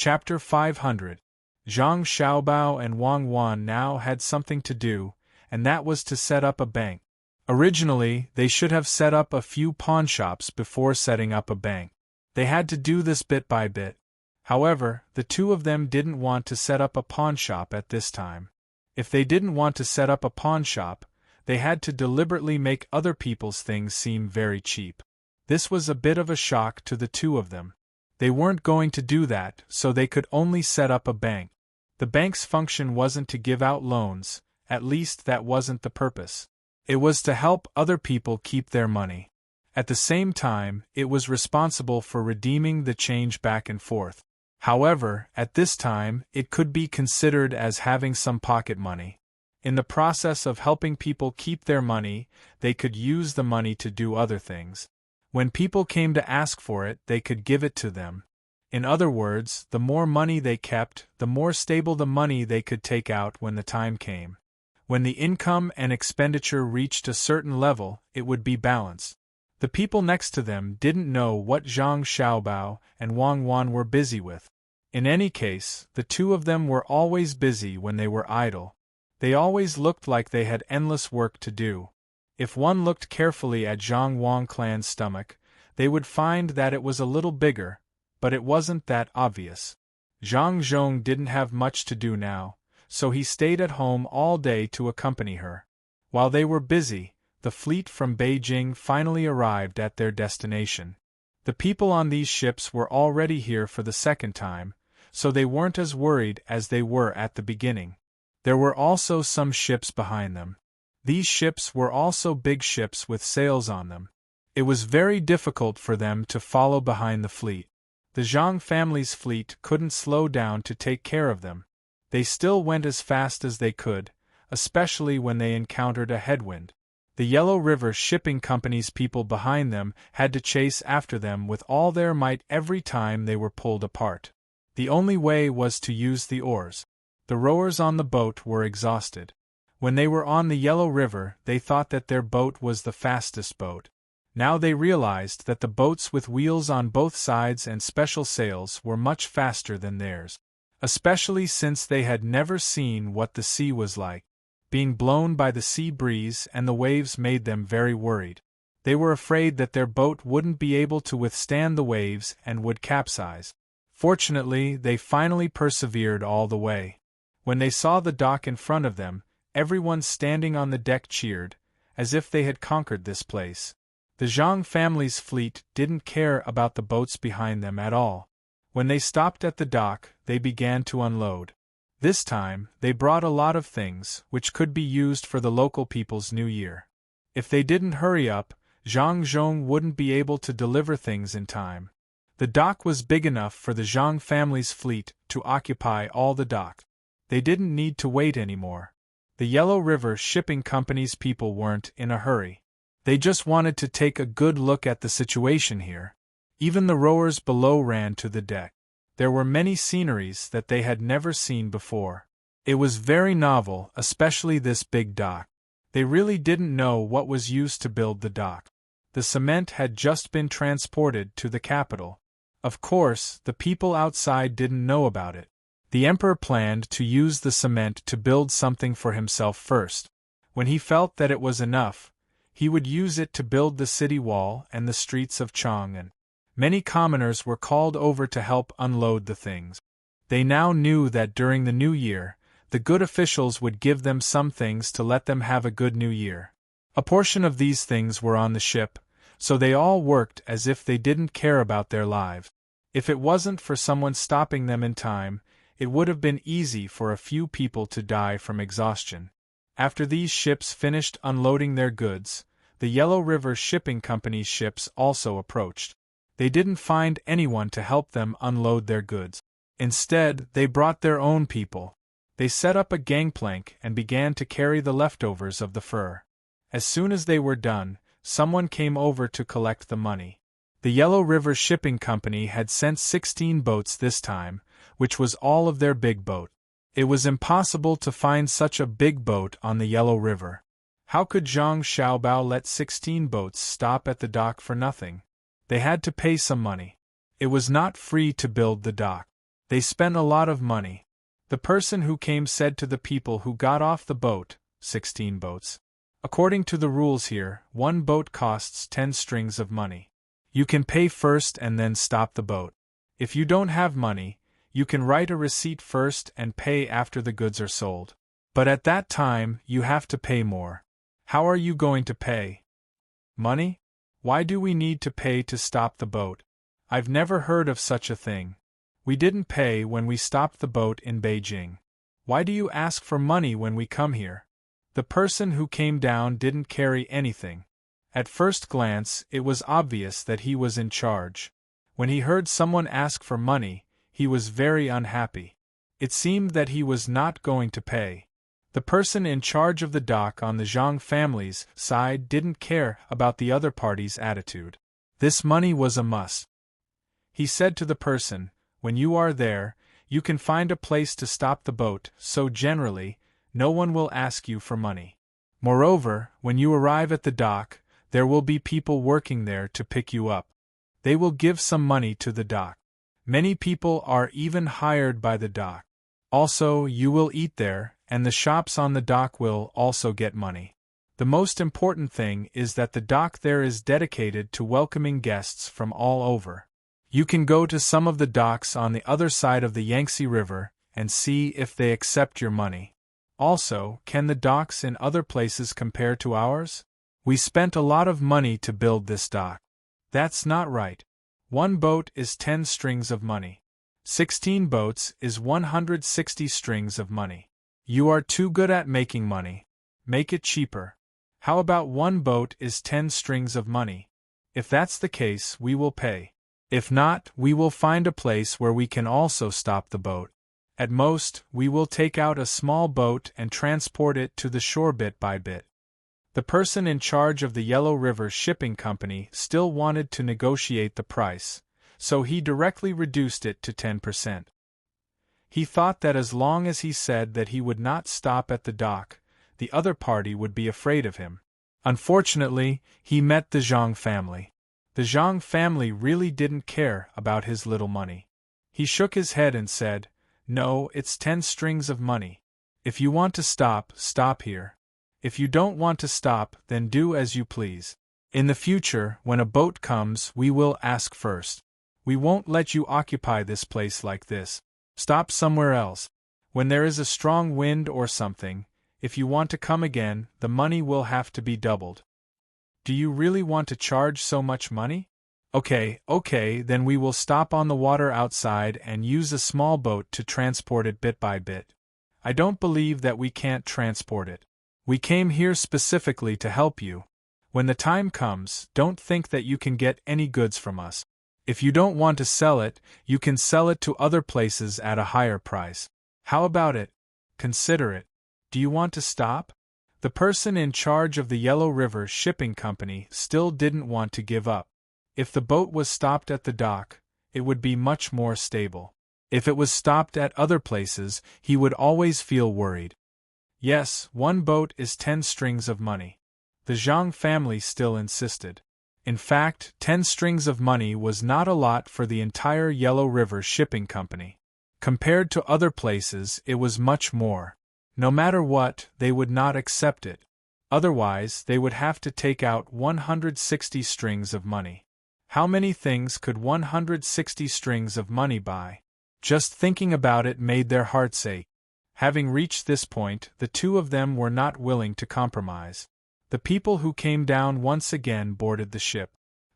Chapter 500. Zhang Xiaobao and Wang Wan now had something to do, and that was to set up a bank. Originally, they should have set up a few pawnshops before setting up a bank. They had to do this bit by bit. However, the two of them didn't want to set up a pawnshop at this time. If they didn't want to set up a pawnshop, they had to deliberately make other people's things seem very cheap. This was a bit of a shock to the two of them. They weren't going to do that, so they could only set up a bank. The bank's function wasn't to give out loans, at least that wasn't the purpose. It was to help other people keep their money. At the same time, it was responsible for redeeming the change back and forth. However, at this time, it could be considered as having some pocket money. In the process of helping people keep their money, they could use the money to do other things. When people came to ask for it, they could give it to them. In other words, the more money they kept, the more stable the money they could take out when the time came. When the income and expenditure reached a certain level, it would be balanced. The people next to them didn't know what Zhang Xiaobao and Wang Wan were busy with. In any case, the two of them were always busy when they were idle. They always looked like they had endless work to do. If one looked carefully at Zhang Wang clan's stomach, they would find that it was a little bigger, but it wasn't that obvious. Zhang Zhong didn't have much to do now, so he stayed at home all day to accompany her. While they were busy, the fleet from Beijing finally arrived at their destination. The people on these ships were already here for the second time, so they weren't as worried as they were at the beginning. There were also some ships behind them. These ships were also big ships with sails on them. It was very difficult for them to follow behind the fleet. The Zhang family's fleet couldn't slow down to take care of them. They still went as fast as they could, especially when they encountered a headwind. The Yellow River Shipping Company's people behind them had to chase after them with all their might every time they were pulled apart. The only way was to use the oars. The rowers on the boat were exhausted. When they were on the Yellow River, they thought that their boat was the fastest boat. Now they realized that the boats with wheels on both sides and special sails were much faster than theirs, especially since they had never seen what the sea was like. Being blown by the sea breeze and the waves made them very worried. They were afraid that their boat wouldn't be able to withstand the waves and would capsize. Fortunately, they finally persevered all the way. When they saw the dock in front of them, everyone standing on the deck cheered, as if they had conquered this place. The Zhang family's fleet didn't care about the boats behind them at all. When they stopped at the dock, they began to unload. This time, they brought a lot of things, which could be used for the local people's New Year. If they didn't hurry up, Zhang Zhong wouldn't be able to deliver things in time. The dock was big enough for the Zhang family's fleet to occupy all the dock. They didn't need to wait anymore. The Yellow River Shipping Company's people weren't in a hurry. They just wanted to take a good look at the situation here. Even the rowers below ran to the deck. There were many sceneries that they had never seen before. It was very novel, especially this big dock. They really didn't know what was used to build the dock. The cement had just been transported to the capital. Of course, the people outside didn't know about it. The emperor planned to use the cement to build something for himself first. When he felt that it was enough, he would use it to build the city wall and the streets of Chang'an. Many commoners were called over to help unload the things. They now knew that during the New Year, the good officials would give them some things to let them have a good New Year. A portion of these things were on the ship, so they all worked as if they didn't care about their lives. If it wasn't for someone stopping them in time, it would have been easy for a few people to die from exhaustion. After these ships finished unloading their goods, the Yellow River Shipping Company's ships also approached. They didn't find anyone to help them unload their goods. Instead, they brought their own people. They set up a gangplank and began to carry the leftovers of the fur. As soon as they were done, someone came over to collect the money. The Yellow River Shipping Company had sent 16 boats this time, which was all of their big boat. It was impossible to find such a big boat on the Yellow River. How could Zhang Xiaobao let 16 boats stop at the dock for nothing? They had to pay some money. It was not free to build the dock. They spent a lot of money. The person who came said to the people who got off the boat, 16 boats. According to the rules here, one boat costs 10 strings of money. You can pay first and then stop the boat. If you don't have money, you can write a receipt first and pay after the goods are sold. But at that time, you have to pay more. How are you going to pay? Money? Why do we need to pay to stop the boat? I've never heard of such a thing. We didn't pay when we stopped the boat in Beijing. Why do you ask for money when we come here? The person who came down didn't carry anything. At first glance, it was obvious that he was in charge. When he heard someone ask for money, he was very unhappy. It seemed that he was not going to pay. The person in charge of the dock on the Zhang family's side didn't care about the other party's attitude. This money was a must. He said to the person, "When you are there, you can find a place to stop the boat, so generally, no one will ask you for money. Moreover, when you arrive at the dock, there will be people working there to pick you up. They will give some money to the dock. Many people are even hired by the dock. Also, you will eat there, and the shops on the dock will also get money. The most important thing is that the dock there is dedicated to welcoming guests from all over. You can go to some of the docks on the other side of the Yangtze River and see if they accept your money. Also, can the docks in other places compare to ours? We spent a lot of money to build this dock. That's not right. One boat is 10 strings of money. 16 boats is 160 strings of money. You are too good at making money. Make it cheaper. How about one boat is 10 strings of money? If that's the case, we will pay. If not, we will find a place where we can also stop the boat. At most, we will take out a small boat and transport it to the shore bit by bit." The person in charge of the Yellow River Shipping Company still wanted to negotiate the price, so he directly reduced it to 10%. He thought that as long as he said that he would not stop at the dock, the other party would be afraid of him. Unfortunately, he met the Zhang family. The Zhang family really didn't care about his little money. He shook his head and said, "No, it's 10 strings of money. If you want to stop, stop here. If you don't want to stop, then do as you please. In the future, when a boat comes, we will ask first. We won't let you occupy this place like this. Stop somewhere else. When there is a strong wind or something, if you want to come again, the money will have to be doubled." "Do you really want to charge so much money? Okay, then we will stop on the water outside and use a small boat to transport it bit by bit. I don't believe that we can't transport it. We came here specifically to help you. When the time comes, don't think that you can get any goods from us. If you don't want to sell it, you can sell it to other places at a higher price. How about it? Consider it. Do you want to stop?" The person in charge of the Yellow River Shipping Company still didn't want to give up. If the boat was stopped at the dock, it would be much more stable. If it was stopped at other places, he would always feel worried. Yes, one boat is 10 strings of money. The Zhang family still insisted. In fact, 10 strings of money was not a lot for the entire Yellow River Shipping Company. Compared to other places, it was much more. No matter what, they would not accept it. Otherwise, they would have to take out 160 strings of money. How many things could 160 strings of money buy? Just thinking about it made their hearts ache. Having reached this point, the two of them were not willing to compromise. The people who came down once again boarded the ship.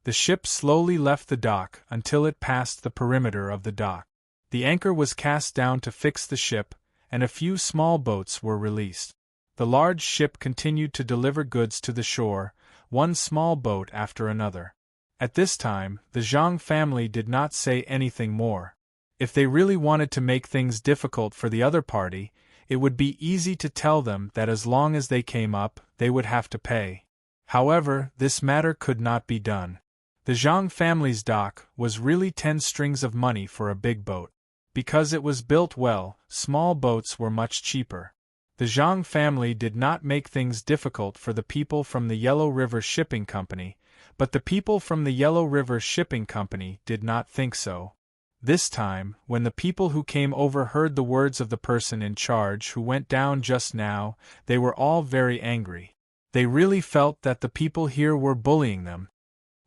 The ship slowly left the dock until it passed the perimeter of the dock. The anchor was cast down to fix the ship, and a few small boats were released. The large ship continued to deliver goods to the shore, one small boat after another. At this time, the Zhang family did not say anything more. If they really wanted to make things difficult for the other party, it would be easy to tell them that as long as they came up, they would have to pay. However, this matter could not be done. The Zhang family's dock was really 10 strings of money for a big boat. Because it was built well, small boats were much cheaper. The Zhang family did not make things difficult for the people from the Yellow River Shipping Company, but the people from the Yellow River Shipping Company did not think so. This time, when the people who came over heard the words of the person in charge who went down just now, they were all very angry. They really felt that the people here were bullying them.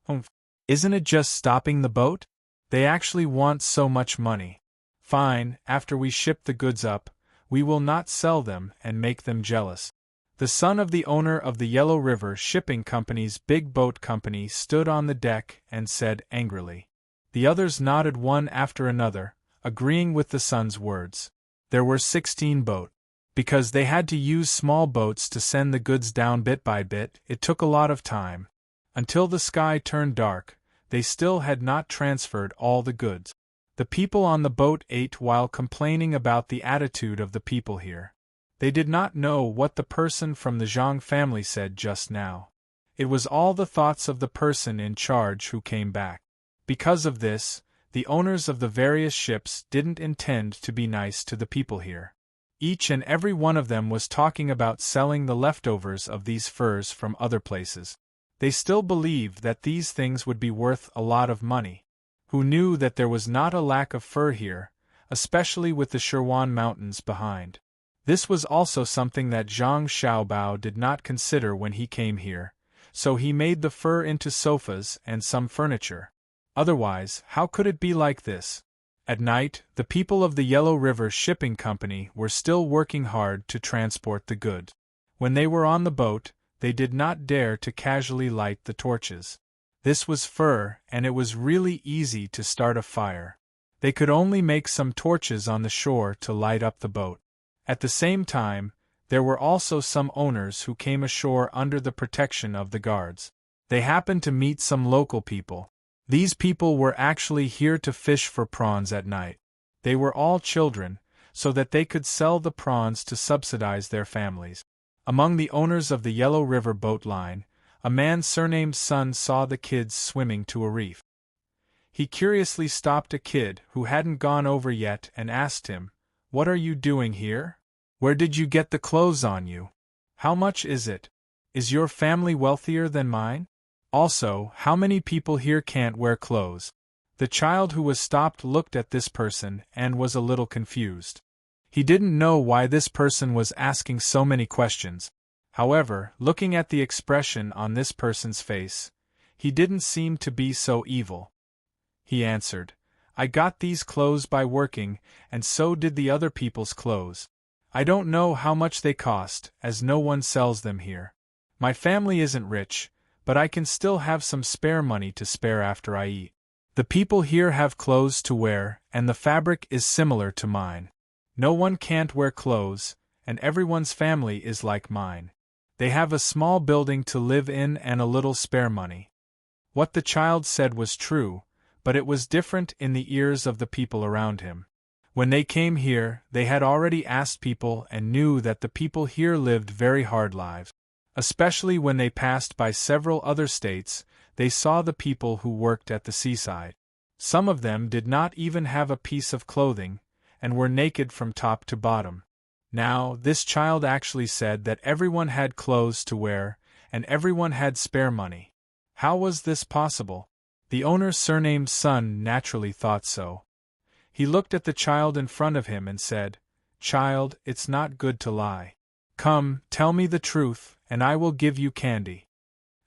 Humph! Isn't it just stopping the boat? They actually want so much money. Fine, after we ship the goods up, we will not sell them and make them jealous. The son of the owner of the Yellow River Shipping Company's big boat company stood on the deck and said angrily. The others nodded one after another, agreeing with the son's words. There were 16 boats. Because they had to use small boats to send the goods down bit by bit, it took a lot of time. Until the sky turned dark, they still had not transferred all the goods. The people on the boat ate while complaining about the attitude of the people here. They did not know what the person from the Zhang family said just now. It was all the thoughts of the person in charge who came back. Because of this, the owners of the various ships didn't intend to be nice to the people here. Each and every one of them was talking about selling the leftovers of these furs from other places. They still believed that these things would be worth a lot of money. Who knew that there was not a lack of fur here, especially with the Shirwan Mountains behind. This was also something that Zhang Xiaobao did not consider when he came here, so he made the fur into sofas and some furniture. Otherwise, how could it be like this? At night, the people of the Yellow River Shipping Company were still working hard to transport the goods. When they were on the boat, they did not dare to casually light the torches. This was fur, and it was really easy to start a fire. They could only make some torches on the shore to light up the boat. At the same time, there were also some owners who came ashore under the protection of the guards. They happened to meet some local people. These people were actually here to fish for prawns at night. They were all children, so that they could sell the prawns to subsidize their families. Among the owners of the Yellow River boat line, a man surnamed Sun saw the kids swimming to a reef. He curiously stopped a kid who hadn't gone over yet and asked him, "What are you doing here? Where did you get the clothes on you? How much is it? Is your family wealthier than mine? Also, how many people here can't wear clothes?" The child who was stopped looked at this person and was a little confused. He didn't know why this person was asking so many questions. However, looking at the expression on this person's face, he didn't seem to be so evil. He answered, "I got these clothes by working, and so did the other people's clothes. I don't know how much they cost, as no one sells them here. My family isn't rich, but I can still have some spare money to spare after I eat. The people here have clothes to wear, and the fabric is similar to mine. No one can't wear clothes, and everyone's family is like mine. They have a small building to live in and a little spare money." What the child said was true, but it was different in the ears of the people around him. When they came here, they had already asked people and knew that the people here lived very hard lives. Especially when they passed by several other states, they saw the people who worked at the seaside. Some of them did not even have a piece of clothing, and were naked from top to bottom. Now, this child actually said that everyone had clothes to wear, and everyone had spare money. How was this possible? The owner surnamed Sun naturally thought so. He looked at the child in front of him and said, "Child, it's not good to lie. Come, tell me the truth, and I will give you candy."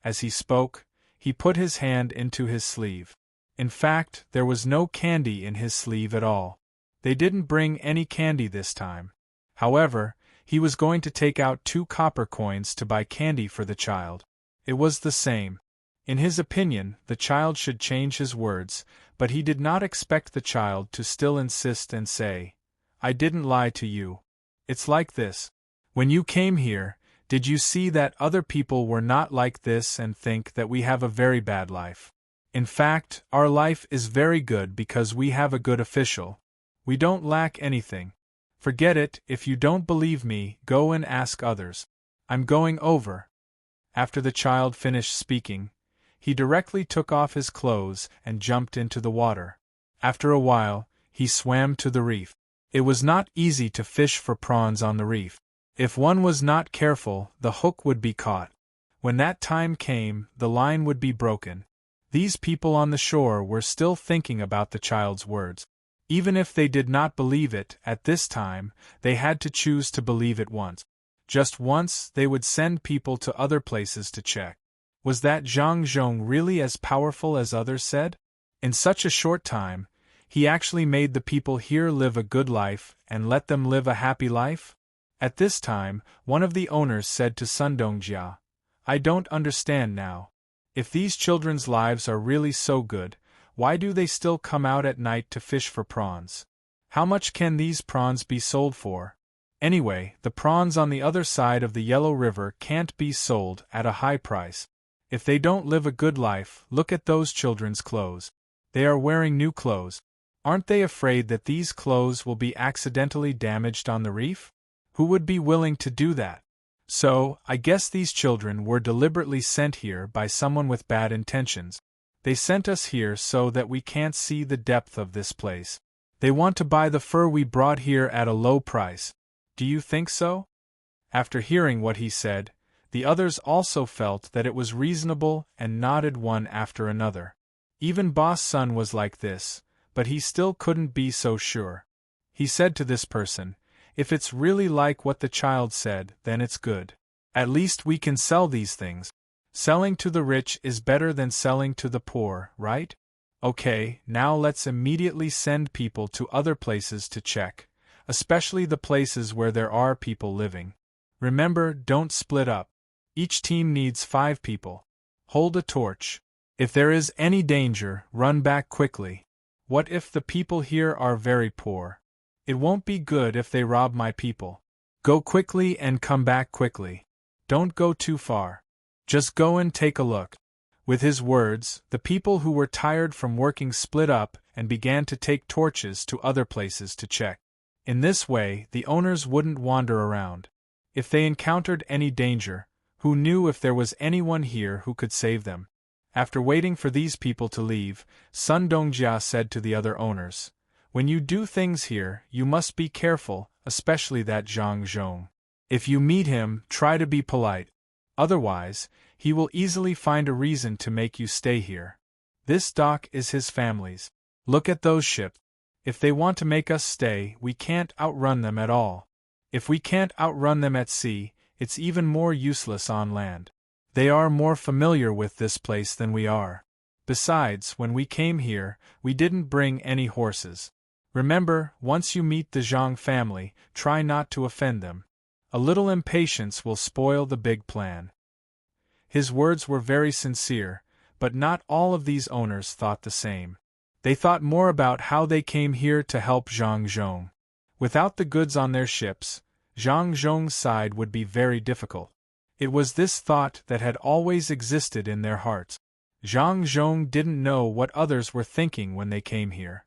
As he spoke, he put his hand into his sleeve. In fact, there was no candy in his sleeve at all. They didn't bring any candy this time. However, he was going to take out 2 copper coins to buy candy for the child. It was the same. In his opinion, the child should change his words, but he did not expect the child to still insist and say, "I didn't lie to you. It's like this. When you came here, did you see that other people were not like this and think that we have a very bad life? In fact, our life is very good because we have a good official. We don't lack anything. Forget it. If you don't believe me, go and ask others. I'm going over." After the child finished speaking, he directly took off his clothes and jumped into the water. After a while, he swam to the reef. It was not easy to fish for prawns on the reef. If one was not careful, the hook would be caught. When that time came, the line would be broken. These people on the shore were still thinking about the child's words. Even if they did not believe it at this time, they had to choose to believe it once. Just once, they would send people to other places to check. Was that Zhang Zhong really as powerful as others said? In such a short time, he actually made the people here live a good life and let them live a happy life? At this time, one of the owners said to Sun Dongjia, "I don't understand now. If these children's lives are really so good, why do they still come out at night to fish for prawns? How much can these prawns be sold for? Anyway, the prawns on the other side of the Yellow River can't be sold at a high price. If they don't live a good life, look at those children's clothes. They are wearing new clothes. Aren't they afraid that these clothes will be accidentally damaged on the reef? Who would be willing to do that? So, I guess these children were deliberately sent here by someone with bad intentions. They sent us here so that we can't see the depth of this place. They want to buy the fur we brought here at a low price. Do you think so?" After hearing what he said, the others also felt that it was reasonable and nodded one after another. Even Boss Sun was like this, but he still couldn't be so sure. He said to this person, "If it's really like what the child said, then it's good. At least we can sell these things. Selling to the rich is better than selling to the poor, right? Okay, now let's immediately send people to other places to check, especially the places where there are people living. Remember, don't split up. Each team needs 5 people. Hold a torch. If there is any danger, run back quickly. What if the people here are very poor? It won't be good if they rob my people. Go quickly and come back quickly. Don't go too far. Just go and take a look." With his words, the people who were tired from working split up and began to take torches to other places to check. In this way, the owners wouldn't wander around. If they encountered any danger, who knew if there was anyone here who could save them? After waiting for these people to leave, Sun Dongjia said to the other owners, "When you do things here, you must be careful, especially that Zhang Zhong. If you meet him, try to be polite. Otherwise, he will easily find a reason to make you stay here. This dock is his family's. Look at those ships. If they want to make us stay, we can't outrun them at all. If we can't outrun them at sea, it's even more useless on land. They are more familiar with this place than we are. Besides, when we came here, we didn't bring any horses. Remember, once you meet the Zhang family, try not to offend them. A little impatience will spoil the big plan." His words were very sincere, but not all of these owners thought the same. They thought more about how they came here to help Zhang Zhong. Without the goods on their ships, Zhang Zhong's side would be very difficult. It was this thought that had always existed in their hearts. Zhang Zhong didn't know what others were thinking when they came here.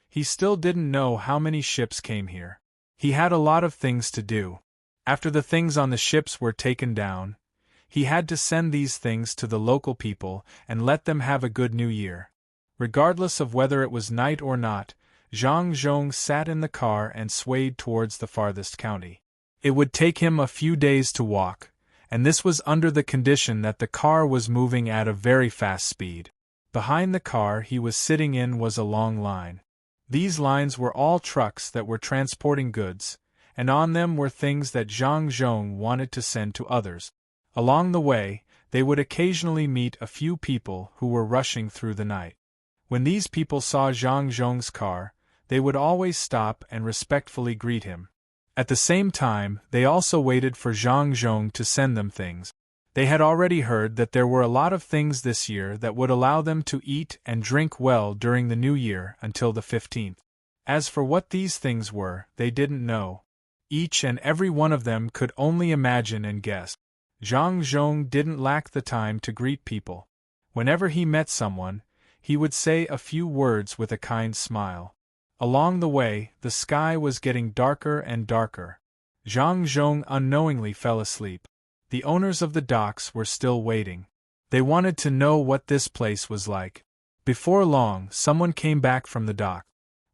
He still didn't know how many ships came here. He had a lot of things to do. After the things on the ships were taken down, he had to send these things to the local people and let them have a good new year. Regardless of whether it was night or not, Zhang Zhong sat in the car and swayed towards the farthest county. It would take him a few days to walk, and this was under the condition that the car was moving at a very fast speed. Behind the car he was sitting in was a long line. These lines were all trucks that were transporting goods, and on them were things that Zhang Zhong wanted to send to others. Along the way, they would occasionally meet a few people who were rushing through the night. When these people saw Zhang Zhong's car, they would always stop and respectfully greet him. At the same time, they also waited for Zhang Zhong to send them things. They had already heard that there were a lot of things this year that would allow them to eat and drink well during the new year until the 15th. As for what these things were, they didn't know. Each and every one of them could only imagine and guess. Zhang Zhong didn't lack the time to greet people. Whenever he met someone, he would say a few words with a kind smile. Along the way, the sky was getting darker and darker. Zhang Zhong unknowingly fell asleep. The owners of the docks were still waiting. They wanted to know what this place was like. Before long, someone came back from the dock.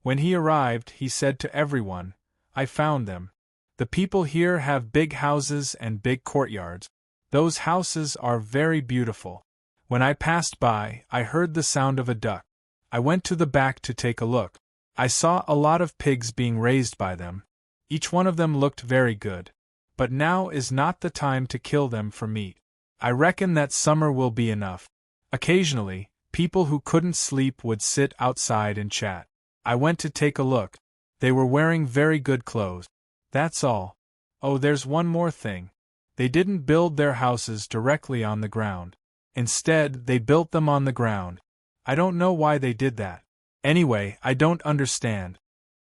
When he arrived, he said to everyone, "I found them. The people here have big houses and big courtyards. Those houses are very beautiful. When I passed by, I heard the sound of a duck. I went to the back to take a look. I saw a lot of pigs being raised by them. Each one of them looked very good. But now is not the time to kill them for meat. I reckon that summer will be enough. Occasionally, people who couldn't sleep would sit outside and chat. I went to take a look. They were wearing very good clothes. That's all. Oh, there's one more thing. They didn't build their houses directly on the ground. Instead, they built them on the ground. I don't know why they did that. Anyway, I don't understand.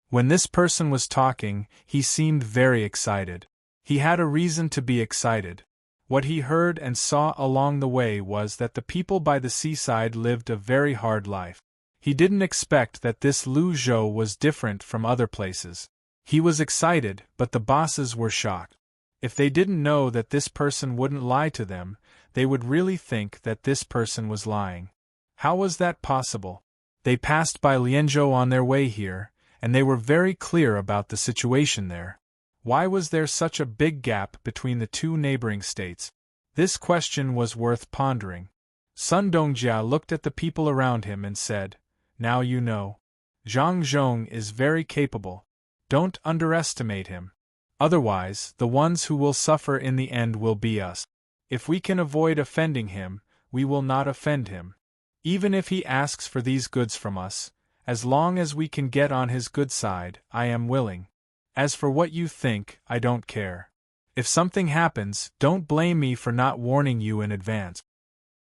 When this person was talking, he seemed very excited. He had a reason to be excited. What he heard and saw along the way was that the people by the seaside lived a very hard life. He didn't expect that this Luzhou was different from other places. He was excited, but the bosses were shocked. If they didn't know that this person wouldn't lie to them, they would really think that this person was lying. How was that possible? They passed by Lianzhou on their way here, and they were very clear about the situation there. Why was there such a big gap between the two neighboring states? This question was worth pondering. Sun Dongjia looked at the people around him and said, "Now you know. Zhang Zhong is very capable. Don't underestimate him. Otherwise, the ones who will suffer in the end will be us. If we can avoid offending him, we will not offend him. Even if he asks for these goods from us, as long as we can get on his good side, I am willing. As for what you think, I don't care. If something happens, don't blame me for not warning you in advance."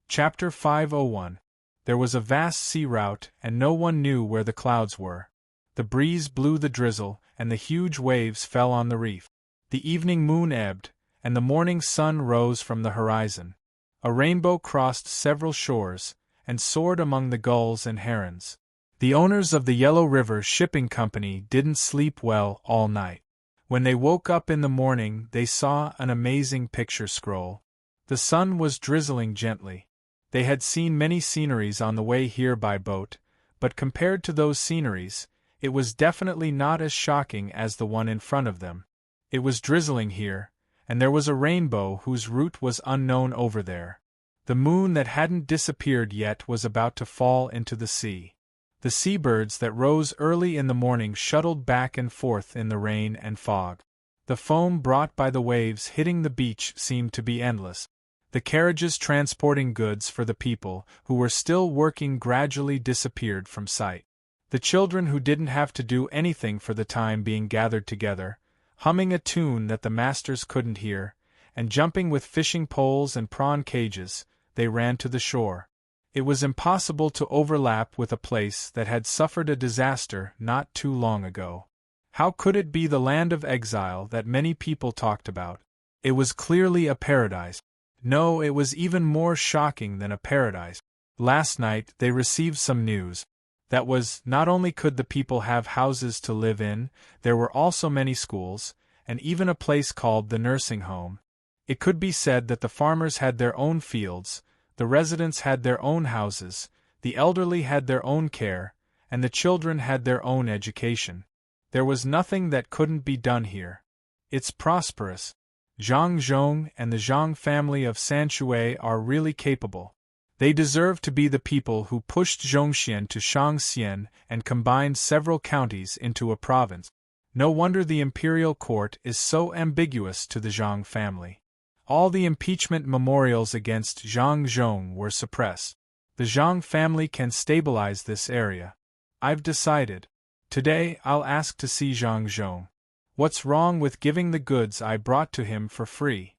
Chapter 501. There was a vast sea route, and no one knew where the clouds were. The breeze blew the drizzle, and the huge waves fell on the reef. The evening moon ebbed, and the morning sun rose from the horizon. A rainbow crossed several shores, and soared among the gulls and herons. The owners of the Yellow River Shipping Company didn't sleep well all night. When they woke up in the morning, they saw an amazing picture scroll. The sun was drizzling gently. They had seen many sceneries on the way here by boat, but compared to those sceneries, it was definitely not as shocking as the one in front of them. It was drizzling here, and there was a rainbow whose route was unknown over there. The moon that hadn't disappeared yet was about to fall into the sea. The seabirds that rose early in the morning shuttled back and forth in the rain and fog. The foam brought by the waves hitting the beach seemed to be endless. The carriages transporting goods for the people who were still working gradually disappeared from sight. The children who didn't have to do anything for the time being gathered together, humming a tune that the masters couldn't hear, and jumping with fishing poles and prawn cages, they ran to the shore. It was impossible to overlap with a place that had suffered a disaster not too long ago. How could it be the land of exile that many people talked about? It was clearly a paradise. No, it was even more shocking than a paradise. Last night they received some news. That was, not only could the people have houses to live in, there were also many schools, and even a place called the nursing home. It could be said that the farmers had their own fields, the residents had their own houses, the elderly had their own care, and the children had their own education. There was nothing that couldn't be done here. It's prosperous. Zhang Zhong and the Zhang family of Sanshui are really capable. They deserve to be the people who pushed Zhongxian to Shangxian and combined several counties into a province. No wonder the imperial court is so ambiguous to the Zhang family. All the impeachment memorials against Zhang Zhong were suppressed. The Zhang family can stabilize this area. I've decided. Today I'll ask to see Zhang Zhong. What's wrong with giving the goods I brought to him for free?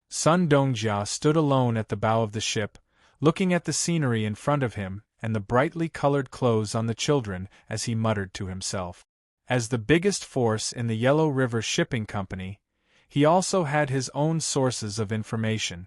Sun Dongjia stood alone at the bow of the ship, looking at the scenery in front of him and the brightly colored clothes on the children as he muttered to himself. As the biggest force in the Yellow River Shipping Company, he also had his own sources of information.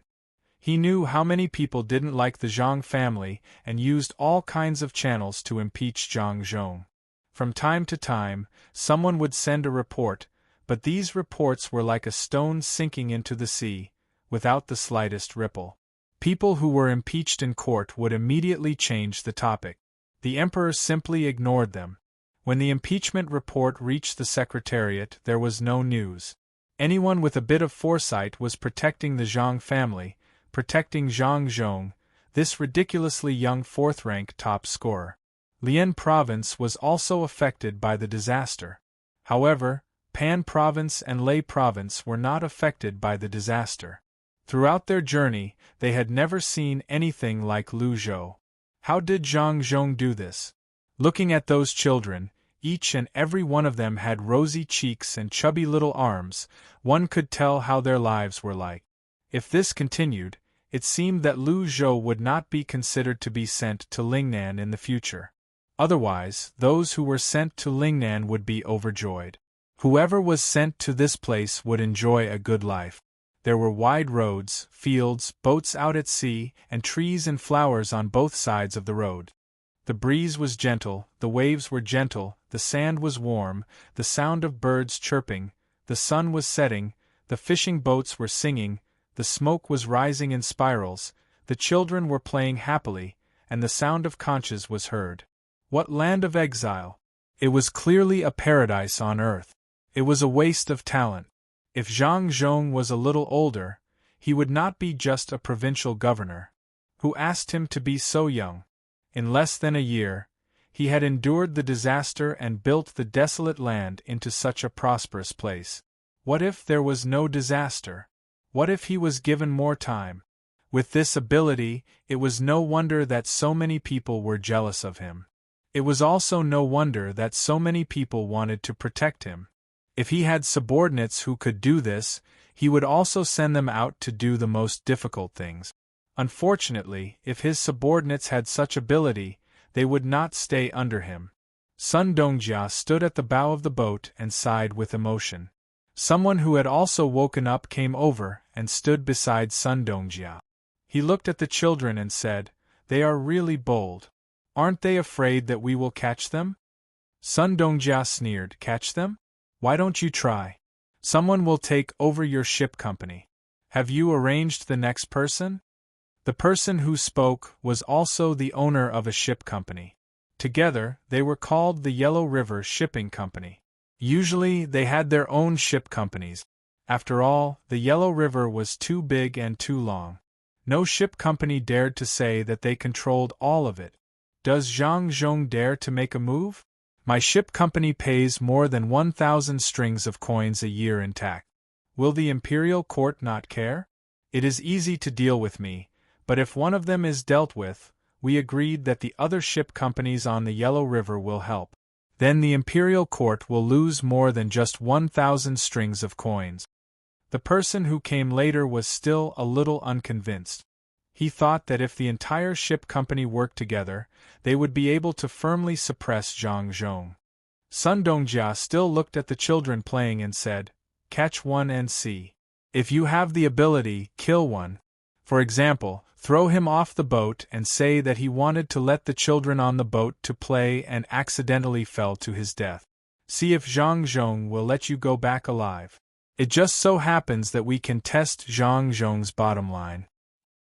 He knew how many people didn't like the Zhang family and used all kinds of channels to impeach Zhang Zhong. From time to time, someone would send a report, but these reports were like a stone sinking into the sea, without the slightest ripple. People who were impeached in court would immediately change the topic. The emperor simply ignored them. When the impeachment report reached the secretariat, there was no news. Anyone with a bit of foresight was protecting the Zhang family, protecting Zhang Zhong, this ridiculously young fourth-rank top scorer. Lian province was also affected by the disaster. However, Pan province and Lei province were not affected by the disaster. Throughout their journey, they had never seen anything like Lu Zhou. How did Zhang Zhong do this? Looking at those children, each and every one of them had rosy cheeks and chubby little arms, one could tell how their lives were like. If this continued, it seemed that Lu Zhou would not be considered to be sent to Lingnan in the future. Otherwise, those who were sent to Lingnan would be overjoyed. Whoever was sent to this place would enjoy a good life. There were wide roads, fields, boats out at sea, and trees and flowers on both sides of the road. The breeze was gentle, the waves were gentle, the sand was warm, the sound of birds chirping, the sun was setting, the fishing boats were singing, the smoke was rising in spirals, the children were playing happily, and the sound of conches was heard. What land of exile! It was clearly a paradise on earth. It was a waste of talent. If Zhang Zhong was a little older, he would not be just a provincial governor. Who asked him to be so young? In less than a year, he had endured the disaster and built the desolate land into such a prosperous place. What if there was no disaster? What if he was given more time? With this ability, it was no wonder that so many people were jealous of him. It was also no wonder that so many people wanted to protect him. If he had subordinates who could do this, he would also send them out to do the most difficult things. Unfortunately, if his subordinates had such ability, they would not stay under him. Sun Dongjia stood at the bow of the boat and sighed with emotion. Someone who had also woken up came over and stood beside Sun Dongjia. He looked at the children and said, "They are really bold. Aren't they afraid that we will catch them?" Sun Dongjia sneered, "Catch them? Why don't you try? Someone will take over your ship company. Have you arranged the next person?" The person who spoke was also the owner of a ship company. Together, they were called the Yellow River Shipping Company. Usually, they had their own ship companies. After all, the Yellow River was too big and too long. No ship company dared to say that they controlled all of it. Does Zhang Zhong dare to make a move? My ship company pays more than 1,000 strings of coins a year in tax. Will the imperial court not care? It is easy to deal with me, but if one of them is dealt with, we agreed that the other ship companies on the Yellow River will help. Then the imperial court will lose more than just 1,000 strings of coins. The person who came later was still a little unconvinced. He thought that if the entire ship company worked together, they would be able to firmly suppress Zhang Zhong. Sun Dongjia still looked at the children playing and said, "Catch one and see. If you have the ability, kill one. For example, throw him off the boat and say that he wanted to let the children on the boat to play and accidentally fell to his death. See if Zhang Zhong will let you go back alive. It just so happens that we can test Zhang Zhong's bottom line.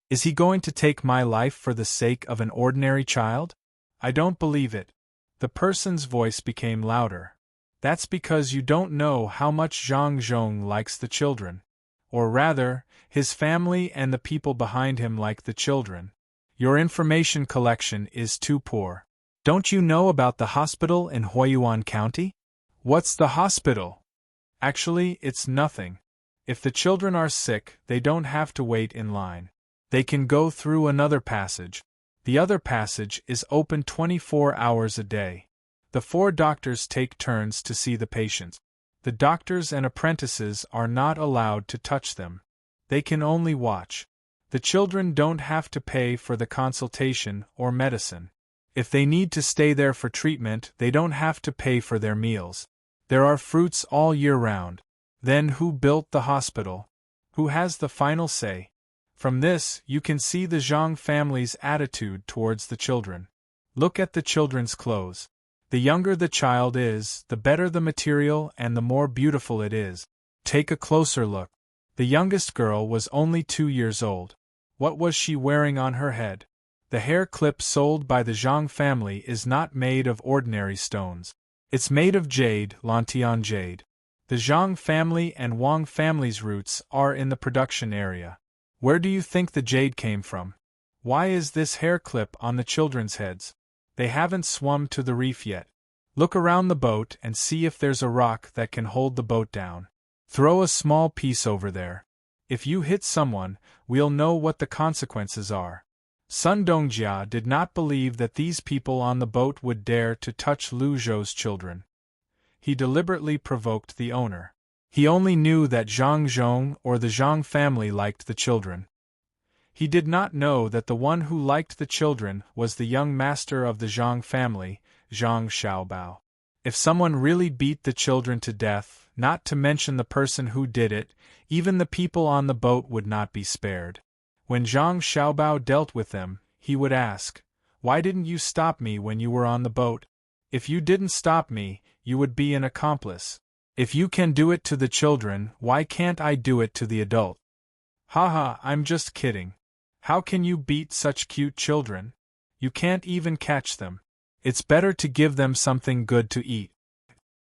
Is he going to take my life for the sake of an ordinary child? I don't believe it." The person's voice became louder. "That's because you don't know how much Zhang Zhong likes the children. Or rather, his family and the people behind him like the children. Your information collection is too poor. Don't you know about the hospital in Huiyuan County?" "What's the hospital?" "Actually, it's nothing. If the children are sick, they don't have to wait in line. They can go through another passage. The other passage is open 24 hours a day. The 4 doctors take turns to see the patients. The doctors and apprentices are not allowed to touch them. They can only watch. The children don't have to pay for the consultation or medicine. If they need to stay there for treatment, they don't have to pay for their meals. There are fruits all year round. Then who built the hospital? Who has the final say? From this, you can see the Zhang family's attitude towards the children. Look at the children's clothes. The younger the child is, the better the material and the more beautiful it is. Take a closer look. The youngest girl was only 2 years old. What was she wearing on her head? The hair clip sold by the Zhang family is not made of ordinary stones. It's made of jade, Lantian jade. The Zhang family and Wang family's roots are in the production area. Where do you think the jade came from? Why is this hair clip on the children's heads? They haven't swum to the reef yet. Look around the boat and see if there's a rock that can hold the boat down. Throw a small piece over there. If you hit someone, we'll know what the consequences are. Sun Dongjia did not believe that these people on the boat would dare to touch Lu Zhou's children. He deliberately provoked the owner. He only knew that Zhang Zhong or the Zhang family liked the children. He did not know that the one who liked the children was the young master of the Zhang family, Zhang Xiaobao. If someone really beat the children to death, not to mention the person who did it, even the people on the boat would not be spared. When Zhang Xiaobao dealt with them, he would ask, "Why didn't you stop me when you were on the boat? If you didn't stop me, you would be an accomplice. If you can do it to the children, why can't I do it to the adult?" "Haha, I'm just kidding. How can you beat such cute children? You can't even catch them. It's better to give them something good to eat."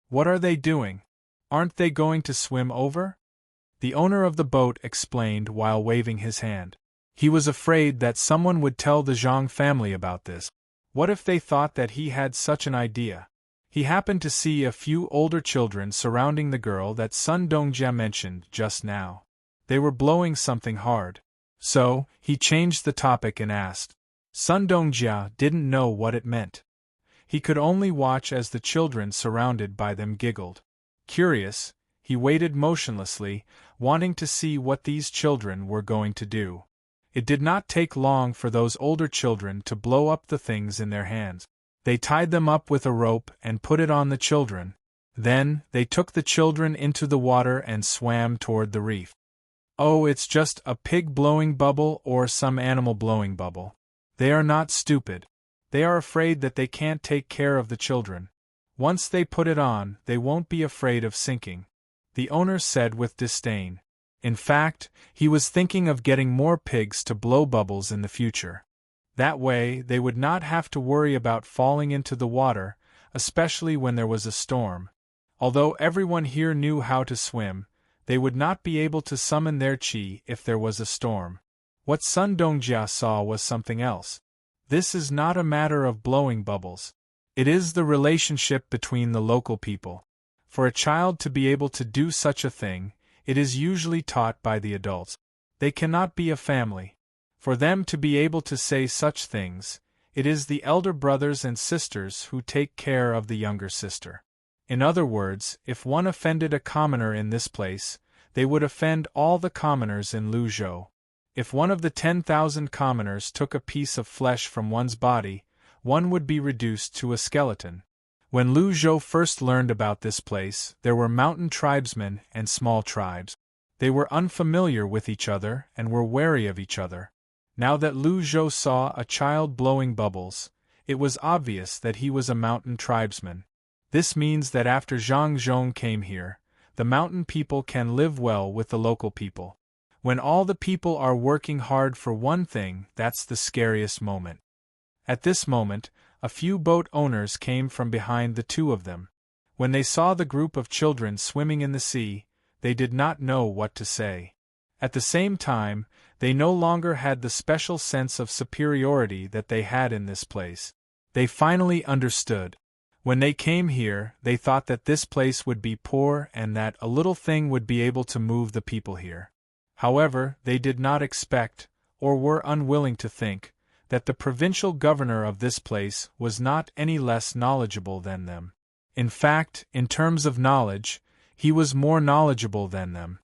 "What are they doing? Aren't they going to swim over?" The owner of the boat explained while waving his hand. He was afraid that someone would tell the Zhang family about this. What if they thought that he had such an idea? He happened to see a few older children surrounding the girl that Sun Dongjia mentioned just now. They were blowing something hard. So, he changed the topic and asked. Sun Dongjia didn't know what it meant. He could only watch as the children surrounded by them giggled. Curious, he waited motionlessly, wanting to see what these children were going to do. It did not take long for those older children to blow up the things in their hands. They tied them up with a rope and put it on the children. Then, they took the children into the water and swam toward the reef. Oh, it's just a pig blowing bubble or some animal blowing bubble. They are not stupid. They are afraid that they can't take care of the children. Once they put it on, they won't be afraid of sinking. The owner said with disdain. In fact, he was thinking of getting more pigs to blow bubbles in the future. That way, they would not have to worry about falling into the water, especially when there was a storm. Although everyone here knew how to swim, they would not be able to summon their qi if there was a storm. What Sun Dongjia saw was something else. This is not a matter of blowing bubbles. It is the relationship between the local people. For a child to be able to do such a thing, it is usually taught by the adults. They cannot be a family. For them to be able to say such things, it is the elder brothers and sisters who take care of the younger sister. In other words, if one offended a commoner in this place, they would offend all the commoners in Lu Zhou. If one of the 10,000 commoners took a piece of flesh from one's body, one would be reduced to a skeleton. When Lu Zhou first learned about this place, there were mountain tribesmen and small tribes. They were unfamiliar with each other and were wary of each other. Now that Lu Zhou saw a child blowing bubbles, it was obvious that he was a mountain tribesman. This means that after Zhang Zhong came here, the mountain people can live well with the local people. When all the people are working hard for one thing, that's the scariest moment. At this moment, a few boat owners came from behind the two of them. When they saw the group of children swimming in the sea, they did not know what to say. At the same time, they no longer had the special sense of superiority that they had in this place. They finally understood. When they came here, they thought that this place would be poor and that a little thing would be able to move the people here. However, they did not expect, or were unwilling to think, that the provincial governor of this place was not any less knowledgeable than them. In fact, in terms of knowledge, he was more knowledgeable than them.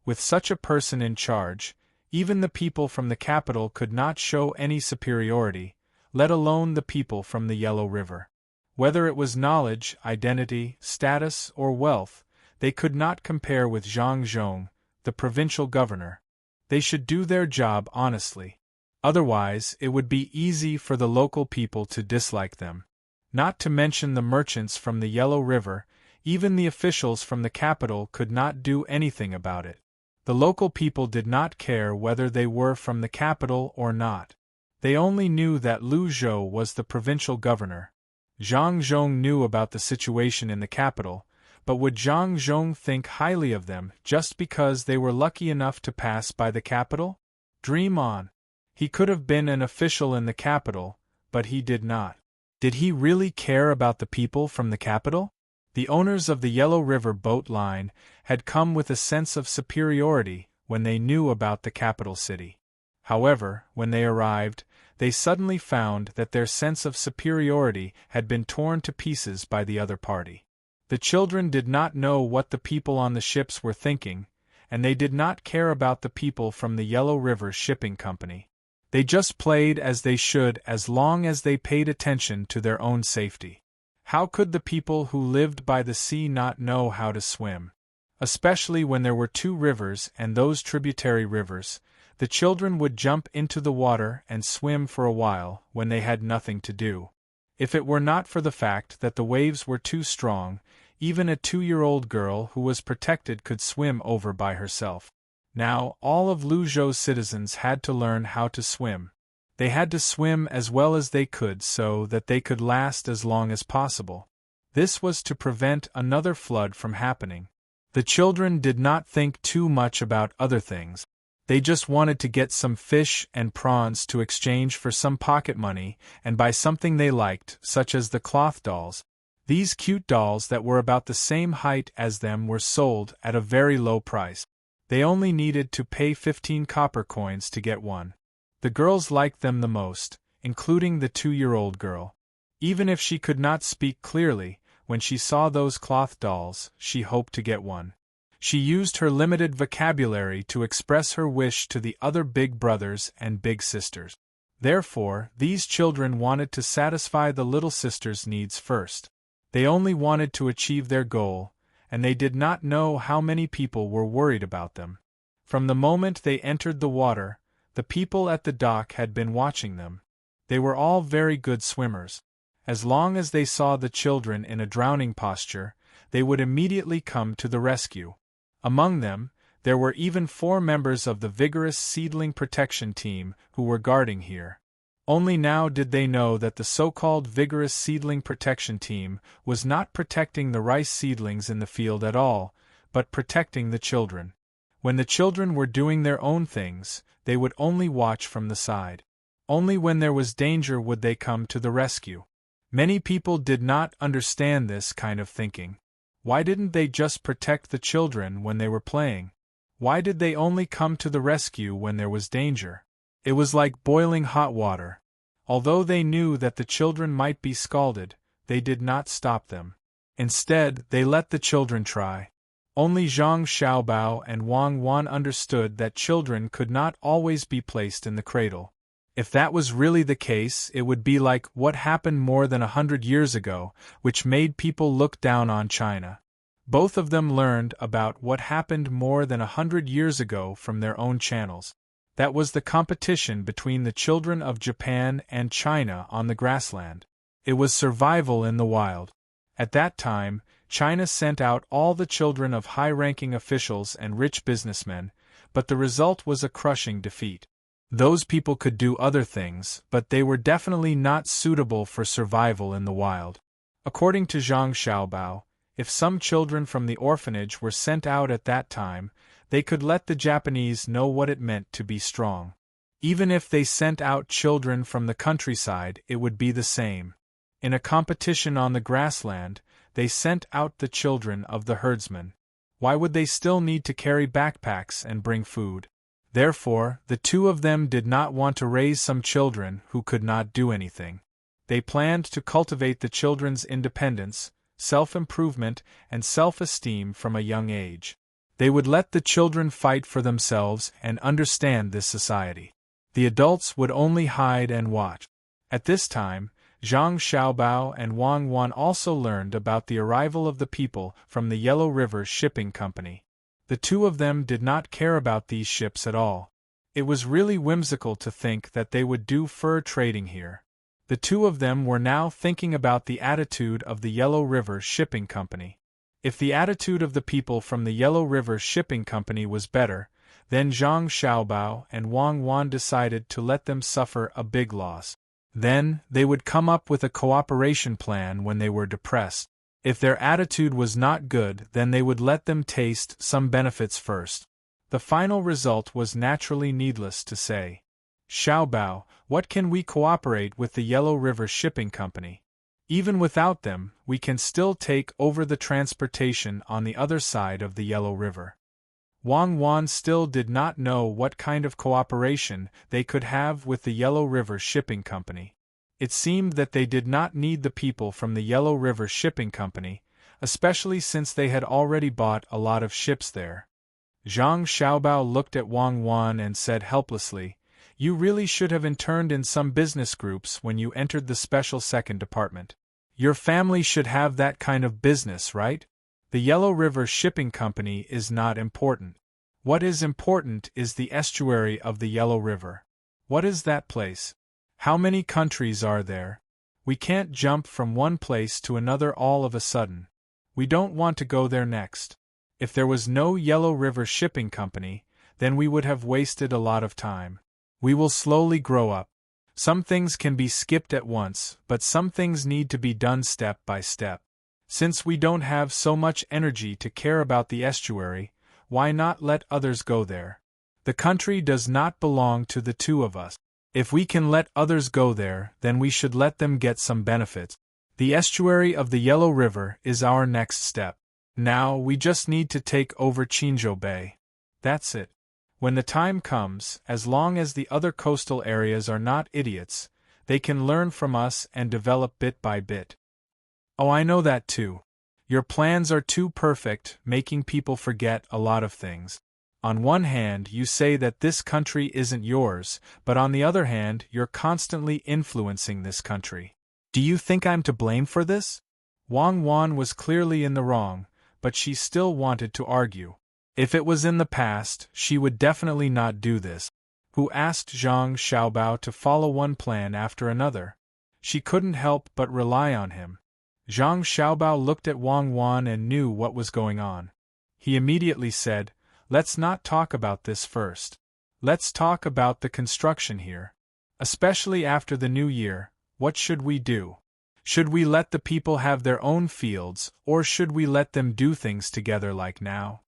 With such a person in charge, even the people from the capital could not show any superiority, let alone the people from the Yellow River. Whether it was knowledge, identity, status, or wealth, they could not compare with Zhang Zhong, the provincial governor. They should do their job honestly. Otherwise, it would be easy for the local people to dislike them. Not to mention the merchants from the Yellow River, even the officials from the capital could not do anything about it. The local people did not care whether they were from the capital or not. They only knew that Lu Zhou was the provincial governor. Zhang Zhong knew about the situation in the capital, but would Zhang Zhong think highly of them just because they were lucky enough to pass by the capital? Dream on. He could have been an official in the capital, but he did not. Did he really care about the people from the capital? The owners of the Yellow River boat line had come with a sense of superiority when they knew about the capital city. However, when they arrived, they suddenly found that their sense of superiority had been torn to pieces by the other party. The children did not know what the people on the ships were thinking, and they did not care about the people from the Yellow River Shipping Company. They just played as they should as long as they paid attention to their own safety. How could the people who lived by the sea not know how to swim? Especially when there were two rivers and those tributary rivers, the children would jump into the water and swim for a while when they had nothing to do. If it were not for the fact that the waves were too strong, even a 2-year-old girl who was protected could swim over by herself. Now, all of Luzhou's citizens had to learn how to swim. They had to swim as well as they could so that they could last as long as possible. This was to prevent another flood from happening. The children did not think too much about other things. They just wanted to get some fish and prawns to exchange for some pocket money and buy something they liked, such as the cloth dolls. These cute dolls that were about the same height as them were sold at a very low price. They only needed to pay 15 copper coins to get one. The girls liked them the most, including the 2-year-old girl. Even if she could not speak clearly, when she saw those cloth dolls, she hoped to get one. She used her limited vocabulary to express her wish to the other big brothers and big sisters. Therefore, these children wanted to satisfy the little sisters' needs first. They only wanted to achieve their goal, and they did not know how many people were worried about them. From the moment they entered the water, the people at the dock had been watching them. They were all very good swimmers. As long as they saw the children in a drowning posture, they would immediately come to the rescue. Among them, there were even 4 members of the vigorous seedling protection team who were guarding here. Only now did they know that the so-called vigorous seedling protection team was not protecting the rice seedlings in the field at all, but protecting the children. When the children were doing their own things, they would only watch from the side. Only when there was danger would they come to the rescue. Many people did not understand this kind of thinking. Why didn't they just protect the children when they were playing? Why did they only come to the rescue when there was danger? It was like boiling hot water. Although they knew that the children might be scalded, they did not stop them. Instead, they let the children try. Only Zhang Xiaobao and Wang Wan understood that children could not always be placed in the cradle. If that was really the case, it would be like what happened more than 100 years ago, which made people look down on China. Both of them learned about what happened more than 100 years ago from their own channels. That was the competition between the children of Japan and China on the grassland. It was survival in the wild. At that time, China sent out all the children of high-ranking officials and rich businessmen, but the result was a crushing defeat. Those people could do other things, but they were definitely not suitable for survival in the wild. According to Zhang Xiaobao, if some children from the orphanage were sent out at that time, they could let the Japanese know what it meant to be strong. Even if they sent out children from the countryside, it would be the same. In a competition on the grassland, they sent out the children of the herdsmen. Why would they still need to carry backpacks and bring food? Therefore, the 2 of them did not want to raise some children who could not do anything. They planned to cultivate the children's independence, self-improvement, and self-esteem from a young age. They would let the children fight for themselves and understand this society. The adults would only hide and watch. At this time, Zhang Xiaobao and Wang Wan also learned about the arrival of the people from the Yellow River Shipping Company. The 2 of them did not care about these ships at all. It was really whimsical to think that they would do fur trading here. The 2 of them were now thinking about the attitude of the Yellow River Shipping Company. If the attitude of the people from the Yellow River Shipping Company was better, then Zhang Xiaobao and Wang Wan decided to let them suffer a big loss. Then, they would come up with a cooperation plan when they were depressed. If their attitude was not good, then they would let them taste some benefits first. The final result was naturally needless to say. Xiaobao, what can we cooperate with the Yellow River Shipping Company? Even without them, we can still take over the transportation on the other side of the Yellow River. Wang Wan still did not know what kind of cooperation they could have with the Yellow River Shipping Company. It seemed that they did not need the people from the Yellow River Shipping Company, especially since they had already bought a lot of ships there. Zhang Xiaobao looked at Wang Wan and said helplessly, "You really should have interned in some business groups when you entered the Special Second Department. Your family should have that kind of business, right? The Yellow River Shipping Company is not important. What is important is the estuary of the Yellow River. What is that place? How many countries are there? We can't jump from one place to another all of a sudden. We don't want to go there next. If there was no Yellow River Shipping Company, then we would have wasted a lot of time. We will slowly grow up. Some things can be skipped at once, but some things need to be done step by step. Since we don't have so much energy to care about the estuary, why not let others go there? The country does not belong to the two of us. If we can let others go there, then we should let them get some benefits. The estuary of the Yellow River is our next step. Now we just need to take over Qinzhou Bay. That's it. When the time comes, as long as the other coastal areas are not idiots, they can learn from us and develop bit by bit." "Oh, I know that too. Your plans are too perfect, making people forget a lot of things. On one hand, you say that this country isn't yours, but on the other hand, you're constantly influencing this country. Do you think I'm to blame for this?" Wang Wan was clearly in the wrong, but she still wanted to argue. If it was in the past, she would definitely not do this. Who asked Zhang Xiaobao to follow one plan after another? She couldn't help but rely on him. Zhang Xiaobao looked at Wang Wan and knew what was going on. He immediately said, "Let's not talk about this first. Let's talk about the construction here. Especially after the new year, what should we do? Should we let the people have their own fields, or should we let them do things together like now?"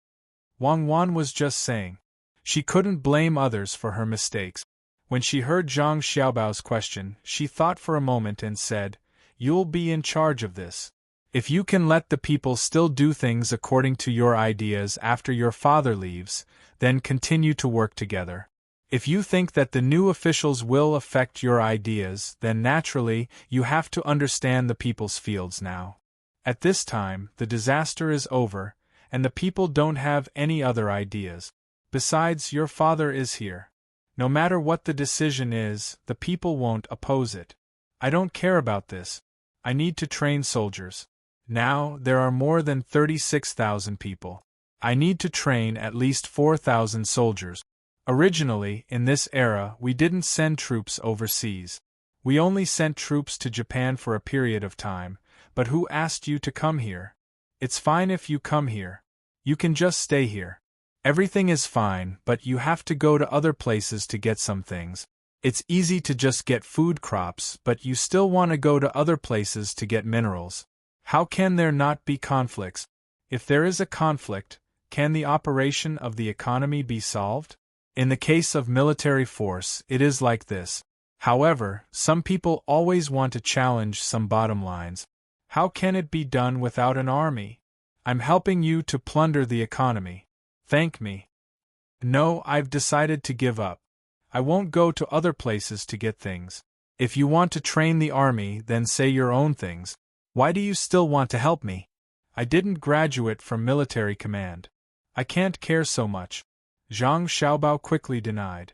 Wang Wan was just saying. She couldn't blame others for her mistakes. When she heard Zhang Xiaobao's question, she thought for a moment and said, "You'll be in charge of this. If you can let the people still do things according to your ideas after your father leaves, then continue to work together. If you think that the new officials will affect your ideas, then naturally, you have to understand the people's fields now. At this time, the disaster is over, and the people don't have any other ideas. Besides, your father is here. No matter what the decision is, the people won't oppose it. I don't care about this. I need to train soldiers. Now, there are more than 36,000 people. I need to train at least 4,000 soldiers. Originally, in this era, we didn't send troops overseas. We only sent troops to Japan for a period of time, but who asked you to come here? It's fine if you come here. You can just stay here. Everything is fine, but you have to go to other places to get some things. It's easy to just get food crops, but you still want to go to other places to get minerals. How can there not be conflicts? If there is a conflict, can the operation of the economy be solved? In the case of military force, it is like this. However, some people always want to challenge some bottom lines. How can it be done without an army? I'm helping you to plunder the economy. Thank me. No, I've decided to give up. I won't go to other places to get things. If you want to train the army, then say your own things. Why do you still want to help me? I didn't graduate from military command. I can't care so much. Zhang Xiaobao quickly denied.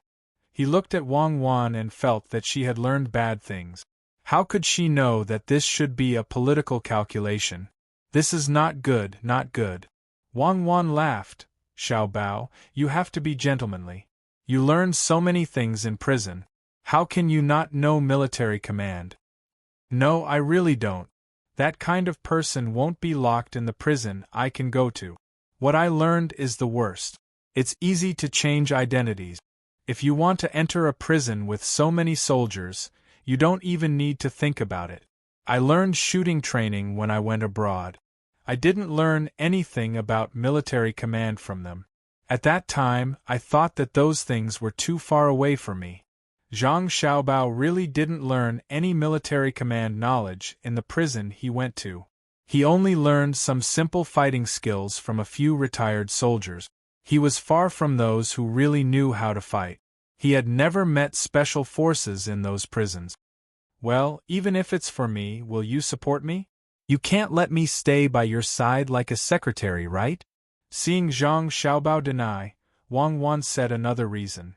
He looked at Wang Wan and felt that she had learned bad things. How could she know that this should be a political calculation? This is not good, not good. Wang Wan laughed. Xiaobao, you have to be gentlemanly. You learned so many things in prison. How can you not know military command? No, I really don't. That kind of person won't be locked in the prison I can go to. What I learned is the worst. It's easy to change identities. If you want to enter a prison with so many soldiers, you don't even need to think about it. I learned shooting training when I went abroad. I didn't learn anything about military command from them. At that time, I thought that those things were too far away for me. Zhang Xiaobao really didn't learn any military command knowledge in the prison he went to. He only learned some simple fighting skills from a few retired soldiers. He was far from those who really knew how to fight. He had never met special forces in those prisons. Well, even if it's for me, will you support me? You can't let me stay by your side like a secretary, right? Seeing Zhang Xiaobao deny, Wang Wan said another reason.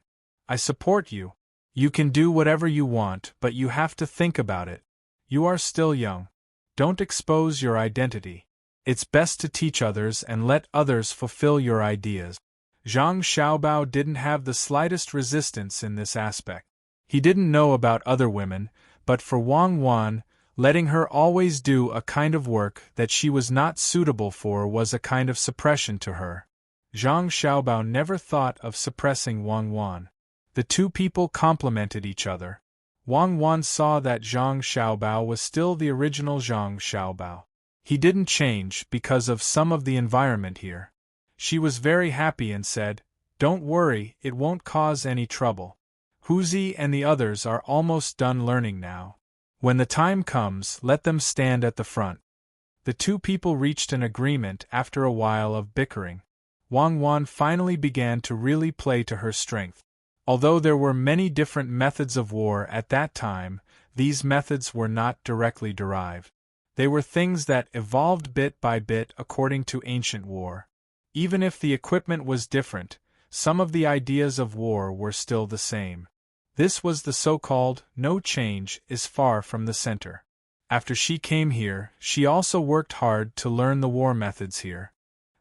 I support you. You can do whatever you want, but you have to think about it. You are still young. Don't expose your identity. It's best to teach others and let others fulfill your ideas. Zhang Xiaobao didn't have the slightest resistance in this aspect. He didn't know about other women, but for Wang Wan, letting her always do a kind of work that she was not suitable for was a kind of suppression to her. Zhang Xiaobao never thought of suppressing Wang Wan. The two people complemented each other. Wang Wan saw that Zhang Xiaobao was still the original Zhang Xiaobao. He didn't change because of some of the environment here. She was very happy and said, "Don't worry, it won't cause any trouble. Huzi and the others are almost done learning now. When the time comes, let them stand at the front." The two people reached an agreement after a while of bickering. Wang Wan finally began to really play to her strength. Although there were many different methods of war at that time, these methods were not directly derived. They were things that evolved bit by bit according to ancient war. Even if the equipment was different, some of the ideas of war were still the same. This was the so-called no change is far from the center. After she came here, she also worked hard to learn the war methods here.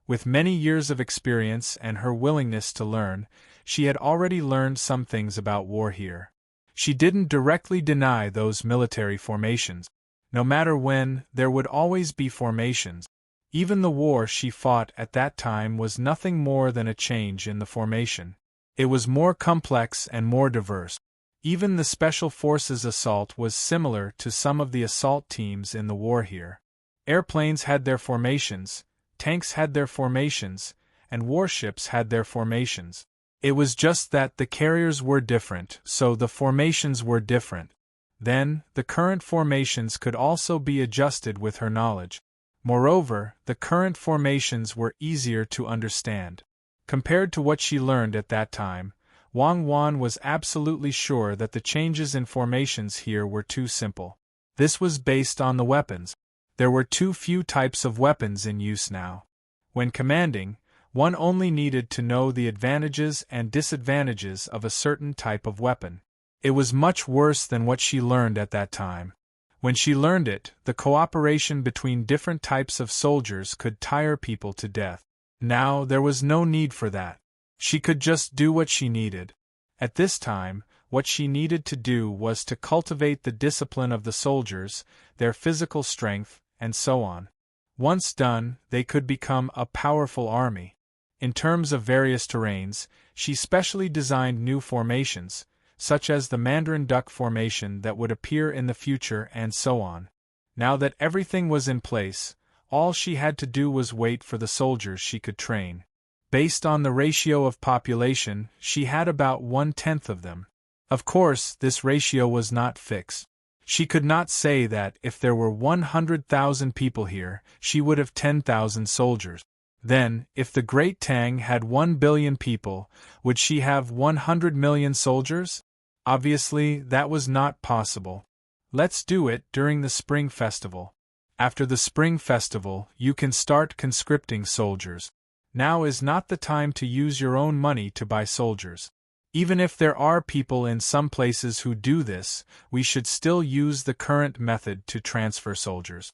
With many years of experience and her willingness to learn, she had already learned some things about war here. She didn't directly deny those military formations. No matter when, there would always be formations. Even the war she fought at that time was nothing more than a change in the formation. It was more complex and more diverse. Even the Special Forces assault was similar to some of the assault teams in the war here. Airplanes had their formations, tanks had their formations, and warships had their formations. It was just that the carriers were different, so the formations were different. Then, the current formations could also be adjusted with her knowledge. Moreover, the current formations were easier to understand. Compared to what she learned at that time, Wang Wan was absolutely sure that the changes in formations here were too simple. This was based on the weapons. There were too few types of weapons in use now. When commanding, one only needed to know the advantages and disadvantages of a certain type of weapon. It was much worse than what she learned at that time. When she learned it, the cooperation between different types of soldiers could tire people to death. Now there was no need for that. She could just do what she needed. At this time, what she needed to do was to cultivate the discipline of the soldiers, their physical strength, and so on. Once done, they could become a powerful army. In terms of various terrains, she specially designed new formations, such as the Mandarin duck formation that would appear in the future and so on. Now that everything was in place, all she had to do was wait for the soldiers she could train. Based on the ratio of population, she had about 1/10 of them. Of course, this ratio was not fixed. She could not say that if there were 100,000 people here, she would have 10,000 soldiers. Then, if the Great Tang had 1 billion people, would she have 100 million soldiers? Obviously, that was not possible. Let's do it during the Spring Festival. After the Spring Festival, you can start conscripting soldiers. Now is not the time to use your own money to buy soldiers. Even if there are people in some places who do this, we should still use the current method to transfer soldiers.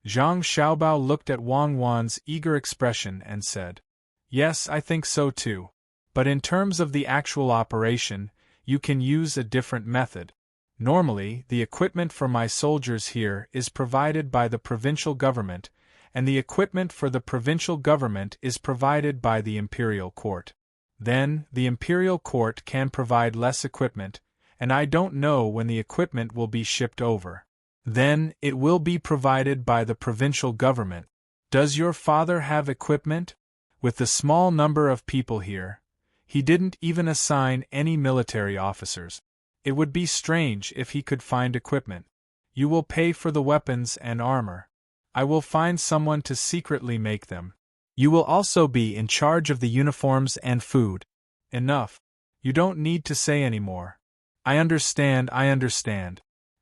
Zhang Xiaobao looked at Wang Wan's eager expression and said, "Yes, I think so too. But in terms of the actual operation, you can use a different method. Normally, the equipment for my soldiers here is provided by the provincial government, and the equipment for the provincial government is provided by the imperial court. Then, the imperial court can provide less equipment, and I don't know when the equipment will be shipped over. Then, it will be provided by the provincial government. Does your father have equipment? With the small number of people here, he didn't even assign any military officers. It would be strange if he could find equipment. You will pay for the weapons and armor. I will find someone to secretly make them. You will also be in charge of the uniforms and food. Enough. You don't need to say any more. I understand.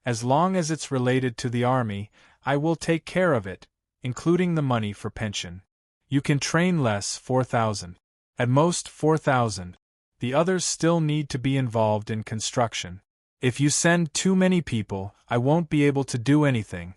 As long as it's related to the army, I will take care of it, including the money for pension. You can train less, 4,000. At most 4,000. The others still need to be involved in construction. If you send too many people, I won't be able to do anything.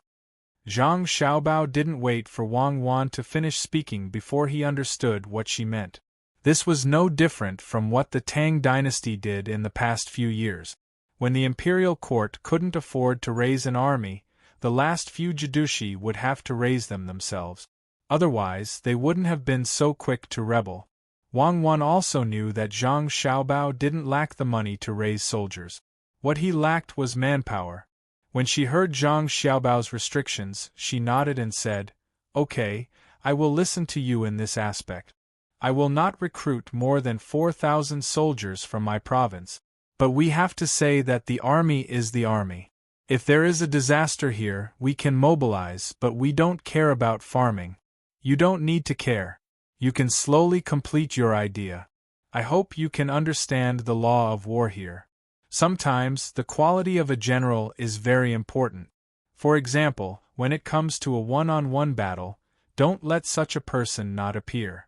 Zhang Xiaobao didn't wait for Wang Wan to finish speaking before he understood what she meant. This was no different from what the Tang dynasty did in the past few years. When the imperial court couldn't afford to raise an army, the last few Jidushi would have to raise them themselves. Otherwise, they wouldn't have been so quick to rebel. Wang Wan also knew that Zhang Xiaobao didn't lack the money to raise soldiers. What he lacked was manpower. When she heard Zhang Xiaobao's restrictions, she nodded and said, "Okay, I will listen to you in this aspect. I will not recruit more than 4,000 soldiers from my province. But we have to say that the army is the army. If there is a disaster here, we can mobilize, but we don't care about farming. You don't need to care. You can slowly complete your idea. I hope you can understand the law of war here. Sometimes, the quality of a general is very important. For example, when it comes to a one-on-one battle, don't let such a person not appear."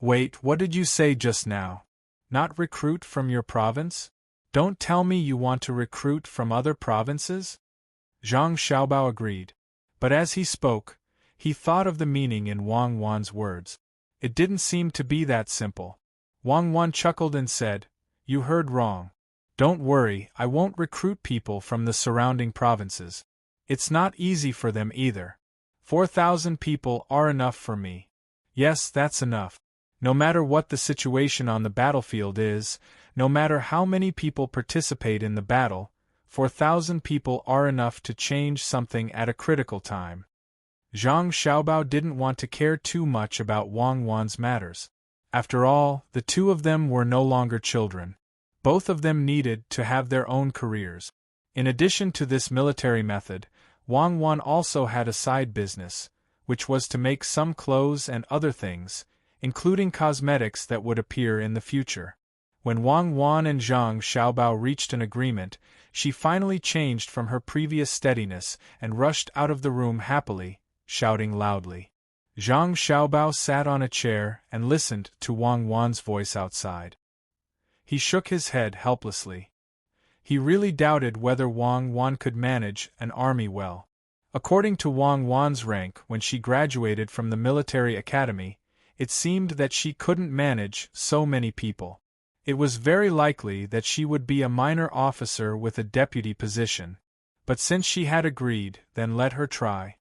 Wait, what did you say just now? Not recruit from your province? Don't tell me you want to recruit from other provinces? Zhang Xiaobao agreed. But as he spoke, he thought of the meaning in Wang Wan's words. It didn't seem to be that simple. Wang Wan chuckled and said, "You heard wrong. Don't worry, I won't recruit people from the surrounding provinces. It's not easy for them either. 4,000 people are enough for me. Yes, that's enough. No matter what the situation on the battlefield is, no matter how many people participate in the battle, 4,000 people are enough to change something at a critical time." Zhang Xiaobao didn't want to care too much about Wang Wan's matters. After all, the two of them were no longer children. Both of them needed to have their own careers. In addition to this military method, Wang Wan also had a side business, which was to make some clothes and other things, including cosmetics that would appear in the future. When Wang Wan and Zhang Xiaobao reached an agreement, she finally changed from her previous steadiness and rushed out of the room happily, shouting loudly. Zhang Xiaobao sat on a chair and listened to Wang Wan's voice outside. He shook his head helplessly. He really doubted whether Wang Wan could manage an army well. According to Wang Wan's rank when she graduated from the military academy, it seemed that she couldn't manage so many people. It was very likely that she would be a minor officer with a deputy position. But since she had agreed, then let her try.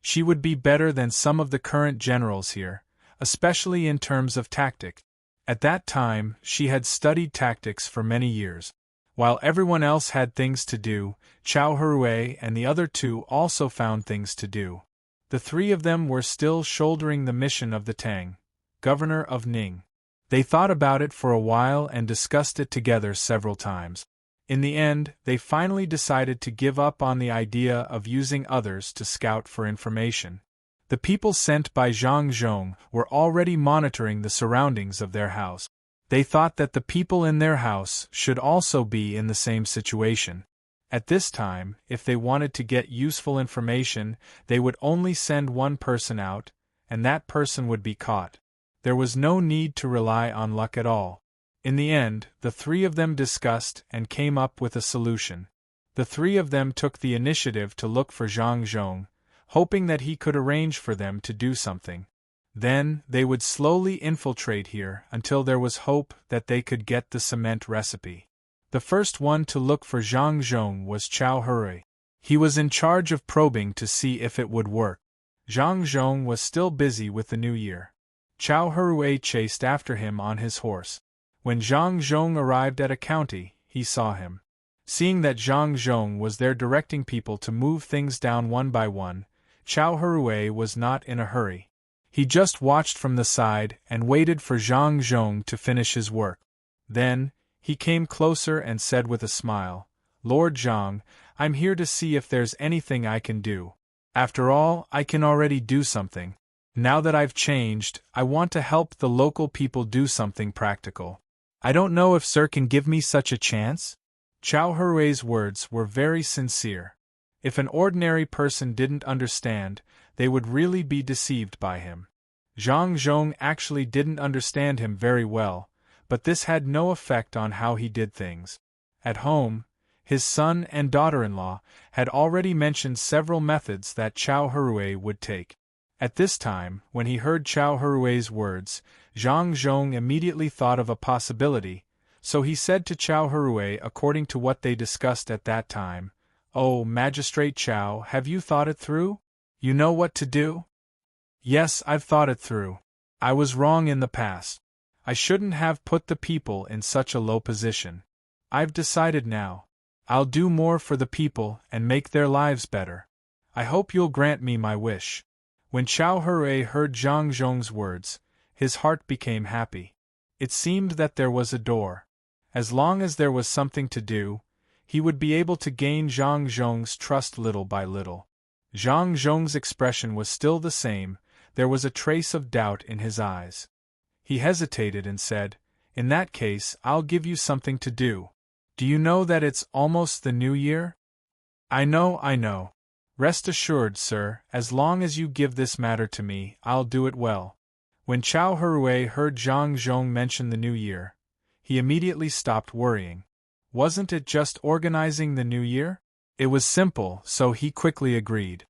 She would be better than some of the current generals here, especially in terms of tactics. At that time, she had studied tactics for many years. While everyone else had things to do, Chao Hui and the other two also found things to do. The three of them were still shouldering the mission of the Tang, governor of Ning. They thought about it for a while and discussed it together several times. In the end, they finally decided to give up on the idea of using others to scout for information. The people sent by Zhang Zhong were already monitoring the surroundings of their house. They thought that the people in their house should also be in the same situation. At this time, if they wanted to get useful information, they would only send one person out, and that person would be caught. There was no need to rely on luck at all. In the end, the three of them discussed and came up with a solution. The three of them took the initiative to look for Zhang Zhong, hoping that he could arrange for them to do something. Then, they would slowly infiltrate here until there was hope that they could get the cement recipe. The first one to look for Zhang Zhong was Chao Hui. He was in charge of probing to see if it would work. Zhang Zhong was still busy with the new year. Chao Hui chased after him on his horse. When Zhang Zhong arrived at a county, he saw him. Seeing that Zhang Zhong was there directing people to move things down one by one, Chao Hui was not in a hurry. He just watched from the side and waited for Zhang Zhong to finish his work. Then, He came closer and said with a smile, "Lord Zhang, I'm here to see if there's anything I can do. After all, I can already do something. Now that I've changed, I want to help the local people do something practical. I don't know if Sir can give me such a chance?" Chao Hurui's words were very sincere. If an ordinary person didn't understand, they would really be deceived by him. Zhang Zhong actually didn't understand him very well, but this had no effect on how he did things. At home, his son and daughter-in-law had already mentioned several methods that Chao Hurui would take. At this time, when he heard Chao Hurui's words, Zhang Zhong immediately thought of a possibility, so he said to Chao Hurui according to what they discussed at that time, "Oh, Magistrate Chao, have you thought it through? You know what to do?" "Yes, I've thought it through. I was wrong in the past. I shouldn't have put the people in such a low position. I've decided now. I'll do more for the people and make their lives better. I hope you'll grant me my wish." When Chao Hurui heard Zhang Zhong's words, his heart became happy. It seemed that there was a door. As long as there was something to do, he would be able to gain Zhang Zhong's trust little by little. Zhang Zhong's expression was still the same, there was a trace of doubt in his eyes. He hesitated and said, "In that case, I'll give you something to do. Do you know that it's almost the new year?" I know. Rest assured, sir, as long as you give this matter to me, I'll do it well." When Chao Hurui heard Zhang Zhong mention the new year, he immediately stopped worrying. Wasn't it just organizing the new year? It was simple, so he quickly agreed.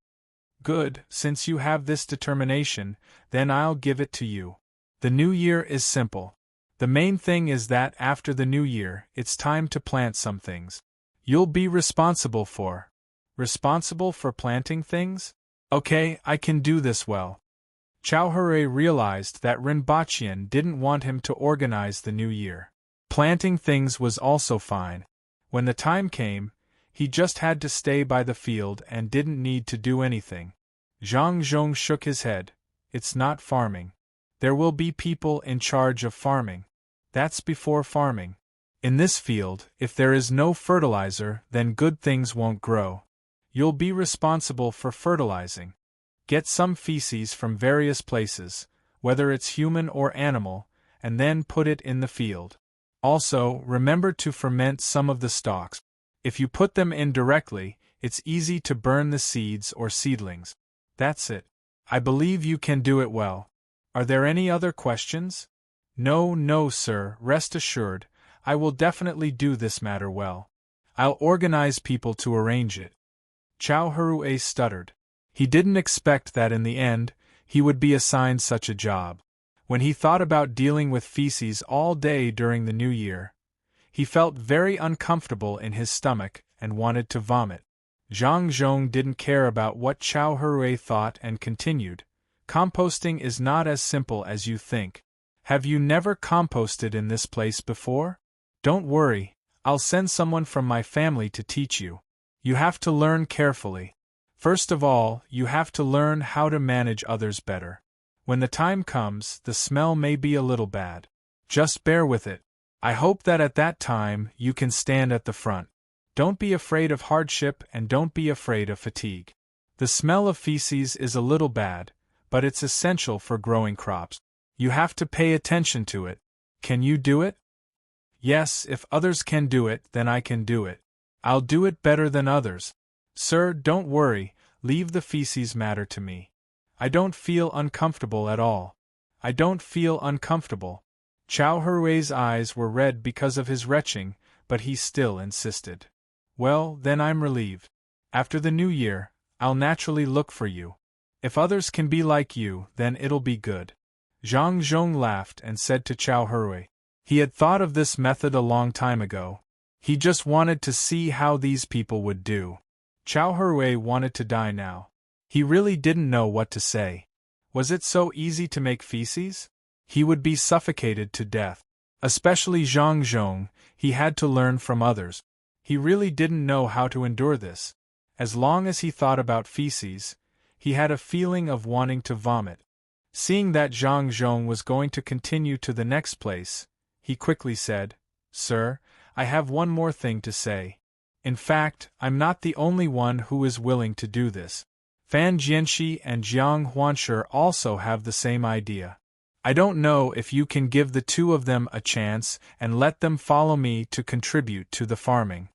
"Good, since you have this determination, then I'll give it to you. The new year is simple. The main thing is that after the new year, it's time to plant some things. You'll be responsible for planting things? Okay, I can do this well." Chao Hurui realized that Rinpochian didn't want him to organize the new year. Planting things was also fine. When the time came, he just had to stay by the field and didn't need to do anything. Zhang Zhong shook his head. "It's not farming. There will be people in charge of farming. That's before farming. In this field, if there is no fertilizer, then good things won't grow. You'll be responsible for fertilizing. Get some feces from various places, whether it's human or animal, and then put it in the field. Also, remember to ferment some of the stalks. If you put them in directly, it's easy to burn the seeds or seedlings. That's it. I believe you can do it well. Are there any other questions?" No, sir, rest assured, I will definitely do this matter well. I'll organize people to arrange it." Chao Hurui stuttered. He didn't expect that in the end, he would be assigned such a job. When he thought about dealing with feces all day during the new year, he felt very uncomfortable in his stomach and wanted to vomit. Zhang Zhong didn't care about what Chao Hurui thought and continued, "Composting is not as simple as you think. Have you never composted in this place before? Don't worry, I'll send someone from my family to teach you. You have to learn carefully. First of all, you have to learn how to manage others better. When the time comes, the smell may be a little bad. Just bear with it. I hope that at that time you can stand at the front. Don't be afraid of hardship and don't be afraid of fatigue. The smell of feces is a little bad, but it's essential for growing crops. You have to pay attention to it. Can you do it?" "Yes, if others can do it, then I can do it. I'll do it better than others. Sir, don't worry, leave the feces matter to me. I don't feel uncomfortable at all. I don't feel uncomfortable." Chao Hurui's eyes were red because of his retching, but he still insisted. "Well, then I'm relieved. After the new year, I'll naturally look for you. If others can be like you, then it'll be good." Zhang Zhong laughed and said to Chao Hurui. He had thought of this method a long time ago. He just wanted to see how these people would do. Chao Hurui wanted to die now. He really didn't know what to say. Was it so easy to make feces? He would be suffocated to death. Especially Zhang Zhong, he had to learn from others. He really didn't know how to endure this. As long as he thought about feces, he had a feeling of wanting to vomit. Seeing that Zhang Zhong was going to continue to the next place, he quickly said, Sir, I have one more thing to say. In fact, I'm not the only one who is willing to do this. Fan Jianxi and Jiang Huanshe also have the same idea. I don't know if you can give the two of them a chance and let them follow me to contribute to the farming.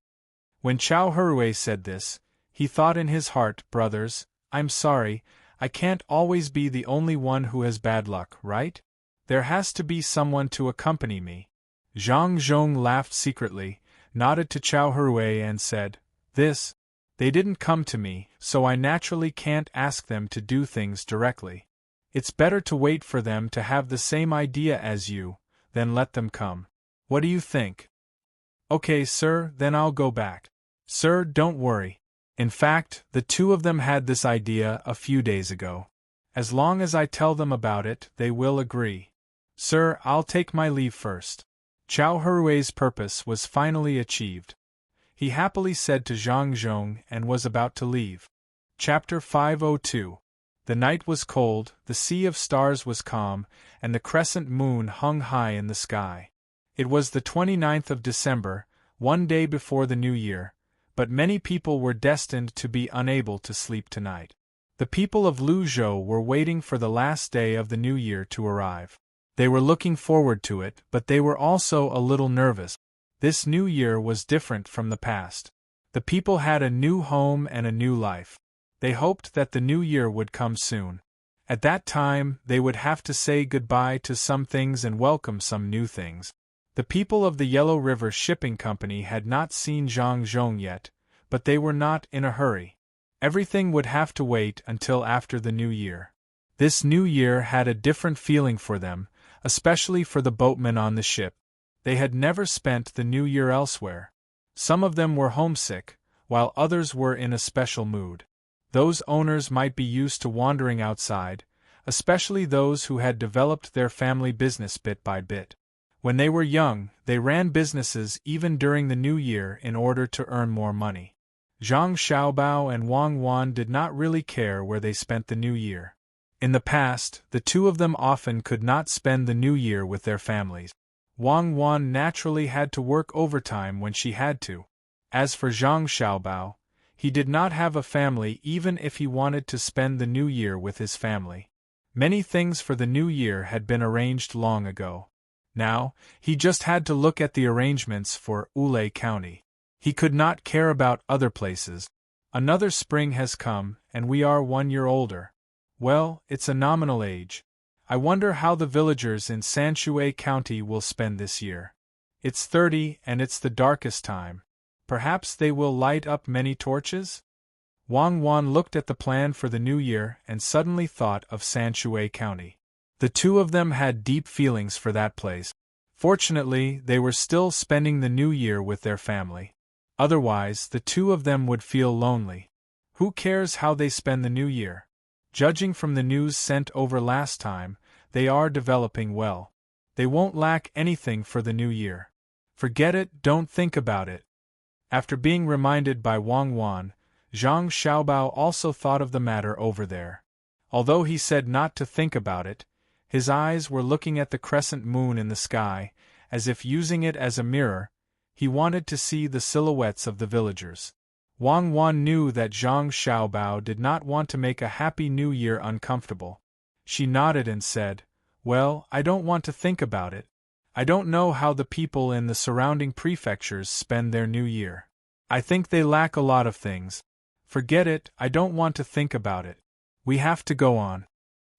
When Chao Hurui said this, he thought in his heart, brothers, I'm sorry, I can't always be the only one who has bad luck, right? There has to be someone to accompany me. Zhang Zhong laughed secretly, nodded to Chao Hurui and said, They didn't come to me, so I naturally can't ask them to do things directly. It's better to wait for them to have the same idea as you, than let them come. What do you think? Okay, sir, then I'll go back. Sir, don't worry. In fact, the two of them had this idea a few days ago. As long as I tell them about it, they will agree. Sir, I'll take my leave first. Chao Hurui's purpose was finally achieved. He happily said to Zhang Zhong and was about to leave. Chapter 502. The night was cold, the sea of stars was calm, and the crescent moon hung high in the sky. It was the 29th of December, one day before the New Year, but many people were destined to be unable to sleep tonight. The people of Luzhou were waiting for the last day of the New Year to arrive. They were looking forward to it, but they were also a little nervous. This New Year was different from the past. The people had a new home and a new life. They hoped that the New Year would come soon. At that time, they would have to say goodbye to some things and welcome some new things. The people of the Yellow River Shipping Company had not seen Zhang Zhong yet, but they were not in a hurry. Everything would have to wait until after the New Year. This New Year had a different feeling for them, especially for the boatmen on the ship. They had never spent the New Year elsewhere. Some of them were homesick, while others were in a special mood. Those owners might be used to wandering outside, especially those who had developed their family business bit by bit. When they were young, they ran businesses even during the New Year in order to earn more money. Zhang Xiaobao and Wang Wan did not really care where they spent the New Year. In the past, the two of them often could not spend the New Year with their families. Wang Wan naturally had to work overtime when she had to. As for Zhang Xiaobao, he did not have a family even if he wanted to spend the New Year with his family. Many things for the New Year had been arranged long ago. Now, he just had to look at the arrangements for Wulei County. He could not care about other places. Another spring has come, and we are 1 year older. Well, it's a nominal age. I wonder how the villagers in Sanshui County will spend this year. It's 30 and it's the darkest time. Perhaps they will light up many torches? Wang Wan looked at the plan for the new year and suddenly thought of Sanshui County. The two of them had deep feelings for that place. Fortunately, they were still spending the new year with their family. Otherwise, the two of them would feel lonely. Who cares how they spend the new year? Judging from the news sent over last time, they are developing well. They won't lack anything for the new year. Forget it, don't think about it. After being reminded by Wang Wan, Zhang Xiaobao also thought of the matter over there. Although he said not to think about it, his eyes were looking at the crescent moon in the sky, as if using it as a mirror. He wanted to see the silhouettes of the villagers. Wang Wan knew that Zhang Xiaobao did not want to make a Happy New Year uncomfortable. She nodded and said, "Well, I don't want to think about it. I don't know how the people in the surrounding prefectures spend their New Year. I think they lack a lot of things. Forget it, I don't want to think about it. We have to go on."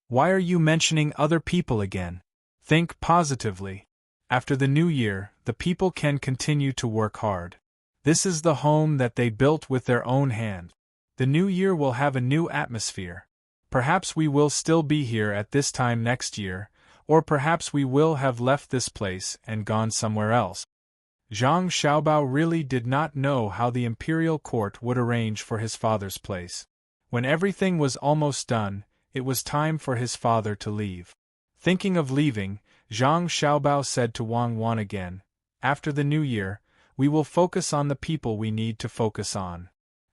"Why are you mentioning other people again? Think positively. After the New Year, the people can continue to work hard. This is the home that they built with their own hand. The new year will have a new atmosphere. Perhaps we will still be here at this time next year, or perhaps we will have left this place and gone somewhere else." Zhang Xiaobao really did not know how the imperial court would arrange for his father's place. When everything was almost done, it was time for his father to leave. Thinking of leaving, Zhang Xiaobao said to Wang Wan again, "After the new year, we will focus on the people we need to focus on.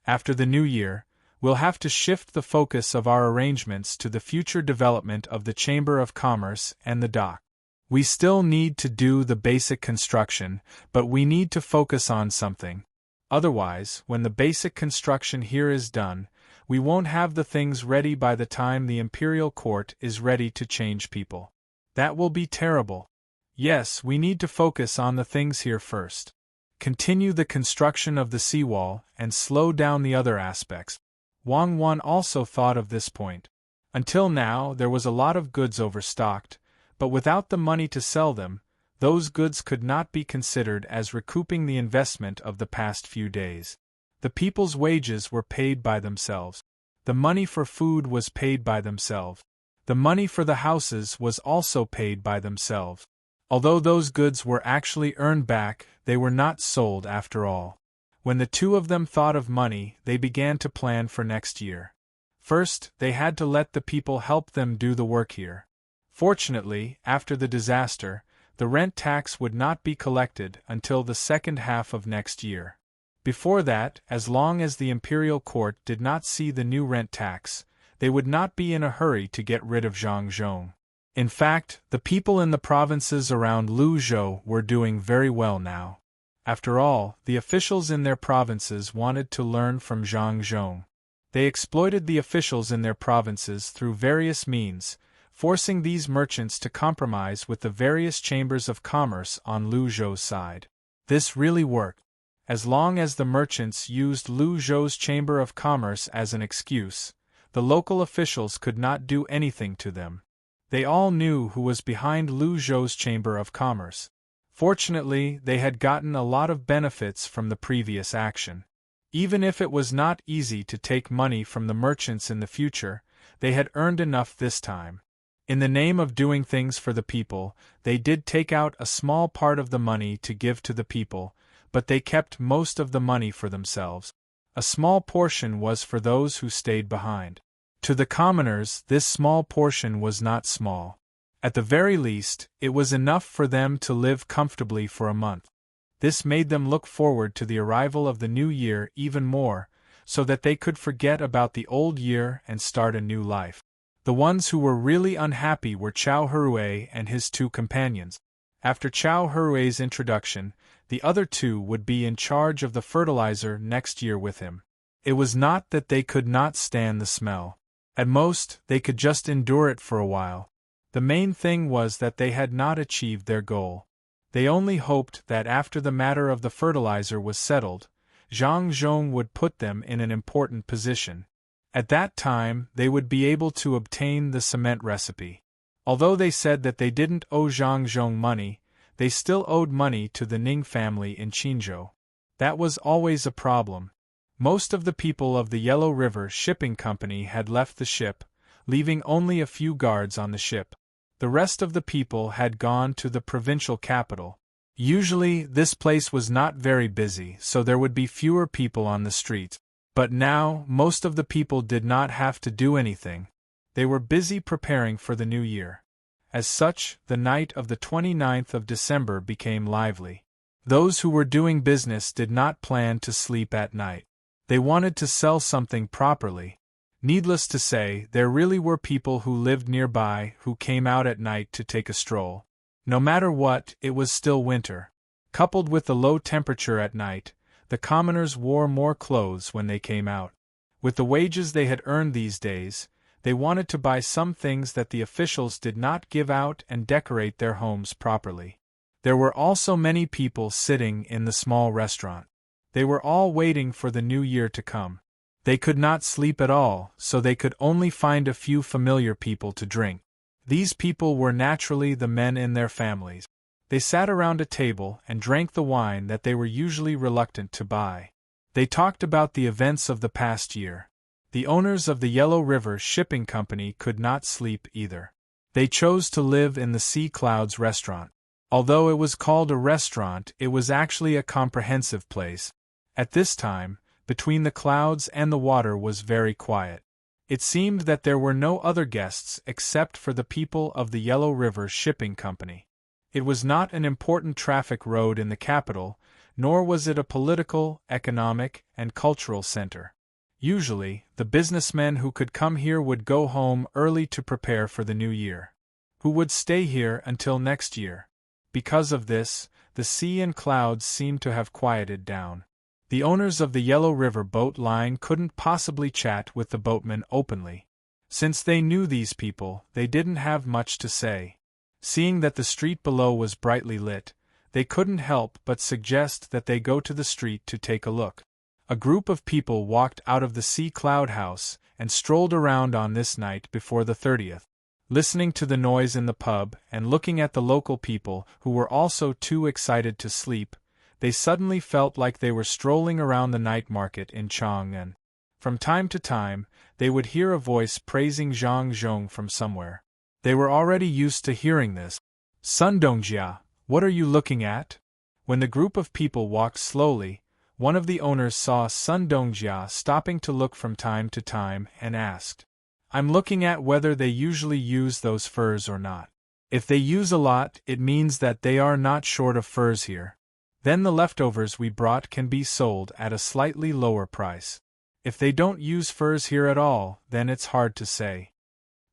After the new year, we'll have to shift the focus of our arrangements to the future development of the Chamber of Commerce and the dock. We still need to do the basic construction, but we need to focus on something. Otherwise, when the basic construction here is done, we won't have the things ready by the time the imperial court is ready to change people. That will be terrible. Yes, we need to focus on the things here first. Continue the construction of the seawall and slow down the other aspects. Wang Wan also thought of this point. Until now, there was a lot of goods overstocked, but without the money to sell them, those goods could not be considered as recouping the investment of the past few days. The people's wages were paid by themselves. The money for food was paid by themselves. The money for the houses was also paid by themselves. Although those goods were actually earned back, they were not sold after all. When the two of them thought of money, they began to plan for next year. First, they had to let the people help them do the work here. Fortunately, after the disaster, the rent tax would not be collected until the second half of next year. Before that, as long as the imperial court did not see the new rent tax, they would not be in a hurry to get rid of Zhangzhong. In fact, the people in the provinces around Luzhou were doing very well now. After all, the officials in their provinces wanted to learn from Zhangzhong. They exploited the officials in their provinces through various means, forcing these merchants to compromise with the various chambers of commerce on Luzhou's side. This really worked. As long as the merchants used Luzhou's chamber of commerce as an excuse, the local officials could not do anything to them. They all knew who was behind Luzhou's chamber of commerce. Fortunately, they had gotten a lot of benefits from the previous action. Even if it was not easy to take money from the merchants in the future, they had earned enough this time. In the name of doing things for the people, they did take out a small part of the money to give to the people, but they kept most of the money for themselves. A small portion was for those who stayed behind. To the commoners, this small portion was not small. At the very least, it was enough for them to live comfortably for a month. This made them look forward to the arrival of the new year even more, so that they could forget about the old year and start a new life. The ones who were really unhappy were Chao Hurue and his two companions. After Chao Hurue's introduction, the other two would be in charge of the fertilizer next year with him. It was not that they could not stand the smell. At most, they could just endure it for a while. The main thing was that they had not achieved their goal. They only hoped that after the matter of the fertilizer was settled, Zhang Zhong would put them in an important position. At that time, they would be able to obtain the cement recipe. Although they said that they didn't owe Zhang Zhong money, they still owed money to the Ning family in Qinzhou. That was always a problem. Most of the people of the Yellow River Shipping Company had left the ship, leaving only a few guards on the ship. The rest of the people had gone to the provincial capital. Usually, this place was not very busy, so there would be fewer people on the streets. But now, most of the people did not have to do anything. They were busy preparing for the new year. As such, the night of the 29th of December became lively. Those who were doing business did not plan to sleep at night. They wanted to sell something properly. Needless to say, there really were people who lived nearby who came out at night to take a stroll. No matter what, it was still winter. Coupled with the low temperature at night, the commoners wore more clothes when they came out. With the wages they had earned these days, they wanted to buy some things that the officials did not give out and decorate their homes properly. There were also many people sitting in the small restaurant. They were all waiting for the new year to come. They could not sleep at all, so they could only find a few familiar people to drink. These people were naturally the men in their families. They sat around a table and drank the wine that they were usually reluctant to buy. They talked about the events of the past year. The owners of the Yellow River Shipping Company could not sleep either. They chose to live in the Sea Clouds restaurant. Although it was called a restaurant, it was actually a comprehensive place. At this time, between the clouds and the water was very quiet. It seemed that there were no other guests except for the people of the Yellow River Shipping Company. It was not an important traffic road in the capital, nor was it a political, economic, and cultural center. Usually, the businessmen who could come here would go home early to prepare for the new year. who would stay here until next year. Because of this, the sea and clouds seemed to have quieted down. The owners of the Yellow River boat line couldn't possibly chat with the boatmen openly. Since they knew these people, they didn't have much to say. Seeing that the street below was brightly lit, they couldn't help but suggest that they go to the street to take a look. A group of people walked out of the Sea Cloud House and strolled around on this night before the 30th. Listening to the noise in the pub and looking at the local people who were also too excited to sleep, they suddenly felt like they were strolling around the night market in Chang'an. From time to time, they would hear a voice praising Zhang Zhong from somewhere. They were already used to hearing this. Sun Dongjia, what are you looking at? When the group of people walked slowly, one of the owners saw Sun Dongjia stopping to look from time to time and asked, I'm looking at whether they usually use those furs or not. If they use a lot, it means that they are not short of furs here. Then the leftovers we brought can be sold at a slightly lower price. If they don't use furs here at all, then it's hard to say.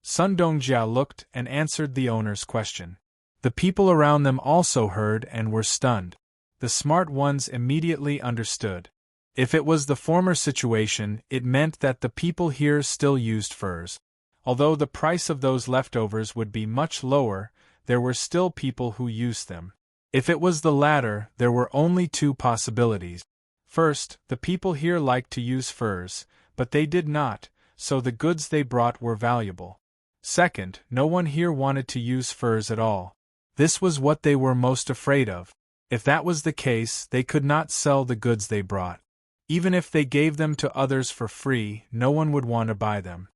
Sun Dongjia looked and answered the owner's question. The people around them also heard and were stunned. The smart ones immediately understood. If it was the former situation, it meant that the people here still used furs. Although the price of those leftovers would be much lower, there were still people who used them. If it was the latter, there were only two possibilities. First, the people here liked to use furs, but they did not, so the goods they brought were valuable. Second, no one here wanted to use furs at all. This was what they were most afraid of. If that was the case, they could not sell the goods they brought. Even if they gave them to others for free, no one would want to buy them.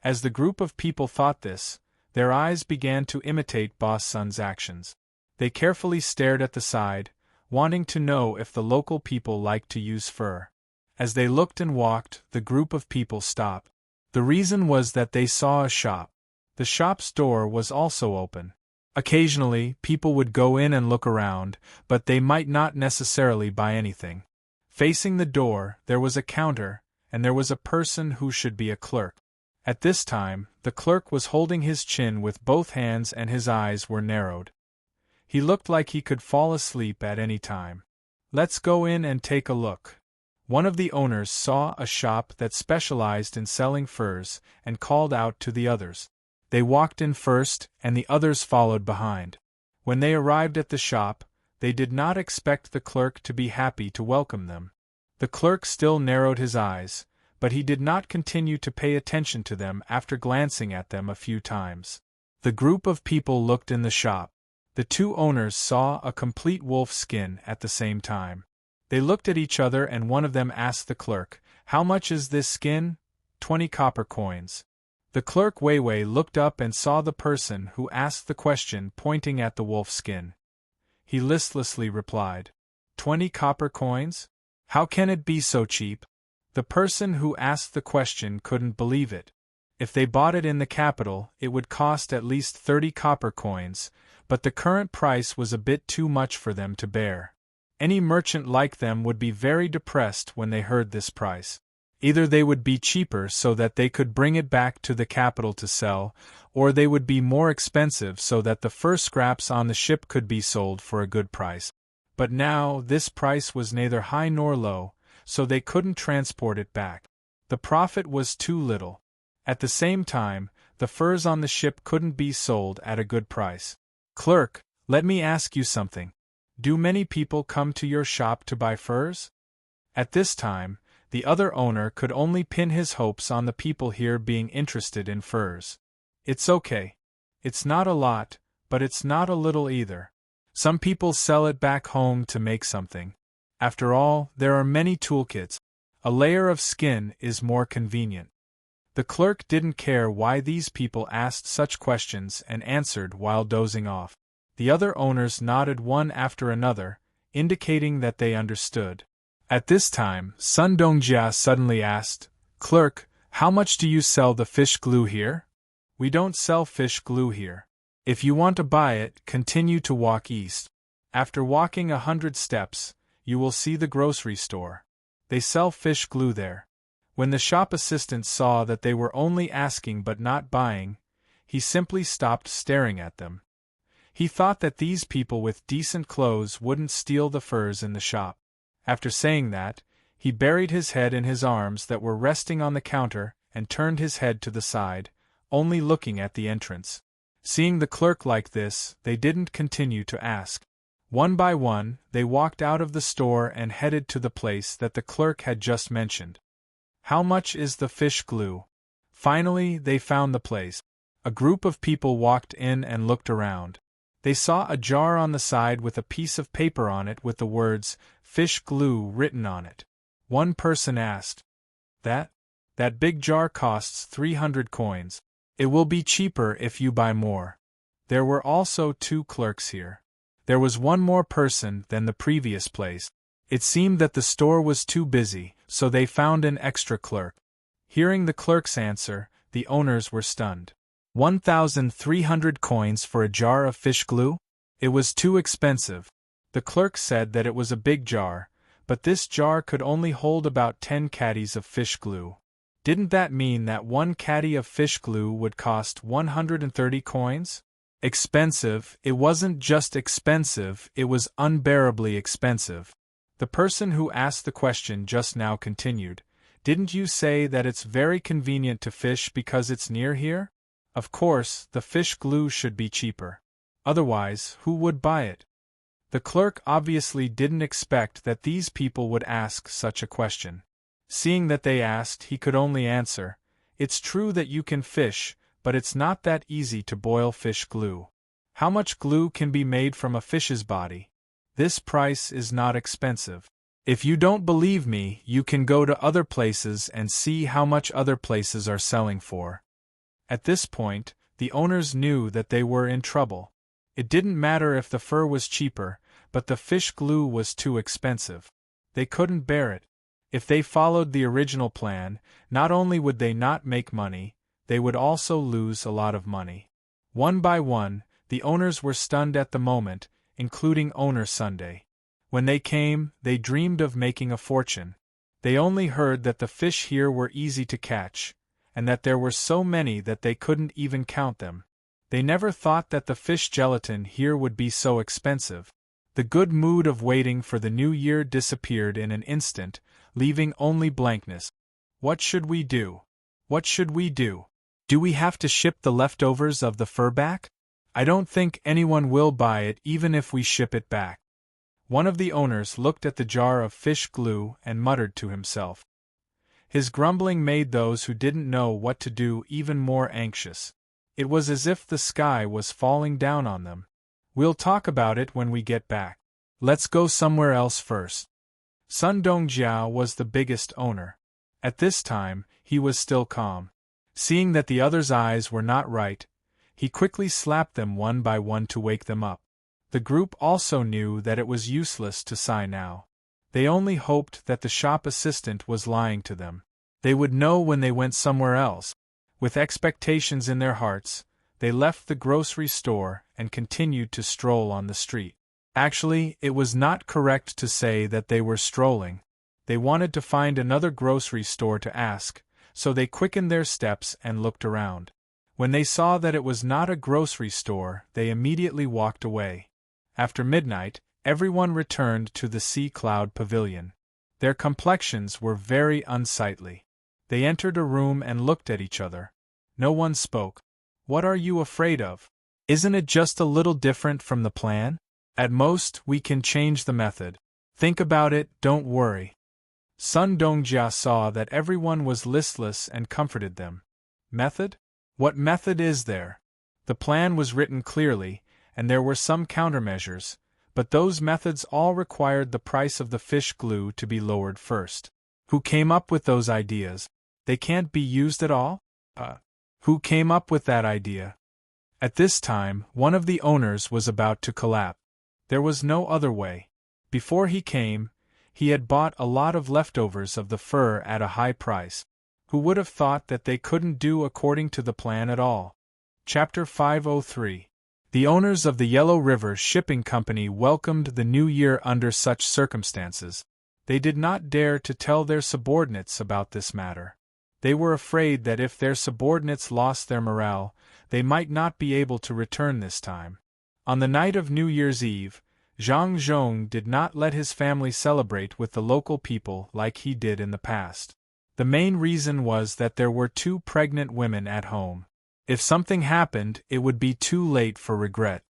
As the group of people thought this, their eyes began to imitate Boss Sun's actions. They carefully stared at the side, wanting to know if the local people liked to use fur. As they looked and walked, the group of people stopped. The reason was that they saw a shop. The shop's door was also open. Occasionally, people would go in and look around, but they might not necessarily buy anything. Facing the door, there was a counter, and there was a person who should be a clerk. At this time, the clerk was holding his chin with both hands and his eyes were narrowed. He looked like he could fall asleep at any time. Let's go in and take a look. One of the owners saw a shop that specialized in selling furs and called out to the others. They walked in first, and the others followed behind. When they arrived at the shop, they did not expect the clerk to be happy to welcome them. The clerk still narrowed his eyes, but he did not continue to pay attention to them after glancing at them a few times. The group of people looked in the shop. The two owners saw a complete wolf skin at the same time. They looked at each other and one of them asked the clerk, "How much is this skin?" 20 copper coins. The clerk Weiwei looked up and saw the person who asked the question pointing at the wolf skin. He listlessly replied, 20 copper coins? How can it be so cheap? The person who asked the question couldn't believe it. If they bought it in the capital, it would cost at least 30 copper coins, but the current price was a bit too much for them to bear. Any merchant like them would be very depressed when they heard this price. Either they would be cheaper so that they could bring it back to the capital to sell, or they would be more expensive so that the fur scraps on the ship could be sold for a good price. But now, this price was neither high nor low, so they couldn't transport it back. The profit was too little. At the same time, the furs on the ship couldn't be sold at a good price. Clerk, let me ask you something. Do many people come to your shop to buy furs? At this time, the other owner could only pin his hopes on the people here being interested in furs. It's okay. It's not a lot, but it's not a little either. Some people sell it back home to make something. After all, there are many toolkits. A layer of skin is more convenient. The clerk didn't care why these people asked such questions and answered while dozing off. The other owners nodded one after another, indicating that they understood. At this time, Sun Dongjia suddenly asked, "Clerk, how much do you sell the fish glue here?" "We don't sell fish glue here. If you want to buy it, continue to walk east. After walking 100 steps, you will see the grocery store. They sell fish glue there." When the shop assistant saw that they were only asking but not buying, he simply stopped staring at them. He thought that these people with decent clothes wouldn't steal the furs in the shop. After saying that, he buried his head in his arms that were resting on the counter and turned his head to the side, only looking at the entrance. Seeing the clerk like this, they didn't continue to ask. One by one, they walked out of the store and headed to the place that the clerk had just mentioned. How much is the fish glue? Finally, they found the place. A group of people walked in and looked around. They saw a jar on the side with a piece of paper on it with the words, fish glue, written on it. One person asked, That big jar costs 300 coins. It will be cheaper if you buy more. There were also 2 clerks here. There was one more person than the previous place. It seemed that the store was too busy, so they found an extra clerk. Hearing the clerk's answer, the owners were stunned. 1,300 coins for a jar of fish glue? It was too expensive. The clerk said that it was a big jar, but this jar could only hold about 10 caddies of fish glue. Didn't that mean that 1 caddy of fish glue would cost 130 coins? Expensive. It wasn't just expensive, it was unbearably expensive. The person who asked the question just now continued, Didn't you say that it's very convenient to fish because it's near here? Of course, the fish glue should be cheaper. Otherwise, who would buy it? The clerk obviously didn't expect that these people would ask such a question. Seeing that they asked, he could only answer, It's true that you can fish, but it's not that easy to boil fish glue. How much glue can be made from a fish's body? This price is not expensive. If you don't believe me, you can go to other places and see how much other places are selling for. At this point, the owners knew that they were in trouble. It didn't matter if the fur was cheaper, but the fish glue was too expensive. They couldn't bear it. If they followed the original plan, not only would they not make money, they would also lose a lot of money. One by one, the owners were stunned at the moment, including owner Sunday. When they came, they dreamed of making a fortune. They only heard that the fish here were easy to catch, and that there were so many that they couldn't even count them. They never thought that the fish gelatin here would be so expensive. The good mood of waiting for the new year disappeared in an instant, leaving only blankness. What should we do? What should we do? Do we have to ship the leftovers of the fur back? I don't think anyone will buy it even if we ship it back. One of the owners looked at the jar of fish glue and muttered to himself. His grumbling made those who didn't know what to do even more anxious. It was as if the sky was falling down on them. We'll talk about it when we get back. Let's go somewhere else first. Sun Dongjiao was the biggest owner. At this time, he was still calm. Seeing that the others' eyes were not right, he quickly slapped them one by one to wake them up. The group also knew that it was useless to sigh now. They only hoped that the shop assistant was lying to them. They would know when they went somewhere else. With expectations in their hearts, they left the grocery store and continued to stroll on the street. Actually, it was not correct to say that they were strolling. They wanted to find another grocery store to ask, so they quickened their steps and looked around. When they saw that it was not a grocery store, they immediately walked away. After midnight, everyone returned to the Sea Cloud Pavilion. Their complexions were very unsightly. They entered a room and looked at each other. No one spoke. What are you afraid of? Isn't it just a little different from the plan? At most, we can change the method. Think about it, don't worry. Sun Dongjia saw that everyone was listless and comforted them. Method? What method is there? The plan was written clearly, and there were some countermeasures, but those methods all required the price of the fish glue to be lowered first. Who came up with those ideas? They can't be used at all? Who came up with that idea? At this time, one of the owners was about to collapse. There was no other way. Before he came, he had bought a lot of leftovers of the fur at a high price. Who would have thought that they couldn't do according to the plan at all? Chapter 503. The owners of the Yellow River Shipping Company welcomed the new year under such circumstances. They did not dare to tell their subordinates about this matter. They were afraid that if their subordinates lost their morale, they might not be able to return this time. On the night of New Year's Eve, Zhang Zhong did not let his family celebrate with the local people like he did in the past. The main reason was that there were 2 pregnant women at home. If something happened, it would be too late for regret.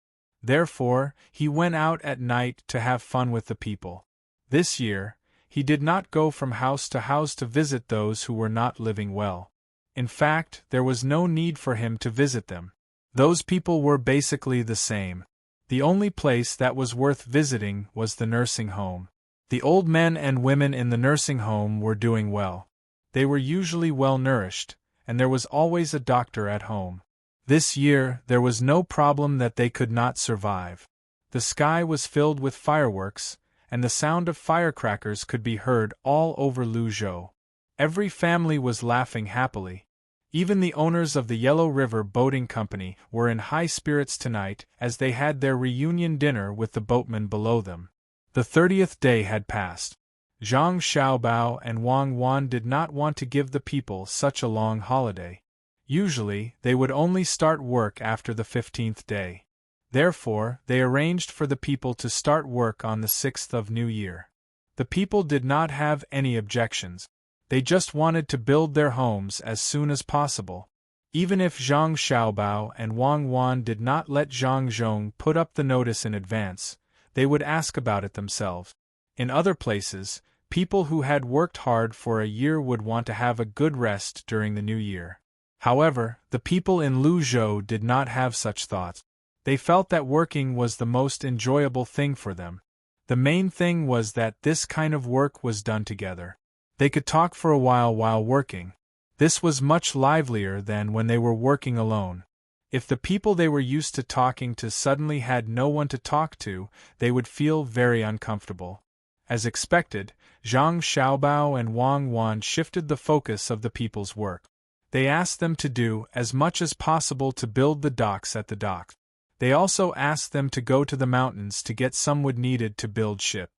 Therefore, he went out at night to have fun with the people. This year, he did not go from house to visit those who were not living well. In fact, there was no need for him to visit them. Those people were basically the same. The only place that was worth visiting was the nursing home. The old men and women in the nursing home were doing well. They were usually well nourished, and there was always a doctor at home. This year, there was no problem that they could not survive. The sky was filled with fireworks, and the sound of firecrackers could be heard all over Luzhou. Every family was laughing happily. Even the owners of the Yellow River Boating Company were in high spirits tonight as they had their reunion dinner with the boatmen below them. The 30th day had passed. Zhang Xiaobao and Wang Wan did not want to give the people such a long holiday. Usually, they would only start work after the 15th day. Therefore, they arranged for the people to start work on the 6th of New Year. The people did not have any objections. They just wanted to build their homes as soon as possible. Even if Zhang Xiaobao and Wang Wan did not let Zhang Zhong put up the notice in advance, they would ask about it themselves. In other places, people who had worked hard for a year would want to have a good rest during the new year. However, the people in Luzhou did not have such thoughts. They felt that working was the most enjoyable thing for them. The main thing was that this kind of work was done together. They could talk for a while working. This was much livelier than when they were working alone. If the people they were used to talking to suddenly had no one to talk to, they would feel very uncomfortable. As expected, Zhang Xiaobao and Wang Wan shifted the focus of the people's work. They asked them to do as much as possible to build the docks at the docks. They also asked them to go to the mountains to get some wood needed to build ship.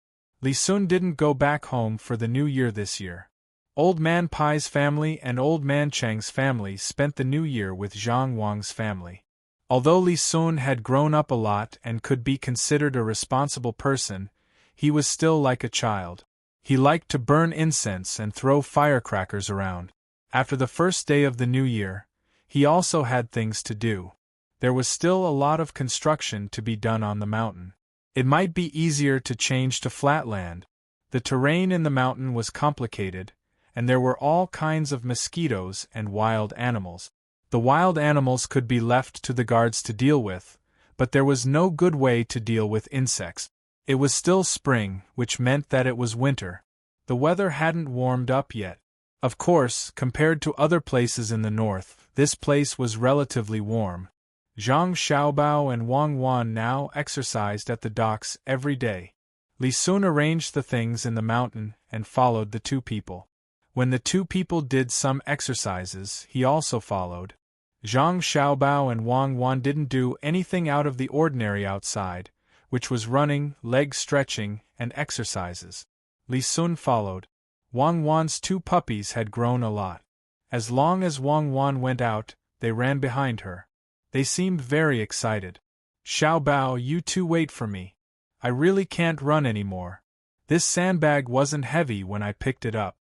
Li Sun didn't go back home for the new year this year. Old Man Pai's family and Old Man Cheng's family spent the new year with Zhang Wang's family. Although Li Sun had grown up a lot and could be considered a responsible person, he was still like a child. He liked to burn incense and throw firecrackers around. After the first day of the new year, he also had things to do. There was still a lot of construction to be done on the mountain. It might be easier to change to flat land. The terrain in the mountain was complicated, and there were all kinds of mosquitoes and wild animals. The wild animals could be left to the guards to deal with, but there was no good way to deal with insects. It was still spring, which meant that it was winter. The weather hadn't warmed up yet. Of course, compared to other places in the north, this place was relatively warm. Zhang Xiaobao and Wang Wan now exercised at the docks every day. Li Sun arranged the things in the mountain and followed the 2 people. When the 2 people did some exercises, he also followed. Zhang Xiaobao and Wang Wan didn't do anything out of the ordinary outside, which was running, leg stretching, and exercises. Li Sun followed. Wang Wan's 2 puppies had grown a lot. As long as Wang Wan went out, they ran behind her. They seemed very excited. Xiaobao, you 2 wait for me. I really can't run anymore. This sandbag wasn't heavy when I picked it up.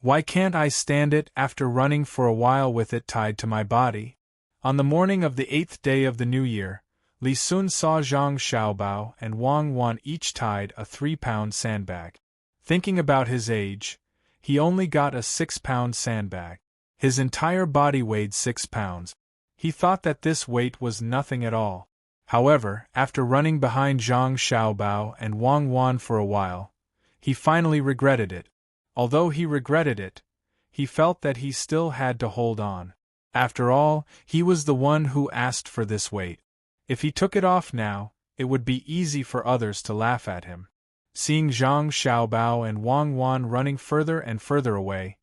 Why can't I stand it after running for a while with it tied to my body? On the morning of the 8th day of the new year, Li Sun saw Zhang Xiaobao and Wang Wan each tied a 3-pound sandbag. Thinking about his age, he only got a 6-pound sandbag. His entire body weighed 6 pounds. He thought that this weight was nothing at all. However, after running behind Zhang Xiaobao and Wang Wan for a while, he finally regretted it. Although he regretted it, he felt that he still had to hold on. After all, he was the one who asked for this weight. If he took it off now, it would be easy for others to laugh at him. Seeing Zhang Xiaobao and Wang Wan running further and further away,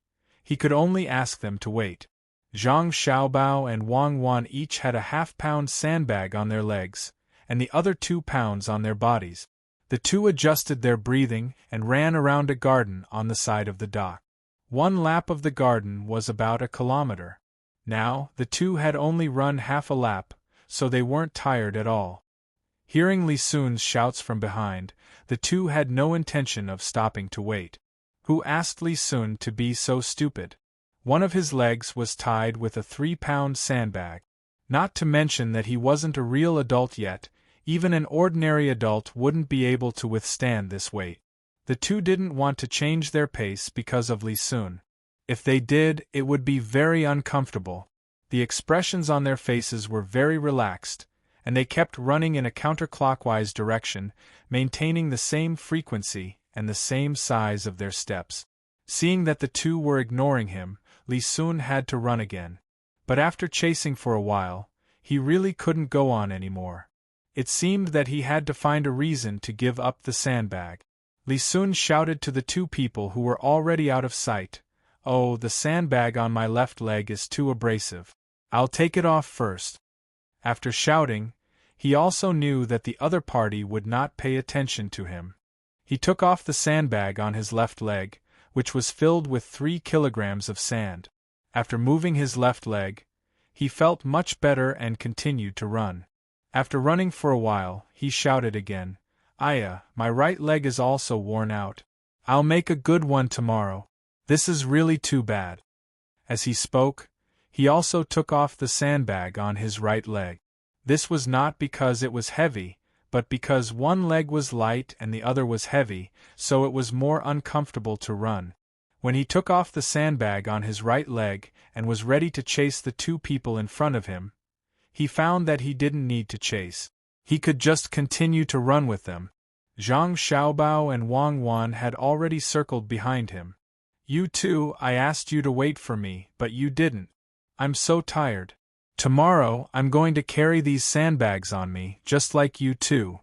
he could only ask them to wait. Zhang Xiaobao and Wang Wan each had a half-pound sandbag on their legs, and the other 2 pounds on their bodies. The 2 adjusted their breathing and ran around a garden on the side of the dock. 1 lap of the garden was about a kilometer. Now, the two had only run half a lap, so they weren't tired at all. Hearing Li Sun's shouts from behind, the two had no intention of stopping to wait. Who asked Li Sun to be so stupid? One of his legs was tied with a 3-pound sandbag. Not to mention that he wasn't a real adult yet, even an ordinary adult wouldn't be able to withstand this weight. The two didn't want to change their pace because of Li Sun. If they did, it would be very uncomfortable. The expressions on their faces were very relaxed, and they kept running in a counterclockwise direction, maintaining the same frequency and the same size of their steps. Seeing that the two were ignoring him, Li Sun had to run again. But after chasing for a while, he really couldn't go on anymore. It seemed that he had to find a reason to give up the sandbag. Li Sun shouted to the two people who were already out of sight, "Oh, the sandbag on my left leg is too abrasive. I'll take it off first." After shouting, he also knew that the other party would not pay attention to him. He took off the sandbag on his left leg, which was filled with 3 kilograms of sand. After moving his left leg, he felt much better and continued to run. After running for a while, he shouted again, "Aya, my right leg is also worn out. I'll make a good one tomorrow. This is really too bad." As he spoke, he also took off the sandbag on his right leg. This was not because it was heavy, but because one leg was light and the other was heavy, so it was more uncomfortable to run. When he took off the sandbag on his right leg and was ready to chase the two people in front of him, he found that he didn't need to chase. He could just continue to run with them. Zhang Xiaobao and Wang Wan had already circled behind him. "You two, I asked you to wait for me, but you didn't. I'm so tired. Tomorrow, I'm going to carry these sandbags on me, just like you two."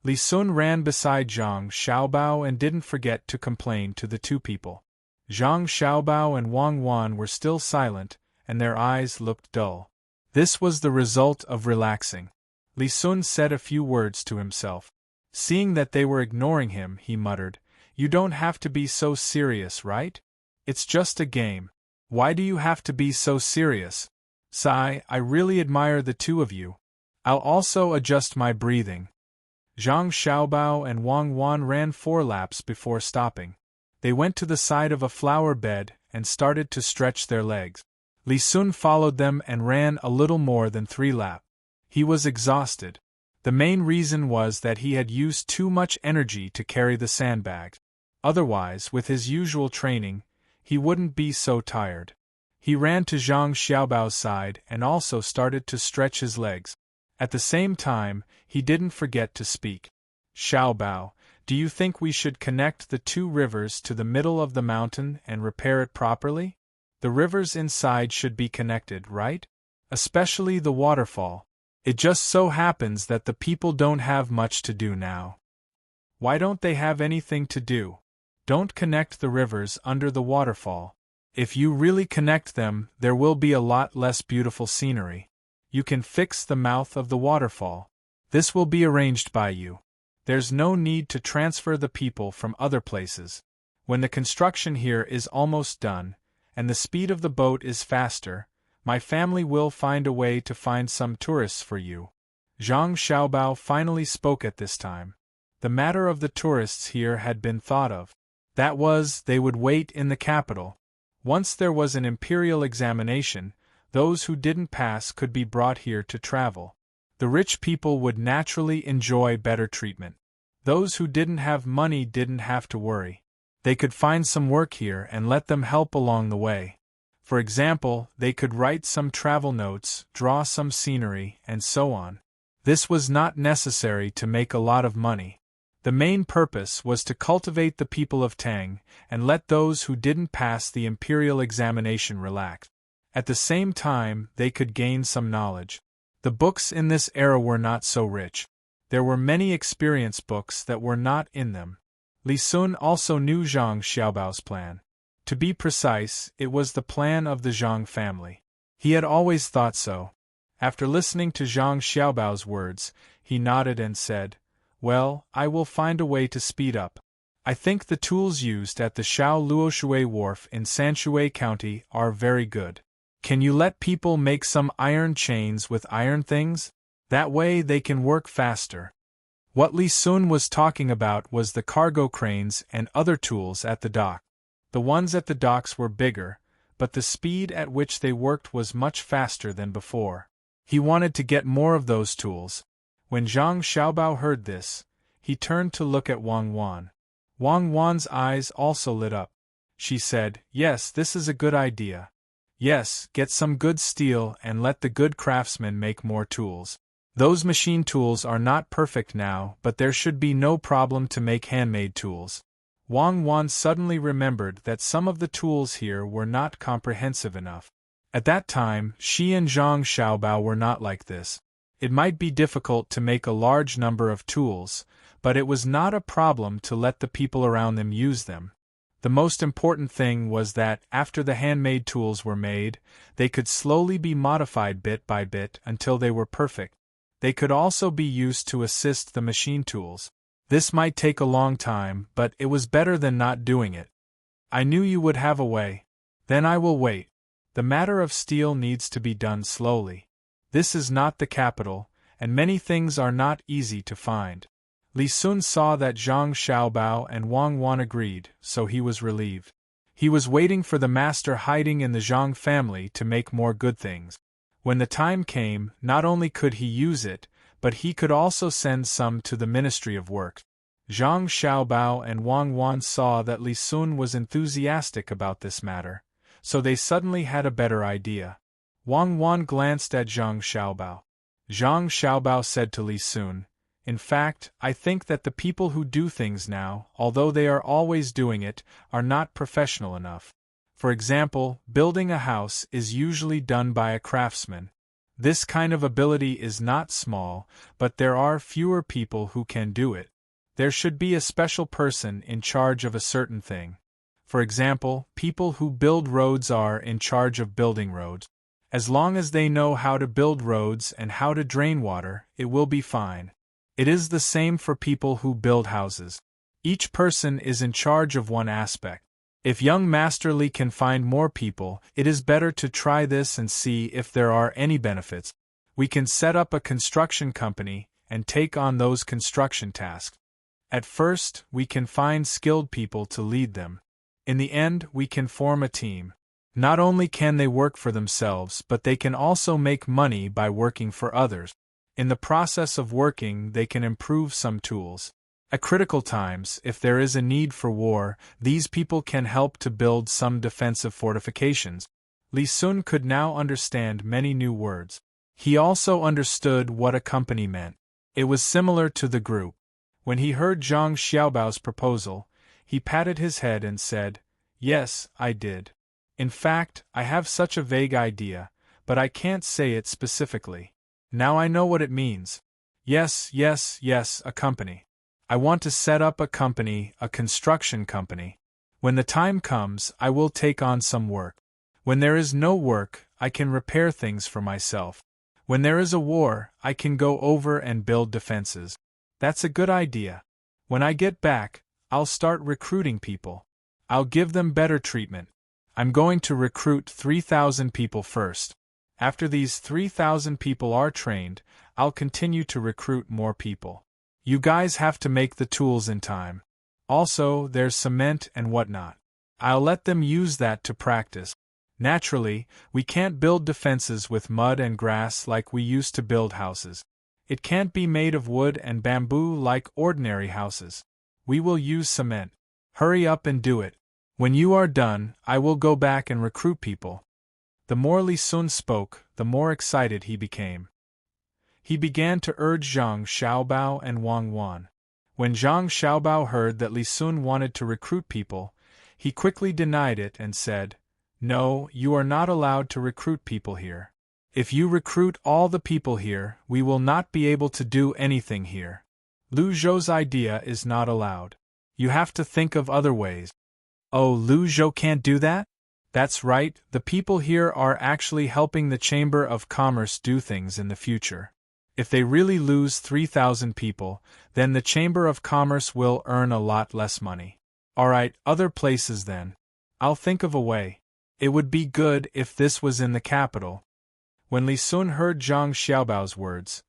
Li Sun ran beside Zhang Xiaobao and didn't forget to complain to the two people. Zhang Xiaobao and Wang Wan were still silent, and their eyes looked dull. This was the result of relaxing. Li Sun said a few words to himself. Seeing that they were ignoring him, he muttered, "You don't have to be so serious, right? It's just a game. Why do you have to be so serious? Sigh, I really admire the two of you. I'll also adjust my breathing." Zhang Xiaobao and Wang Wan ran 4 laps before stopping. They went to the side of a flower bed and started to stretch their legs. Li Sun followed them and ran a little more than 3 laps. He was exhausted. The main reason was that he had used too much energy to carry the sandbags. Otherwise, with his usual training, he wouldn't be so tired. He ran to Zhang Xiaobao's side and also started to stretch his legs. At the same time, he didn't forget to speak. "Xiaobao, do you think we should connect the 2 rivers to the middle of the mountain and repair it properly? The rivers inside should be connected, right? Especially the waterfall. It just so happens that the people don't have much to do now." "Why don't they have anything to do? Don't connect the rivers under the waterfall. If you really connect them, there will be a lot less beautiful scenery. You can fix the mouth of the waterfall. This will be arranged by you. There's no need to transfer the people from other places. When the construction here is almost done, and the speed of the boat is faster, my family will find a way to find some tourists for you." Zhang Xiaobao finally spoke at this time. The matter of the tourists here had been thought of. That was, they would wait in the capital. Once there was an imperial examination, those who didn't pass could be brought here to travel. The rich people would naturally enjoy better treatment. Those who didn't have money didn't have to worry. They could find some work here and let them help along the way. For example, they could write some travel notes, draw some scenery, and so on. This was not necessary to make a lot of money. The main purpose was to cultivate the people of Tang and let those who didn't pass the imperial examination relax. At the same time, they could gain some knowledge. The books in this era were not so rich. There were many experience books that were not in them. Li Sun also knew Zhang Xiaobao's plan. To be precise, it was the plan of the Zhang family. He had always thought so. After listening to Zhang Xiaobao's words, he nodded and said, "Well, I will find a way to speed up. I think the tools used at the Shao Luoshui Wharf in Sanshui County are very good. Can you let people make some iron chains with iron things? That way they can work faster. What Li Sun was talking about was the cargo cranes and other tools at the dock. The ones at the docks were bigger, but the speed at which they worked was much faster than before. He wanted to get more of those tools. When Zhang Xiaobao heard this, he turned to look at Wang Wan. Wang Wan's eyes also lit up. She said, "Yes, this is a good idea. Yes, get some good steel and let the good craftsmen make more tools. Those machine tools are not perfect now, but there should be no problem to make handmade tools." Wang Wan suddenly remembered that some of the tools here were not comprehensive enough. At that time, she and Zhang Xiaobao were not like this. It might be difficult to make a large number of tools, but it was not a problem to let the people around them use them. The most important thing was that, after the handmade tools were made, they could slowly be modified bit by bit until they were perfect. They could also be used to assist the machine tools. This might take a long time, but it was better than not doing it. I knew you would have a way. Then I will wait. The matter of steel needs to be done slowly. This is not the capital, and many things are not easy to find. Li Sun saw that Zhang Xiaobao and Wang Wan agreed, so he was relieved. He was waiting for the master hiding in the Zhang family to make more good things. When the time came, not only could he use it, but he could also send some to the Ministry of Work. Zhang Xiaobao and Wang Wan saw that Li Sun was enthusiastic about this matter, so they suddenly had a better idea. Wang Wan glanced at Zhang Xiaobao. Zhang Xiaobao said to Li Sun, "In fact, I think that the people who do things now, although they are always doing it, are not professional enough. For example, building a house is usually done by a craftsman. This kind of ability is not small, but there are fewer people who can do it. There should be a special person in charge of a certain thing. For example, people who build roads are in charge of building roads. As long as they know how to build roads and how to drain water, it will be fine. It is the same for people who build houses. Each person is in charge of one aspect. If young Master Li can find more people, it is better to try this and see if there are any benefits. We can set up a construction company and take on those construction tasks. At first, we can find skilled people to lead them. In the end, we can form a team. Not only can they work for themselves, but they can also make money by working for others. In the process of working, they can improve some tools. At critical times, if there is a need for war, these people can help to build some defensive fortifications." Li Sun could now understand many new words. He also understood what a company meant. It was similar to the group. When he heard Zhang Xiaobao's proposal, he patted his head and said, "Yes, I did. In fact, I have such a vague idea, but I can't say it specifically. Now I know what it means. Yes, a company. I want to set up a company, a construction company. When the time comes, I will take on some work. When there is no work, I can repair things for myself. When there is a war, I can go over and build defenses. That's a good idea. When I get back, I'll start recruiting people. I'll give them better treatment. I'm going to recruit 3,000 people first. After these 3,000 people are trained, I'll continue to recruit more people. You guys have to make the tools in time. Also, there's cement and whatnot. I'll let them use that to practice. Naturally, we can't build defenses with mud and grass like we used to build houses. It can't be made of wood and bamboo like ordinary houses. We will use cement. Hurry up and do it. When you are done, I will go back and recruit people." The more Li Sun spoke, the more excited he became. He began to urge Zhang Xiaobao and Wang Wan. When Zhang Xiaobao heard that Li Sun wanted to recruit people, he quickly denied it and said, "No, you are not allowed to recruit people here. If you recruit all the people here, we will not be able to do anything here. Lu Zhou's idea is not allowed. You have to think of other ways." "Oh, Lu Zhou can't do that?" "That's right, the people here are actually helping the Chamber of Commerce do things in the future. If they really lose 3,000 people, then the Chamber of Commerce will earn a lot less money. Alright, other places then. I'll think of a way. It would be good if this was in the capital. When Li Sun heard Zhang Xiaobao's words,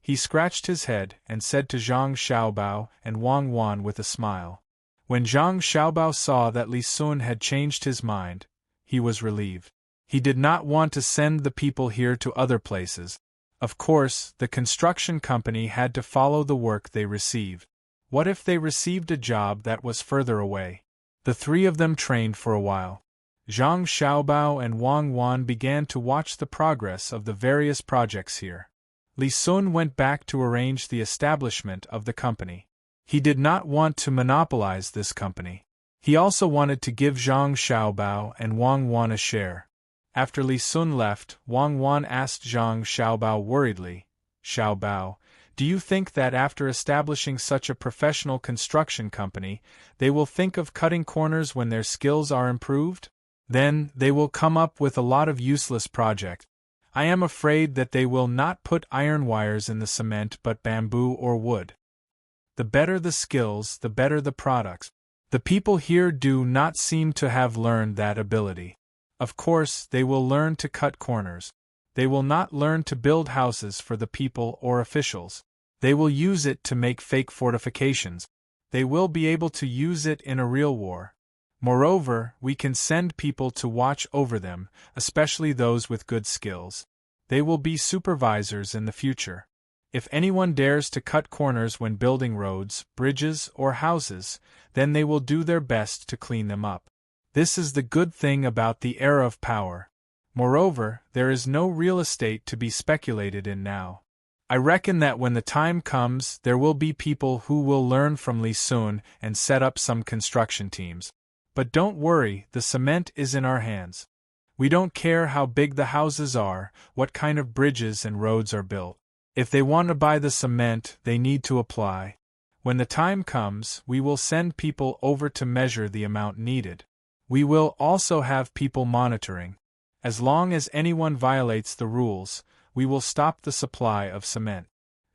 he scratched his head and said to Zhang Xiaobao and Wang Wan with a smile. When Zhang Xiaobao saw that Li Sun had changed his mind, he was relieved. He did not want to send the people here to other places. Of course, the construction company had to follow the work they received. What if they received a job that was further away? The three of them trained for a while. Zhang Xiaobao and Wang Wan began to watch the progress of the various projects here. Li Sun went back to arrange the establishment of the company. He did not want to monopolize this company. He also wanted to give Zhang Xiaobao and Wang Wan a share. After Li Sun left, Wang Wan asked Zhang Xiaobao worriedly, "Xiaobao, do you think that after establishing such a professional construction company, they will think of cutting corners when their skills are improved? Then, they will come up with a lot of useless projects. I am afraid that they will not put iron wires in the cement but bamboo or wood. The better the skills, the better the products. The people here do not seem to have learned that ability. Of course, they will learn to cut corners. They will not learn to build houses for the people or officials. They will use it to make fake fortifications. They will be able to use it in a real war. Moreover, we can send people to watch over them, especially those with good skills. They will be supervisors in the future. If anyone dares to cut corners when building roads, bridges, or houses, then they will do their best to clean them up. This is the good thing about the era of power. Moreover, there is no real estate to be speculated in now. I reckon that when the time comes, there will be people who will learn from Li Sun and set up some construction teams. But don't worry, the cement is in our hands. We don't care how big the houses are, what kind of bridges and roads are built. If they want to buy the cement, they need to apply. When the time comes, we will send people over to measure the amount needed. We will also have people monitoring. As long as anyone violates the rules, we will stop the supply of cement.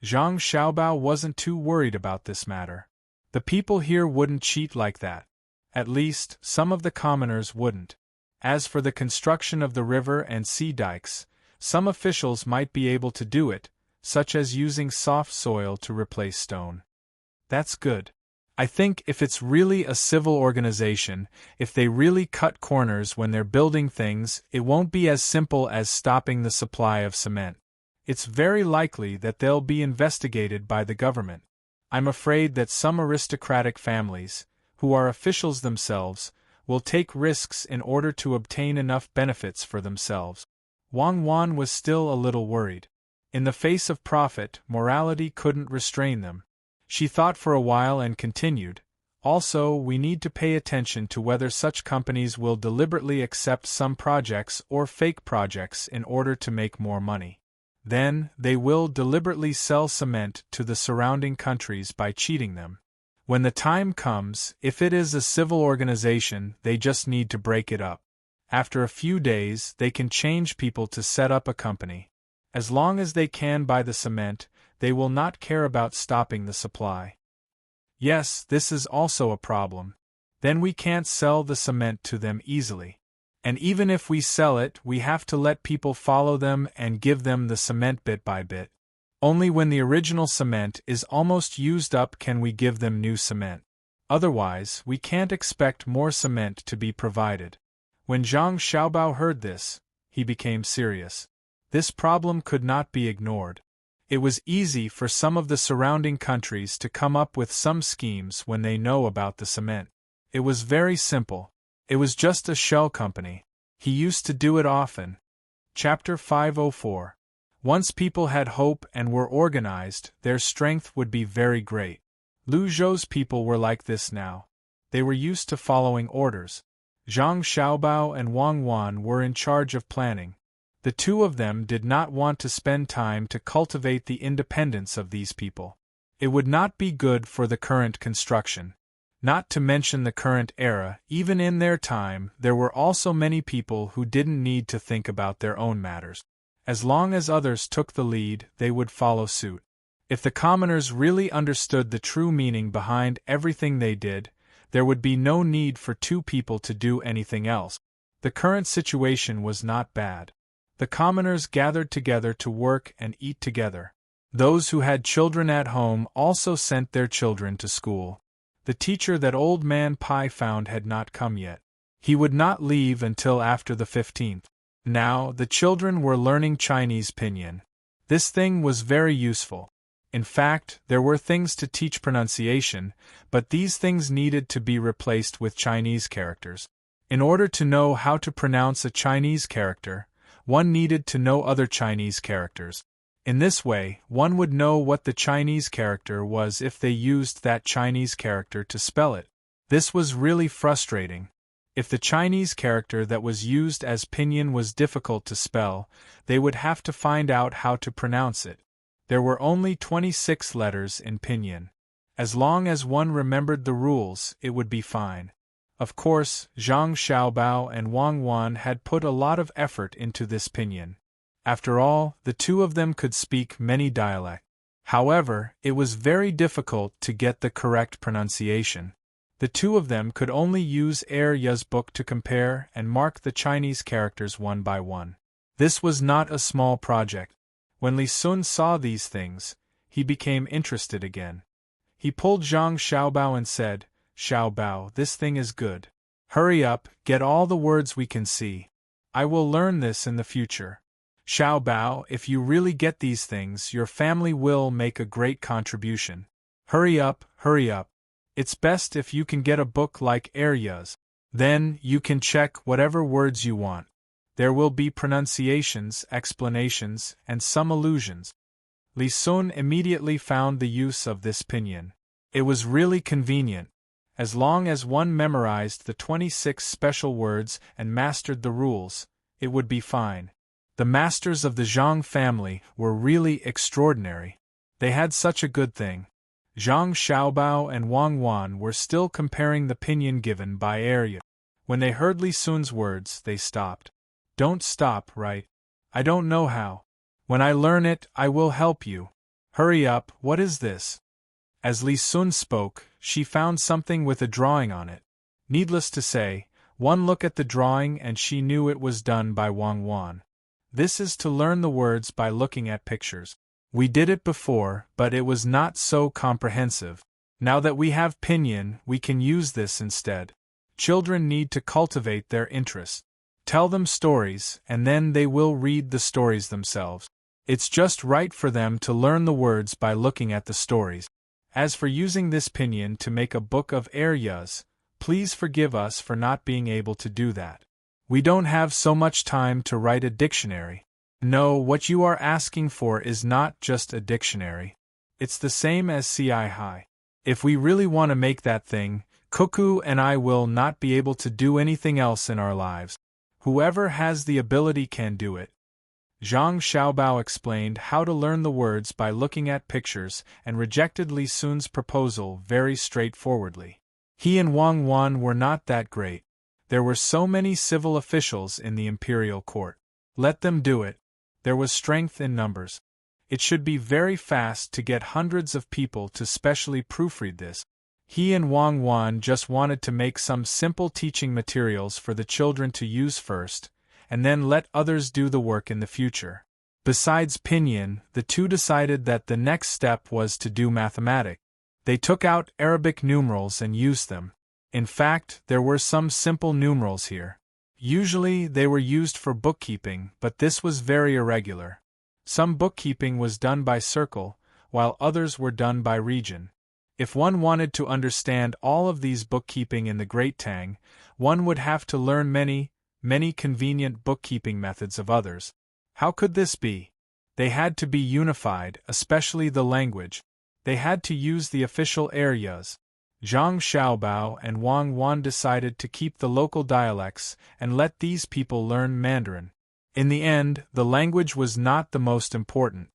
Zhang Xiaobao wasn't too worried about this matter. The people here wouldn't cheat like that. At least, some of the commoners wouldn't. As for the construction of the river and sea dikes, some officials might be able to do it, such as using soft soil to replace stone. That's good. I think if it's really a civil organization, if they really cut corners when they're building things, it won't be as simple as stopping the supply of cement. It's very likely that they'll be investigated by the government. I'm afraid that some aristocratic families, who are officials themselves, will take risks in order to obtain enough benefits for themselves. Wang Wan was still a little worried. In the face of profit, morality couldn't restrain them. She thought for a while and continued, "Also, we need to pay attention to whether such companies will deliberately accept some projects or fake projects in order to make more money. Then, they will deliberately sell cement to the surrounding countries by cheating them. When the time comes, if it is a civil organization, they just need to break it up. After a few days, they can change people to set up a company. As long as they can buy the cement, they will not care about stopping the supply." Yes, this is also a problem. Then we can't sell the cement to them easily. And even if we sell it, we have to let people follow them and give them the cement bit by bit. Only when the original cement is almost used up can we give them new cement. Otherwise, we can't expect more cement to be provided. When Zhang Xiaobao heard this, he became serious. This problem could not be ignored. It was easy for some of the surrounding countries to come up with some schemes when they know about the cement. It was very simple. It was just a shell company. He used to do it often. Chapter 504. Once people had hope and were organized, their strength would be very great. Lu Zhou's people were like this now. They were used to following orders. Zhang Xiaobao and Wang Wan were in charge of planning. The two of them did not want to spend time to cultivate the independence of these people. It would not be good for the current construction. Not to mention the current era, even in their time, there were also many people who didn't need to think about their own matters. As long as others took the lead, they would follow suit. If the commoners really understood the true meaning behind everything they did, There would be no need for two people to do anything else. The current situation was not bad. The commoners gathered together to work and eat together. Those who had children at home also sent their children to school. The teacher that Old Man Pai found had not come yet. He would not leave until after the 15th. Now, the children were learning Chinese pinyin. This thing was very useful. In fact, there were things to teach pronunciation, but these things needed to be replaced with Chinese characters. In order to know how to pronounce a Chinese character, one needed to know other Chinese characters. In this way, one would know what the Chinese character was if they used that Chinese character to spell it. This was really frustrating. If the Chinese character that was used as pinyin was difficult to spell, they would have to find out how to pronounce it. There were only 26 letters in pinyin. As long as one remembered the rules, it would be fine. Of course, Zhang Xiaobao and Wang Wan had put a lot of effort into this pinyin. After all, the two of them could speak many dialects. However, it was very difficult to get the correct pronunciation. The two of them could only use Ya's book to compare and mark the Chinese characters one by one. This was not a small project. When Li Sun saw these things, he became interested again. He pulled Zhang Xiaobao and said, "Xiaobao, this thing is good. Hurry up, get all the words we can see. I will learn this in the future. Xiaobao, if you really get these things, your family will make a great contribution. Hurry up, hurry up. It's best if you can get a book like Ya's. Then, you can check whatever words you want. There will be pronunciations, explanations, and some allusions." Li Sun immediately found the use of this pinyin. It was really convenient. As long as one memorized the 26 special words and mastered the rules, it would be fine. The masters of the Zhang family were really extraordinary. They had such a good thing. Zhang Xiaobao and Wang Wan were still comparing the pinyin given by Ya. When they heard Li Sun's words, they stopped. "Don't stop, right? I don't know how. When I learn it, I will help you. Hurry up, what is this?" As Li Sun spoke, she found something with a drawing on it. Needless to say, one look at the drawing and she knew it was done by Wang Wan. This is to learn the words by looking at pictures. We did it before, but it was not so comprehensive. Now that we have pinyin, we can use this instead. Children need to cultivate their interest. Tell them stories, and then they will read the stories themselves. It's just right for them to learn the words by looking at the stories. As for using this pinyin to make a book of Ya's, please forgive us for not being able to do that. We don't have so much time to write a dictionary. No, what you are asking for is not just a dictionary. It's the same as CI. If we really want to make that thing, Cuckoo and I will not be able to do anything else in our lives. Whoever has the ability can do it. Zhang Xiaobao explained how to learn the words by looking at pictures and rejected Li Sun's proposal very straightforwardly. He and Wang Wan were not that great. There were so many civil officials in the imperial court. Let them do it. There was strength in numbers. It should be very fast to get hundreds of people to specially proofread this. He and Wang Wan just wanted to make some simple teaching materials for the children to use first, and then let others do the work in the future. Besides pinyin, the two decided that the next step was to do mathematics. They took out Arabic numerals and used them. In fact, there were some simple numerals here. Usually they were used for bookkeeping, but this was very irregular. Some bookkeeping was done by circle, while others were done by region. If one wanted to understand all of these bookkeeping in the Great Tang, one would have to learn many convenient bookkeeping methods of others. How could this be? They had to be unified, especially the language. They had to use the official areas. Zhang Xiaobao and Wang Wan decided to keep the local dialects and let these people learn Mandarin. In the end, the language was not the most important.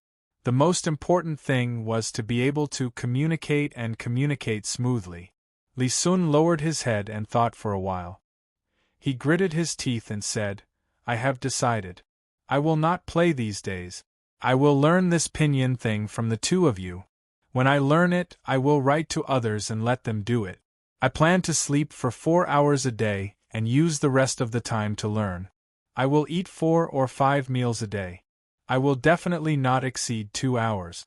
The most important thing was to be able to communicate and communicate smoothly. Li Sun lowered his head and thought for a while. He gritted his teeth and said, "I have decided. I will not play these days. I will learn this pinyin thing from the two of you. When I learn it, I will write to others and let them do it. I plan to sleep for 4 hours a day and use the rest of the time to learn. I will eat 4 or 5 meals a day. I will definitely not exceed 2 hours.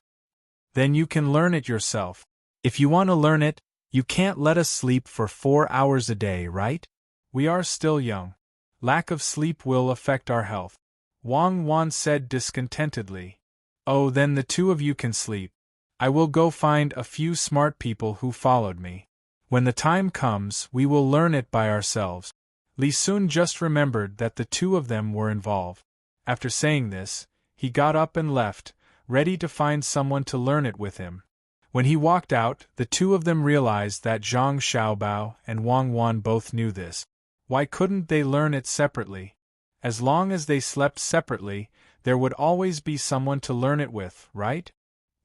Then you can learn it yourself. If you want to learn it, you can't let us sleep for 4 hours a day, right? We are still young. Lack of sleep will affect our health. Wang Wan said discontentedly. Oh, then the two of you can sleep. I will go find a few smart people who followed me. When the time comes, we will learn it by ourselves. Li Sun just remembered that the two of them were involved. After saying this, he got up and left, ready to find someone to learn it with him. When he walked out, the two of them realized that Zhang Xiaobao and Wang Wan both knew this. Why couldn't they learn it separately? As long as they slept separately, there would always be someone to learn it with, right?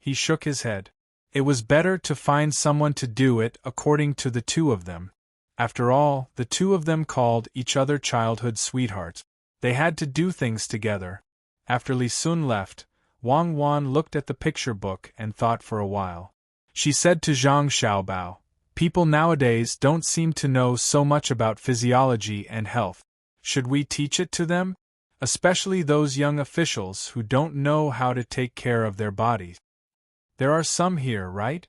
He shook his head. It was better to find someone to do it according to the two of them. After all, the two of them called each other childhood sweethearts. They had to do things together. After Li Sun left, Wang Wan looked at the picture book and thought for a while. She said to Zhang Xiaobao, "People nowadays don't seem to know so much about physiology and health. Should we teach it to them? Especially those young officials who don't know how to take care of their bodies. There are some here, right?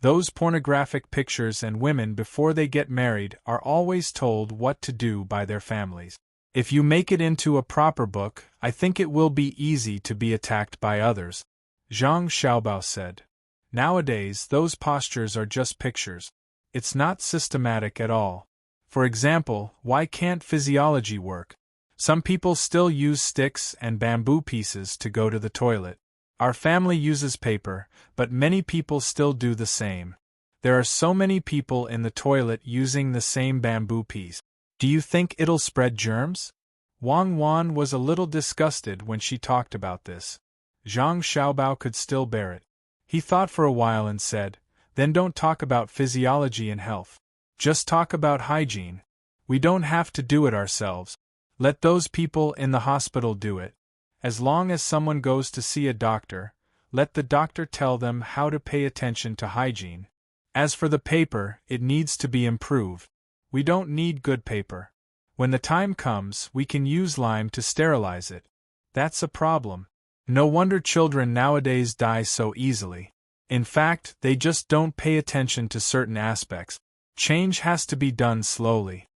Those pornographic pictures and women before they get married are always told what to do by their families. If you make it into a proper book, I think it will be easy to be attacked by others," Zhang Xiaobao said. Nowadays, those postures are just pictures. It's not systematic at all. For example, why can't physiology work? Some people still use sticks and bamboo pieces to go to the toilet. Our family uses paper, but many people still do the same. There are so many people in the toilet using the same bamboo piece. Do you think it'll spread germs? Wang Wan was a little disgusted when she talked about this. Zhang Xiaobao could still bear it. He thought for a while and said, "Then don't talk about physiology and health. Just talk about hygiene. We don't have to do it ourselves. Let those people in the hospital do it. As long as someone goes to see a doctor, let the doctor tell them how to pay attention to hygiene. As for the paper, it needs to be improved. We don't need good paper. When the time comes, we can use lime to sterilize it. That's a problem. No wonder children nowadays die so easily. In fact, they just don't pay attention to certain aspects. Change has to be done slowly."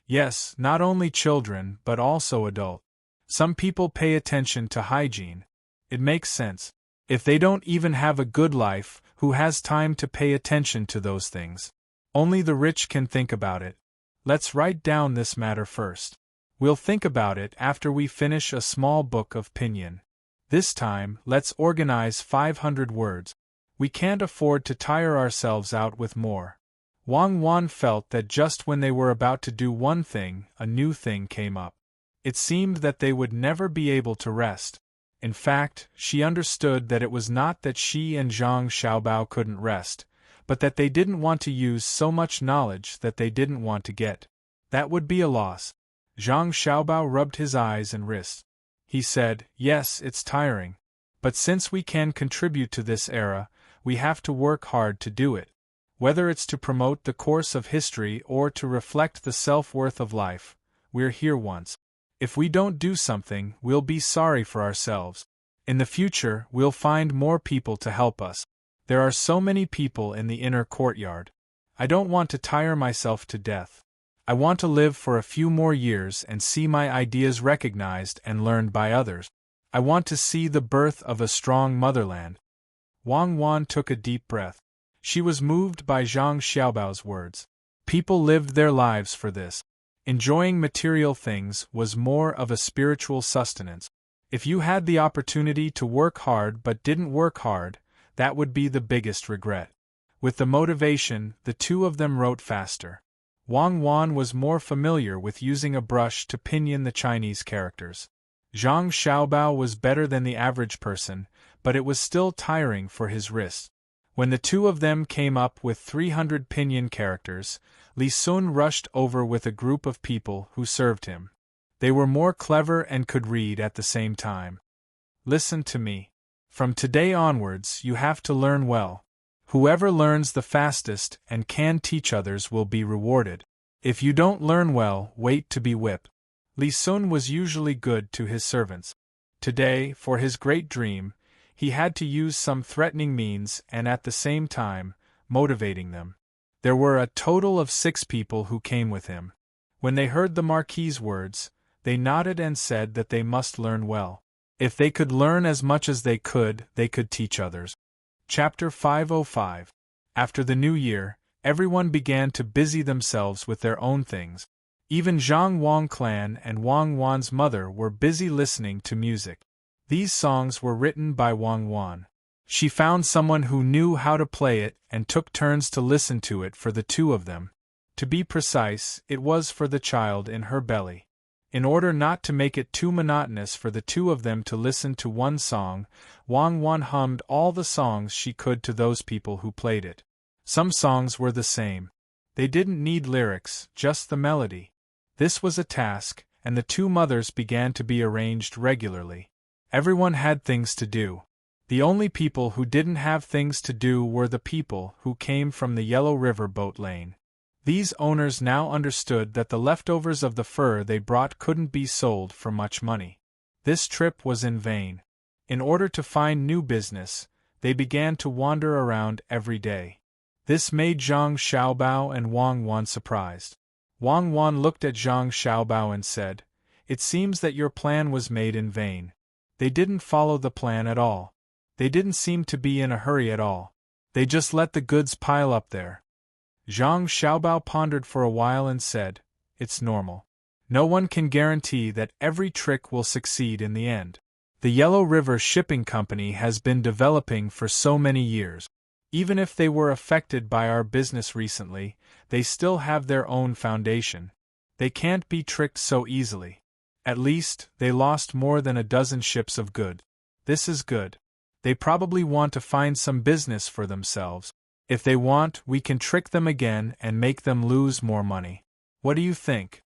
Yes, not only children, but also adults. Some people pay attention to hygiene. It makes sense. If they don't even have a good life, who has time to pay attention to those things? Only the rich can think about it. Let's write down this matter first. We'll think about it after we finish a small book of pinyin. This time, let's organize 500 words. We can't afford to tire ourselves out with more. Wang Wan felt that just when they were about to do one thing, a new thing came up. It seemed that they would never be able to rest. In fact, she understood that it was not that she and Zhang Xiaobao couldn't rest, but that they didn't want to use so much knowledge that they didn't want to get. That would be a loss. Zhang Xiaobao rubbed his eyes and wrists. He said, "Yes, it's tiring. But since we can contribute to this era, we have to work hard to do it. Whether it's to promote the course of history or to reflect the self-worth of life, we're here once. If we don't do something, we'll be sorry for ourselves. In the future, we'll find more people to help us. There are so many people in the inner courtyard. I don't want to tire myself to death. I want to live for a few more years and see my ideas recognized and learned by others. I want to see the birth of a strong motherland." Wang Wan took a deep breath. She was moved by Zhang Xiaobao's words. People lived their lives for this. Enjoying material things was more of a spiritual sustenance. If you had the opportunity to work hard but didn't work hard, that would be the biggest regret. With the motivation, the two of them wrote faster. Wang Wan was more familiar with using a brush to pinyin the Chinese characters. Zhang Xiaobao was better than the average person, but it was still tiring for his wrists. When the two of them came up with 300 pinyin characters, Li Sun rushed over with a group of people who served him. They were more clever and could read at the same time. "Listen to me. From today onwards, you have to learn well. Whoever learns the fastest and can teach others will be rewarded. If you don't learn well, wait to be whipped. Li Sun was usually good to his servants. Today, for his great dream, he had to use some threatening means and at the same time, motivating them. There were a total of 6 people who came with him. When they heard the Marquis's words, they nodded and said that they must learn well. If they could learn as much as they could teach others. Chapter 505. After the new year, everyone began to busy themselves with their own things. Even Zhang Wang clan and Wang Wan's mother were busy listening to music. These songs were written by Wang Wan. She found someone who knew how to play it and took turns to listen to it for the 2 of them. To be precise, it was for the child in her belly. In order not to make it too monotonous for the 2 of them to listen to one song, Wang Wan hummed all the songs she could to those people who played it. Some songs were the same. They didn't need lyrics, just the melody. This was a task, and the 2 mothers began to be arranged regularly. Everyone had things to do. The only people who didn't have things to do were the people who came from the Yellow River boat lane. These owners now understood that the leftovers of the fur they brought couldn't be sold for much money. This trip was in vain. In order to find new business, they began to wander around every day. This made Zhang Xiaobao and Wang Wan surprised. Wang Wan looked at Zhang Xiaobao and said, "It seems that your plan was made in vain." They didn't follow the plan at all. They didn't seem to be in a hurry at all. They just let the goods pile up there. Zhang Xiaobao pondered for a while and said, "It's normal. No one can guarantee that every trick will succeed in the end. The Yellow River Shipping Company has been developing for so many years. Even if they were affected by our business recently, they still have their own foundation. They can't be tricked so easily. At least, they lost more than a dozen ships of goods. This is good. They probably want to find some business for themselves. If they want, we can trick them again and make them lose more money. What do you think?"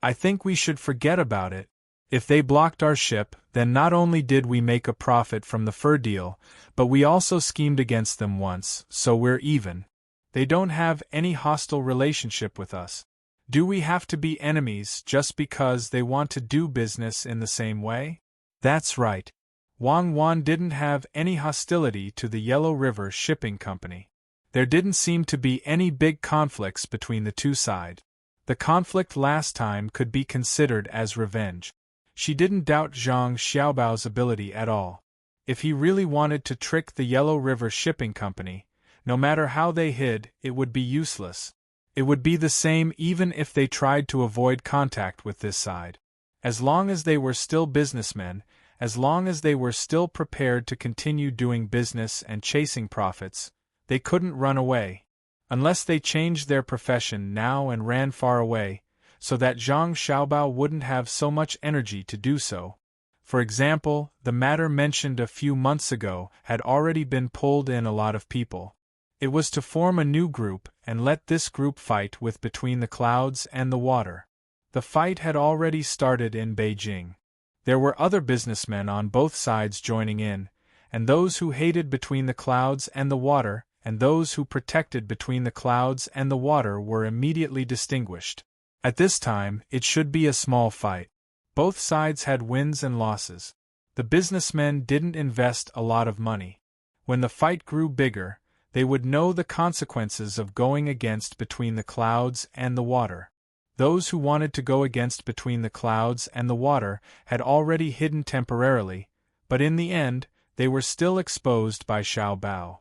"I think we should forget about it. If they blocked our ship, then not only did we make a profit from the fur deal, but we also schemed against them once, so we're even. They don't have any hostile relationship with us. Do we have to be enemies just because they want to do business in the same way?" "That's right." Wang Wan didn't have any hostility to the Yellow River Shipping Company. There didn't seem to be any big conflicts between the 2 sides. The conflict last time could be considered as revenge. She didn't doubt Zhang Xiaobao's ability at all. If he really wanted to trick the Yellow River Shipping Company, no matter how they hid, it would be useless. It would be the same even if they tried to avoid contact with this side. As long as they were still businessmen, as long as they were still prepared to continue doing business and chasing profits, they couldn't run away. Unless they changed their profession now and ran far away, so that Zhang Xiaobao wouldn't have so much energy to do so. For example, the matter mentioned a few months ago had already been pulled in a lot of people. It was to form a new group and let this group fight with Between the Clouds and the Water. The fight had already started in Beijing. There were other businessmen on both sides joining in, and those who hated Between the Clouds and the Water, and those who protected Between the Clouds and the Water were immediately distinguished. At this time, it should be a small fight. Both sides had wins and losses. The businessmen didn't invest a lot of money. When the fight grew bigger, they would know the consequences of going against Between the Clouds and the Water. Those who wanted to go against Between the Clouds and the Water had already hidden temporarily, but in the end, they were still exposed by Xiaobao.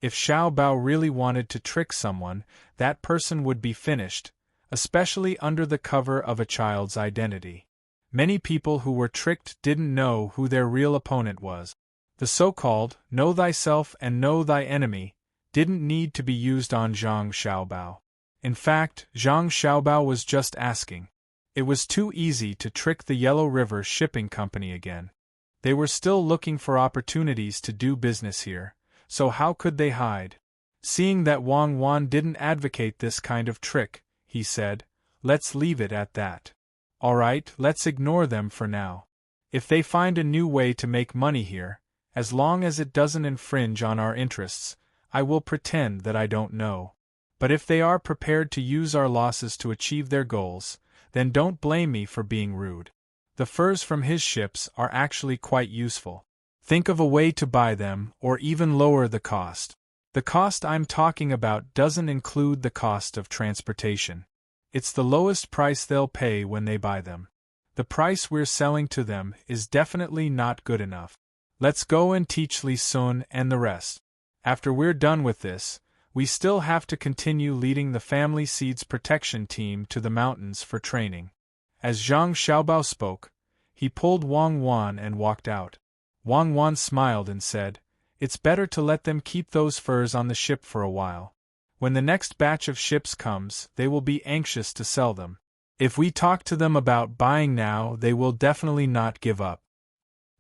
If Xiaobao really wanted to trick someone, that person would be finished, especially under the cover of a child's identity. Many people who were tricked didn't know who their real opponent was. The so-called "know thyself and know thy enemy" didn't need to be used on Zhang Xiaobao. In fact, Zhang Xiaobao was just asking. It was too easy to trick the Yellow River Shipping Company again. They were still looking for opportunities to do business here, so how could they hide? Seeing that Wang Wan didn't advocate this kind of trick, he said, "Let's leave it at that. Alright, let's ignore them for now. If they find a new way to make money here, as long as it doesn't infringe on our interests, I will pretend that I don't know. But if they are prepared to use our losses to achieve their goals, then don't blame me for being rude. The furs from his ships are actually quite useful. Think of a way to buy them, or even lower the cost. The cost I'm talking about doesn't include the cost of transportation. It's the lowest price they'll pay when they buy them. The price we're selling to them is definitely not good enough. Let's go and teach Li Sun and the rest. After we're done with this, we still have to continue leading the family seeds protection team to the mountains for training. As Zhang Xiaobao spoke, he pulled Wang Wan and walked out. Wang Wan smiled and said, "It's better to let them keep those furs on the ship for a while. When the next batch of ships comes, they will be anxious to sell them. If we talk to them about buying now, they will definitely not give up."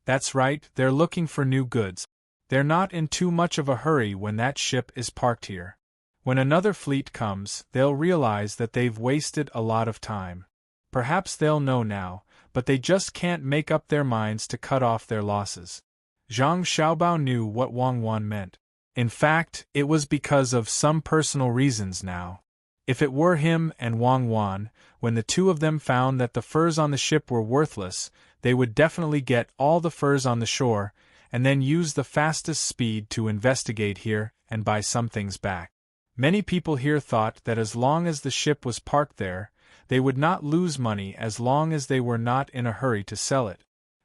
That's right, they're looking for new goods. They're not in too much of a hurry when that ship is parked here. When another fleet comes, they'll realize that they've wasted a lot of time. Perhaps they'll know now, but they just can't make up their minds to cut off their losses. Zhang Xiaobao knew what Wang Wan meant. In fact, it was because of some personal reasons now. If it were him and Wang Wan, when the two of them found that the furs on the ship were worthless, they would definitely get all the furs on the shore, and then use the fastest speed to investigate here and buy some things back. Many people here thought that as long as the ship was parked there, they would not lose money as long as they were not in a hurry to sell it.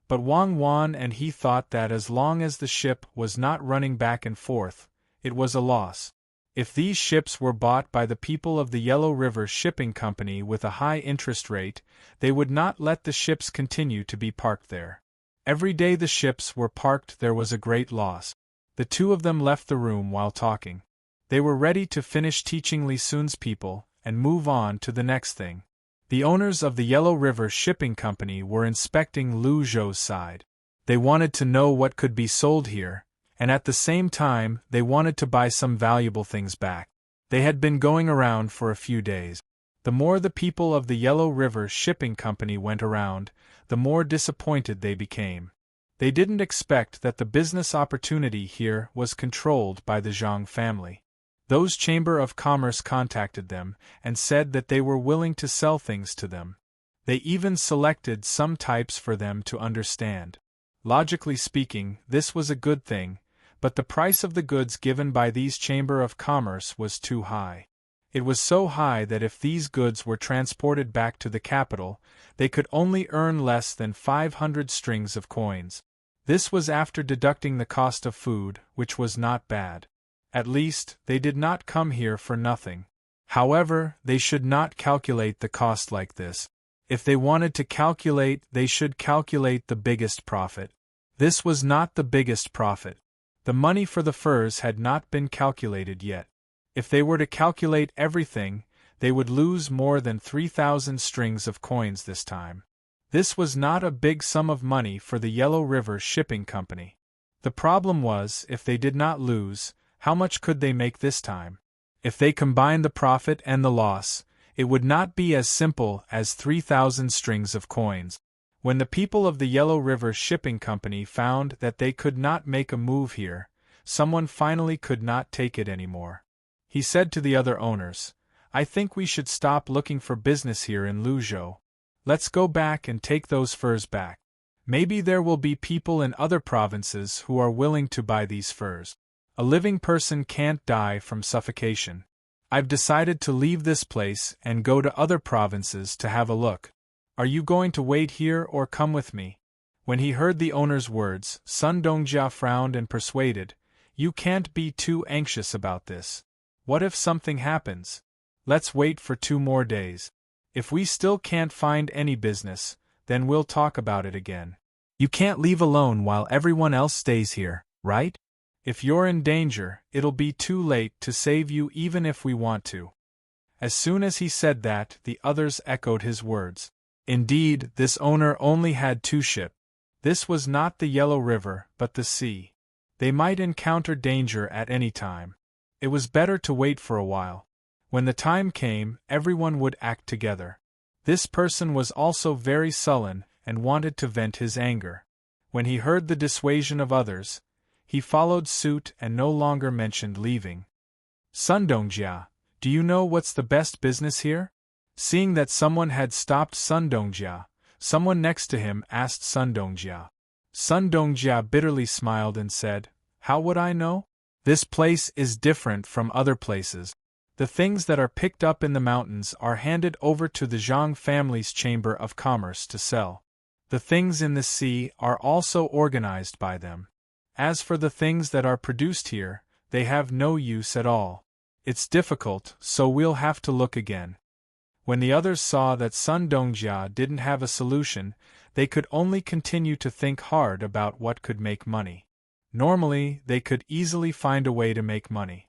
But Wang Wan and he thought that as long as the ship was not running back and forth, it was a loss. If these ships were bought by the people of the Yellow River Shipping Company with a high interest rate, they would not let the ships continue to be parked there. Every day the ships were parked there was a great loss. The two of them left the room while talking. They were ready to finish teaching Li Sun's people and move on to the next thing. The owners of the Yellow River Shipping Company were inspecting Lu Zhou's side. They wanted to know what could be sold here, and at the same time they wanted to buy some valuable things back. They had been going around for a few days. The more the people of the Yellow River Shipping Company went around, the more disappointed they became. They didn't expect that the business opportunity here was controlled by the Zhang family. Those Chamber of Commerce contacted them and said that they were willing to sell things to them. They even selected some types for them to understand. Logically speaking, this was a good thing, but the price of the goods given by these Chamber of Commerce was too high. It was so high that if these goods were transported back to the capital, they could only earn less than 500 strings of coins. This was after deducting the cost of food, which was not bad. At least, they did not come here for nothing. However, they should not calculate the cost like this. If they wanted to calculate, they should calculate the biggest profit. This was not the biggest profit. The money for the furs had not been calculated yet. If they were to calculate everything, they would lose more than 3,000 strings of coins this time. This was not a big sum of money for the Yellow River Shipping Company. The problem was, if they did not lose, how much could they make this time? If they combined the profit and the loss, it would not be as simple as 3,000 strings of coins. When the people of the Yellow River Shipping Company found that they could not make a move here, someone finally could not take it anymore. He said to the other owners, "I think we should stop looking for business here in Luzhou. Let's go back and take those furs back. Maybe there will be people in other provinces who are willing to buy these furs. A living person can't die from suffocation. I've decided to leave this place and go to other provinces to have a look. Are you going to wait here or come with me?" When he heard the owner's words, Sun Dongjia frowned and persuaded, "You can't be too anxious about this. What if something happens? Let's wait for 2 more days. If we still can't find any business, then we'll talk about it again. You can't leave alone while everyone else stays here, right? If you're in danger, it'll be too late to save you even if we want to." As soon as he said that, the others echoed his words. Indeed, this owner only had 2 ships. This was not the Yellow River, but the sea. They might encounter danger at any time. It was better to wait for a while. When the time came, everyone would act together. This person was also very sullen and wanted to vent his anger. When he heard the dissuasion of others, he followed suit and no longer mentioned leaving. Sun Dongjia, do you know what's the best business here? Seeing that someone had stopped Sun Dongjia, someone next to him asked Sun Dongjia. Sun Dongjia bitterly smiled and said, How would I know? This place is different from other places. The things that are picked up in the mountains are handed over to the Zhang family's Chamber of Commerce to sell. The things in the sea are also organized by them. As for the things that are produced here, they have no use at all. It's difficult, so we'll have to look again. When the others saw that Sun Dongjia didn't have a solution, they could only continue to think hard about what could make money. Normally, they could easily find a way to make money.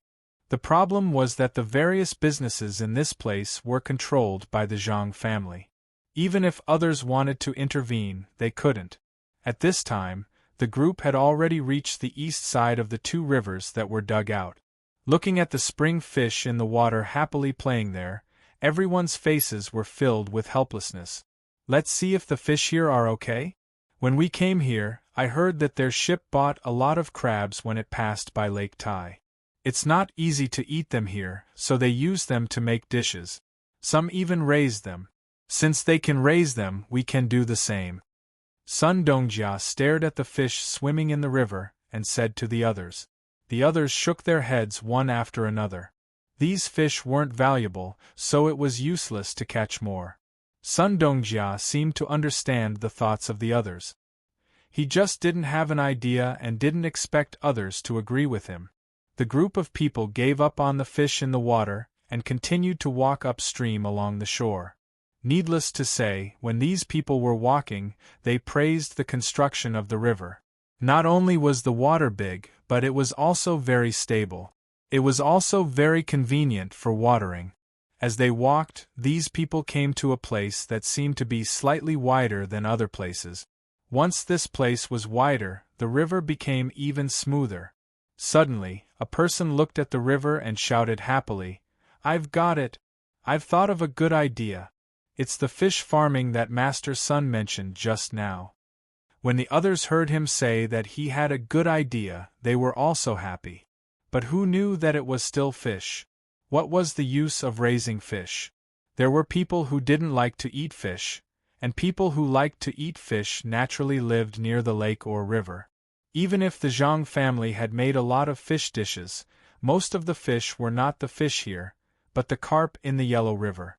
The problem was that the various businesses in this place were controlled by the Zhang family. Even if others wanted to intervene, they couldn't. At this time, the group had already reached the east side of the two rivers that were dug out. Looking at the spring fish in the water happily playing there, everyone's faces were filled with helplessness. Let's see if the fish here are okay? When we came here, I heard that their ship bought a lot of crabs when it passed by Lake Tai. It's not easy to eat them here, so they use them to make dishes. Some even raise them. Since they can raise them, we can do the same. Sun Dongjia stared at the fish swimming in the river, and said to the others. The others shook their heads one after another. These fish weren't valuable, so it was useless to catch more. Sun Dongjia seemed to understand the thoughts of the others. He just didn't have an idea and didn't expect others to agree with him. The group of people gave up on the fish in the water, and continued to walk upstream along the shore. Needless to say, when these people were walking, they praised the construction of the river. Not only was the water big, but it was also very stable. It was also very convenient for watering. As they walked, these people came to a place that seemed to be slightly wider than other places. Once this place was wider, the river became even smoother. Suddenly, a person looked at the river and shouted happily, I've got it! I've thought of a good idea. It's the fish farming that Master Sun mentioned just now. When the others heard him say that he had a good idea, they were also happy. But who knew that it was still fish? What was the use of raising fish? There were people who didn't like to eat fish, and people who liked to eat fish naturally lived near the lake or river. Even if the Zhang family had made a lot of fish dishes, most of the fish were not the fish here, but the carp in the Yellow River.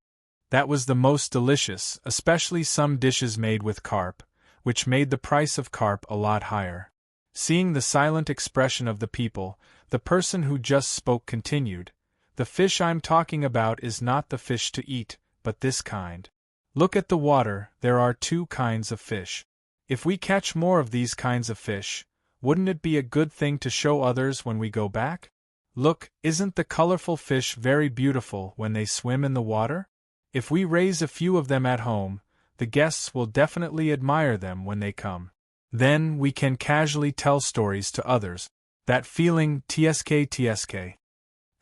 That was the most delicious, especially some dishes made with carp, which made the price of carp a lot higher. Seeing the silent expression of the people, the person who just spoke continued, The fish I'm talking about is not the fish to eat, but this kind. Look at the water, there are two kinds of fish. If we catch more of these kinds of fish, wouldn't it be a good thing to show others when we go back? Look, isn't the colorful fish very beautiful when they swim in the water? If we raise a few of them at home, the guests will definitely admire them when they come. Then we can casually tell stories to others. That feeling tsk.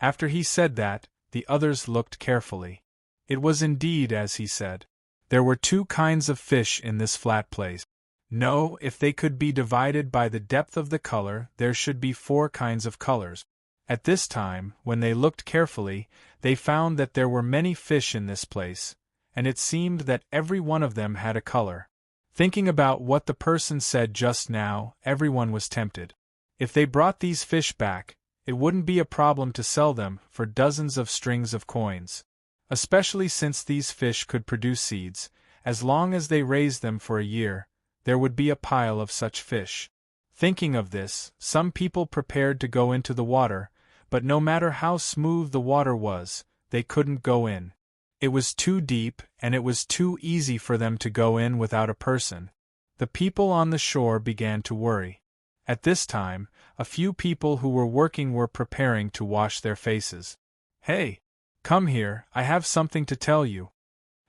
After he said that, the others looked carefully. It was indeed as he said. There were two kinds of fish in this flat place. No, if they could be divided by the depth of the color, there should be 4 kinds of colors. At this time, when they looked carefully, they found that there were many fish in this place, and it seemed that every one of them had a color. Thinking about what the person said just now, everyone was tempted. If they brought these fish back, it wouldn't be a problem to sell them for dozens of strings of coins. Especially since these fish could produce seeds, as long as they raised them for a year, there would be a pile of such fish. Thinking of this, some people prepared to go into the water, but no matter how smooth the water was, they couldn't go in. It was too deep, and it was too easy for them to go in without a person. The people on the shore began to worry. At this time, a few people who were working were preparing to wash their faces. Hey! Come here, I have something to tell you.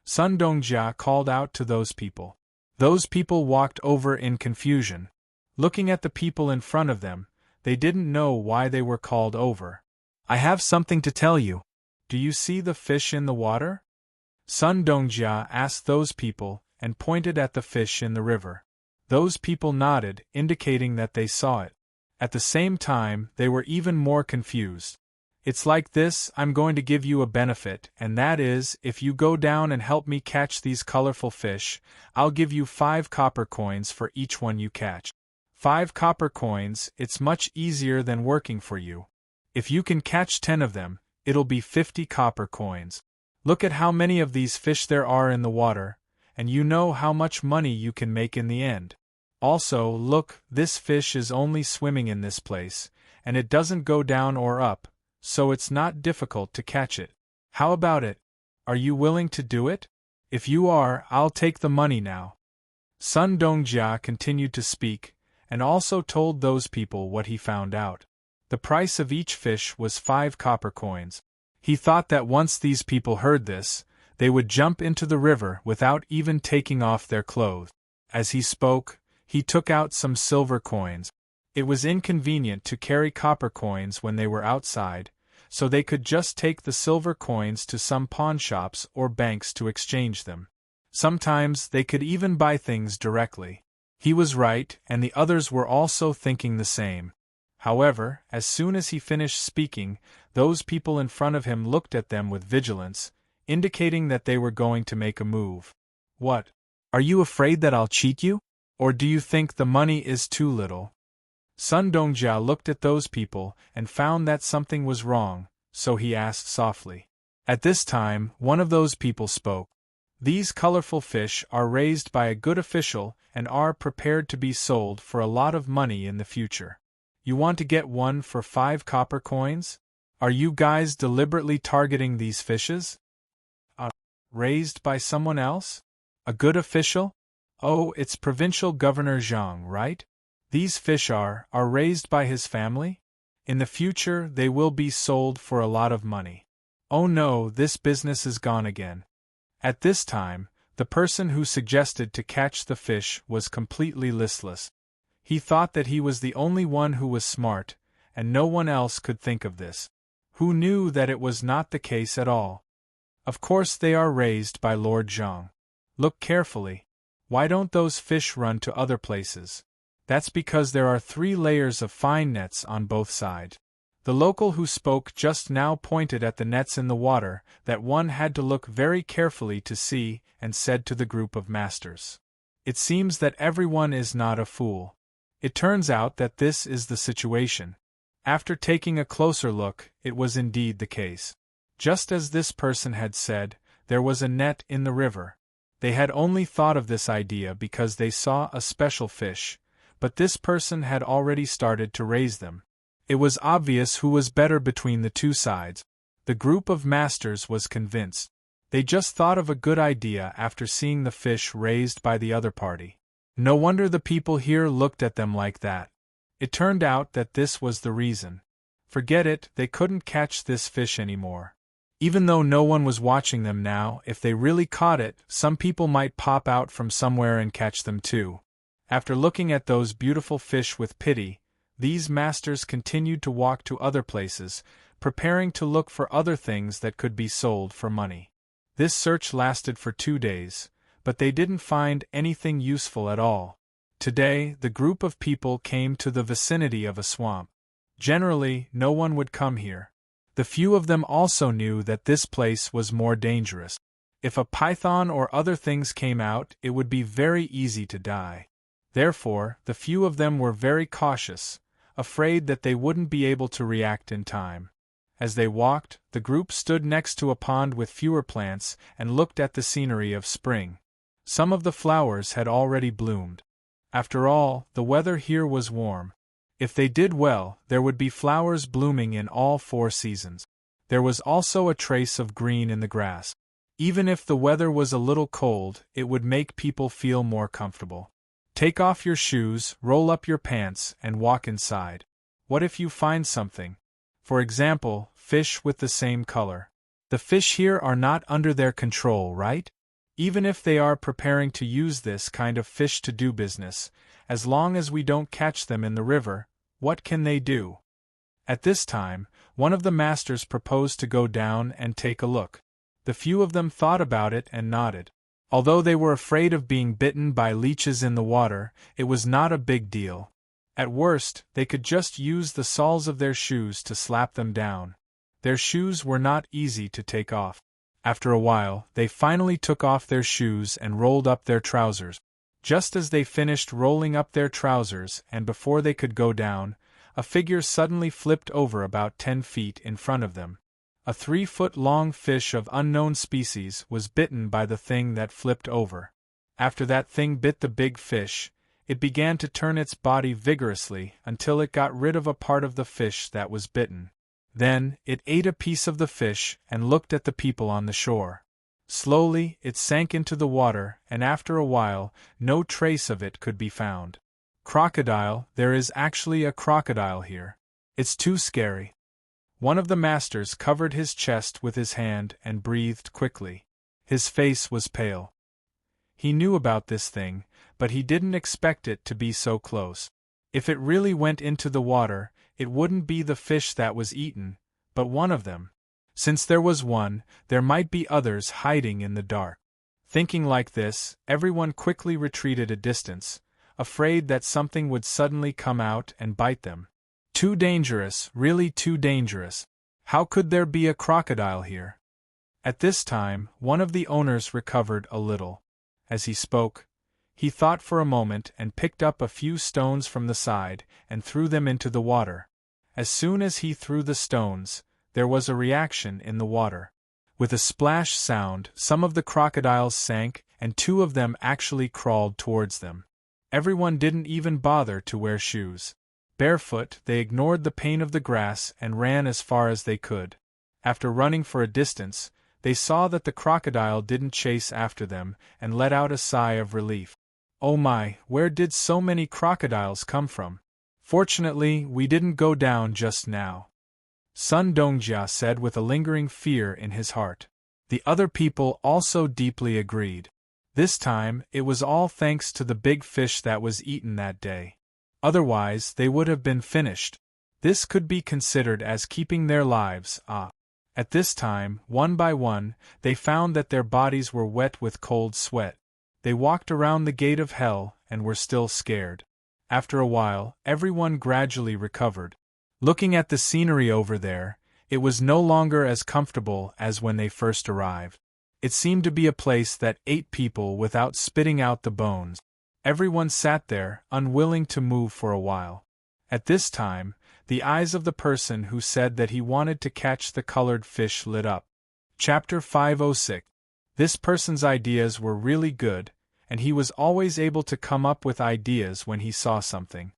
Sun Dongjia called out to those people. Those people walked over in confusion. Looking at the people in front of them, they didn't know why they were called over. I have something to tell you. Do you see the fish in the water? Sun Dongjia asked those people, and pointed at the fish in the river. Those people nodded, indicating that they saw it. At the same time, they were even more confused. "It's like this, I'm going to give you a benefit, and that is, if you go down and help me catch these colorful fish, I'll give you 5 copper coins for each one you catch. 5 copper coins, it's much easier than working for you. If you can catch 10 of them, it'll be 50 copper coins. Look at how many of these fish there are in the water, and you know how much money you can make in the end. Also, look, this fish is only swimming in this place, and it doesn't go down or up, so it's not difficult to catch it. How about it? Are you willing to do it? If you are, I'll take the money now." Sun Dongjia continued to speak, and also told those people what he found out. The price of each fish was 5 copper coins. He thought that once these people heard this, they would jump into the river without even taking off their clothes. As he spoke, he took out some silver coins. It was inconvenient to carry copper coins when they were outside, so they could just take the silver coins to some pawnshops or banks to exchange them. Sometimes they could even buy things directly. He was right, and the others were also thinking the same. However, as soon as he finished speaking, those people in front of him looked at them with vigilance, indicating that they were going to make a move. "What? Are you afraid that I'll cheat you? Or do you think the money is too little?" Sun Dongjia looked at those people and found that something was wrong, so he asked softly. At this time, one of those people spoke. "These colorful fish are raised by a good official and are prepared to be sold for a lot of money in the future. You want to get one for 5 copper coins? Are you guys deliberately targeting these fishes? Raised by someone else? A good official? Oh, it's Provincial Governor Zhang, right? These fish are raised by his family? In the future they will be sold for a lot of money. Oh no, this business is gone again." At this time, the person who suggested to catch the fish was completely listless. He thought that he was the only one who was smart, and no one else could think of this. Who knew that it was not the case at all? Of course they are raised by Lord Zhang. Look carefully. Why don't those fish run to other places? That's because there are 3 layers of fine nets on both sides. The local who spoke just now pointed at the nets in the water that one had to look very carefully to see, and said to the group of masters, "It seems that everyone is not a fool." It turns out that this is the situation. After taking a closer look, it was indeed the case. Just as this person had said, there was a net in the river. They had only thought of this idea because they saw a special fish, but this person had already started to raise them. It was obvious who was better between the two sides. The group of masters was convinced. They just thought of a good idea after seeing the fish raised by the other party. No wonder the people here looked at them like that. It turned out that this was the reason. Forget it, they couldn't catch this fish anymore. Even though no one was watching them now, if they really caught it, some people might pop out from somewhere and catch them too. After looking at those beautiful fish with pity, these masters continued to walk to other places, preparing to look for other things that could be sold for money. This search lasted for 2 days, but they didn't find anything useful at all. Today, the group of people came to the vicinity of a swamp. Generally, no one would come here. The few of them also knew that this place was more dangerous. If a python or other things came out, it would be very easy to die. Therefore, the few of them were very cautious, afraid that they wouldn't be able to react in time. As they walked, the group stood next to a pond with fewer plants and looked at the scenery of spring. Some of the flowers had already bloomed. After all, the weather here was warm. If they did well, there would be flowers blooming in all 4 seasons. There was also a trace of green in the grass. Even if the weather was a little cold, it would make people feel more comfortable. Take off your shoes, roll up your pants, and walk inside. What if you find something? For example, fish with the same color. The fish here are not under their control, right? Even if they are preparing to use this kind of fish to do business, as long as we don't catch them in the river, what can they do? At this time, one of the masters proposed to go down and take a look. The few of them thought about it and nodded. Although they were afraid of being bitten by leeches in the water, it was not a big deal. At worst, they could just use the soles of their shoes to slap them down. Their shoes were not easy to take off. After a while, they finally took off their shoes and rolled up their trousers. Just as they finished rolling up their trousers and before they could go down, a figure suddenly flipped over about 10 feet in front of them. A 3-foot-long fish of unknown species was bitten by the thing that flipped over. After that thing bit the big fish, it began to turn its body vigorously until it got rid of a part of the fish that was bitten. Then, it ate a piece of the fish and looked at the people on the shore. Slowly, it sank into the water, and after a while, no trace of it could be found. Crocodile, there is actually a crocodile here. It's too scary. One of the masters covered his chest with his hand and breathed quickly. His face was pale. He knew about this thing, but he didn't expect it to be so close. If it really went into the water, it wouldn't be the fish that was eaten, but one of them. Since there was one, there might be others hiding in the dark. Thinking like this, everyone quickly retreated a distance, afraid that something would suddenly come out and bite them. Too dangerous, really too dangerous. How could there be a crocodile here? At this time, one of the owners recovered a little. As he spoke, he thought for a moment and picked up a few stones from the side and threw them into the water. As soon as he threw the stones, there was a reaction in the water. With a splash sound, some of the crocodiles sank, and 2 of them actually crawled towards them. Everyone didn't even bother to wear shoes. Barefoot, they ignored the pain of the grass and ran as far as they could. After running for a distance, they saw that the crocodile didn't chase after them and let out a sigh of relief. Oh my, where did so many crocodiles come from? Fortunately, we didn't go down just now, Sun Dongjia said with a lingering fear in his heart. The other people also deeply agreed. This time, it was all thanks to the big fish that was eaten that day. Otherwise, they would have been finished. This could be considered as keeping their lives. At this time, one by one, they found that their bodies were wet with cold sweat. They walked around the gate of hell and were still scared. After a while, everyone gradually recovered. Looking at the scenery over there, it was no longer as comfortable as when they first arrived. It seemed to be a place that ate people without spitting out the bones. Everyone sat there, unwilling to move for a while. At this time, the eyes of the person who said that he wanted to catch the colored fish lit up. Chapter 506. This person's ideas were really good, and he was always able to come up with ideas when he saw something.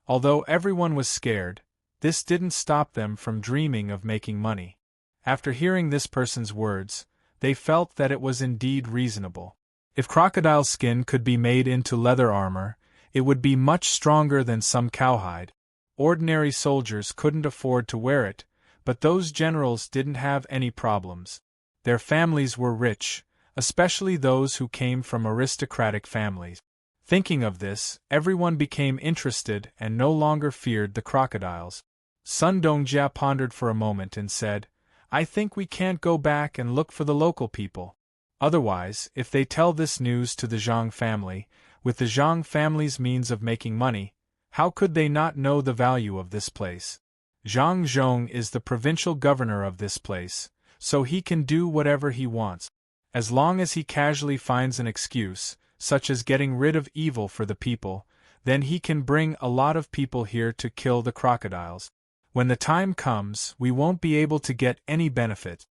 Although everyone was scared, this didn't stop them from dreaming of making money. After hearing this person's words, they felt that it was indeed reasonable. If crocodile skin could be made into leather armor, it would be much stronger than some cowhide. Ordinary soldiers couldn't afford to wear it, but those generals didn't have any problems. Their families were rich, especially those who came from aristocratic families. Thinking of this, everyone became interested and no longer feared the crocodiles. Sun Dongjia pondered for a moment and said, I think we can't go back and look for the local people. Otherwise, if they tell this news to the Zhang family, with the Zhang family's means of making money, how could they not know the value of this place? Zhang Zhong is the provincial governor of this place, so he can do whatever he wants. As long as he casually finds an excuse, such as getting rid of evil for the people, then he can bring a lot of people here to kill the crocodiles. When the time comes, we won't be able to get any benefit.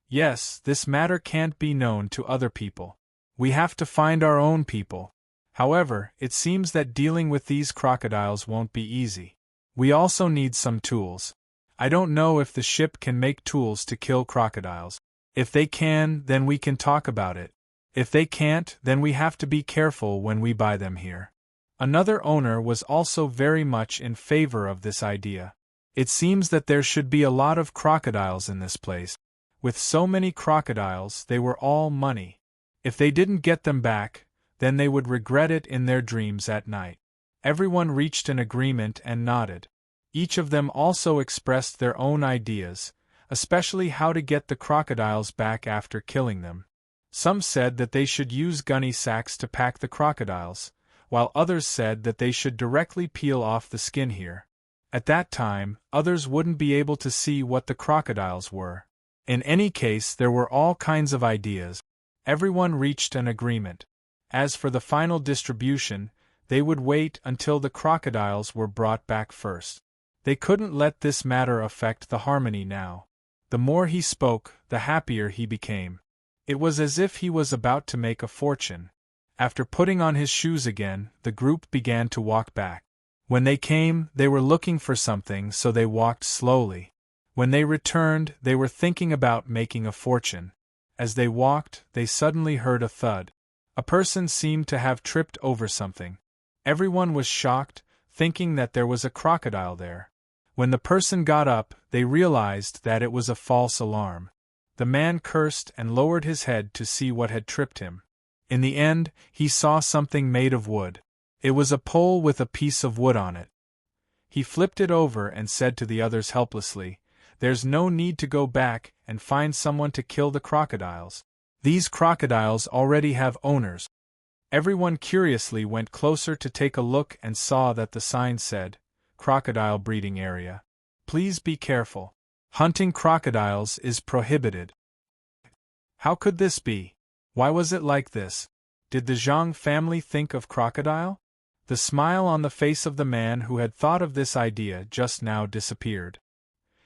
Yes, this matter can't be known to other people. We have to find our own people. However, it seems that dealing with these crocodiles won't be easy. We also need some tools. I don't know if the ship can make tools to kill crocodiles. If they can, then we can talk about it. If they can't, then we have to be careful when we buy them here. Another owner was also very much in favor of this idea. It seems that there should be a lot of crocodiles in this place. With so many crocodiles, they were all money. If they didn't get them back, then they would regret it in their dreams at night. Everyone reached an agreement and nodded. Each of them also expressed their own ideas, especially how to get the crocodiles back after killing them. Some said that they should use gunny sacks to pack the crocodiles, while others said that they should directly peel off the skin here. At that time, others wouldn't be able to see what the crocodiles were. In any case, there were all kinds of ideas. Everyone reached an agreement. As for the final distribution, they would wait until the crocodiles were brought back first. They couldn't let this matter affect the harmony now. The more he spoke, the happier he became. It was as if he was about to make a fortune. After putting on his shoes again, the group began to walk back. When they came, they were looking for something, so they walked slowly. When they returned, they were thinking about making a fortune. As they walked, they suddenly heard a thud. A person seemed to have tripped over something. Everyone was shocked, thinking that there was a crocodile there. When the person got up, they realized that it was a false alarm. The man cursed and lowered his head to see what had tripped him. In the end, he saw something made of wood. It was a pole with a piece of wood on it. He flipped it over and said to the others helplessly, "There's no need to go back and find someone to kill the crocodiles. These crocodiles already have owners." Everyone curiously went closer to take a look and saw that the sign said, "Crocodile Breeding Area. Please be careful. Hunting crocodiles is prohibited." How could this be? Why was it like this? Did the Zhang family think of crocodile? The smile on the face of the man who had thought of this idea just now disappeared.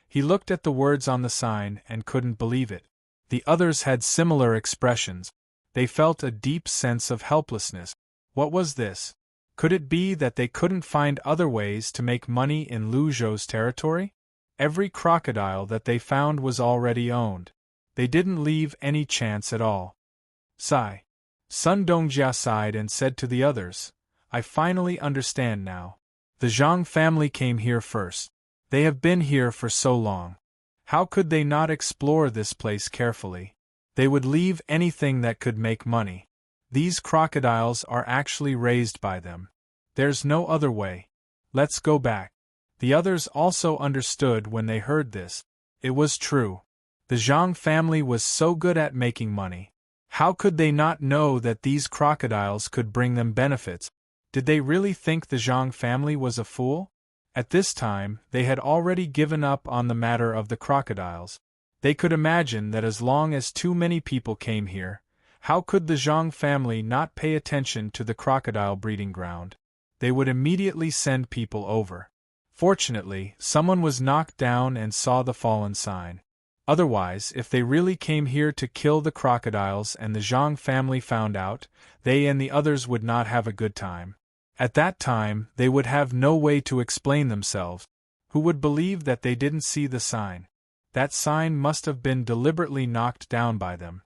He looked at the words on the sign and couldn't believe it. The others had similar expressions. They felt a deep sense of helplessness. What was this? Could it be that they couldn't find other ways to make money in Lu Zhou's territory? Every crocodile that they found was already owned. They didn't leave any chance at all. Sigh. Sun Dongjia sighed and said to the others, "I finally understand now. The Zhang family came here first. They have been here for so long. How could they not explore this place carefully? They would leave anything that could make money. These crocodiles are actually raised by them. There's no other way. Let's go back." The others also understood when they heard this. It was true. The Zhang family was so good at making money. How could they not know that these crocodiles could bring them benefits? Did they really think the Zhang family was a fool? At this time, they had already given up on the matter of the crocodiles. They could imagine that as long as too many people came here, how could the Zhang family not pay attention to the crocodile breeding ground? They would immediately send people over. Fortunately, someone was knocked down and saw the fallen sign. Otherwise, if they really came here to kill the crocodiles and the Zhang family found out, they and the others would not have a good time. At that time, they would have no way to explain themselves. Who would believe that they didn't see the sign? That sign must have been deliberately knocked down by them.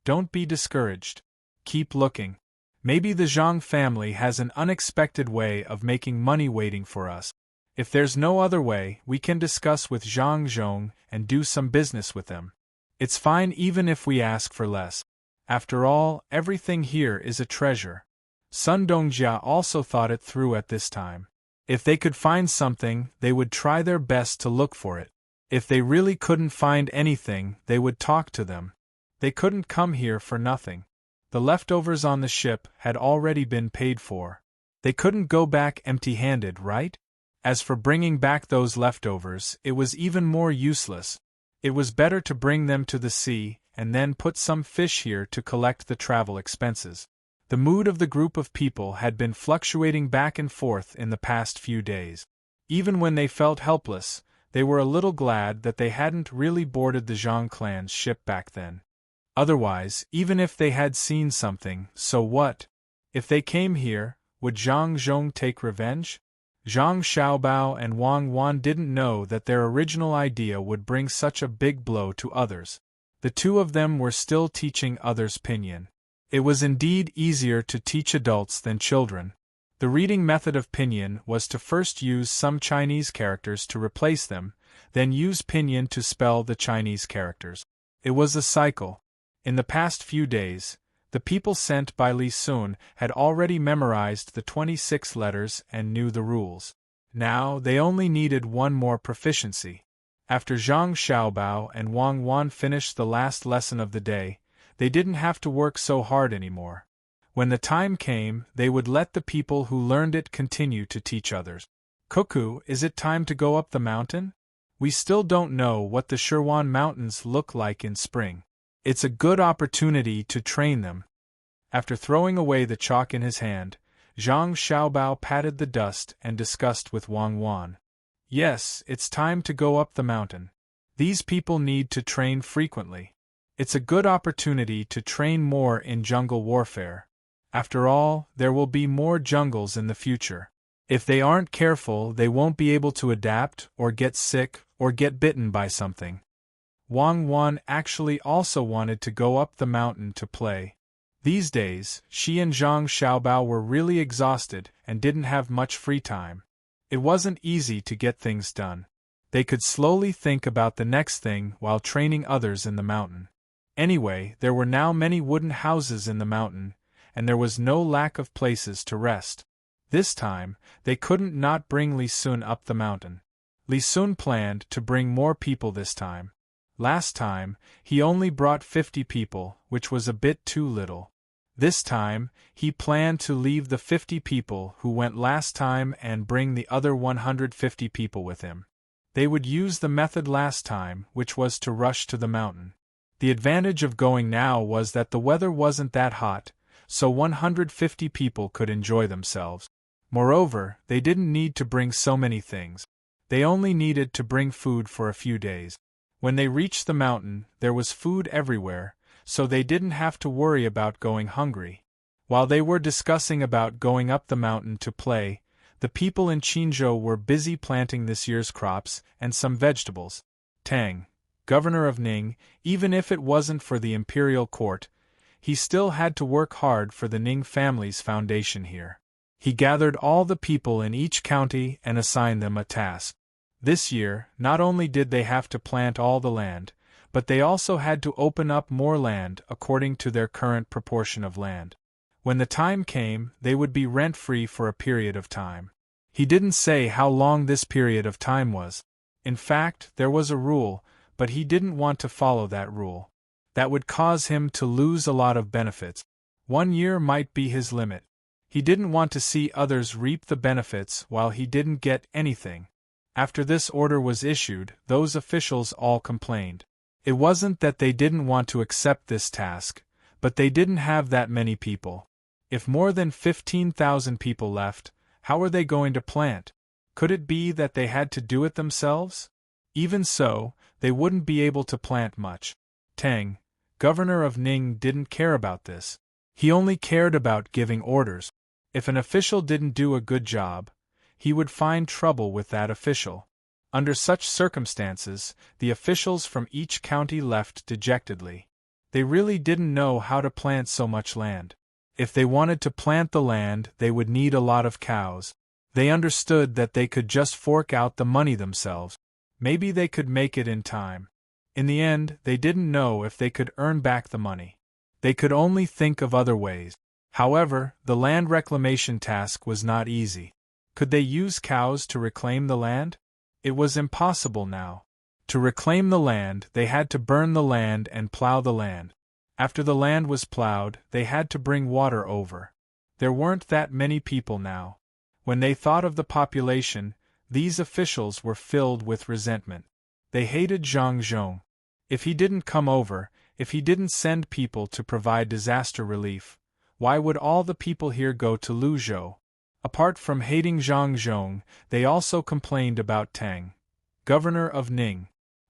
Don't be discouraged. Keep looking. Maybe the Zhang family has an unexpected way of making money waiting for us. If there's no other way, we can discuss with Zhang Zhong and do some business with them. It's fine even if we ask for less. After all, everything here is a treasure. Sun Dongjia also thought it through at this time. If they could find something, they would try their best to look for it. If they really couldn't find anything, they would talk to them. They couldn't come here for nothing. The leftovers on the ship had already been paid for. They couldn't go back empty-handed, right? As for bringing back those leftovers, it was even more useless. It was better to bring them to the sea, and then put some fish here to collect the travel expenses. The mood of the group of people had been fluctuating back and forth in the past few days. Even when they felt helpless, they were a little glad that they hadn't really boarded the Zhang clan's ship back then. Otherwise, even if they had seen something, so what? If they came here, would Zhang Zhong take revenge? Zhang Xiaobao and Wang Wan didn't know that their original idea would bring such a big blow to others. The two of them were still teaching others pinyin. It was indeed easier to teach adults than children. The reading method of pinyin was to first use some Chinese characters to replace them, then use pinyin to spell the Chinese characters. It was a cycle. In the past few days, the people sent by Li Sun had already memorized the 26 letters and knew the rules. Now they only needed one more proficiency. After Zhang Xiaobao and Wang Wan finished the last lesson of the day, they didn't have to work so hard anymore. When the time came, they would let the people who learned it continue to teach others. Cuckoo, is it time to go up the mountain? We still don't know what the Shirwan Mountains look like in spring. It's a good opportunity to train them. After throwing away the chalk in his hand, Zhang Xiaobao patted the dust and discussed with Wang Wan. Yes, it's time to go up the mountain. These people need to train frequently. It's a good opportunity to train more in jungle warfare. After all, there will be more jungles in the future. If they aren't careful, they won't be able to adapt, or get sick, or get bitten by something. Wang Wan actually also wanted to go up the mountain to play. These days, she and Zhang Xiaobao were really exhausted and didn't have much free time. It wasn't easy to get things done. They could slowly think about the next thing while training others in the mountain. Anyway, there were now many wooden houses in the mountain, and there was no lack of places to rest. This time, they couldn't not bring Li Sun up the mountain. Li Sun planned to bring more people this time. Last time, he only brought 50 people, which was a bit too little. This time, he planned to leave the 50 people who went last time and bring the other 150 people with him. They would use the method last time, which was to rush to the mountain. The advantage of going now was that the weather wasn't that hot, so 150 people could enjoy themselves. Moreover, they didn't need to bring so many things. They only needed to bring food for a few days. When they reached the mountain, there was food everywhere, so they didn't have to worry about going hungry. While they were discussing about going up the mountain to play, the people in Qinzhou were busy planting this year's crops and some vegetables. Tang, governor of Ning, even if it wasn't for the imperial court, he still had to work hard for the Ning family's foundation here. He gathered all the people in each county and assigned them a task. This year, not only did they have to plant all the land, but they also had to open up more land according to their current proportion of land. When the time came, they would be rent-free for a period of time. He didn't say how long this period of time was. In fact, there was a rule, but he didn't want to follow that rule. That would cause him to lose a lot of benefits. 1 year might be his limit. He didn't want to see others reap the benefits while he didn't get anything. After this order was issued, those officials all complained. It wasn't that they didn't want to accept this task, but they didn't have that many people. If more than 15,000 people left, how were they going to plant? Could it be that they had to do it themselves? Even so, they wouldn't be able to plant much. Tang, governor of Ning, didn't care about this. He only cared about giving orders. If an official didn't do a good job, he would find trouble with that official. Under such circumstances, the officials from each county left dejectedly. They really didn't know how to plant so much land. If they wanted to plant the land, they would need a lot of cows. They understood that they could just fork out the money themselves. Maybe they could make it in time. In the end, they didn't know if they could earn back the money. They could only think of other ways. However, the land reclamation task was not easy. Could they use cows to reclaim the land? It was impossible now. To reclaim the land, they had to burn the land and plow the land. After the land was plowed, they had to bring water over. There weren't that many people now. When they thought of the population, these officials were filled with resentment. They hated Zhang Zhong. If he didn't come over, if he didn't send people to provide disaster relief, why would all the people here go to Luzhou? Apart from hating Zhang Zhong, they also complained about Tang, governor of Ning.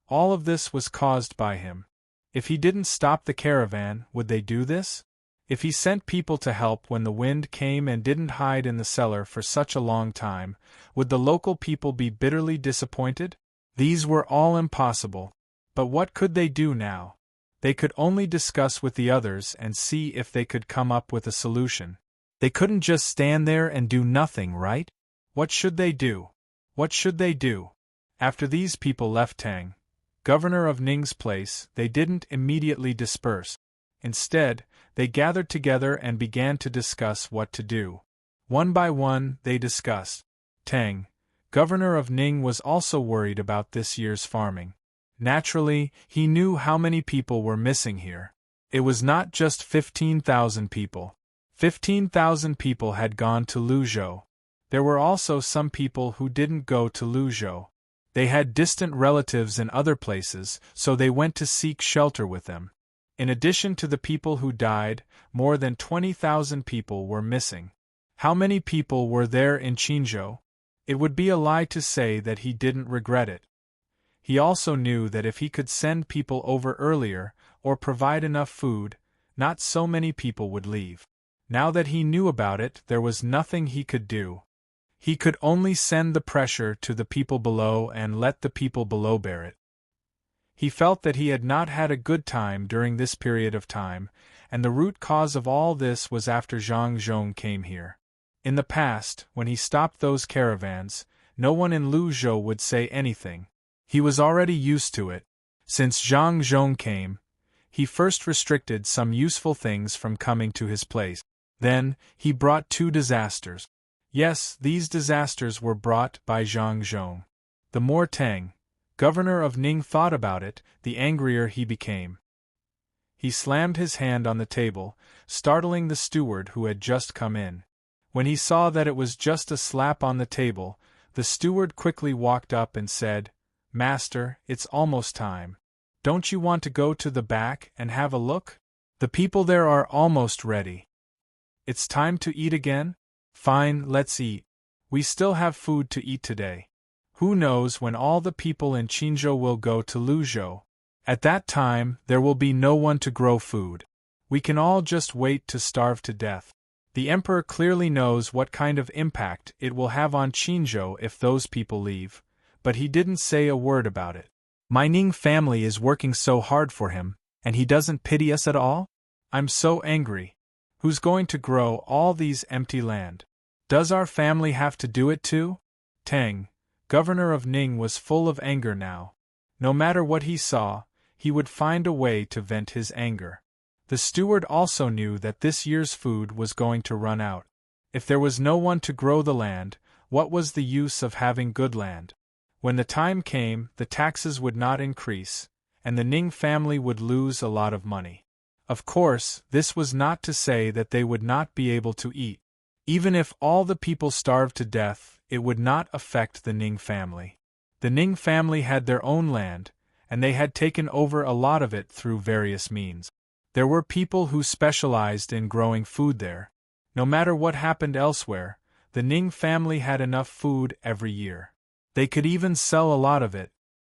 All of this was caused by him. If he didn't stop the caravan, would they do this? If he sent people to help when the wind came and didn't hide in the cellar for such a long time, would the local people be bitterly disappointed? These were all impossible. But what could they do now? They could only discuss with the others and see if they could come up with a solution. They couldn't just stand there and do nothing, right? What should they do? What should they do? After these people left Tang, governor of Ning's place, they didn't immediately disperse. Instead, they gathered together and began to discuss what to do. One by one, they discussed. Tang, governor of Ning, was also worried about this year's farming. Naturally, he knew how many people were missing here. It was not just 15,000 people. 15,000 people had gone to Luzhou. There were also some people who didn't go to Luzhou. They had distant relatives in other places, so they went to seek shelter with them. In addition to the people who died, more than 20,000 people were missing. How many people were there in Qinzhou? It would be a lie to say that he didn't regret it. He also knew that if he could send people over earlier, or provide enough food, not so many people would leave. Now that he knew about it, there was nothing he could do. He could only send the pressure to the people below and let the people below bear it. He felt that he had not had a good time during this period of time, and the root cause of all this was after Zhang Zhong came here. In the past, when he stopped those caravans, no one in Luzhou would say anything. He was already used to it. Since Zhang Zhong came, he first restricted some useful things from coming to his place. Then, he brought 2 disasters. Yes, these disasters were brought by Zhang Zhong. The more Tang, governor of Ning, thought about it, the angrier he became. He slammed his hand on the table, startling the steward who had just come in. When he saw that it was just a slap on the table, the steward quickly walked up and said, "Master, it's almost time. Don't you want to go to the back and have a look? The people there are almost ready. It's time to eat again? Fine, let's eat. We still have food to eat today. Who knows when all the people in Qinzhou will go to Luzhou? At that time, there will be no one to grow food. We can all just wait to starve to death." The emperor clearly knows what kind of impact it will have on Qinzhou if those people leave, but he didn't say a word about it. My Ning family is working so hard for him, and he doesn't pity us at all? I'm so angry. Who's going to grow all these empty land? Does our family have to do it too? Tang, governor of Ning, was full of anger now. No matter what he saw, he would find a way to vent his anger. The steward also knew that this year's food was going to run out. If there was no one to grow the land, what was the use of having good land? When the time came, the taxes would not increase, and the Ning family would lose a lot of money. Of course, this was not to say that they would not be able to eat. Even if all the people starved to death, it would not affect the Ning family. The Ning family had their own land, and they had taken over a lot of it through various means. There were people who specialized in growing food there. No matter what happened elsewhere, the Ning family had enough food every year. They could even sell a lot of it.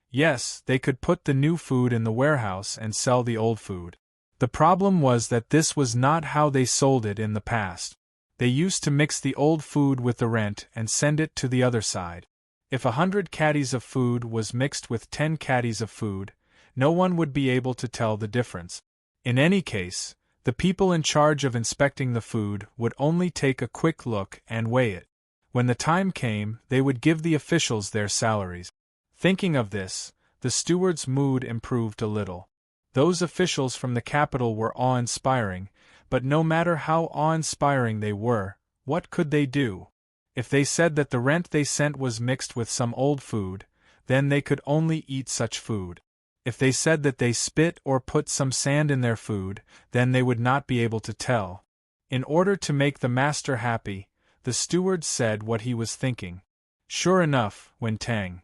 Yes, they could put the new food in the warehouse and sell the old food. The problem was that this was not how they sold it in the past. They used to mix the old food with the rent and send it to the other side. If 100 caddies of food was mixed with 10 caddies of food, no one would be able to tell the difference. In any case, the people in charge of inspecting the food would only take a quick look and weigh it. When the time came, they would give the officials their salaries. Thinking of this, the steward's mood improved a little. Those officials from the capital were awe-inspiring, but no matter how awe-inspiring they were, what could they do? If they said that the rent they sent was mixed with some old food, then they could only eat such food. If they said that they spit or put some sand in their food, then they would not be able to tell. In order to make the master happy, the steward said what he was thinking. Sure enough, when Tang,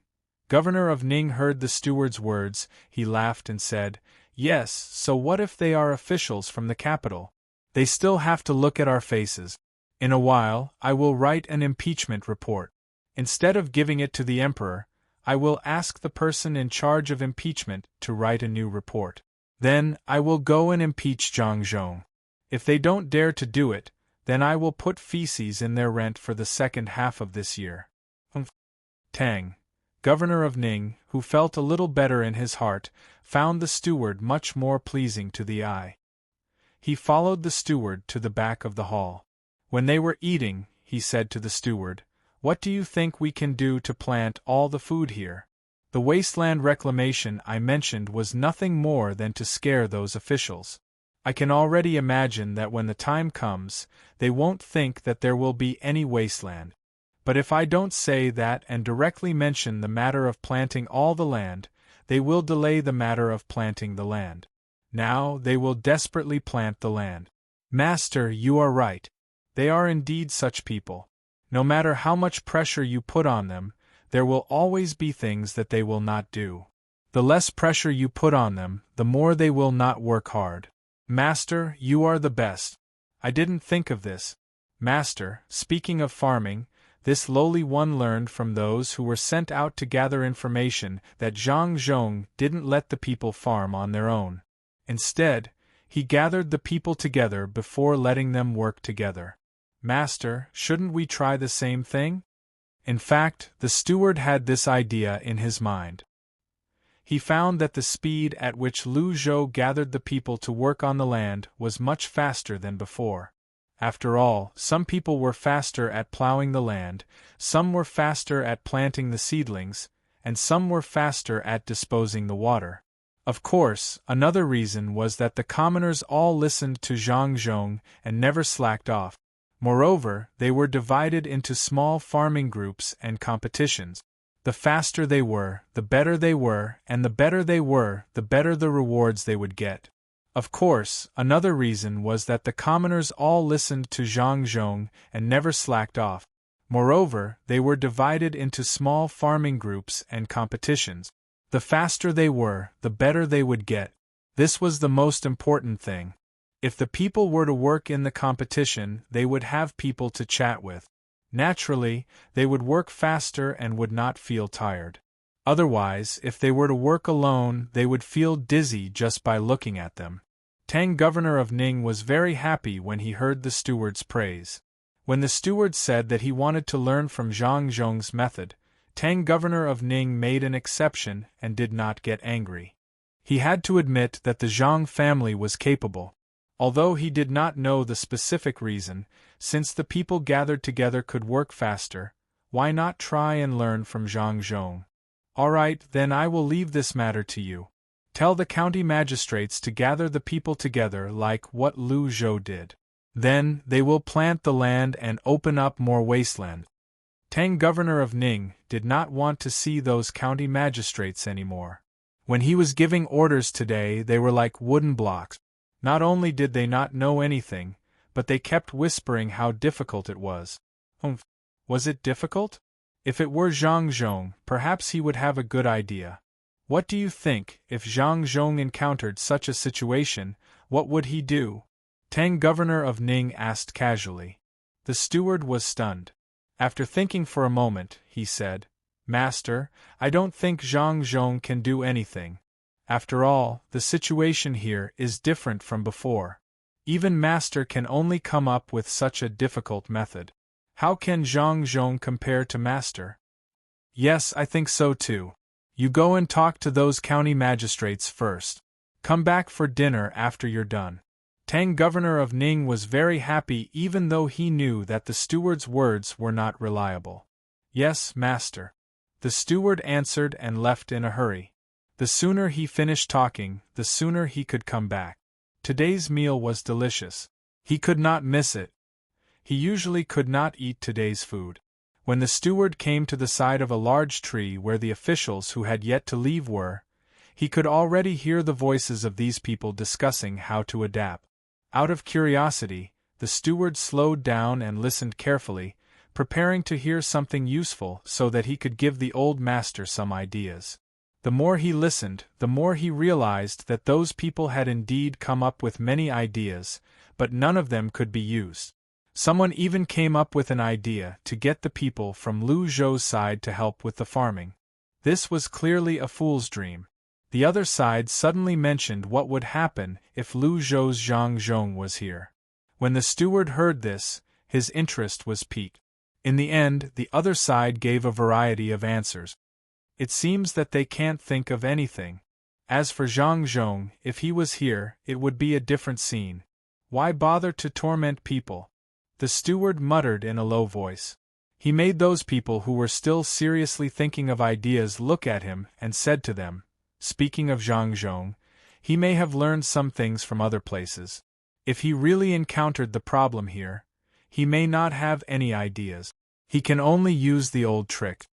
governor of Ning, heard the steward's words, he laughed and said, "Yes, so what if they are officials from the capital? They still have to look at our faces. In a while, I will write an impeachment report. Instead of giving it to the emperor, I will ask the person in charge of impeachment to write a new report. Then, I will go and impeach Zhang Zhong. If they don't dare to do it, then I will put feces in their rent for the second half of this year." Tang, governor of Ning, who felt a little better in his heart, found the steward much more pleasing to the eye. He followed the steward to the back of the hall. When they were eating, he said to the steward, "What do you think we can do to plant all the food here?" The wasteland reclamation I mentioned was nothing more than to scare those officials. I can already imagine that when the time comes, they won't think that there will be any wasteland. But if I don't say that and directly mention the matter of planting all the land, they will delay the matter of planting the land. Now they will desperately plant the land. Master, you are right. They are indeed such people. No matter how much pressure you put on them, there will always be things that they will not do. The less pressure you put on them, the more they will not work hard. Master, you are the best. I didn't think of this. Master, speaking of farming, this lowly one learned from those who were sent out to gather information that Zhang Zhong didn't let the people farm on their own. Instead, he gathered the people together before letting them work together. Master, shouldn't we try the same thing? In fact, the steward had this idea in his mind. He found that the speed at which Lu Zhou gathered the people to work on the land was much faster than before. After all, some people were faster at plowing the land, some were faster at planting the seedlings, and some were faster at disposing the water. Of course, another reason was that the commoners all listened to Zhang Zhong and never slacked off. Moreover, they were divided into small farming groups and competitions. The faster they were, the better they were, and the better they were, the better the rewards they would get. Of course, another reason was that the commoners all listened to Zhang Zhong and never slacked off. Moreover, they were divided into small farming groups and competitions. The faster they were, the better they would get. This was the most important thing. If the people were to work in the competition, they would have people to chat with. Naturally, they would work faster and would not feel tired. Otherwise, if they were to work alone, they would feel dizzy just by looking at them. Tang, governor of Ning, was very happy when he heard the steward's praise. When the steward said that he wanted to learn from Zhang Zhong's method, Tang, governor of Ning, made an exception and did not get angry. He had to admit that the Zhang family was capable. Although he did not know the specific reason, since the people gathered together could work faster, why not try and learn from Zhang Zhong? All right, then I will leave this matter to you. Tell the county magistrates to gather the people together like what Lu Zhou did. Then, they will plant the land and open up more wasteland. Tang, governor of Ning, did not want to see those county magistrates anymore. When he was giving orders today, they were like wooden blocks. Not only did they not know anything, but they kept whispering how difficult it was. Was it difficult? If it were Zhang Zhong, perhaps he would have a good idea. What do you think, if Zhang Zhong encountered such a situation, what would he do? Tang, governor of Ning, asked casually. The steward was stunned. After thinking for a moment, he said, Master, I don't think Zhang Zhong can do anything. After all, the situation here is different from before. Even Master can only come up with such a difficult method. How can Zhang Zhong compare to Master? Yes, I think so too. You go and talk to those county magistrates first. Come back for dinner after you're done. Tang, governor of Ning, was very happy even though he knew that the steward's words were not reliable. Yes, Master. The steward answered and left in a hurry. The sooner he finished talking, the sooner he could come back. Today's meal was delicious. He could not miss it. He usually could not eat today's food. When the steward came to the side of a large tree where the officials who had yet to leave were, he could already hear the voices of these people discussing how to adapt. Out of curiosity, the steward slowed down and listened carefully, preparing to hear something useful so that he could give the old master some ideas. The more he listened, the more he realized that those people had indeed come up with many ideas, but none of them could be used. Someone even came up with an idea to get the people from Lu Zhou's side to help with the farming. This was clearly a fool's dream. The other side suddenly mentioned what would happen if Lu Zhou's Zhang Zhong was here. When the steward heard this, his interest was piqued. In the end, the other side gave a variety of answers. It seems that they can't think of anything. As for Zhang Zhong, if he was here, it would be a different scene. Why bother to torment people? The steward muttered in a low voice. He made those people who were still seriously thinking of ideas look at him and said to them, speaking of Zhang Zhong, he may have learned some things from other places. If he really encountered the problem here, he may not have any ideas. He can only use the old trick.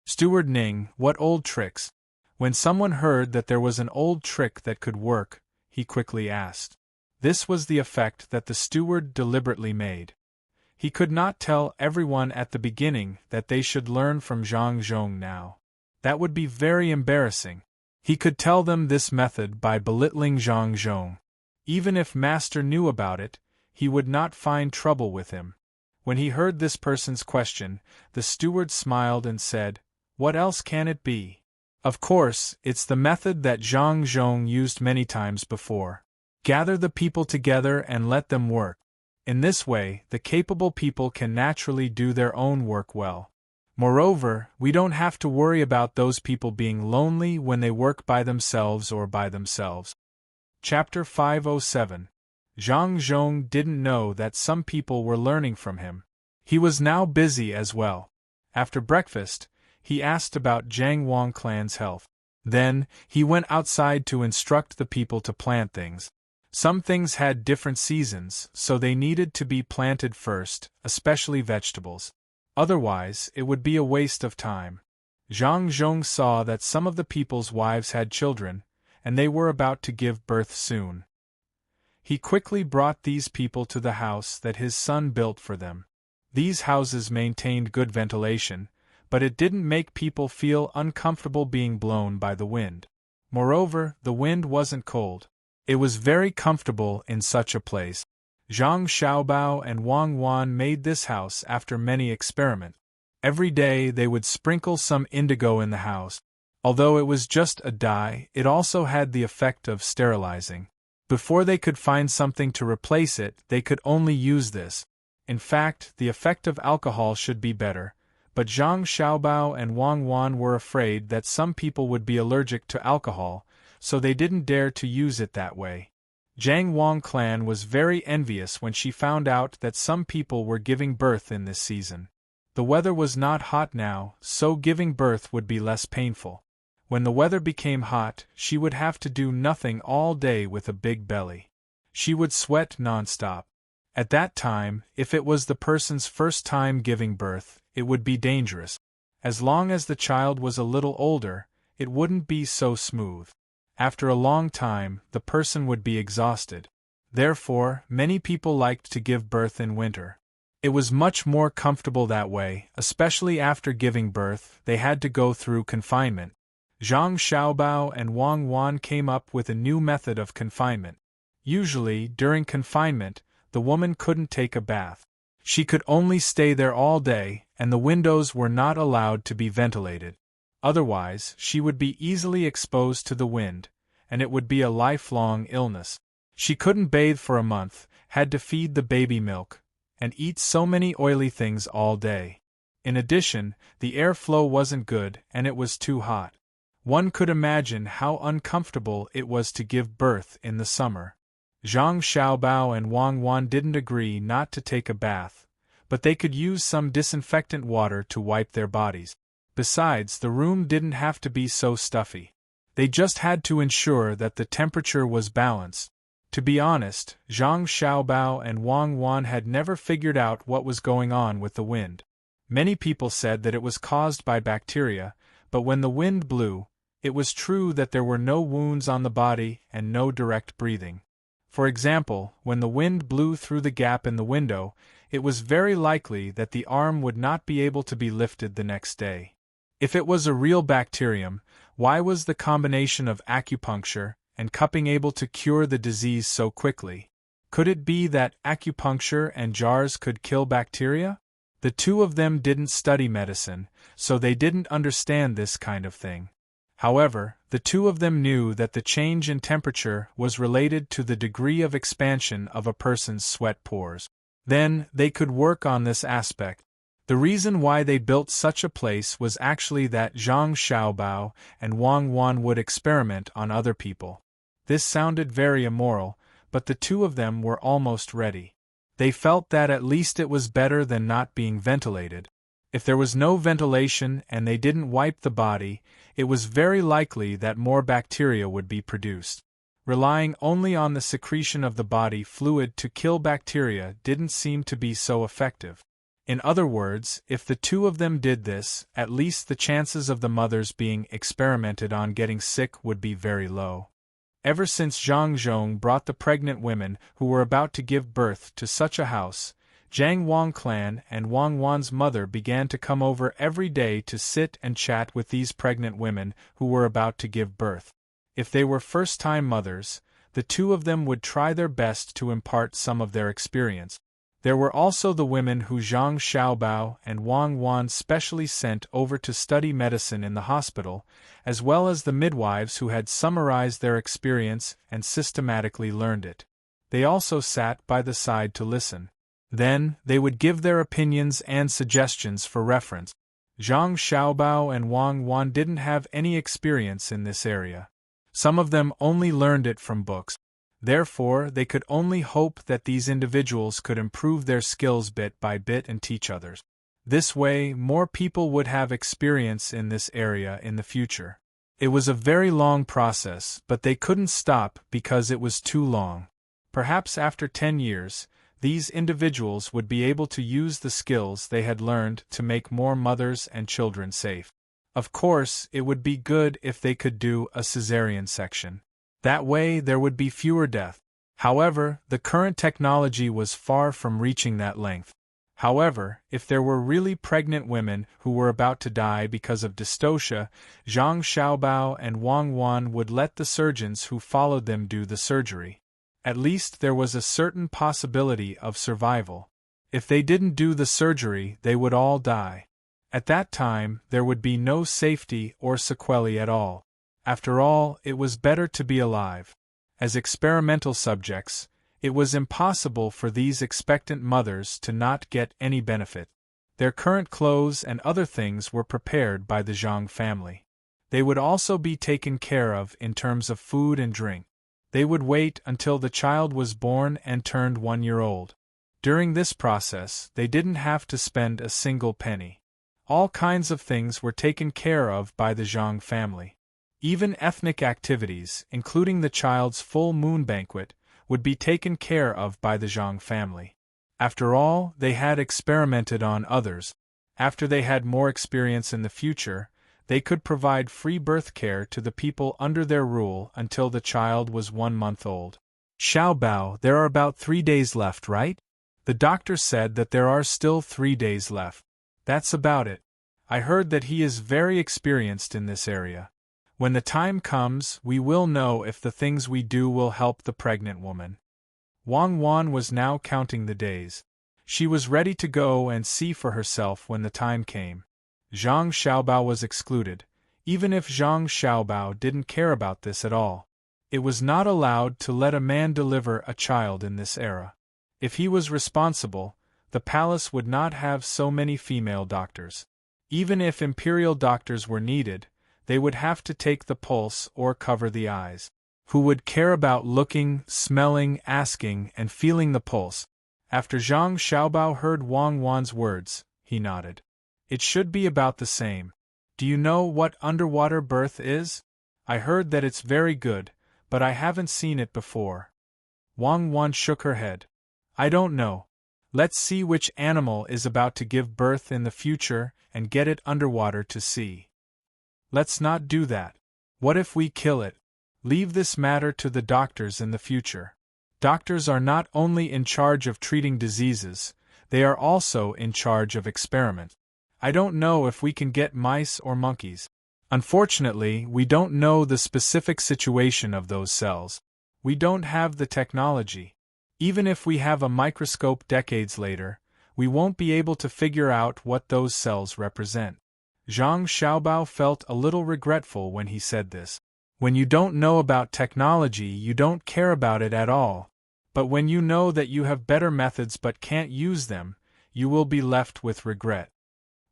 Steward Ning, what old tricks? When someone heard that there was an old trick that could work, he quickly asked. This was the effect that the steward deliberately made. He could not tell everyone at the beginning that they should learn from Zhang Zhong now. That would be very embarrassing. He could tell them this method by belittling Zhang Zhong. Even if Master knew about it, he would not find trouble with him. When he heard this person's question, the steward smiled and said, "What else can it be? Of course, it's the method that Zhang Zhong used many times before. Gather the people together and let them work. In this way, the capable people can naturally do their own work well. Moreover, we don't have to worry about those people being lonely when they work by themselves or by themselves." Chapter 507. Zhang Zhong didn't know that some people were learning from him. He was now busy as well. After breakfast, he asked about Zhang Wang clan's health. Then, he went outside to instruct the people to plant things. Some things had different seasons, so they needed to be planted first, especially vegetables. Otherwise, it would be a waste of time. Zhang Zhong saw that some of the people's wives had children, and they were about to give birth soon. He quickly brought these people to the house that his son built for them. These houses maintained good ventilation, but it didn't make people feel uncomfortable being blown by the wind. Moreover, the wind wasn't cold. It was very comfortable in such a place. Zhang Xiaobao and Wang Wan made this house after many experiments. Every day they would sprinkle some indigo in the house. Although it was just a dye, it also had the effect of sterilizing. Before they could find something to replace it, they could only use this. In fact, the effect of alcohol should be better, but Zhang Xiaobao and Wang Wan were afraid that some people would be allergic to alcohol, so they didn't dare to use it that way. Zhang Wang clan was very envious when she found out that some people were giving birth in this season. The weather was not hot now, so giving birth would be less painful. When the weather became hot, she would have to do nothing all day with a big belly. She would sweat non-stop. At that time, if it was the person's first time giving birth, it would be dangerous. As long as the child was a little older, it wouldn't be so smooth. After a long time, the person would be exhausted. Therefore, many people liked to give birth in winter. It was much more comfortable that way, especially after giving birth, they had to go through confinement. Zhang Xiaobao and Wang Wan came up with a new method of confinement. Usually, during confinement, the woman couldn't take a bath. She could only stay there all day, and the windows were not allowed to be ventilated. Otherwise, she would be easily exposed to the wind, and it would be a lifelong illness. She couldn't bathe for a month, had to feed the baby milk, and eat so many oily things all day. In addition, the airflow wasn't good and it was too hot. One could imagine how uncomfortable it was to give birth in the summer. Zhang Xiaobao and Wang Wan didn't agree not to take a bath, but they could use some disinfectant water to wipe their bodies. Besides, the room didn't have to be so stuffy. They just had to ensure that the temperature was balanced. To be honest, Zhang Xiaobao and Wang Wan had never figured out what was going on with the wind. Many people said that it was caused by bacteria, but when the wind blew, it was true that there were no wounds on the body and no direct breathing. For example, when the wind blew through the gap in the window, it was very likely that the arm would not be able to be lifted the next day. If it was a real bacterium, why was the combination of acupuncture and cupping able to cure the disease so quickly? Could it be that acupuncture and jars could kill bacteria? The two of them didn't study medicine, so they didn't understand this kind of thing. However, the two of them knew that the change in temperature was related to the degree of expansion of a person's sweat pores. Then, they could work on this aspect. The reason why they built such a place was actually that Zhang Xiaobao and Wang Wan would experiment on other people. This sounded very immoral, but the two of them were almost ready. They felt that at least it was better than not being ventilated. If there was no ventilation and they didn't wipe the body, it was very likely that more bacteria would be produced. Relying only on the secretion of the body fluid to kill bacteria didn't seem to be so effective. In other words, if the two of them did this, at least the chances of the mothers being experimented on getting sick would be very low. Ever since Zhang Zhong brought the pregnant women who were about to give birth to such a house, Jiang Wang clan and Wang Wan's mother began to come over every day to sit and chat with these pregnant women who were about to give birth. If they were first-time mothers, the two of them would try their best to impart some of their experience. There were also the women who Zhang Xiaobao and Wang Wan specially sent over to study medicine in the hospital, as well as the midwives who had summarized their experience and systematically learned it. They also sat by the side to listen. Then, they would give their opinions and suggestions for reference. Zhang Xiaobao and Wang Wan didn't have any experience in this area. Some of them only learned it from books. Therefore, they could only hope that these individuals could improve their skills bit by bit and teach others. This way, more people would have experience in this area in the future. It was a very long process, but they couldn't stop because it was too long. Perhaps after 10 years, these individuals would be able to use the skills they had learned to make more mothers and children safe. Of course, it would be good if they could do a cesarean section. That way there would be fewer deaths. However, the current technology was far from reaching that length. However, if there were really pregnant women who were about to die because of dystocia, Zhang Xiaobao and Wang Wan would let the surgeons who followed them do the surgery. At least there was a certain possibility of survival. If they didn't do the surgery, they would all die. At that time, there would be no safety or sequelae at all. After all, it was better to be alive. As experimental subjects, it was impossible for these expectant mothers to not get any benefit. Their current clothes and other things were prepared by the Zhang family. They would also be taken care of in terms of food and drink. They would wait until the child was born and turned 1 year old. During this process, they didn't have to spend a single penny. All kinds of things were taken care of by the Zhang family. Even ethnic activities, including the child's full moon banquet, would be taken care of by the Zhang family. After all, they had experimented on others. After they had more experience in the future, they could provide free birth care to the people under their rule until the child was 1 month old. Xiaobao, there are about 3 days left, right? The doctor said that there are still 3 days left. That's about it. I heard that he is very experienced in this area. When the time comes, we will know if the things we do will help the pregnant woman. Wang Wan was now counting the days. She was ready to go and see for herself when the time came. Zhang Xiaobao was excluded, even if Zhang Xiaobao didn't care about this at all. It was not allowed to let a man deliver a child in this era. If he was responsible, the palace would not have so many female doctors. Even if imperial doctors were needed, they would have to take the pulse or cover the eyes. Who would care about looking, smelling, asking, and feeling the pulse? After Zhang Xiaobao heard Wang Wan's words, he nodded. It should be about the same. Do you know what underwater birth is? I heard that it's very good, but I haven't seen it before. Wang Wan shook her head. I don't know. Let's see which animal is about to give birth in the future and get it underwater to see. Let's not do that. What if we kill it? Leave this matter to the doctors in the future. Doctors are not only in charge of treating diseases, they are also in charge of experiments. I don't know if we can get mice or monkeys. Unfortunately, we don't know the specific situation of those cells. We don't have the technology. Even if we have a microscope decades later, we won't be able to figure out what those cells represent. Zhang Xiaobao felt a little regretful when he said this. When you don't know about technology, you don't care about it at all. But when you know that you have better methods but can't use them, you will be left with regret.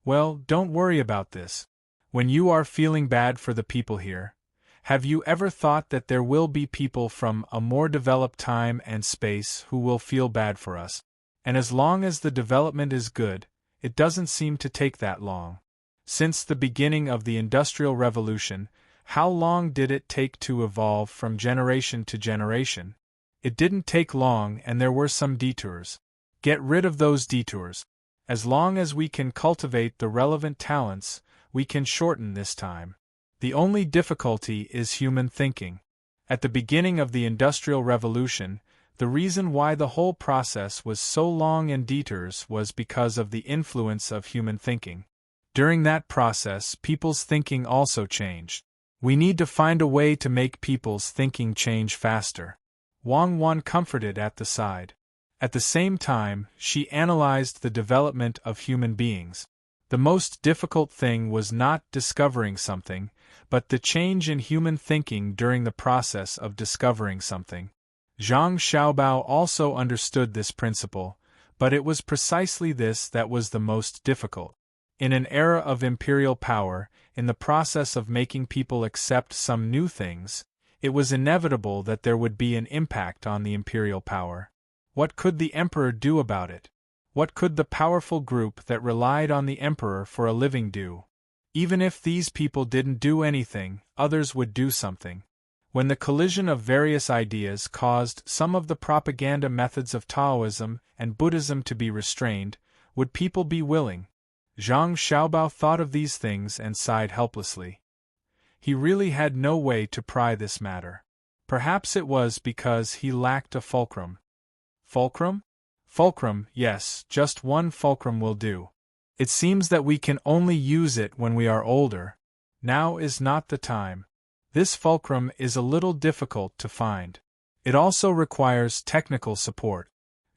Well, don't worry about this. When you are feeling bad for the people here, have you ever thought that there will be people from a more developed time and space who will feel bad for us? And as long as the development is good, it doesn't seem to take that long. Since the beginning of the Industrial Revolution, how long did it take to evolve from generation to generation? It didn't take long, and there were some detours. Get rid of those detours. As long as we can cultivate the relevant talents, we can shorten this time. The only difficulty is human thinking. At the beginning of the Industrial Revolution, The reason why the whole process was so long and detours was because of the influence of human thinking. During that process, people's thinking also changed. We need to find a way to make people's thinking change faster. Wang Wan comforted at the side. At the same time, she analyzed the development of human beings. The most difficult thing was not discovering something, but the change in human thinking during the process of discovering something. Zhang Xiaobao also understood this principle, but it was precisely this that was the most difficult. In an era of imperial power, in the process of making people accept some new things, it was inevitable that there would be an impact on the imperial power. What could the emperor do about it? What could the powerful group that relied on the emperor for a living do? Even if these people didn't do anything, others would do something. When the collision of various ideas caused some of the propaganda methods of Taoism and Buddhism to be restrained, would people be willing? Zhang Xiaobao thought of these things and sighed helplessly. He really had no way to pry this matter. Perhaps it was because he lacked a fulcrum. Fulcrum? Fulcrum, yes, just one fulcrum will do. It seems that we can only use it when we are older. Now is not the time. This fulcrum is a little difficult to find. It also requires technical support.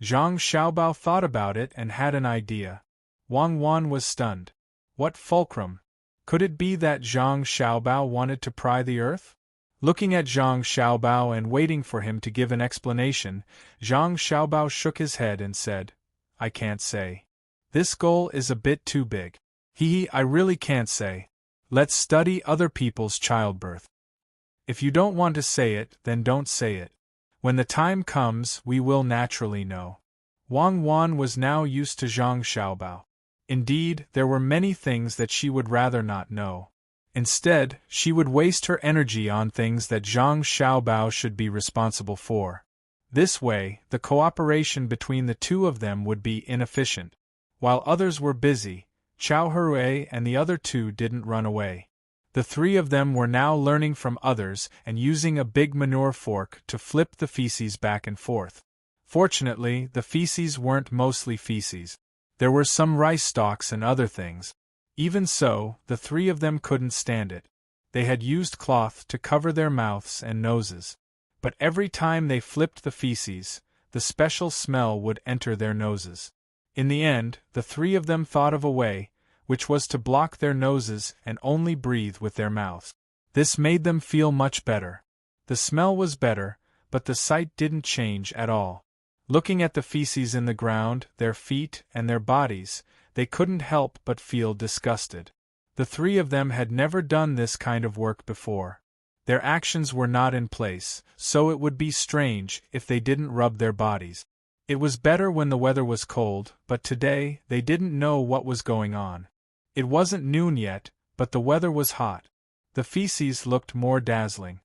Zhang Xiaobao thought about it and had an idea. Wang Wan was stunned. What fulcrum? Could it be that Zhang Xiaobao wanted to pry the earth? Looking at Zhang Xiaobao and waiting for him to give an explanation, Zhang Xiaobao shook his head and said, I can't say. This goal is a bit too big. I really can't say. Let's study other people's childbirth. If you don't want to say it, then don't say it. When the time comes, we will naturally know. Wang Wan was now used to Zhang Xiaobao. Indeed, there were many things that she would rather not know. Instead, she would waste her energy on things that Zhang Xiaobao should be responsible for. This way, the cooperation between the two of them would be inefficient. While others were busy, Chao Hui and the other two didn't run away. The three of them were now learning from others and using a big manure fork to flip the feces back and forth. Fortunately, the feces weren't mostly feces. There were some rice stalks and other things. Even so, the three of them couldn't stand it. They had used cloth to cover their mouths and noses. But every time they flipped the feces, the special smell would enter their noses. In the end, the three of them thought of a way, which was to block their noses and only breathe with their mouths. This made them feel much better. The smell was better, but the sight didn't change at all. Looking at the feces in the ground, their feet, and their bodies, they couldn't help but feel disgusted. The three of them had never done this kind of work before. Their actions were not in place, so it would be strange if they didn't rub their bodies. It was better when the weather was cold, but today they didn't know what was going on. It wasn't noon yet, but the weather was hot. The feces looked more dazzling.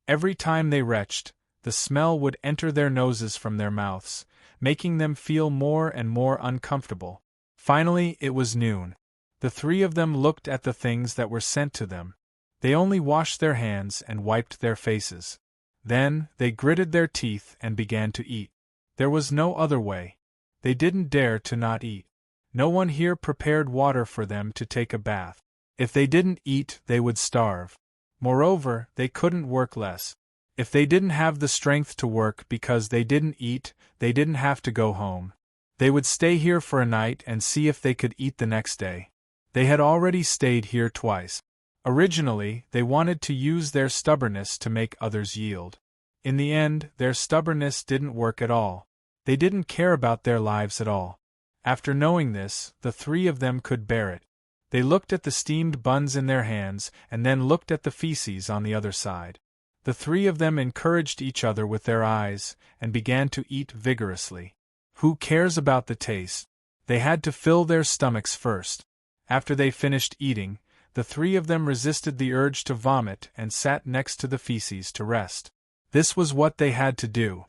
Every time they retched, the smell would enter their noses from their mouths, making them feel more and more uncomfortable. Finally, it was noon. The three of them looked at the things that were sent to them. They only washed their hands and wiped their faces. Then, they gritted their teeth and began to eat. There was no other way. They didn't dare to not eat. No one here prepared water for them to take a bath. If they didn't eat, they would starve. Moreover, they couldn't work less. If they didn't have the strength to work because they didn't eat, they didn't have to go home. They would stay here for a night and see if they could eat the next day. They had already stayed here twice. Originally, they wanted to use their stubbornness to make others yield. In the end, their stubbornness didn't work at all. They didn't care about their lives at all. After knowing this, the three of them could bear it. They looked at the steamed buns in their hands and then looked at the feces on the other side. The three of them encouraged each other with their eyes and began to eat vigorously. Who cares about the taste? They had to fill their stomachs first. After they finished eating, the three of them resisted the urge to vomit and sat next to the feces to rest. This was what they had to do.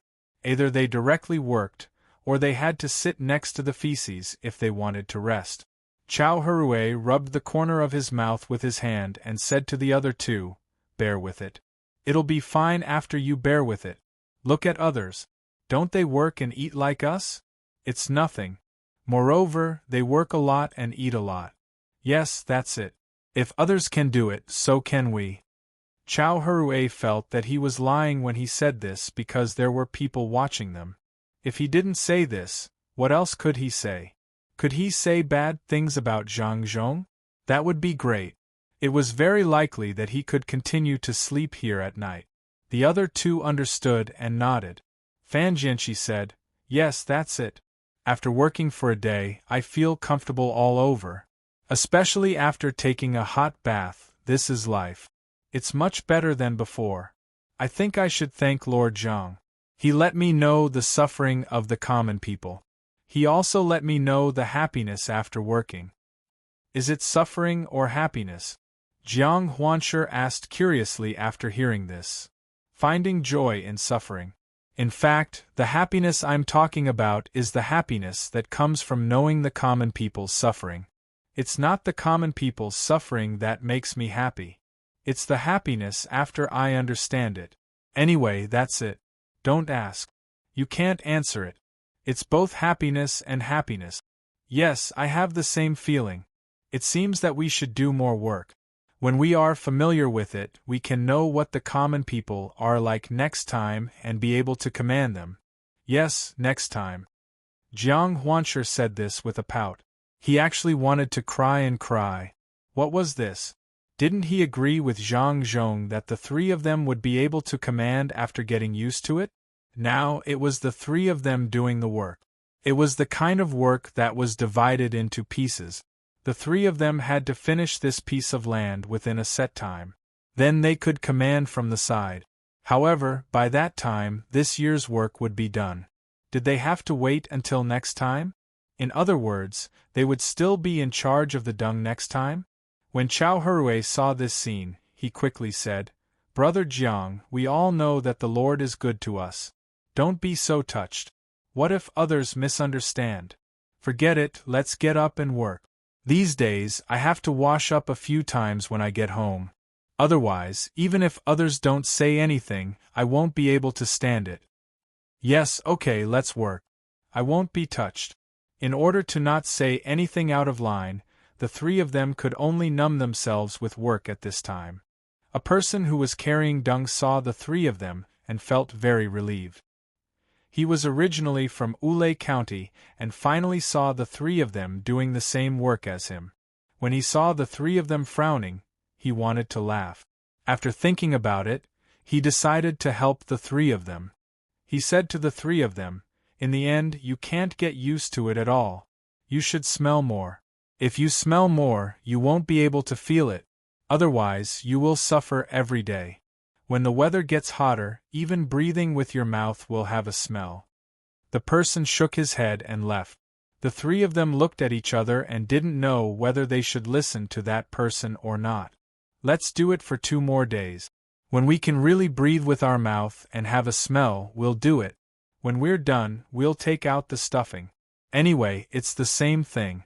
Either they directly worked, or they had to sit next to the feces if they wanted to rest. Chao Hui rubbed the corner of his mouth with his hand and said to the other two, "Bear with it. It'll be fine after you bear with it. Look at others. Don't they work and eat like us? It's nothing. Moreover, they work a lot and eat a lot. Yes, that's it. If others can do it, so can we. Chow Hrue felt that he was lying when he said this because there were people watching them. If he didn't say this, what else could he say? Could he say bad things about Zhang Zhong? That would be great. It was very likely that he could continue to sleep here at night. The other two understood and nodded. Fan Jianqi said, "Yes, that's it. After working for a day, I feel comfortable all over. Especially after taking a hot bath, this is life. It's much better than before. I think I should thank Lord Zhang. He let me know the suffering of the common people. He also let me know the happiness after working." "Is it suffering or happiness?" Jiang Huanshe asked curiously after hearing this. "Finding joy in suffering. In fact, the happiness I'm talking about is the happiness that comes from knowing the common people's suffering. It's not the common people's suffering that makes me happy. It's the happiness after I understand it. Anyway, that's it. Don't ask. You can't answer it. It's both happiness and happiness. Yes, I have the same feeling. It seems that we should do more work. When we are familiar with it, we can know what the common people are like next time and be able to command them. Yes, next time." Jiang Huanshe said this with a pout. He actually wanted to cry and cry. What was this? Didn't he agree with Zhang Zhong that the three of them would be able to command after getting used to it? Now it was the three of them doing the work. It was the kind of work that was divided into pieces. The three of them had to finish this piece of land within a set time. Then they could command from the side. However, by that time, this year's work would be done. Did they have to wait until next time? In other words, they would still be in charge of the dung next time? When Chow Hrue saw this scene, he quickly said, "Brother Jiang, we all know that the Lord is good to us. Don't be so touched. What if others misunderstand? Forget it, let's get up and work. These days, I have to wash up a few times when I get home. Otherwise, even if others don't say anything, I won't be able to stand it. Yes, okay, let's work. I won't be touched." In order to not say anything out of line, the three of them could only numb themselves with work at this time. A person who was carrying dung saw the three of them and felt very relieved. He was originally from Ulei County and finally saw the three of them doing the same work as him. When he saw the three of them frowning, he wanted to laugh. After thinking about it, he decided to help the three of them. He said to the three of them, "In the end, you can't get used to it at all. You should smell more. If you smell more, you won't be able to feel it. Otherwise, you will suffer every day. When the weather gets hotter, even breathing with your mouth will have a smell." The person shook his head and left. The three of them looked at each other and didn't know whether they should listen to that person or not. "Let's do it for 2 more days. When we can really breathe with our mouth and have a smell, we'll do it. When we're done, we'll take out the stuffing. Anyway, it's the same thing."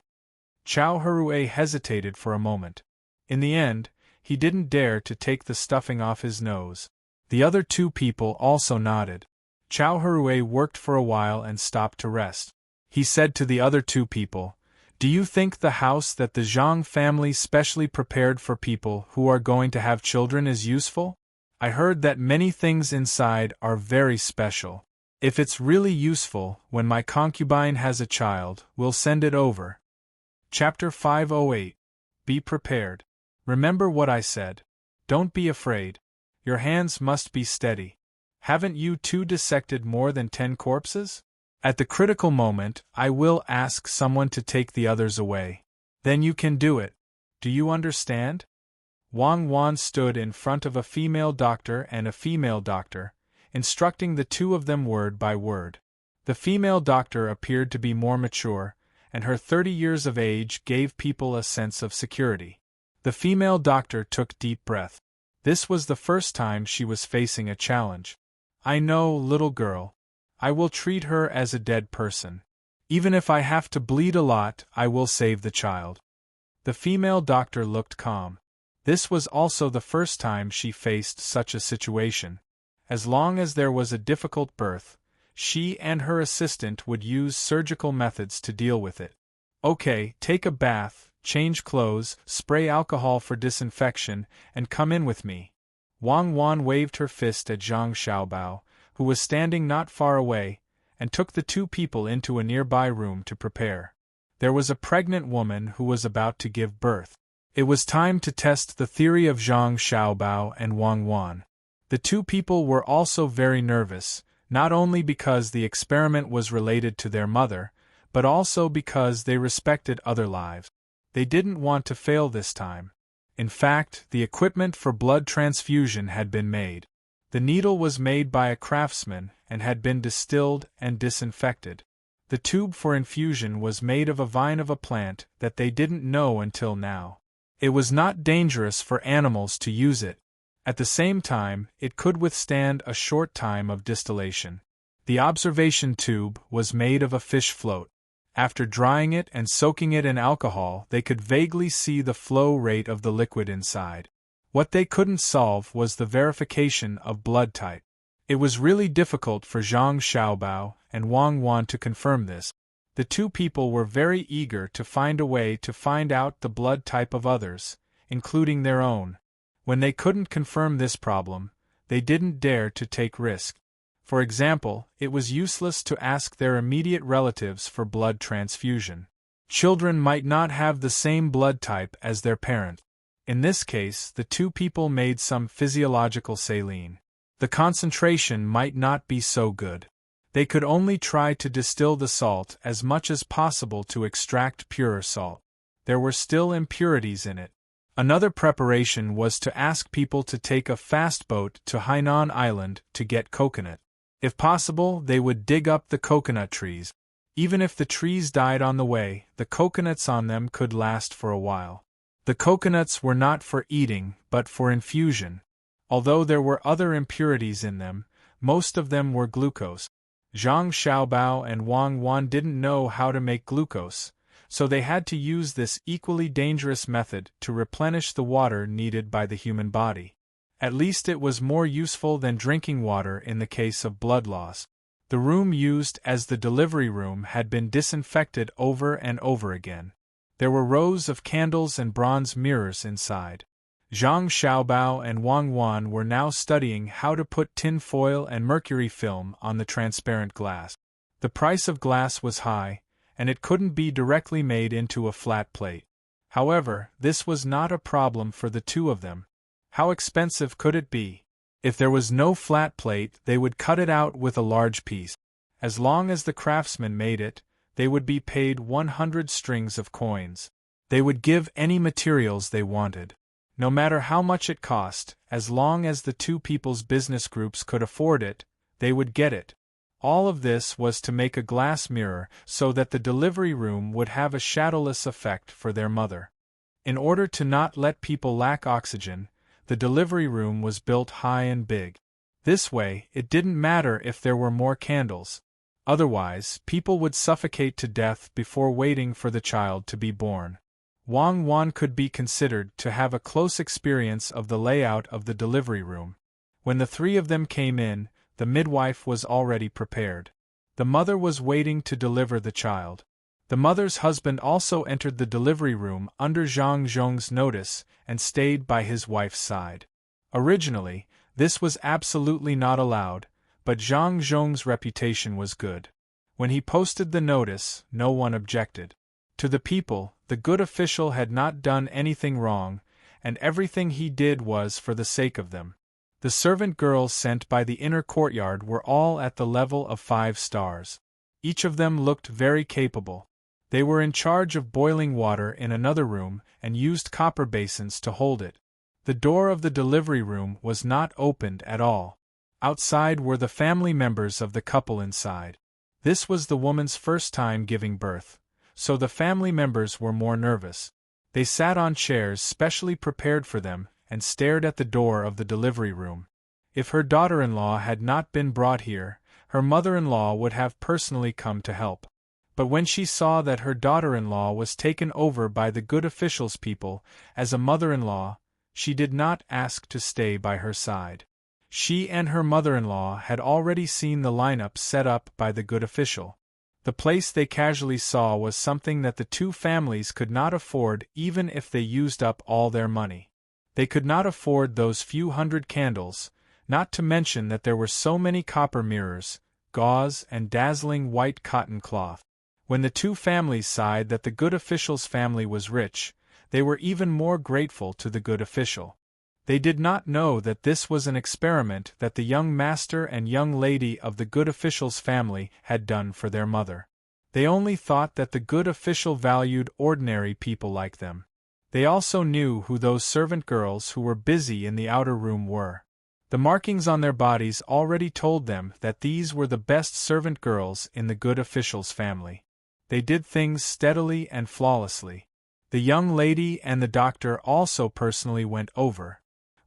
Chow Hrue hesitated for a moment. In the end, he didn't dare to take the stuffing off his nose. The other two people also nodded. Chow Hrue worked for a while and stopped to rest. He said to the other two people, "Do you think the house that the Zhang family specially prepared for people who are going to have children is useful? I heard that many things inside are very special. If it's really useful, when my concubine has a child, we'll send it over." Chapter 508. Be prepared. Remember what I said. Don't be afraid. Your hands must be steady. Haven't you two dissected more than 10 corpses? At the critical moment, I will ask someone to take the others away. Then you can do it. Do you understand? Wang Wan stood in front of a female doctor and a female doctor, instructing the two of them word by word. The female doctor appeared to be more mature, and her 30 years of age gave people a sense of security. The female doctor took deep breath. This was the first time she was facing a challenge. "I know, little girl. I will treat her as a dead person. Even if I have to bleed a lot, I will save the child." The female doctor looked calm. This was also the first time she faced such a situation. As long as there was a difficult birth, She and her assistant would use surgical methods to deal with it. Okay, take a bath, change clothes, spray alcohol for disinfection, and come in with me. Wang Wan waved her fist at Zhang Xiaobao, who was standing not far away, and took the two people into a nearby room to prepare. There was a pregnant woman who was about to give birth. It was time to test the theory of Zhang Xiaobao and Wang Wan. The two people were also very nervous, not only because the experiment was related to their mother, but also because they respected other lives. They didn't want to fail this time. In fact, the equipment for blood transfusion had been made. The needle was made by a craftsman and had been distilled and disinfected. The tube for infusion was made of a vine of a plant that they didn't know until now. It was not dangerous for animals to use it. At the same time, it could withstand a short time of distillation. The observation tube was made of a fish float. After drying it and soaking it in alcohol, they could vaguely see the flow rate of the liquid inside. What they couldn't solve was the verification of blood type. It was really difficult for Zhang Xiaobao and Wang Wan to confirm this. The two people were very eager to find a way to find out the blood type of others, including their own. When they couldn't confirm this problem, they didn't dare to take risk. For example, it was useless to ask their immediate relatives for blood transfusion. Children might not have the same blood type as their parent. In this case, the two people made some physiological saline. The concentration might not be so good. They could only try to distill the salt as much as possible to extract purer salt. There were still impurities in it. Another preparation was to ask people to take a fast boat to Hainan Island to get coconut. If possible, they would dig up the coconut trees. Even if the trees died on the way, the coconuts on them could last for a while. The coconuts were not for eating, but for infusion. Although there were other impurities in them, most of them were glucose. Zhang Xiaobao and Wang Wan didn't know how to make glucose, so they had to use this equally dangerous method to replenish the water needed by the human body. At least it was more useful than drinking water in the case of blood loss. The room used as the delivery room had been disinfected over and over again. There were rows of candles and bronze mirrors inside. Zhang Xiaobao and Wang Wan were now studying how to put tin foil and mercury film on the transparent glass. The price of glass was high, and it couldn't be directly made into a flat plate. However, this was not a problem for the two of them. How expensive could it be? If there was no flat plate, they would cut it out with a large piece. As long as the craftsman made it, they would be paid 100 strings of coins. They would give any materials they wanted. No matter how much it cost, as long as the two people's business groups could afford it, they would get it. All of this was to make a glass mirror so that the delivery room would have a shadowless effect for their mother. In order to not let people lack oxygen, the delivery room was built high and big. This way, it didn't matter if there were more candles. Otherwise, people would suffocate to death before waiting for the child to be born. Wang Wan could be considered to have a close experience of the layout of the delivery room. When the three of them came in, the midwife was already prepared. The mother was waiting to deliver the child. The mother's husband also entered the delivery room under Zhang Zhong's notice and stayed by his wife's side. Originally, this was absolutely not allowed, but Zhang Zhong's reputation was good. When he posted the notice, no one objected. To the people, the good official had not done anything wrong, and everything he did was for the sake of them. The servant girls sent by the inner courtyard were all at the level of 5 stars. Each of them looked very capable. They were in charge of boiling water in another room and used copper basins to hold it. The door of the delivery room was not opened at all. Outside were the family members of the couple inside. This was the woman's first time giving birth, so the family members were more nervous. They sat on chairs specially prepared for them and stared at the door of the delivery room. If her daughter-in-law had not been brought here, her mother-in-law would have personally come to help. But when she saw that her daughter-in-law was taken over by the good officials' people as a mother-in-law, she did not ask to stay by her side. She and her mother-in-law had already seen the lineup set up by the good official. The place they casually saw was something that the two families could not afford even if they used up all their money. They could not afford those few hundred candles, not to mention that there were so many copper mirrors, gauze, and dazzling white cotton cloth. When the two families sighed that the good official's family was rich, they were even more grateful to the good official. They did not know that this was an experiment that the young master and young lady of the good official's family had done for their mother. They only thought that the good official valued ordinary people like them. They also knew who those servant girls who were busy in the outer room were. The markings on their bodies already told them that these were the best servant girls in the good official's family. They did things steadily and flawlessly. The young lady and the doctor also personally went over.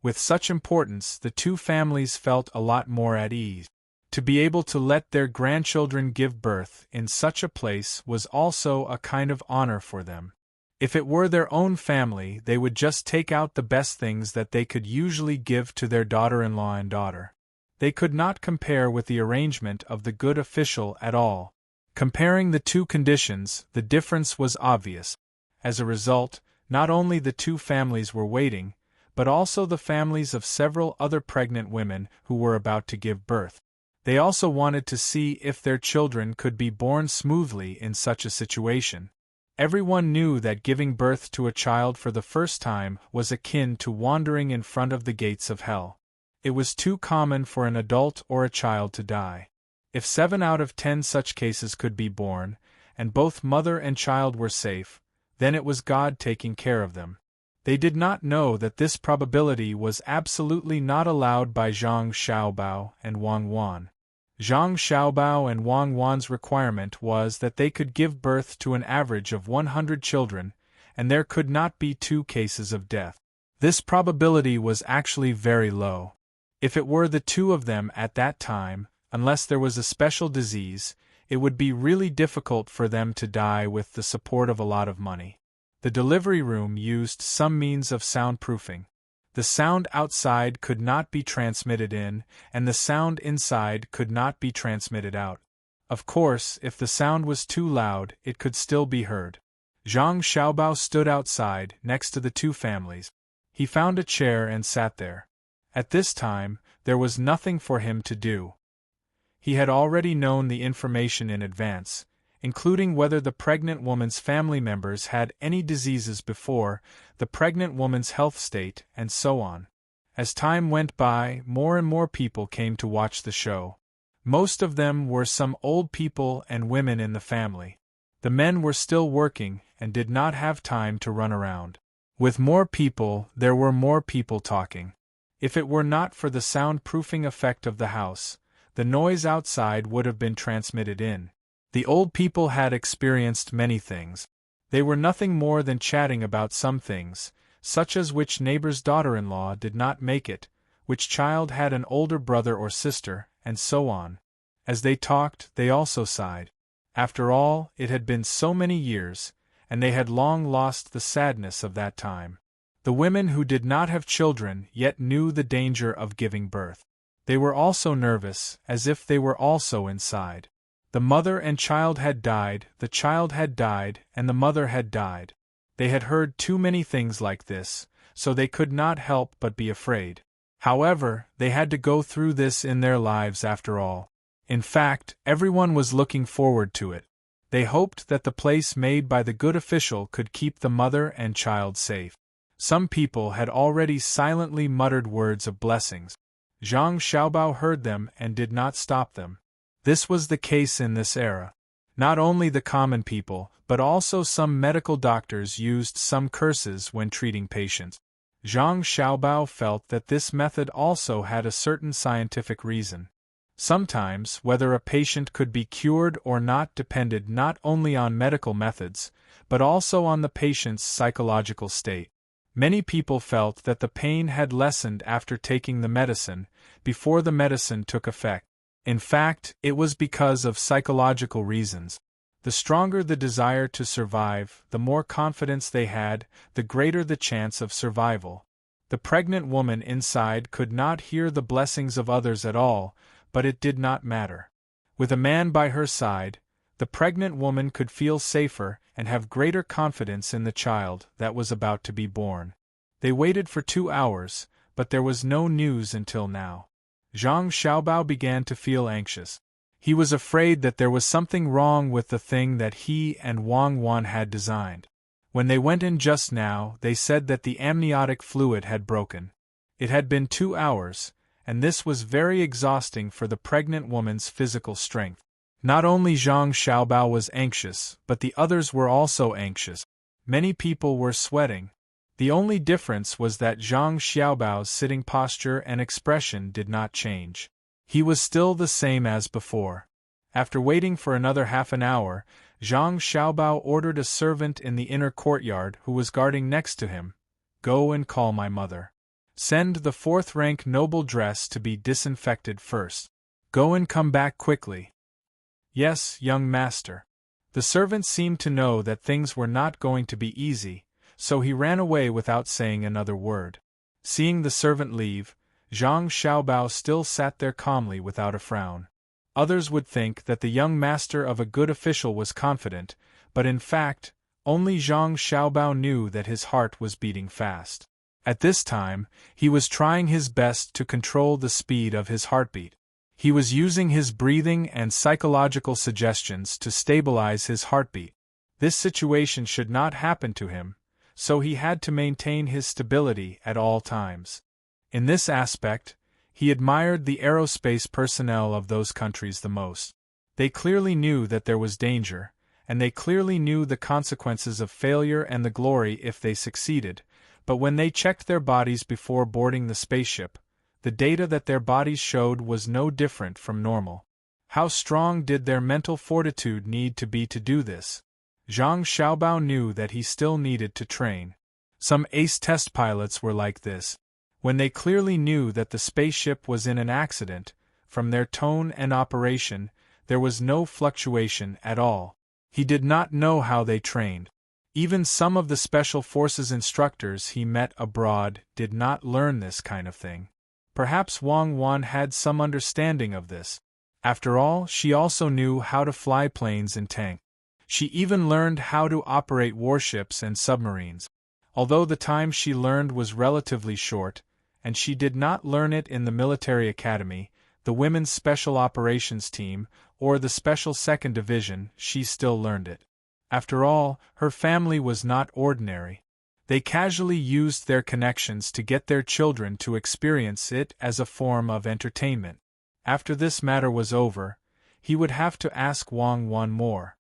With such importance, the two families felt a lot more at ease. To be able to let their grandchildren give birth in such a place was also a kind of honor for them. If it were their own family, they would just take out the best things that they could usually give to their daughter-in-law and daughter. They could not compare with the arrangement of the good official at all. Comparing the two conditions, the difference was obvious. As a result, not only the two families were waiting, but also the families of several other pregnant women who were about to give birth. They also wanted to see if their children could be born smoothly in such a situation. Everyone knew that giving birth to a child for the first time was akin to wandering in front of the gates of hell. It was too common for an adult or a child to die. If 7 out of 10 such cases could be born, and both mother and child were safe, then it was God taking care of them. They did not know that this probability was absolutely not allowed by Zhang Xiaobao and Wang Wan. Zhang Xiaobao and Wang Wan's requirement was that they could give birth to an average of 100 children, and there could not be 2 cases of death. This probability was actually very low. If it were the 2 of them at that time, unless there was a special disease, it would be really difficult for them to die with the support of a lot of money. The delivery room used some means of soundproofing. The sound outside could not be transmitted in, and the sound inside could not be transmitted out. Of course, if the sound was too loud, it could still be heard. Zhang Xiaobao stood outside, next to the two families. He found a chair and sat there. At this time, there was nothing for him to do. He had already known the information in advance, including whether the pregnant woman's family members had any diseases before, the pregnant woman's health state, and so on. As time went by, more and more people came to watch the show. Most of them were some old people and women in the family. The men were still working and did not have time to run around. With more people, there were more people talking. If it were not for the soundproofing effect of the house, the noise outside would have been transmitted in. The old people had experienced many things. They were nothing more than chatting about some things, such as which neighbor's daughter-in-law did not make it, which child had an older brother or sister, and so on. As they talked, they also sighed. After all, it had been so many years, and they had long lost the sadness of that time. The women who did not have children yet knew the danger of giving birth. They were also nervous, as if they were also inside. The mother and child had died, the child had died, and the mother had died. They had heard too many things like this, so they could not help but be afraid. However, they had to go through this in their lives after all. In fact, everyone was looking forward to it. They hoped that the place made by the good official could keep the mother and child safe. Some people had already silently muttered words of blessings. Zhang Xiaobao heard them and did not stop them. This was the case in this era. Not only the common people, but also some medical doctors used some curses when treating patients. Zhang Xiaobao felt that this method also had a certain scientific reason. Sometimes, whether a patient could be cured or not depended not only on medical methods, but also on the patient's psychological state. Many people felt that the pain had lessened after taking the medicine, before the medicine took effect. In fact, it was because of psychological reasons. The stronger the desire to survive, the more confidence they had, the greater the chance of survival. The pregnant woman inside could not hear the blessings of others at all, but it did not matter. With a man by her side, the pregnant woman could feel safer and have greater confidence in the child that was about to be born. They waited for 2 hours, but there was no news until now. Zhang Xiaobao began to feel anxious. He was afraid that there was something wrong with the thing that he and Wang Wan had designed. When they went in just now, they said that the amniotic fluid had broken. It had been 2 hours, and this was very exhausting for the pregnant woman's physical strength. Not only Zhang Xiaobao was anxious, but the others were also anxious. Many people were sweating. The only difference was that Zhang Xiaobao's sitting posture and expression did not change. He was still the same as before. After waiting for another half an hour, Zhang Xiaobao ordered a servant in the inner courtyard who was guarding next to him, "Go and call my mother. Send the 4th-rank noble dress to be disinfected first. Go and come back quickly." "Yes, young master." The servant seemed to know that things were not going to be easy, so he ran away without saying another word. Seeing the servant leave, Zhang Xiaobao still sat there calmly without a frown. Others would think that the young master of a good official was confident, but in fact, only Zhang Xiaobao knew that his heart was beating fast. At this time, he was trying his best to control the speed of his heartbeat. He was using his breathing and psychological suggestions to stabilize his heartbeat. This situation should not happen to him, so he had to maintain his stability at all times. In this aspect, he admired the aerospace personnel of those countries the most. They clearly knew that there was danger, and they clearly knew the consequences of failure and the glory if they succeeded, but when they checked their bodies before boarding the spaceship, the data that their bodies showed was no different from normal. How strong did their mental fortitude need to be to do this? Zhang Xiaobao knew that he still needed to train. Some ace test pilots were like this. When they clearly knew that the spaceship was in an accident, from their tone and operation, there was no fluctuation at all. He did not know how they trained. Even some of the Special Forces instructors he met abroad did not learn this kind of thing. Perhaps Wang Wan had some understanding of this. After all, she also knew how to fly planes in Tang. She even learned how to operate warships and submarines. Although the time she learned was relatively short, and she did not learn it in the military academy, the Women's Special Operations Team, or the Special 2nd Division, she still learned it. After all, her family was not ordinary. They casually used their connections to get their children to experience it as a form of entertainment. After this matter was over, he would have to ask Wang Wan more.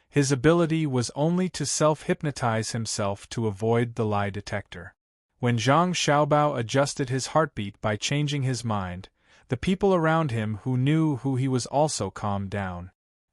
His ability was only to self-hypnotize himself to avoid the lie detector. When Zhang Xiaobao adjusted his heartbeat by changing his mind, the people around him who knew who he was also calmed down.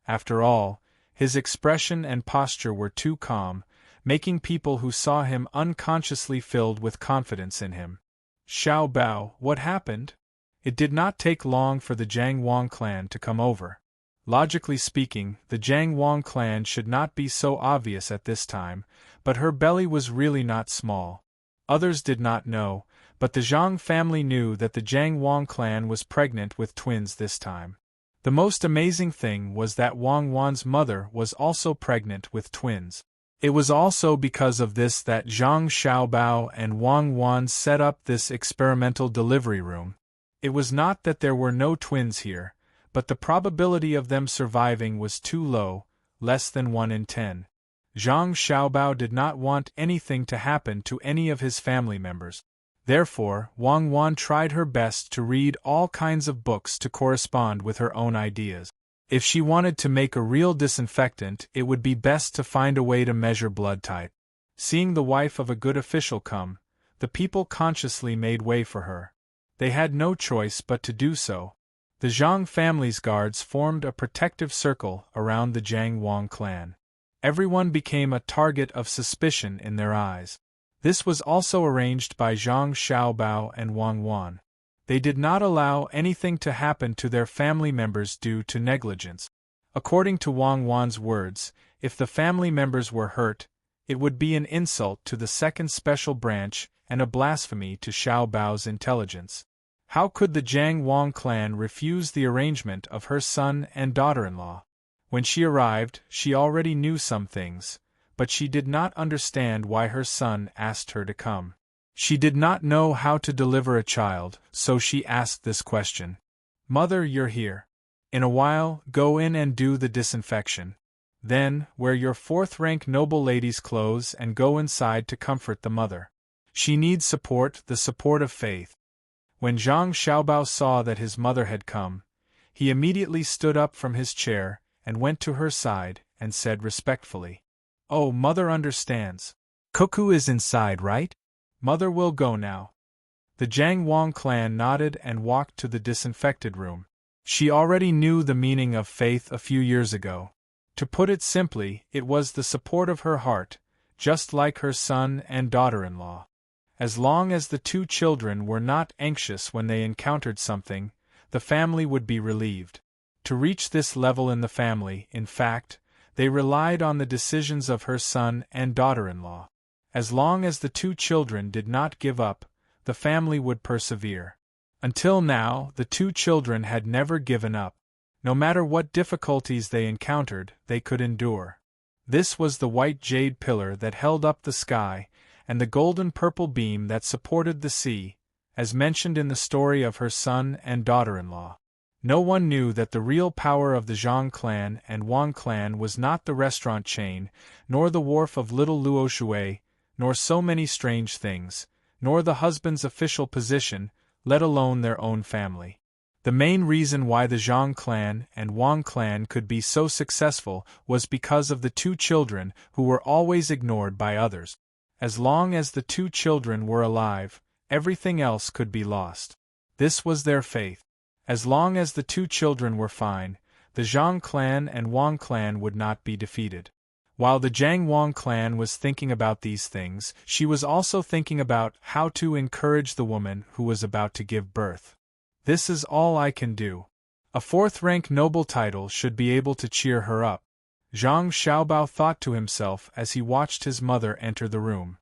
After all, his expression and posture were too calm, making people who saw him unconsciously filled with confidence in him. "Xiaobao, what happened?" It did not take long for the Jiang Wang clan to come over. Logically speaking, the Jiang Wang clan should not be so obvious at this time, but her belly was really not small. Others did not know, but the Zhang family knew that the Jiang Wang clan was pregnant with twins this time. The most amazing thing was that Wang Wan's mother was also pregnant with twins. It was also because of this that Zhang Xiaobao and Wang Wan set up this experimental delivery room. It was not that there were no twins here, but the probability of them surviving was too low, less than 1 in 10. Zhang Xiaobao did not want anything to happen to any of his family members. Therefore, Wang Wan tried her best to read all kinds of books to correspond with her own ideas. If she wanted to make a real disinfectant, it would be best to find a way to measure blood type. Seeing the wife of a good official come, the people consciously made way for her. They had no choice but to do so. The Zhang family's guards formed a protective circle around the Jiang Wang clan. Everyone became a target of suspicion in their eyes. This was also arranged by Zhang Xiaobao and Wang Wan. They did not allow anything to happen to their family members due to negligence. According to Wang Wan's words, if the family members were hurt, it would be an insult to the 2nd Special Branch and a blasphemy to Xiao Bao's intelligence. How could the Jiang Wang clan refuse the arrangement of her son and daughter-in-law? When she arrived, she already knew some things, but she did not understand why her son asked her to come. She did not know how to deliver a child, so she asked this question. "Mother, you're here. In a while, go in and do the disinfection. Then, wear your fourth-rank noble lady's clothes and go inside to comfort the mother. She needs support, the support of faith." When Zhang Xiaobao saw that his mother had come, he immediately stood up from his chair and went to her side and said respectfully, "Oh, Mother understands. Cuckoo is inside, right? Mother will go now." The Jiang Wang clan nodded and walked to the disinfected room. She already knew the meaning of faith a few years ago. To put it simply, it was the support of her heart, just like her son and daughter-in-law. As long as the two children were not anxious when they encountered something, the family would be relieved. To reach this level in the family, in fact, they relied on the decisions of her son and daughter-in-law. As long as the two children did not give up, the family would persevere. Until now, the two children had never given up. No matter what difficulties they encountered, they could endure. This was the white jade pillar that held up the sky, and the golden-purple beam that supported the sea, as mentioned in the story of her son and daughter-in-law. No one knew that the real power of the Zhang clan and Wang clan was not the restaurant chain, nor the wharf of little Luo Shui, nor so many strange things, nor the husband's official position, let alone their own family. The main reason why the Zhang clan and Wang clan could be so successful was because of the two children who were always ignored by others. As long as the two children were alive, everything else could be lost. This was their faith. As long as the two children were fine, the Zhang clan and Wang clan would not be defeated. While the Jiang Wang clan was thinking about these things, she was also thinking about how to encourage the woman who was about to give birth. "This is all I can do. A fourth-rank noble title should be able to cheer her up," Zhang Xiaobao thought to himself as he watched his mother enter the room.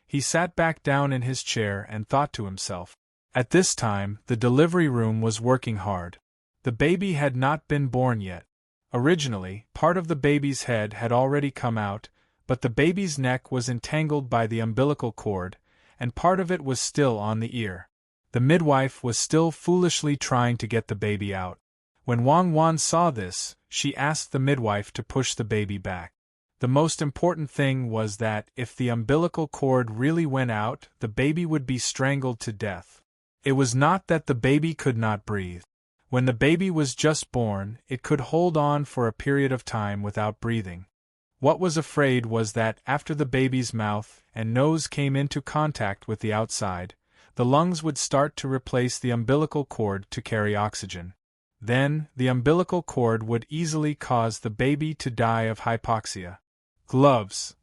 He sat back down in his chair and thought to himself. At this time, the delivery room was working hard. The baby had not been born yet. Originally, part of the baby's head had already come out, but the baby's neck was entangled by the umbilical cord, and part of it was still on the ear. The midwife was still foolishly trying to get the baby out. When Wang Wan saw this, she asked the midwife to push the baby back. The most important thing was that if the umbilical cord really went out, the baby would be strangled to death. It was not that the baby could not breathe. When the baby was just born, it could hold on for a period of time without breathing. What was afraid was that after the baby's mouth and nose came into contact with the outside, the lungs would start to replace the umbilical cord to carry oxygen. Then, the umbilical cord would easily cause the baby to die of hypoxia. "Gloves!"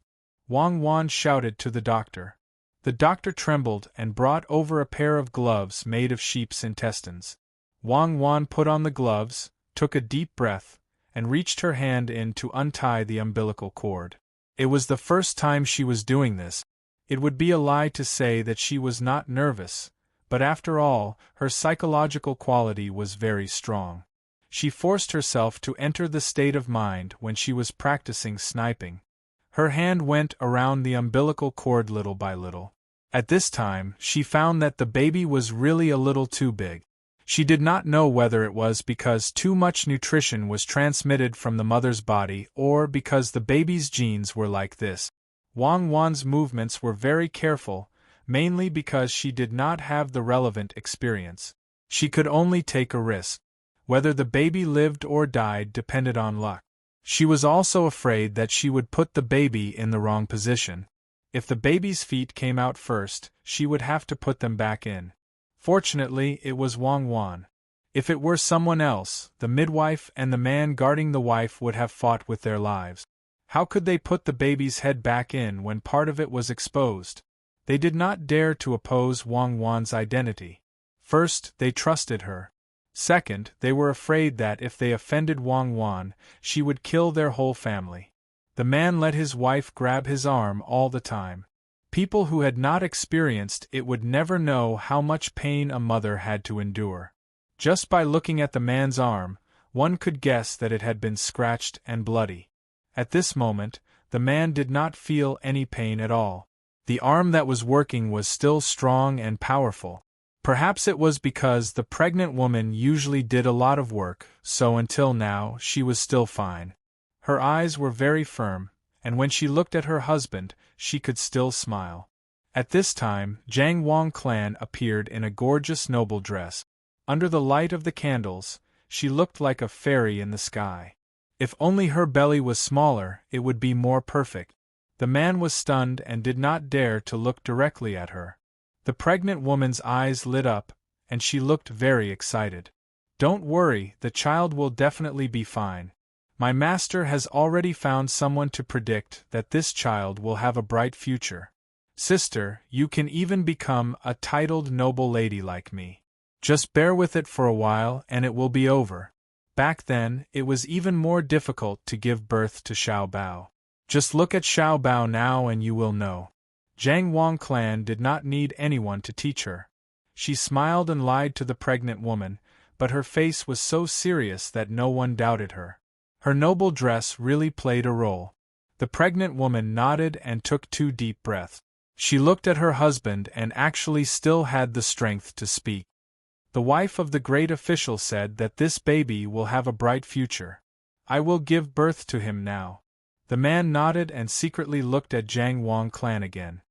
Wang Wan shouted to the doctor. The doctor trembled and brought over a pair of gloves made of sheep's intestines. Wang Wan put on the gloves, took a deep breath, and reached her hand in to untie the umbilical cord. It was the first time she was doing this. It would be a lie to say that she was not nervous, but after all, her psychological quality was very strong. She forced herself to enter the state of mind when she was practicing sniping. Her hand went around the umbilical cord little by little. At this time, she found that the baby was really a little too big. She did not know whether it was because too much nutrition was transmitted from the mother's body or because the baby's genes were like this. Wang Wan's movements were very careful, mainly because she did not have the relevant experience. She could only take a risk. Whether the baby lived or died depended on luck. She was also afraid that she would put the baby in the wrong position. If the baby's feet came out first, she would have to put them back in. Fortunately, it was Wang Wan. If it were someone else, the midwife and the man guarding the wife would have fought with their lives. How could they put the baby's head back in when part of it was exposed? They did not dare to oppose Wang Wan's identity. First, they trusted her. Second, they were afraid that if they offended Wang Wan, she would kill their whole family. The man let his wife grab his arm all the time. People who had not experienced it would never know how much pain a mother had to endure. Just by looking at the man's arm, one could guess that it had been scratched and bloody. At this moment, the man did not feel any pain at all. The arm that was working was still strong and powerful. Perhaps it was because the pregnant woman usually did a lot of work, so until now she was still fine. Her eyes were very firm, and when she looked at her husband, she could still smile. At this time, Jiang Wang Clan appeared in a gorgeous noble dress. Under the light of the candles, she looked like a fairy in the sky. If only her belly was smaller, it would be more perfect. The man was stunned and did not dare to look directly at her. The pregnant woman's eyes lit up, and she looked very excited. "Don't worry, the child will definitely be fine. My master has already found someone to predict that this child will have a bright future. Sister, you can even become a titled noble lady like me. Just bear with it for a while and it will be over." Back then, it was even more difficult to give birth to Xiao Bao. Just look at Xiao Bao now and you will know. Jiang Wang Clan did not need anyone to teach her. She smiled and lied to the pregnant woman, but her face was so serious that no one doubted her. Her noble dress really played a role. The pregnant woman nodded and took 2 deep breaths. She looked at her husband and actually still had the strength to speak. The wife of the great official said that this baby will have a bright future. "I will give birth to him now." The man nodded and secretly looked at Jiang Wang Clan again.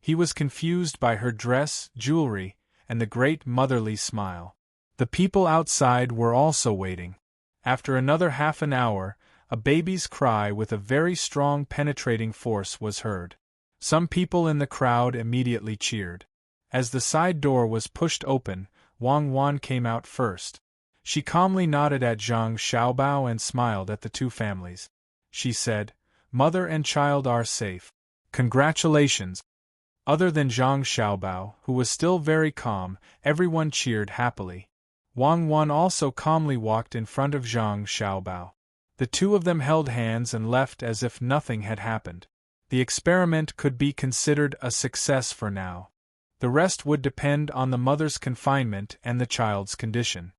He was confused by her dress, jewelry, and the great motherly smile. The people outside were also waiting. After another half an hour, a baby's cry with a very strong penetrating force was heard. Some people in the crowd immediately cheered. As the side door was pushed open, Wang Wan came out first. She calmly nodded at Zhang Xiaobao and smiled at the 2 families. She said, "Mother and child are safe. Congratulations." Other than Zhang Xiaobao, who was still very calm, everyone cheered happily. Wang Wan also calmly walked in front of Zhang Xiaobao. The 2 of them held hands and left as if nothing had happened. The experiment could be considered a success for now. The rest would depend on the mother's confinement and the child's condition.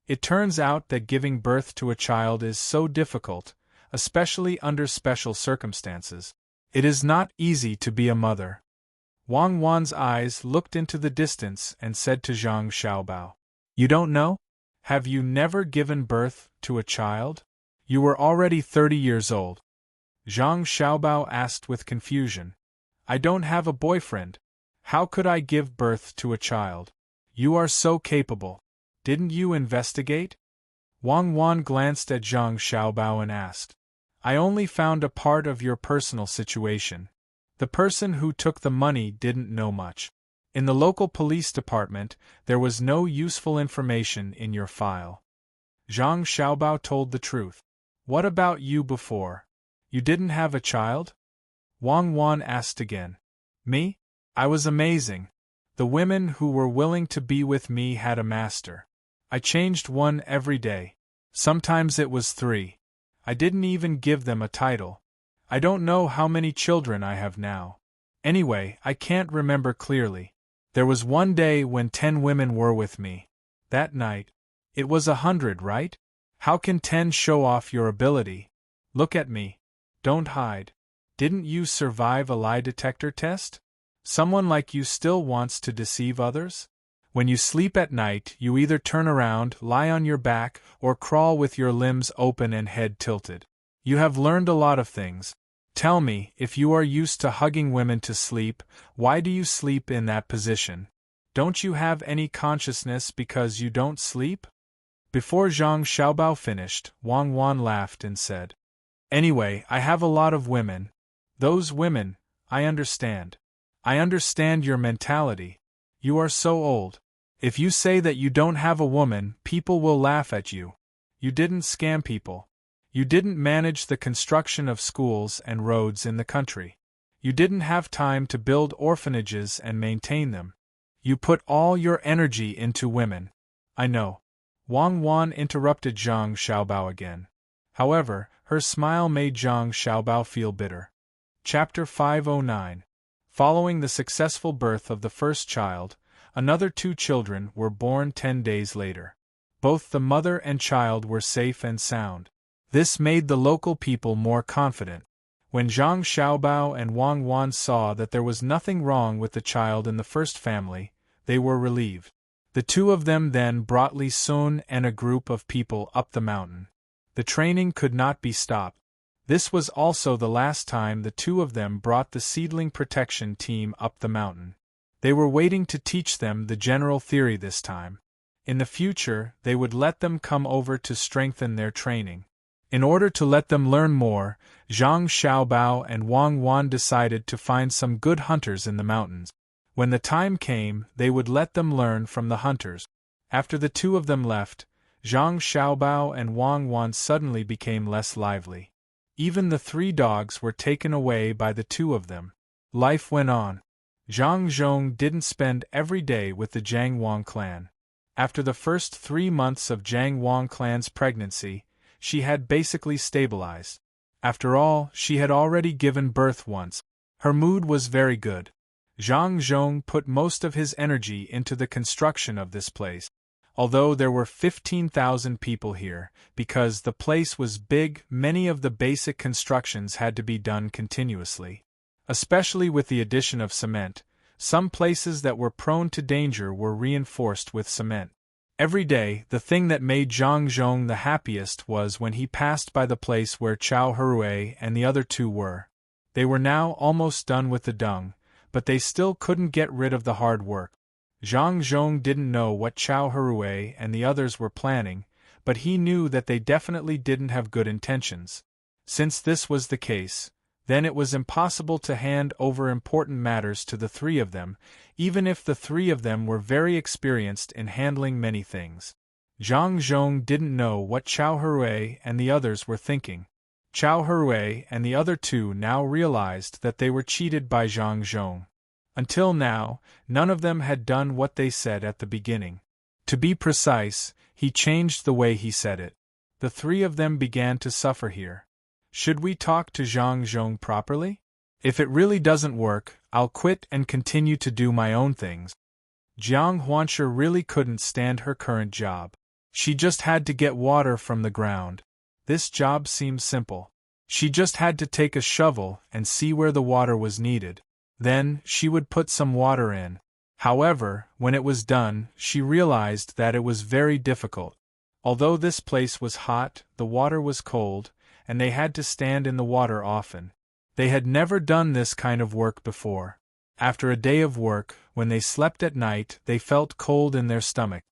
It turns out that giving birth to a child is so difficult, especially under special circumstances. It is not easy to be a mother. Wang Wan's eyes looked into the distance and said to Zhang Xiaobao, "You don't know? Have you never given birth to a child? You were already 30 years old." Zhang Xiaobao asked with confusion, "I don't have a boyfriend. How could I give birth to a child? You are so capable. Didn't you investigate?" Wang Wan glanced at Zhang Xiaobao and asked, "I only found a part of your personal situation. The person who took the money didn't know much. In the local police department, there was no useful information in your file." Zhang Xiaobao told the truth. "What about you before? You didn't have a child?" Wang Wan asked again. "Me? I was amazing. The women who were willing to be with me had a master. I changed one every day. Sometimes it was 3. I didn't even give them a title. I don't know how many children I have now. Anyway, I can't remember clearly. There was one day when 10 women were with me. That night. It was 100, right? How can 10 show off your ability? Look at me. Don't hide. Didn't you survive a lie detector test? Someone like you still wants to deceive others? When you sleep at night, you either turn around, lie on your back, or crawl with your limbs open and head tilted. You have learned a lot of things. Tell me, if you are used to hugging women to sleep, why do you sleep in that position? Don't you have any consciousness because you don't sleep?" Before Zhang Xiaobao finished, Wang Wan laughed and said, "Anyway, I have a lot of women. Those women, I understand. I understand your mentality. You are so old. If you say that you don't have a woman, people will laugh at you. You didn't scam people. You didn't manage the construction of schools and roads in the country. You didn't have time to build orphanages and maintain them. You put all your energy into women." "I know." Wang Wan interrupted Zhang Xiaobao again. However, her smile made Zhang Xiaobao feel bitter. Chapter 509. Following the successful birth of the first child, another 2 children were born 10 days later. Both the mother and child were safe and sound. This made the local people more confident. When Zhang Xiaobao and Wang Wan saw that there was nothing wrong with the child in the first family, they were relieved. The 2 of them then brought Li Sun and a group of people up the mountain. The training could not be stopped. This was also the last time the 2 of them brought the seedling protection team up the mountain. They were waiting to teach them the general theory this time. In the future, they would let them come over to strengthen their training. In order to let them learn more, Zhang Xiaobao and Wang Wan decided to find some good hunters in the mountains. When the time came, they would let them learn from the hunters. After the 2 of them left, Zhang Xiaobao and Wang Wan suddenly became less lively. Even the 3 dogs were taken away by the 2 of them. Life went on. Zhang Zhong didn't spend every day with the Jiang Wang clan. After the first 3 months of Jiang Wang clan's pregnancy, she had basically stabilized. After all, she had already given birth once. Her mood was very good. Zhang Zhong put most of his energy into the construction of this place. Although there were 15,000 people here, because the place was big, many of the basic constructions had to be done continuously. Especially with the addition of cement, some places that were prone to danger were reinforced with cement. Every day, the thing that made Zhang Zhong the happiest was when he passed by the place where Chao Hui and the other 2 were. They were now almost done with the dung, but they still couldn't get rid of the hard work. Zhang Zhong didn't know what Chao Hui and the others were planning, but he knew that they definitely didn't have good intentions. Since this was the case, then it was impossible to hand over important matters to the 3 of them, even if the 3 of them were very experienced in handling many things. Zhang Zhong didn't know what Chao Hui and the others were thinking. Chao Hui and the other 2 now realized that they were cheated by Zhang Zhong. Until now, none of them had done what they said at the beginning. To be precise, he changed the way he said it. The 3 of them began to suffer here. Should we talk to Zhang Zhong properly? If it really doesn't work, I'll quit and continue to do my own things. Jiang Huanshe really couldn't stand her current job. She just had to get water from the ground. This job seemed simple. She just had to take a shovel and see where the water was needed. Then, she would put some water in. However, when it was done, she realized that it was very difficult. Although this place was hot, the water was cold, and they had to stand in the water often. They had never done this kind of work before. After a day of work, when they slept at night, they felt cold in their stomach.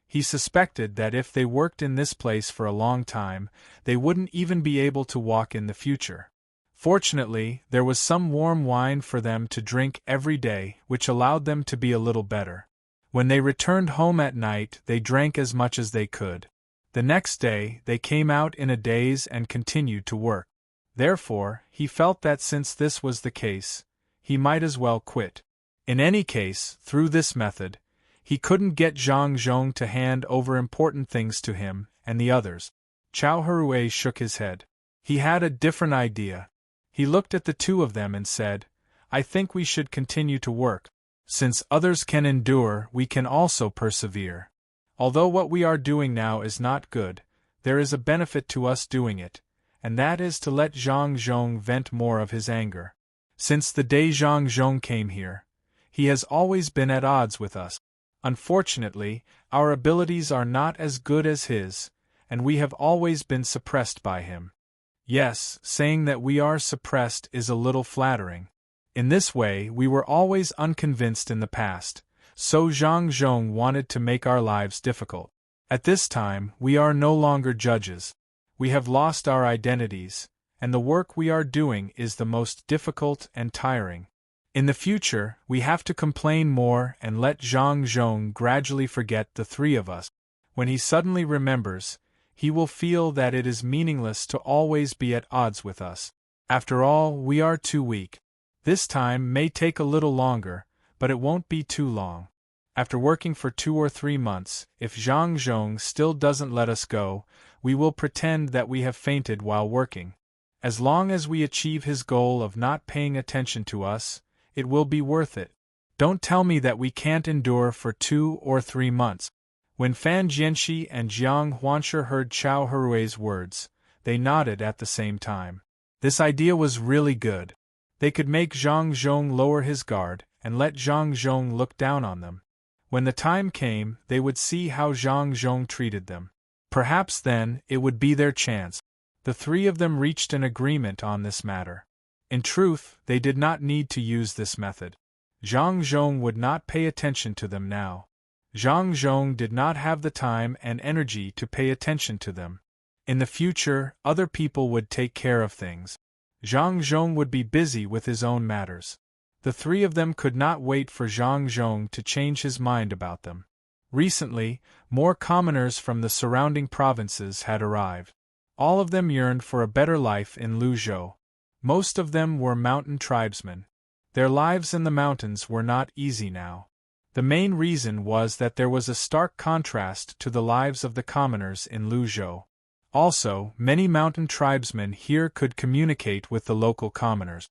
He suspected that if they worked in this place for a long time, they wouldn't even be able to walk in the future. Fortunately, there was some warm wine for them to drink every day, which allowed them to be a little better. When they returned home at night, they drank as much as they could. The next day, they came out in a daze and continued to work. Therefore, he felt that since this was the case, he might as well quit. In any case, through this method, he couldn't get Zhang Zhong to hand over important things to him and the others. Chao Hui shook his head. He had a different idea. He looked at the 2 of them and said, "I think we should continue to work. Since others can endure, we can also persevere. Although what we are doing now is not good, there is a benefit to us doing it, and that is to let Zhang Zhong vent more of his anger. Since the day Zhang Zhong came here, he has always been at odds with us. Unfortunately, our abilities are not as good as his, and we have always been suppressed by him." Yes, saying that we are suppressed is a little flattering. In this way, we were always unconvinced in the past, so Zhang Zhong wanted to make our lives difficult. At this time, we are no longer judges. We have lost our identities, and the work we are doing is the most difficult and tiring. In the future, we have to complain more and let Zhang Zhong gradually forget the 3 of us. When he suddenly remembers, he will feel that it is meaningless to always be at odds with us. After all, we are too weak. This time may take a little longer, but it won't be too long. After working for 2 or 3 months, if Zhang Zhong still doesn't let us go, we will pretend that we have fainted while working. As long as we achieve his goal of not paying attention to us, It will be worth it. Don't tell me that we can't endure for 2 or 3 months. When Fan Jianxi and Jiang Huanshe heard Chao Herui's words, they nodded at the same time. This idea was really good. They could make Zhang Zhong lower his guard and let Zhang Zhong look down on them. When the time came, they would see how Zhang Zhong treated them. Perhaps then, it would be their chance. The three of them reached an agreement on this matter. In truth, they did not need to use this method. Zhang Zhong would not pay attention to them now. Zhang Zhong did not have the time and energy to pay attention to them. In the future, other people would take care of things. Zhang Zhong would be busy with his own matters. The three of them could not wait for Zhang Zhong to change his mind about them. Recently, more commoners from the surrounding provinces had arrived. All of them yearned for a better life in Luzhou. Most of them were mountain tribesmen. Their lives in the mountains were not easy now. The main reason was that there was a stark contrast to the lives of the commoners in Luzhou. Also, many mountain tribesmen here could communicate with the local commoners.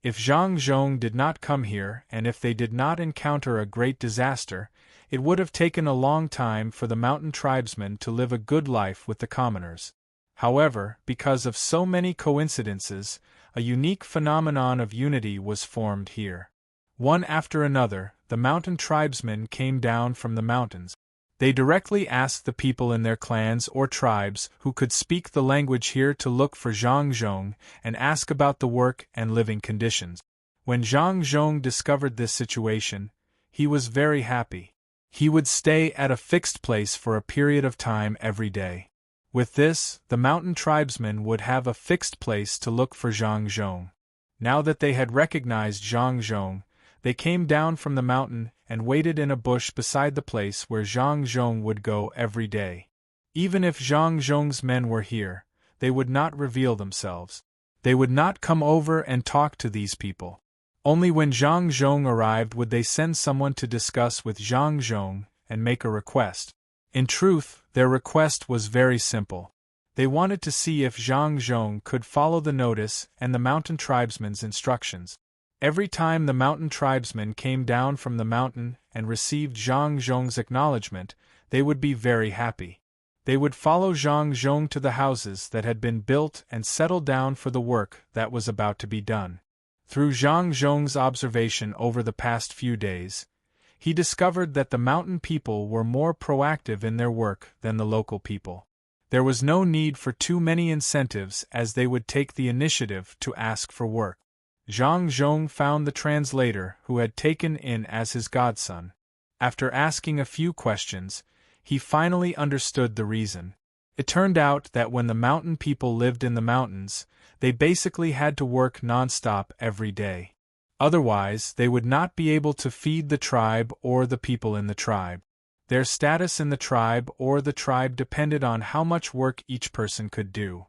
If Zhang Zhong did not come here and if they did not encounter a great disaster, it would have taken a long time for the mountain tribesmen to live a good life with the commoners. However, because of so many coincidences, a unique phenomenon of unity was formed here. One after another, the mountain tribesmen came down from the mountains. They directly asked the people in their clans or tribes who could speak the language here to look for Zhang Zhong and ask about the work and living conditions. When Zhang Zhong discovered this situation, he was very happy. He would stay at a fixed place for a period of time every day. With this, the mountain tribesmen would have a fixed place to look for Zhang Zhong. Now that they had recognized Zhang Zhong, they came down from the mountain and waited in a bush beside the place where Zhang Zhong would go every day. Even if Zhang Zhong's men were here, they would not reveal themselves. They would not come over and talk to these people. Only when Zhang Zhong arrived would they send someone to discuss with Zhang Zhong and make a request. In truth, their request was very simple. They wanted to see if Zhang Zhong could follow the notice and the mountain tribesmen's instructions. Every time the mountain tribesmen came down from the mountain and received Zhang Zhong's acknowledgement, they would be very happy. They would follow Zhang Zhong to the houses that had been built and settle down for the work that was about to be done. Through Zhang Zhong's observation over the past few days, he discovered that the mountain people were more proactive in their work than the local people. There was no need for too many incentives as they would take the initiative to ask for work. Zhang Zhong found the translator who had taken in as his godson. After asking a few questions, he finally understood the reason. It turned out that when the mountain people lived in the mountains, they basically had to work non-stop every day. Otherwise, they would not be able to feed the tribe or the people in the tribe. Their status in the tribe or the tribe depended on how much work each person could do.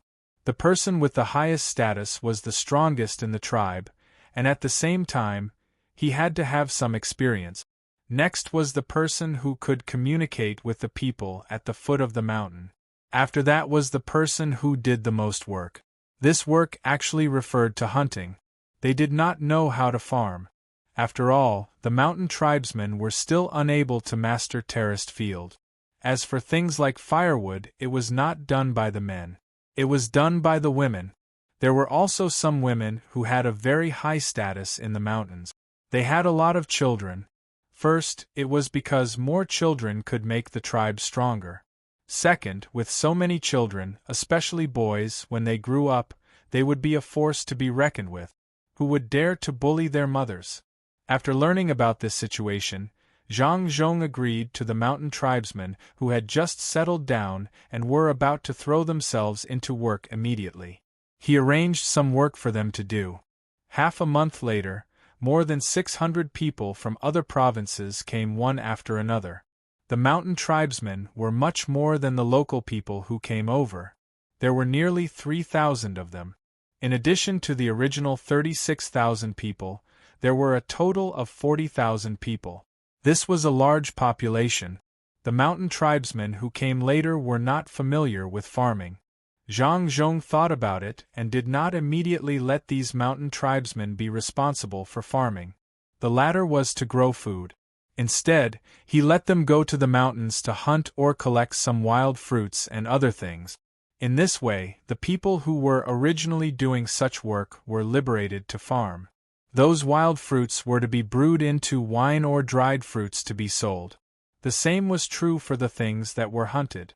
The person with the highest status was the strongest in the tribe, and at the same time, he had to have some experience. Next was the person who could communicate with the people at the foot of the mountain. After that was the person who did the most work. This work actually referred to hunting. They did not know how to farm. After all, the mountain tribesmen were still unable to master terraced field. As for things like firewood, it was not done by the men. It was done by the women. There were also some women who had a very high status in the mountains. They had a lot of children. First, it was because more children could make the tribe stronger. Second, with so many children, especially boys, when they grew up, they would be a force to be reckoned with. Who would dare to bully their mothers? After learning about this situation, Zhang Zhong agreed to the mountain tribesmen who had just settled down and were about to throw themselves into work immediately. He arranged some work for them to do. Half a month later, more than 600 people from other provinces came one after another. The mountain tribesmen were much more than the local people who came over. There were nearly 3,000 of them. In addition to the original 36,000 people, there were a total of 40,000 people. This was a large population. The mountain tribesmen who came later were not familiar with farming. Zhang Zhong thought about it and did not immediately let these mountain tribesmen be responsible for farming. The latter was to grow food. Instead, he let them go to the mountains to hunt or collect some wild fruits and other things. In this way, the people who were originally doing such work were liberated to farm. Those wild fruits were to be brewed into wine or dried fruits to be sold. The same was true for the things that were hunted.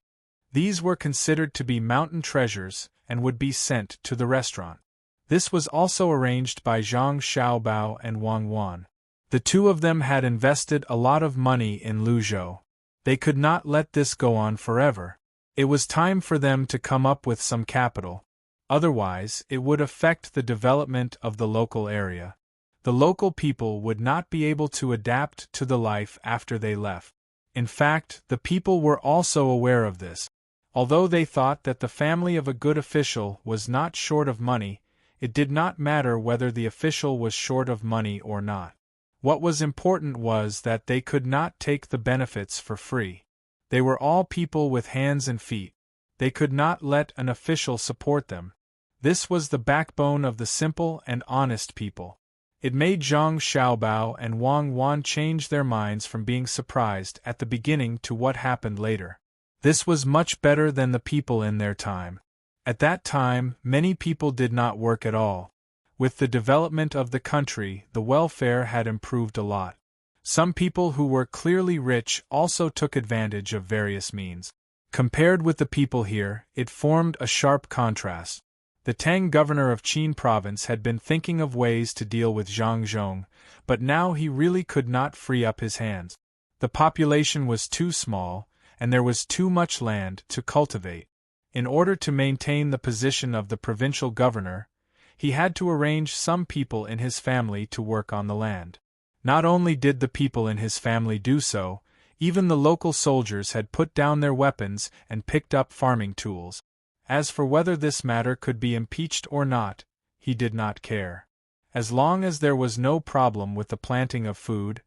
These were considered to be mountain treasures and would be sent to the restaurant. This was also arranged by Zhang Xiaobao and Wang Wan. The two of them had invested a lot of money in Luzhou. They could not let this go on forever. It was time for them to come up with some capital. Otherwise, it would affect the development of the local area. The local people would not be able to adapt to the life after they left. In fact, the people were also aware of this. Although they thought that the family of a good official was not short of money, it did not matter whether the official was short of money or not. What was important was that they could not take the benefits for free. They were all people with hands and feet. They could not let an official support them. This was the backbone of the simple and honest people. It made Zhang Xiaobao and Wang Wan change their minds from being surprised at the beginning to what happened later. This was much better than the people in their time. At that time, many people did not work at all. With the development of the country, the welfare had improved a lot. Some people who were clearly rich also took advantage of various means. Compared with the people here, it formed a sharp contrast. The Tang governor of Qin province had been thinking of ways to deal with Zhang Zhong, but now he really could not free up his hands. The population was too small, and there was too much land to cultivate. In order to maintain the position of the provincial governor, he had to arrange some people in his family to work on the land. Not only did the people in his family do so, even the local soldiers had put down their weapons and picked up farming tools. As for whether this matter could be impeached or not, he did not care. As long as there was no problem with the planting of food,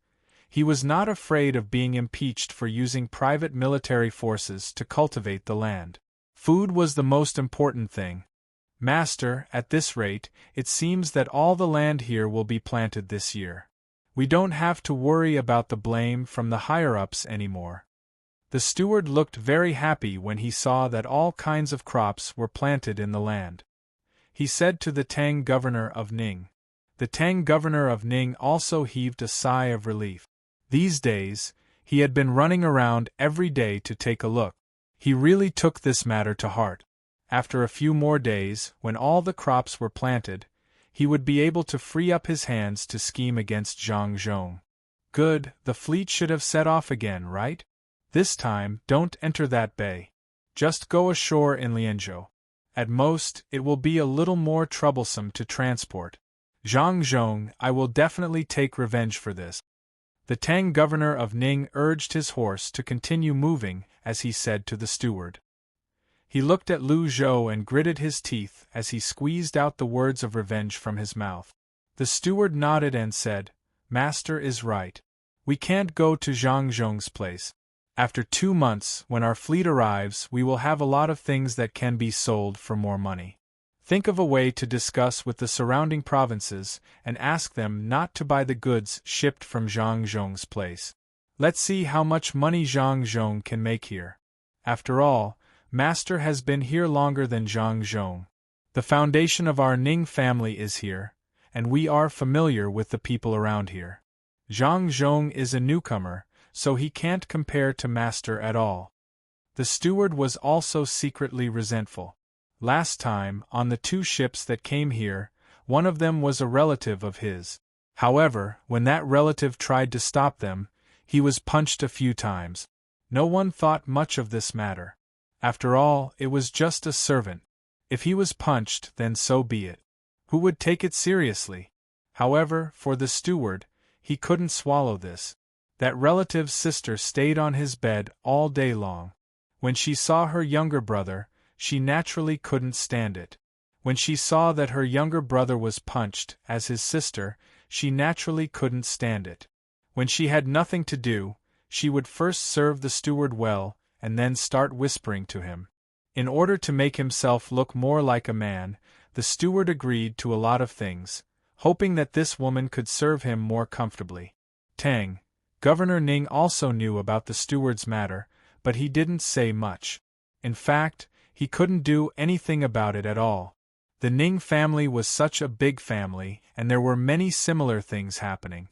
he was not afraid of being impeached for using private military forces to cultivate the land. Food was the most important thing. Master, at this rate, it seems that all the land here will be planted this year. We don't have to worry about the blame from the higher-ups anymore. The steward looked very happy when he saw that all kinds of crops were planted in the land. He said to the Tang governor of Ning. The Tang governor of Ning also heaved a sigh of relief. These days, he had been running around every day to take a look. He really took this matter to heart. After a few more days, when all the crops were planted, he would be able to free up his hands to scheme against Zhang Zhong. Good, the fleet should have set off again, right? This time, don't enter that bay. Just go ashore in Lianzhou. At most, it will be a little more troublesome to transport. Zhang Zhong, I will definitely take revenge for this. The Tang governor of Ning urged his horse to continue moving, as he said to the steward. He looked at Lu Zhou and gritted his teeth as he squeezed out the words of revenge from his mouth. The steward nodded and said, Master is right. We can't go to Zhang Zhong's place. After 2 months, when our fleet arrives, we will have a lot of things that can be sold for more money. Think of a way to discuss with the surrounding provinces and ask them not to buy the goods shipped from Zhang Zhong's place. Let's see how much money Zhang Zhong can make here. After all, Master has been here longer than Zhang Zhong. The foundation of our Ning family is here, and we are familiar with the people around here. Zhang Zhong is a newcomer, so he can't compare to Master at all. The steward was also secretly resentful. Last time, on the 2 ships that came here, one of them was a relative of his. However, when that relative tried to stop them, he was punched a few times. No one thought much of this matter. After all, it was just a servant. If he was punched, then so be it. Who would take it seriously? However, for the steward, he couldn't swallow this. That relative's sister stayed on his bed all day long. When she saw her younger brother, she naturally couldn't stand it. When she saw that her younger brother was punched, as his sister, she naturally couldn't stand it. When she had nothing to do, she would first serve the steward well, and then start whispering to him. In order to make himself look more like a man, the steward agreed to a lot of things, hoping that this woman could serve him more comfortably. Tang, Governor Ning also knew about the steward's matter, but he didn't say much. In fact, he couldn't do anything about it at all. The Ning family was such a big family, and there were many similar things happening.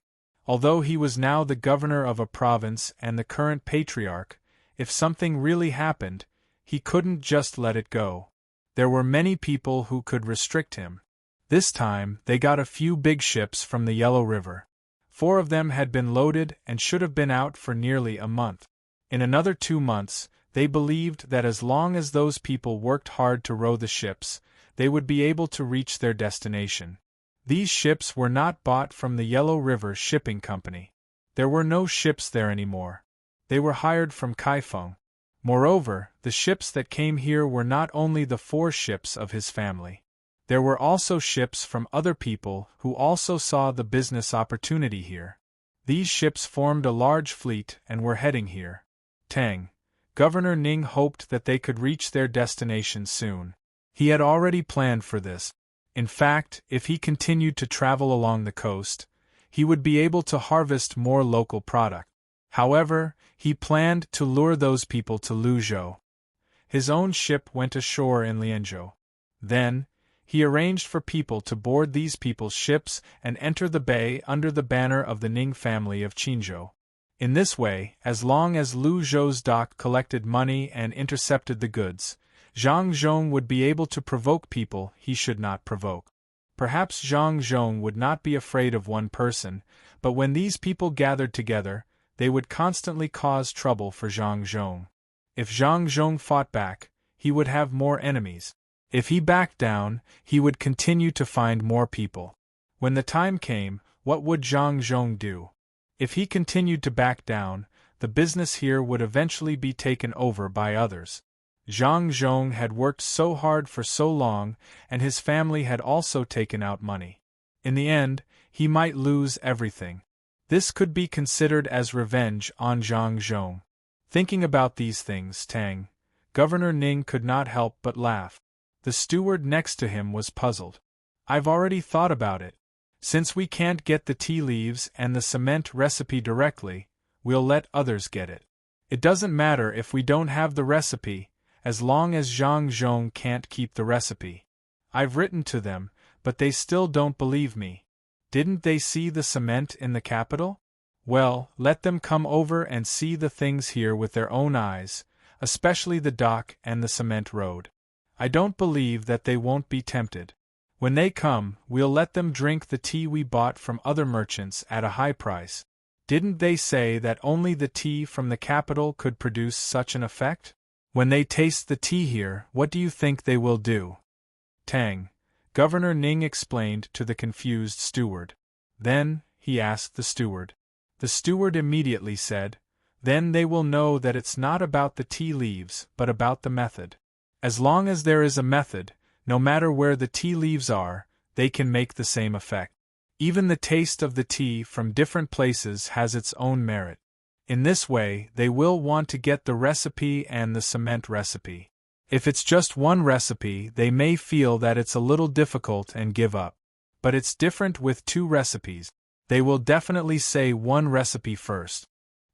Although he was now the governor of a province and the current patriarch, if something really happened, he couldn't just let it go. There were many people who could restrict him. This time, they got a few big ships from the Yellow River. 4 of them had been loaded and should have been out for nearly a month. In another 2 months, they believed that as long as those people worked hard to row the ships, they would be able to reach their destination. These ships were not bought from the Yellow River Shipping Company. There were no ships there anymore. They were hired from Kaifeng. Moreover, the ships that came here were not only the 4 ships of his family. There were also ships from other people who also saw the business opportunity here. These ships formed a large fleet and were heading here. Tang, Governor Ning hoped that they could reach their destination soon. He had already planned for this. In fact, if he continued to travel along the coast, he would be able to harvest more local product. However, he planned to lure those people to Luzhou. His own ship went ashore in Lianzhou. Then, he arranged for people to board these people's ships and enter the bay under the banner of the Ning family of Qinzhou. In this way, as long as Luzhou's dock collected money and intercepted the goods, Zhang Zhong would be able to provoke people he should not provoke. Perhaps Zhang Zhong would not be afraid of one person, but when these people gathered together, they would constantly cause trouble for Zhang Zhong. If Zhang Zhong fought back, he would have more enemies. If he backed down, he would continue to find more people. When the time came, what would Zhang Zhong do? If he continued to back down, the business here would eventually be taken over by others. Zhang Zhong had worked so hard for so long, and his family had also taken out money. In the end, he might lose everything. This could be considered as revenge on Zhang Zhong. Thinking about these things, Tang, Governor Ning could not help but laugh. The steward next to him was puzzled. I've already thought about it. Since we can't get the tea leaves and the cement recipe directly, we'll let others get it. It doesn't matter if we don't have the recipe, as long as Zhang Zhong can't keep the recipe. I've written to them, but they still don't believe me. Didn't they see the cement in the capital? Well, let them come over and see the things here with their own eyes, especially the dock and the cement road. I don't believe that they won't be tempted. When they come, we'll let them drink the tea we bought from other merchants at a high price. Didn't they say that only the tea from the capital could produce such an effect? When they taste the tea here, what do you think they will do? Tang, Governor Ning explained to the confused steward. Then, he asked the steward. The steward immediately said, then they will know that it's not about the tea leaves, but about the method. As long as there is a method, no matter where the tea leaves are, they can make the same effect. Even the taste of the tea from different places has its own merit. In this way, they will want to get the recipe and the cement recipe. If it's just one recipe, they may feel that it's a little difficult and give up. But it's different with 2 recipes. They will definitely say one recipe first.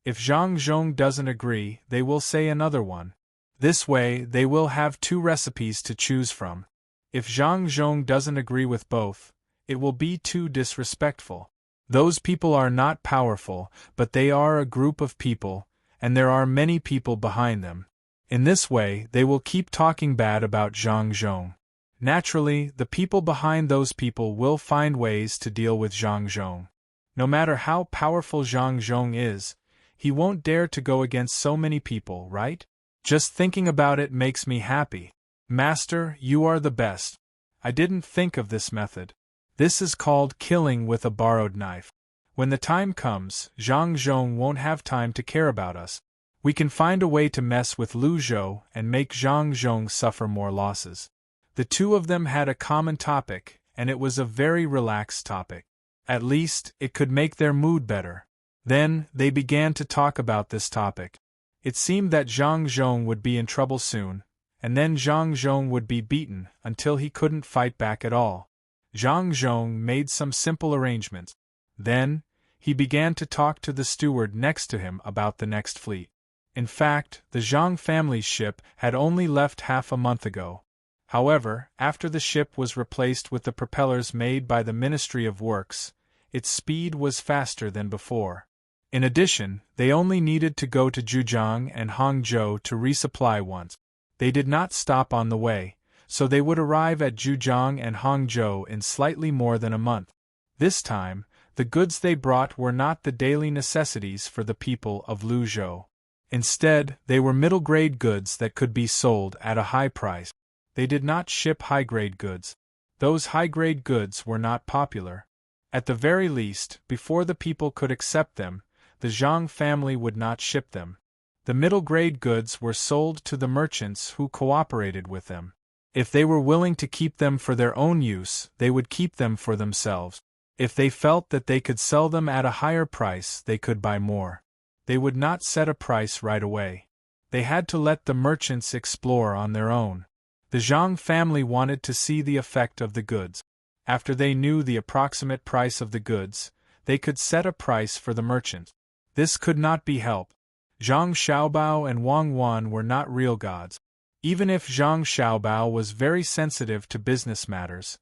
If Zhang Zhong doesn't agree, they will say another one. This way, they will have 2 recipes to choose from. If Zhang Zhong doesn't agree with both, it will be too disrespectful. Those people are not powerful, but they are a group of people, and there are many people behind them. In this way, they will keep talking bad about Zhang Zhong. Naturally, the people behind those people will find ways to deal with Zhang Zhong. No matter how powerful Zhang Zhong is, he won't dare to go against so many people, right? Just thinking about it makes me happy. Master, you are the best. I didn't think of this method. This is called killing with a borrowed knife. When the time comes, Zhang Zhong won't have time to care about us. We can find a way to mess with Luzhou and make Zhang Zhong suffer more losses. The 2 of them had a common topic, and it was a very relaxed topic. At least, it could make their mood better. Then, they began to talk about this topic. It seemed that Zhang Zhong would be in trouble soon, and then Zhang Zhong would be beaten until he couldn't fight back at all. Zhang Zhong made some simple arrangements. Then, he began to talk to the steward next to him about the next fleet. In fact, the Zhang family's ship had only left half a month ago. However, after the ship was replaced with the propellers made by the Ministry of Works, its speed was faster than before. In addition, they only needed to go to Zhujiang and Hangzhou to resupply once. They did not stop on the way, so they would arrive at Zhujiang and Hangzhou in slightly more than a month. This time, the goods they brought were not the daily necessities for the people of Luzhou. Instead, they were middle-grade goods that could be sold at a high price. They did not ship high-grade goods. Those high-grade goods were not popular. At the very least, before the people could accept them, the Zhang family would not ship them. The middle-grade goods were sold to the merchants who cooperated with them. If they were willing to keep them for their own use, they would keep them for themselves. If they felt that they could sell them at a higher price, they could buy more. They would not set a price right away. They had to let the merchants explore on their own. The Zhang family wanted to see the effect of the goods. After they knew the approximate price of the goods, they could set a price for the merchant. This could not be helped. Zhang Xiaobao and Wang Wan were not real gods. Even if Zhang Xiaobao was very sensitive to business matters,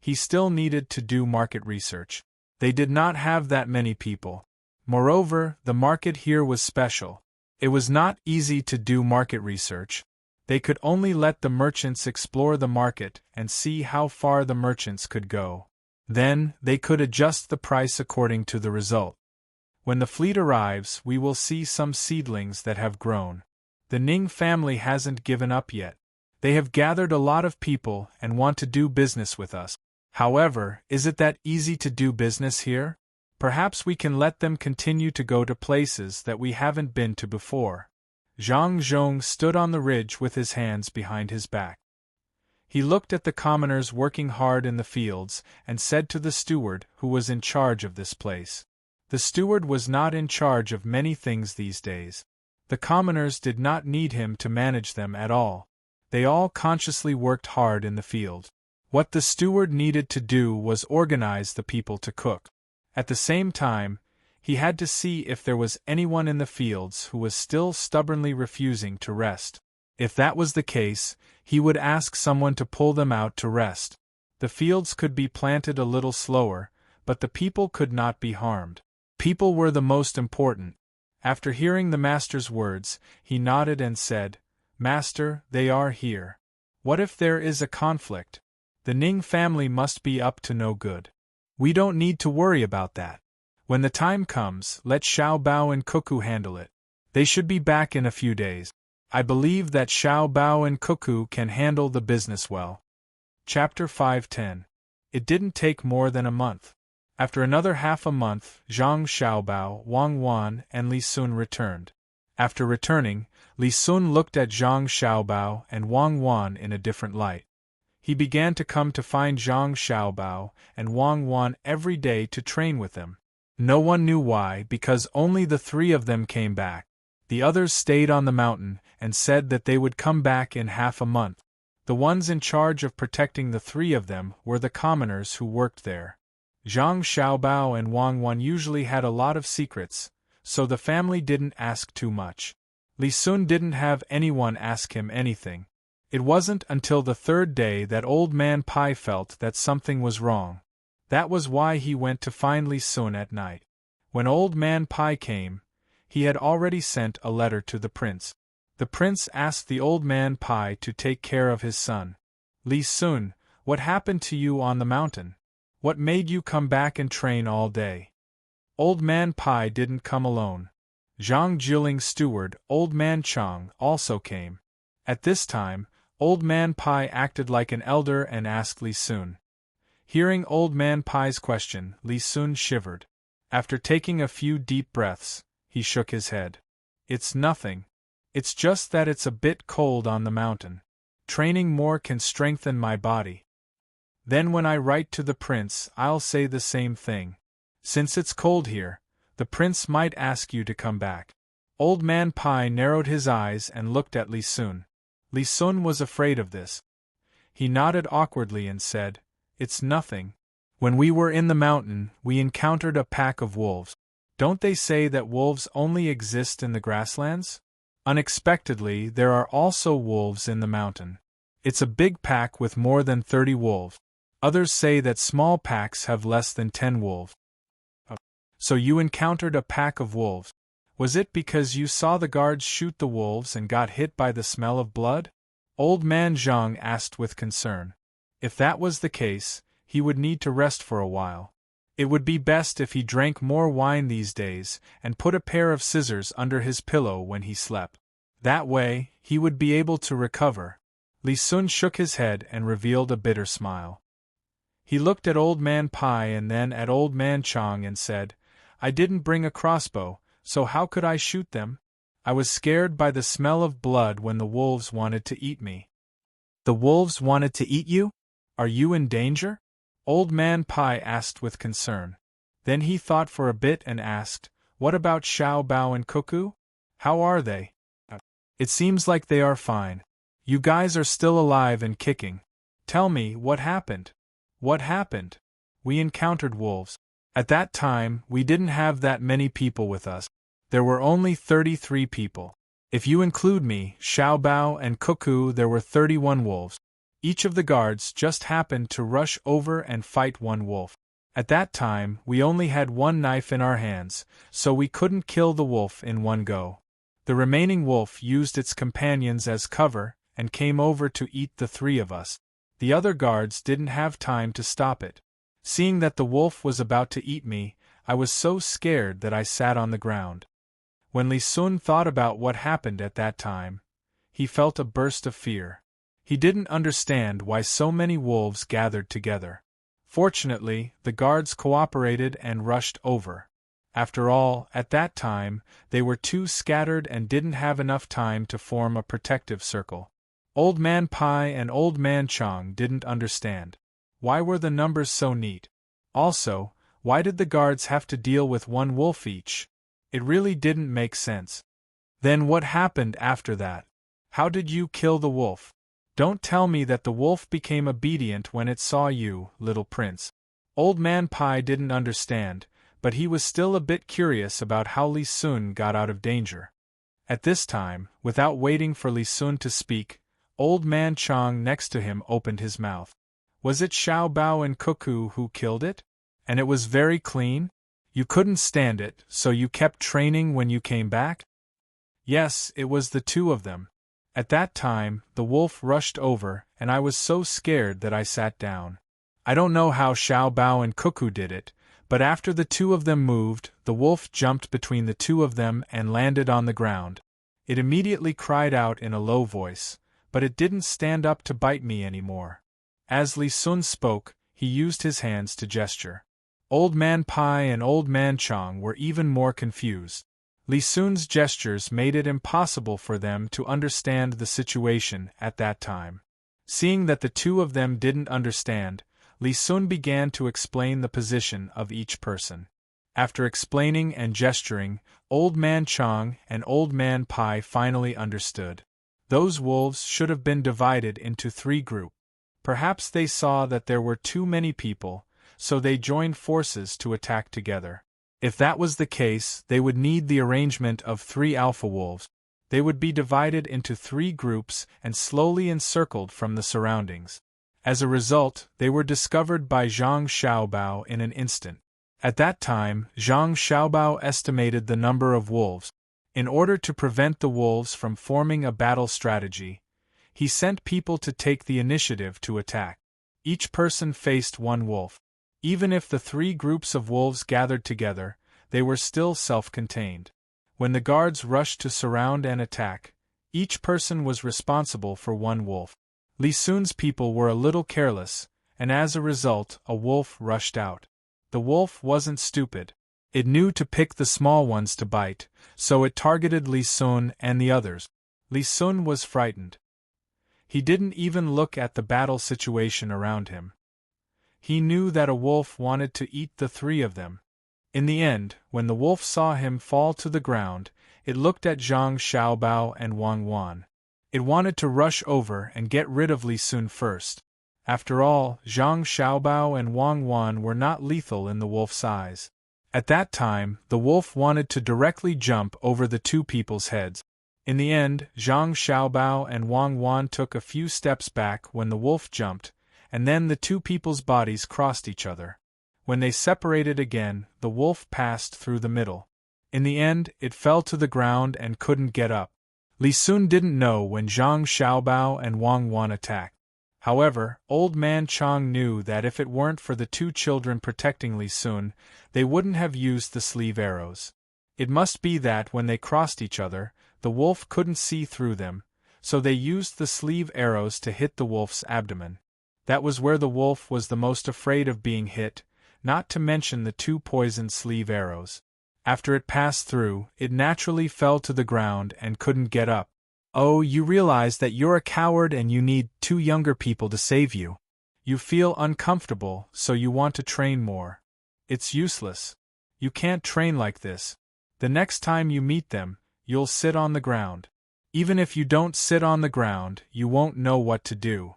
he still needed to do market research. They did not have that many people. Moreover, the market here was special. It was not easy to do market research. They could only let the merchants explore the market and see how far the merchants could go. Then, they could adjust the price according to the result. When the fleet arrives, we will see some seedlings that have grown. The Ning family hasn't given up yet. They have gathered a lot of people and want to do business with us. However, is it that easy to do business here? Perhaps we can let them continue to go to places that we haven't been to before. Zhang Zhong stood on the ridge with his hands behind his back. He looked at the commoners working hard in the fields and said to the steward who was in charge of this place. The steward was not in charge of many things these days. The commoners did not need him to manage them at all. They all consciously worked hard in the field. What the steward needed to do was organize the people to cook. At the same time, he had to see if there was anyone in the fields who was still stubbornly refusing to rest. If that was the case, he would ask someone to pull them out to rest. The fields could be planted a little slower, but the people could not be harmed. People were the most important. After hearing the master's words, he nodded and said, "Master, they are here. What if there is a conflict? The Ning family must be up to no good. We don't need to worry about that. When the time comes, let Xiao Bao and Cuckoo handle it. They should be back in a few days. I believe that Xiao Bao and Cuckoo can handle the business well." Chapter 5:10. It didn't take more than a month. After another half a month, Zhang Xiaobao, Wang Wan, and Li Sun returned. After returning, Li Sun looked at Zhang Xiaobao and Wang Wan in a different light. He began to come to find Zhang Xiaobao and Wang Wan every day to train with them. No one knew why, because only the three of them came back. The others stayed on the mountain and said that they would come back in half a month. The ones in charge of protecting the three of them were the commoners who worked there. Zhang Xiaobao and Wang Wan usually had a lot of secrets, so the family didn't ask too much. Li Sun didn't have anyone ask him anything. It wasn't until the third day that Old Man Pai felt that something was wrong. That was why he went to find Li Sun at night. When Old Man Pai came, he had already sent a letter to the prince. The prince asked the Old Man Pai to take care of his son. "Li Sun, what happened to you on the mountain? What made you come back and train all day?" Old Man Pai didn't come alone. Zhang Jiling's steward, Old Man Chang, also came. At this time, Old Man Pai acted like an elder and asked Li Sun. Hearing Old Man Pai's question, Li Sun shivered. After taking a few deep breaths, he shook his head. "It's nothing. It's just that it's a bit cold on the mountain. Training more can strengthen my body. Then when I write to the prince, I'll say the same thing. Since it's cold here, the prince might ask you to come back." Old Man Pai narrowed his eyes and looked at Li Sun. Li Sun was afraid of this. He nodded awkwardly and said, It's nothing. When we were in the mountain, we encountered a pack of wolves. Don't they say that wolves only exist in the grasslands? Unexpectedly, there are also wolves in the mountain. It's a big pack with more than 30 wolves. Others say that small packs have less than 10 wolves. So you encountered a pack of wolves. Was it because you saw the guards shoot the wolves and got hit by the smell of blood? Old man Zhang asked with concern. If that was the case, he would need to rest for a while. It would be best if he drank more wine these days and put a pair of scissors under his pillow when he slept. That way, he would be able to recover. Li Sun shook his head and revealed a bitter smile. He looked at Old Man Pai and then at Old Man Chang and said, I didn't bring a crossbow, so how could I shoot them? I was scared by the smell of blood when the wolves wanted to eat me. The wolves wanted to eat you? Are you in danger? Old Man Pai asked with concern. Then he thought for a bit and asked, What about Xiao Bao and Cuckoo? How are they? It seems like they are fine. You guys are still alive and kicking. Tell me, what happened? What happened? We encountered wolves. At that time, we didn't have that many people with us. There were only 33 people. If you include me, Xiao Bao and Cuckoo, there were 31 wolves. Each of the guards just happened to rush over and fight one wolf. At that time, we only had one knife in our hands, so we couldn't kill the wolf in one go. The remaining wolf used its companions as cover and came over to eat the three of us. The other guards didn't have time to stop it. Seeing that the wolf was about to eat me, I was so scared that I sat on the ground. When Li Sun thought about what happened at that time, he felt a burst of fear. He didn't understand why so many wolves gathered together. Fortunately, the guards cooperated and rushed over. After all, at that time, they were too scattered and didn't have enough time to form a protective circle. Old Man Pai and Old Man Chang didn't understand. Why were the numbers so neat? Also, why did the guards have to deal with one wolf each? It really didn't make sense. Then what happened after that? How did you kill the wolf? Don't tell me that the wolf became obedient when it saw you, little prince. Old Man Pai didn't understand, but he was still a bit curious about how Li Sun got out of danger. At this time, without waiting for Li Sun to speak, Old Man Chang next to him opened his mouth. Was it Xiao Bao and Cuckoo who killed it? And it was very clean? You couldn't stand it, so you kept training when you came back? Yes, it was the two of them. At that time, the wolf rushed over, and I was so scared that I sat down. I don't know how Xiao Bao and Cuckoo did it, but after the two of them moved, the wolf jumped between the two of them and landed on the ground. It immediately cried out in a low voice, but it didn't stand up to bite me anymore. As Li Sun spoke, he used his hands to gesture. Old Man Pai and Old Man Chang were even more confused. Li Sun's gestures made it impossible for them to understand the situation at that time. Seeing that the two of them didn't understand, Li Sun began to explain the position of each person. After explaining and gesturing, Old Man Chang and Old Man Pai finally understood. Those wolves should have been divided into 3 groups. Perhaps they saw that there were too many people, so they joined forces to attack together. If that was the case, they would need the arrangement of 3 alpha wolves. They would be divided into 3 groups and slowly encircled from the surroundings. As a result, they were discovered by Zhang Xiaobao in an instant. At that time, Zhang Xiaobao estimated the number of wolves. In order to prevent the wolves from forming a battle strategy, he sent people to take the initiative to attack. Each person faced one wolf. Even if the 3 groups of wolves gathered together, they were still self-contained. When the guards rushed to surround and attack, each person was responsible for one wolf. Li Sun's people were a little careless, and as a result, a wolf rushed out. The wolf wasn't stupid. It knew to pick the small ones to bite, so it targeted Li Sun and the others. Li Sun was frightened. He didn't even look at the battle situation around him. He knew that a wolf wanted to eat the 3 of them. In the end, when the wolf saw him fall to the ground, it looked at Zhang Xiaobao and Wang Wan. It wanted to rush over and get rid of Li Sun first. After all, Zhang Xiaobao and Wang Wan were not lethal in the wolf's eyes. At that time, the wolf wanted to directly jump over the two people's heads. In the end, Zhang Xiaobao and Wang Wan took a few steps back when the wolf jumped, and then the two people's bodies crossed each other. When they separated again, the wolf passed through the middle. In the end, it fell to the ground and couldn't get up. Li Sun didn't know when Zhang Xiaobao and Wang Wan attacked. However, Old Man Chang knew that if it weren't for the two children protecting Li Sun, they wouldn't have used the sleeve arrows. It must be that when they crossed each other, the wolf couldn't see through them, so they used the sleeve arrows to hit the wolf's abdomen. That was where the wolf was the most afraid of being hit, not to mention the two poisoned sleeve arrows. After it passed through, it naturally fell to the ground and couldn't get up. Oh, you realize that you're a coward and you need two younger people to save you. You feel uncomfortable, so you want to train more. It's useless. You can't train like this. The next time you meet them, you'll sit on the ground. Even if you don't sit on the ground, you won't know what to do.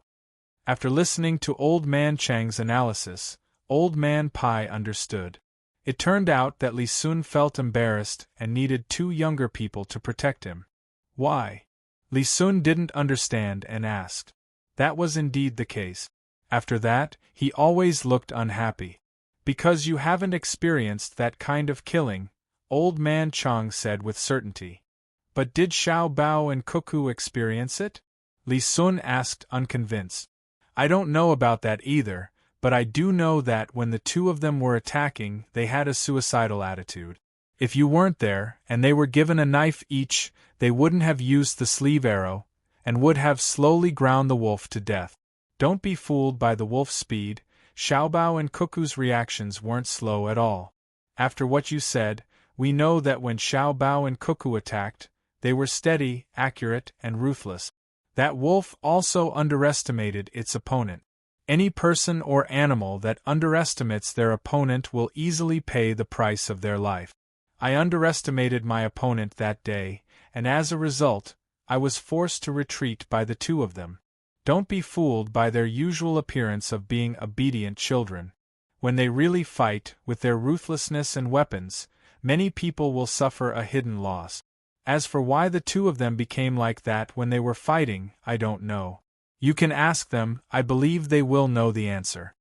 After listening to Old Man Chang's analysis, Old Man Pai understood. It turned out that Li Sun felt embarrassed and needed two younger people to protect him. Why? Li Sun didn't understand and asked. That was indeed the case. After that, he always looked unhappy. Because you haven't experienced that kind of killing, Old Man Chang said with certainty. But did Xiao Bao and Cuckoo experience it? Li Sun asked unconvinced. I don't know about that either, but I do know that when the two of them were attacking, they had a suicidal attitude. If you weren't there, and they were given a knife each, they wouldn't have used the sleeve arrow, and would have slowly ground the wolf to death. Don't be fooled by the wolf's speed. Xiaobao and Cuckoo's reactions weren't slow at all. After what you said, we know that when Xiaobao and Cuckoo attacked, they were steady, accurate, and ruthless. That wolf also underestimated its opponent. Any person or animal that underestimates their opponent will easily pay the price of their life. I underestimated my opponent that day, and as a result, I was forced to retreat by the two of them. Don't be fooled by their usual appearance of being obedient children. When they really fight, with their ruthlessness and weapons, many people will suffer a hidden loss. As for why the two of them became like that when they were fighting, I don't know. You can ask them, I believe they will know the answer.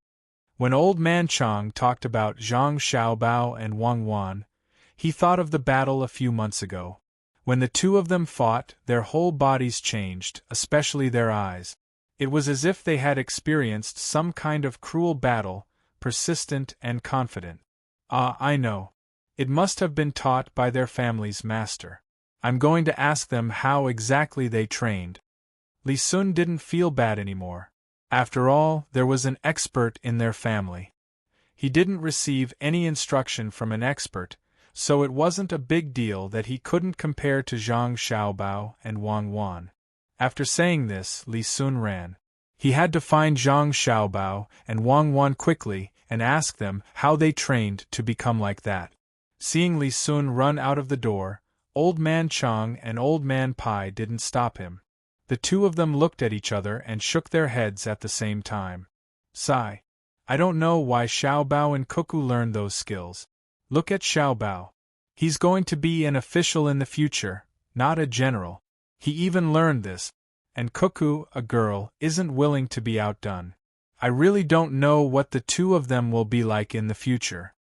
When Old Man Chang talked about Zhang Xiaobao and Wang Wan, he thought of the battle a few months ago. When the two of them fought, their whole bodies changed, especially their eyes. It was as if they had experienced some kind of cruel battle, persistent and confident. Ah, I know. It must have been taught by their family's master. I'm going to ask them how exactly they trained. Li Sun didn't feel bad anymore. After all, there was an expert in their family. He didn't receive any instruction from an expert, so it wasn't a big deal that he couldn't compare to Zhang Xiaobao and Wang Wan. After saying this, Li Sun ran. He had to find Zhang Xiaobao and Wang Wan quickly and ask them how they trained to become like that. Seeing Li Sun run out of the door, Old Man Chang and Old Man Pai didn't stop him. The two of them looked at each other and shook their heads at the same time. Sigh. I don't know why Xiao Bao and Cuckoo learned those skills. Look at Xiao Bao. He's going to be an official in the future, not a general. He even learned this. And Cuckoo, a girl, isn't willing to be outdone. I really don't know what the two of them will be like in the future.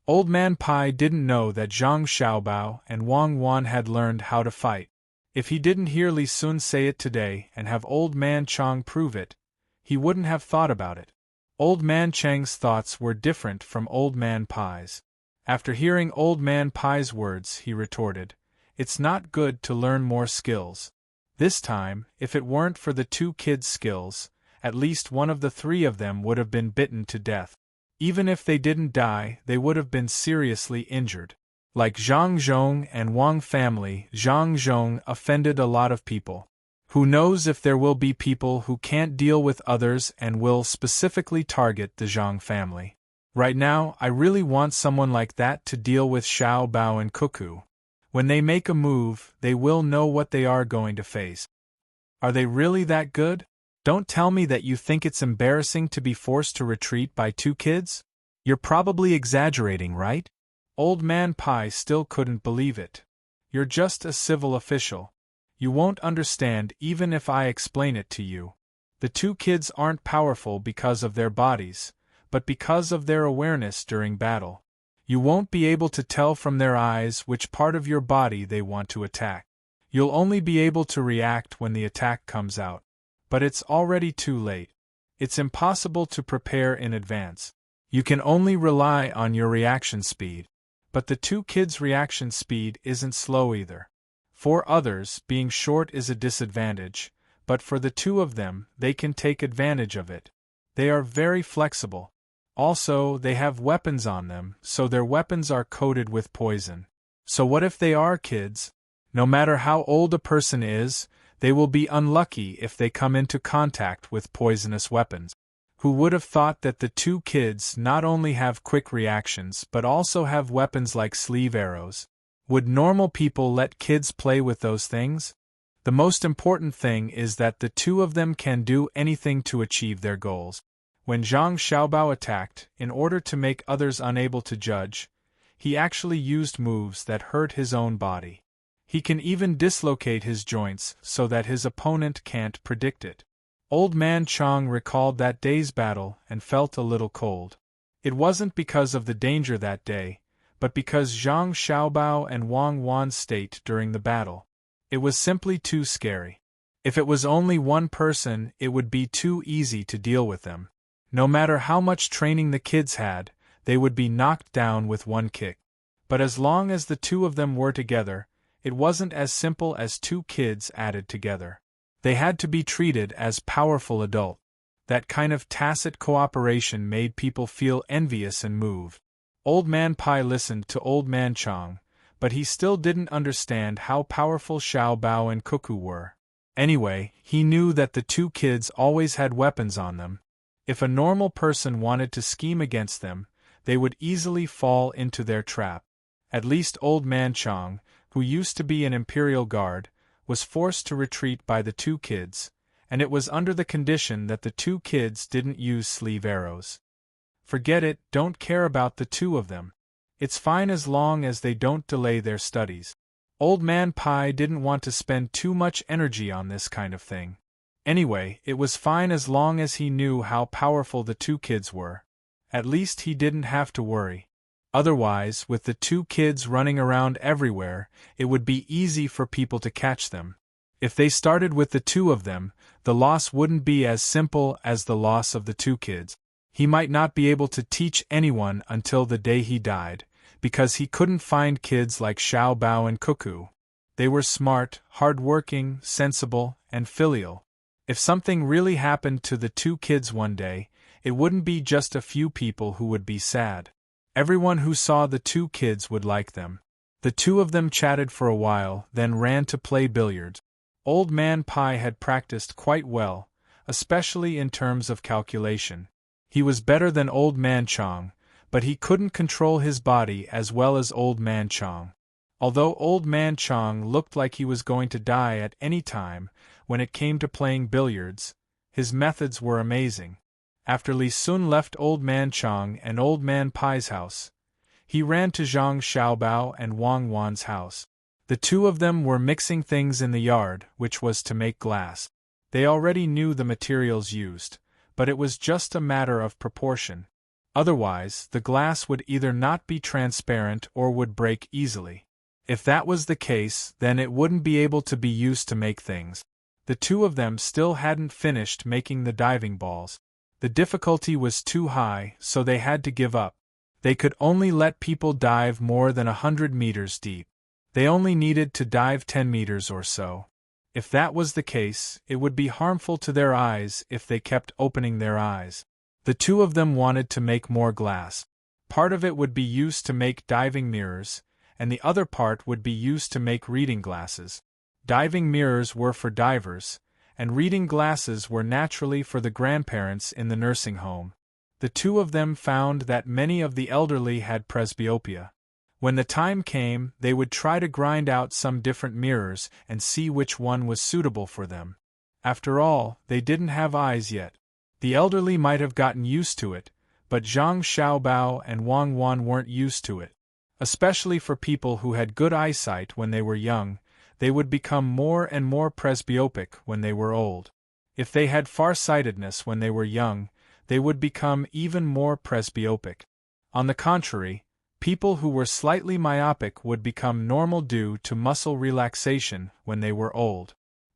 Old Man Pai didn't know that Zhang Xiaobao and Wang Wan had learned how to fight. If he didn't hear Li Sun say it today and have Old Man Chang prove it, he wouldn't have thought about it. Old Man Chang's thoughts were different from Old Man Pai's. After hearing Old Man Pai's words, he retorted, "It's not good to learn more skills. This time, if it weren't for the two kids' skills, at least one of the three of them would have been bitten to death. Even if they didn't die, they would have been seriously injured. Like Zhang Zhong and Wang family, Zhang Zhong offended a lot of people. Who knows if there will be people who can't deal with others and will specifically target the Zhang family. Right now, I really want someone like that to deal with Xiao Bao and Cuckoo. When they make a move, they will know what they are going to face." "Are they really that good?" Don't tell me that you think it's embarrassing to be forced to retreat by 2 kids? You're probably exaggerating, right? Old Man Pai still couldn't believe it. You're just a civil official. You won't understand even if I explain it to you. The 2 kids aren't powerful because of their bodies, but because of their awareness during battle. You won't be able to tell from their eyes which part of your body they want to attack. You'll only be able to react when the attack comes out. But it's already too late. It's impossible to prepare in advance. You can only rely on your reaction speed. But the 2 kids' reaction speed isn't slow either. For others, being short is a disadvantage, but for the 2 of them, they can take advantage of it. They are very flexible. Also, they have weapons on them, so their weapons are coated with poison. So what if they are kids? No matter how old a person is, they will be unlucky if they come into contact with poisonous weapons. Who would have thought that the 2 kids not only have quick reactions but also have weapons like sleeve arrows? Would normal people let kids play with those things? The most important thing is that the 2 of them can do anything to achieve their goals. When Zhang Xiaobao attacked, in order to make others unable to judge, he actually used moves that hurt his own body. He can even dislocate his joints so that his opponent can't predict it. Old Man Chang recalled that day's battle and felt a little cold. It wasn't because of the danger that day, but because Zhang Xiaobao and Wang Wan's state during the battle. It was simply too scary. If it was only one person, it would be too easy to deal with them. No matter how much training the kids had, they would be knocked down with one kick. But as long as the 2 of them were together, it wasn't as simple as 2 kids added together. They had to be treated as powerful adults. That kind of tacit cooperation made people feel envious and moved. Old Man Pai listened to Old Man Chang, but he still didn't understand how powerful Xiao Bao and Cuckoo were. Anyway, he knew that the 2 kids always had weapons on them. If a normal person wanted to scheme against them, they would easily fall into their trap. At least Old Man Chang, who used to be an imperial guard, was forced to retreat by the 2 kids, and it was under the condition that the 2 kids didn't use sleeve arrows. Forget it, don't care about the 2 of them. It's fine as long as they don't delay their studies. Old Man Pai didn't want to spend too much energy on this kind of thing. Anyway, it was fine as long as he knew how powerful the 2 kids were. At least he didn't have to worry. Otherwise, with the 2 kids running around everywhere, it would be easy for people to catch them. If they started with the 2 of them, the loss wouldn't be as simple as the loss of the 2 kids. He might not be able to teach anyone until the day he died, because he couldn't find kids like Xiao Bao and Cuckoo. They were smart, hard-working, sensible, and filial. If something really happened to the 2 kids one day, it wouldn't be just a few people who would be sad. Everyone who saw the 2 kids would like them. The 2 of them chatted for a while, then ran to play billiards. Old Man Pai had practiced quite well, especially in terms of calculation. He was better than Old Man Chang, but he couldn't control his body as well as Old Man Chang. Although Old Man Chang looked like he was going to die at any time, when it came to playing billiards, his methods were amazing. After Li Sun left Old Man Chang and Old Man Pai's house, he ran to Zhang Xiaobao and Wang Wan's house. The 2 of them were mixing things in the yard, which was to make glass. They already knew the materials used, but it was just a matter of proportion. Otherwise, the glass would either not be transparent or would break easily. If that was the case, then it wouldn't be able to be used to make things. The 2 of them still hadn't finished making the diving balls. The difficulty was too high, so they had to give up. They could only let people dive more than 100 meters deep. They only needed to dive 10 meters or so. If that was the case, it would be harmful to their eyes if they kept opening their eyes. The 2 of them wanted to make more glass. Part of it would be used to make diving mirrors, and the other part would be used to make reading glasses. Diving mirrors were for divers, and reading glasses were naturally for the grandparents in the nursing home. The 2 of them found that many of the elderly had presbyopia. When the time came, they would try to grind out some different mirrors and see which one was suitable for them. After all, they didn't have eyes yet. The elderly might have gotten used to it, but Zhang Xiaobao and Wang Wan weren't used to it. Especially for people who had good eyesight when they were young, they would become more and more presbyopic when they were old. If they had farsightedness when they were young, they would become even more presbyopic. On the contrary, people who were slightly myopic would become normal due to muscle relaxation when they were old.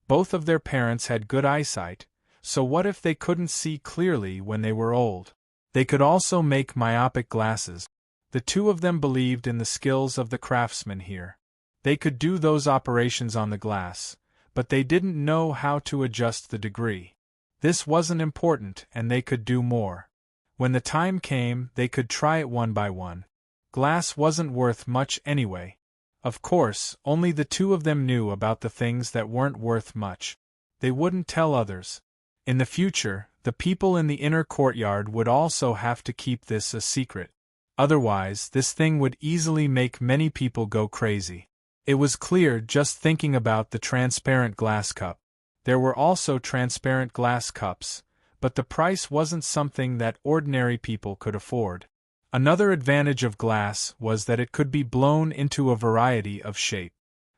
Both of their parents had good eyesight, so what if they couldn't see clearly when they were old? They could also make myopic glasses. The two of them believed in the skills of the craftsmen here. They could do those operations on the glass, but they didn't know how to adjust the degree. This wasn't important and they could do more. When the time came, they could try it one by one. Glass wasn't worth much anyway. Of course, only the two of them knew about the things that weren't worth much. They wouldn't tell others. In the future, the people in the inner courtyard would also have to keep this a secret. Otherwise, this thing would easily make many people go crazy. It was clear just thinking about the transparent glass cup. There were also transparent glass cups, but the price wasn't something that ordinary people could afford. Another advantage of glass was that it could be blown into a variety of shape.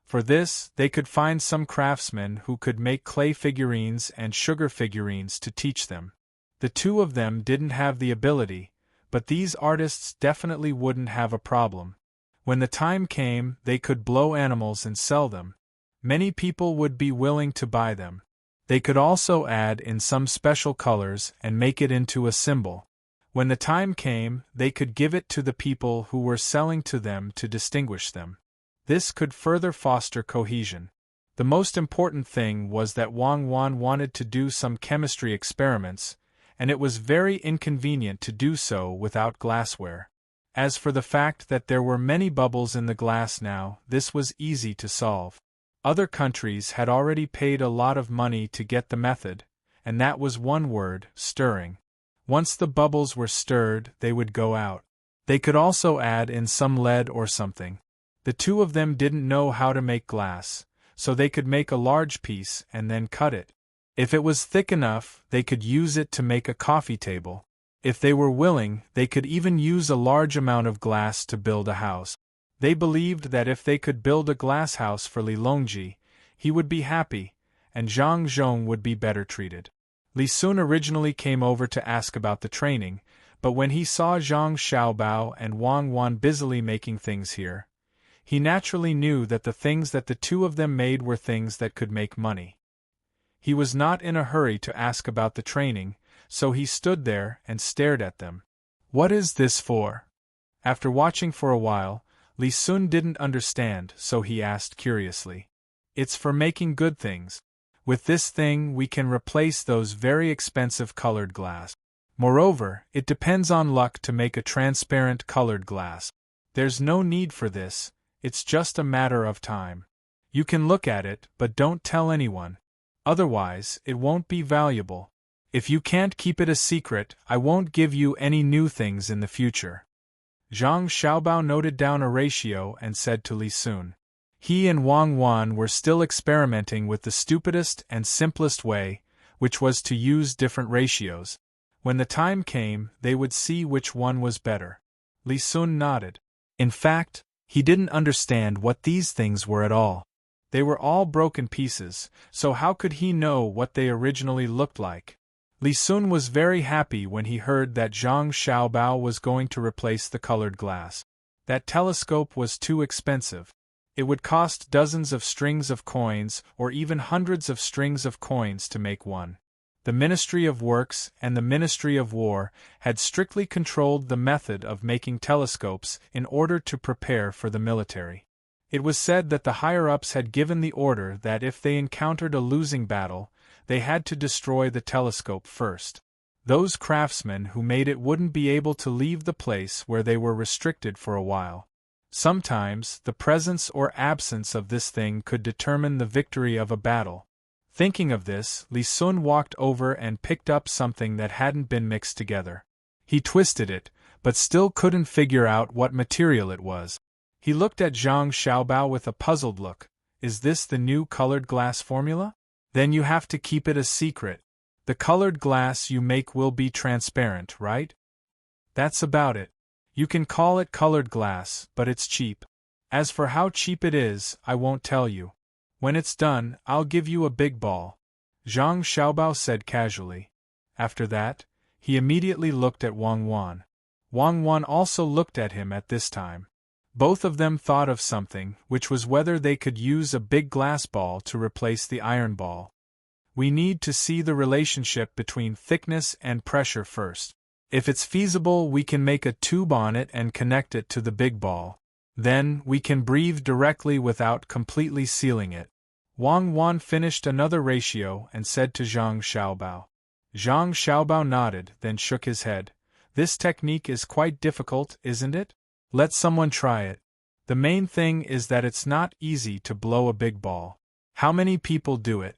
For this, they could find some craftsmen who could make clay figurines and sugar figurines to teach them. The two of them didn't have the ability, but these artists definitely wouldn't have a problem. When the time came, they could blow animals and sell them. Many people would be willing to buy them. They could also add in some special colors and make it into a symbol. When the time came, they could give it to the people who were selling to them to distinguish them. This could further foster cohesion. The most important thing was that Wang Wan wanted to do some chemistry experiments, and it was very inconvenient to do so without glassware. As for the fact that there were many bubbles in the glass now, this was easy to solve. Other countries had already paid a lot of money to get the method, and that was one word: stirring. Once the bubbles were stirred, they would go out. They could also add in some lead or something. The two of them didn't know how to make glass, so they could make a large piece and then cut it. If it was thick enough, they could use it to make a coffee table. If they were willing, they could even use a large amount of glass to build a house. They believed that if they could build a glass house for Li Longji, he would be happy, and Zhang Zhong would be better treated. Li Sun originally came over to ask about the training, but when he saw Zhang Xiaobao and Wang Wan busily making things here, he naturally knew that the things that the two of them made were things that could make money. He was not in a hurry to ask about the training, so he stood there and stared at them. "What is this for?" After watching for a while, Li Sun didn't understand, so he asked curiously. "It's for making good things. With this thing we can replace those very expensive colored glass. Moreover, it depends on luck to make a transparent colored glass. There's no need for this, it's just a matter of time. You can look at it, but don't tell anyone. Otherwise, it won't be valuable. If you can't keep it a secret, I won't give you any new things in the future." Zhang Xiaobao noted down a ratio and said to Li Sun. He and Wang Wan were still experimenting with the stupidest and simplest way, which was to use different ratios. When the time came, they would see which one was better. Li Sun nodded. In fact, he didn't understand what these things were at all. They were all broken pieces, so how could he know what they originally looked like? Li Sun was very happy when he heard that Zhang Xiaobao was going to replace the colored glass. That telescope was too expensive. It would cost dozens of strings of coins or even hundreds of strings of coins to make one. The Ministry of Works and the Ministry of War had strictly controlled the method of making telescopes in order to prepare for the military. It was said that the higher-ups had given the order that if they encountered a losing battle, they had to destroy the telescope first. Those craftsmen who made it wouldn't be able to leave the place where they were restricted for a while. Sometimes, the presence or absence of this thing could determine the victory of a battle. Thinking of this, Li Sun walked over and picked up something that hadn't been mixed together. He twisted it, but still couldn't figure out what material it was. He looked at Zhang Xiaobao with a puzzled look. Is this the new colored glass formula? Then you have to keep it a secret. The colored glass you make will be transparent, right? That's about it. You can call it colored glass, but it's cheap. As for how cheap it is, I won't tell you. When it's done, I'll give you a big ball," Zhang Xiaobao said casually. After that, he immediately looked at Wang Wan. Wang Wan also looked at him at this time. Both of them thought of something, which was whether they could use a big glass ball to replace the iron ball. We need to see the relationship between thickness and pressure first. If it's feasible, we can make a tube on it and connect it to the big ball. Then, we can breathe directly without completely sealing it. Wang Wan finished another ratio and said to Zhang Xiaobao. Zhang Xiaobao nodded, then shook his head. This technique is quite difficult, isn't it? Let someone try it. The main thing is that it's not easy to blow a big ball. How many people do it?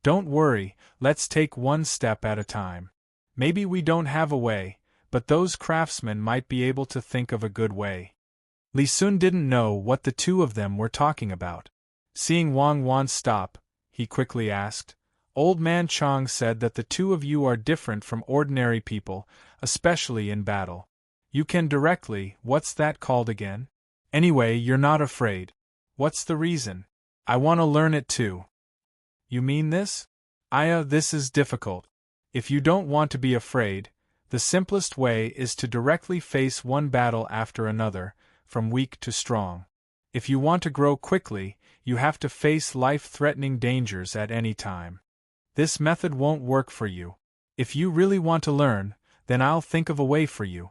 Don't worry, let's take one step at a time. Maybe we don't have a way, but those craftsmen might be able to think of a good way. Li Sun didn't know what the two of them were talking about. Seeing Wang Wan stop, he quickly asked, "Old man Chang said that the two of you are different from ordinary people, especially in battle. You can directly, what's that called again? Anyway, you're not afraid. What's the reason? I want to learn it too." "You mean this? This is difficult. If you don't want to be afraid, the simplest way is to directly face one battle after another, from weak to strong. If you want to grow quickly, you have to face life-threatening dangers at any time. This method won't work for you. If you really want to learn, then I'll think of a way for you."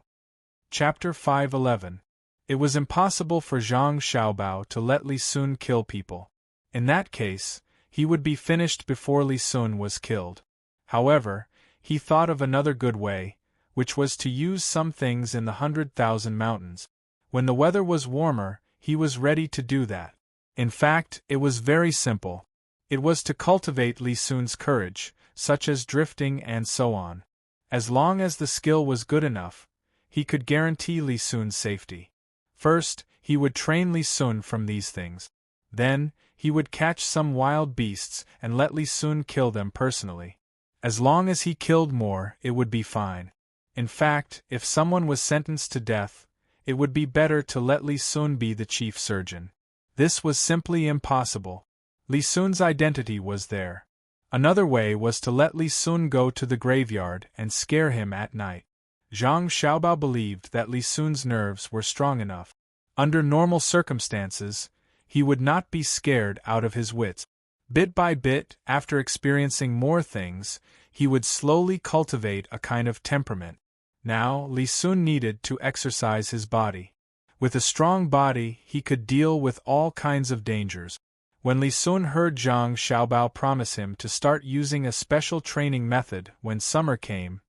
Chapter 5:11. It was impossible for Zhang Xiaobao to let Li Sun kill people. In that case, he would be finished before Li Sun was killed. However, he thought of another good way, which was to use some things in the 100,000 mountains. When the weather was warmer, he was ready to do that. In fact, it was very simple. It was to cultivate Li Sun's courage, such as drifting and so on. As long as the skill was good enough, he could guarantee Li Sun's safety. First, he would train Li Sun from these things. Then, he would catch some wild beasts and let Li Sun kill them personally. As long as he killed more, it would be fine. In fact, if someone was sentenced to death, it would be better to let Li Sun be the chief surgeon. This was simply impossible. Li Sun's identity was there. Another way was to let Li Sun go to the graveyard and scare him at night. Zhang Xiaobao believed that Li Sun's nerves were strong enough. Under normal circumstances, he would not be scared out of his wits. Bit by bit, after experiencing more things, he would slowly cultivate a kind of temperament. Now, Li Sun needed to exercise his body. With a strong body, he could deal with all kinds of dangers. When Li Sun heard Zhang Xiaobao promise him to start using a special training method when summer came,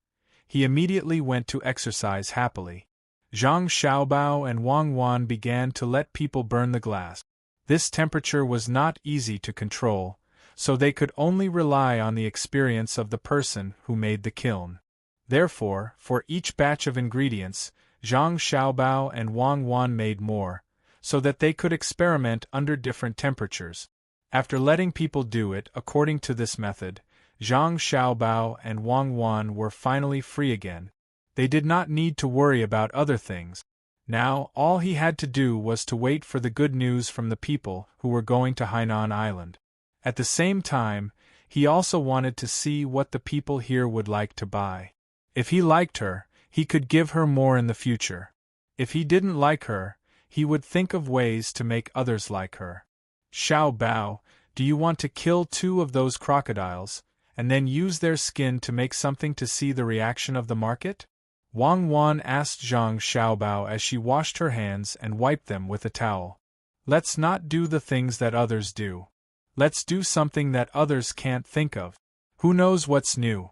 he immediately went to exercise happily. Zhang Xiaobao and Wang Wan began to let people burn the glass. This temperature was not easy to control, so they could only rely on the experience of the person who made the kiln. Therefore, for each batch of ingredients, Zhang Xiaobao and Wang Wan made more, so that they could experiment under different temperatures. After letting people do it according to this method, Zhang Xiaobao and Wang Wan were finally free again. They did not need to worry about other things. Now, all he had to do was to wait for the good news from the people who were going to Hainan Island. At the same time, he also wanted to see what the people here would like to buy. If he liked her, he could give her more in the future. If he didn't like her, he would think of ways to make others like her. "Xiao Bao, do you want to kill 2 of those crocodiles, and then use their skin to make something to see the reaction of the market?" Wang Wan asked Zhang Xiaobao as she washed her hands and wiped them with a towel. "Let's not do the things that others do. Let's do something that others can't think of. Who knows what's new?"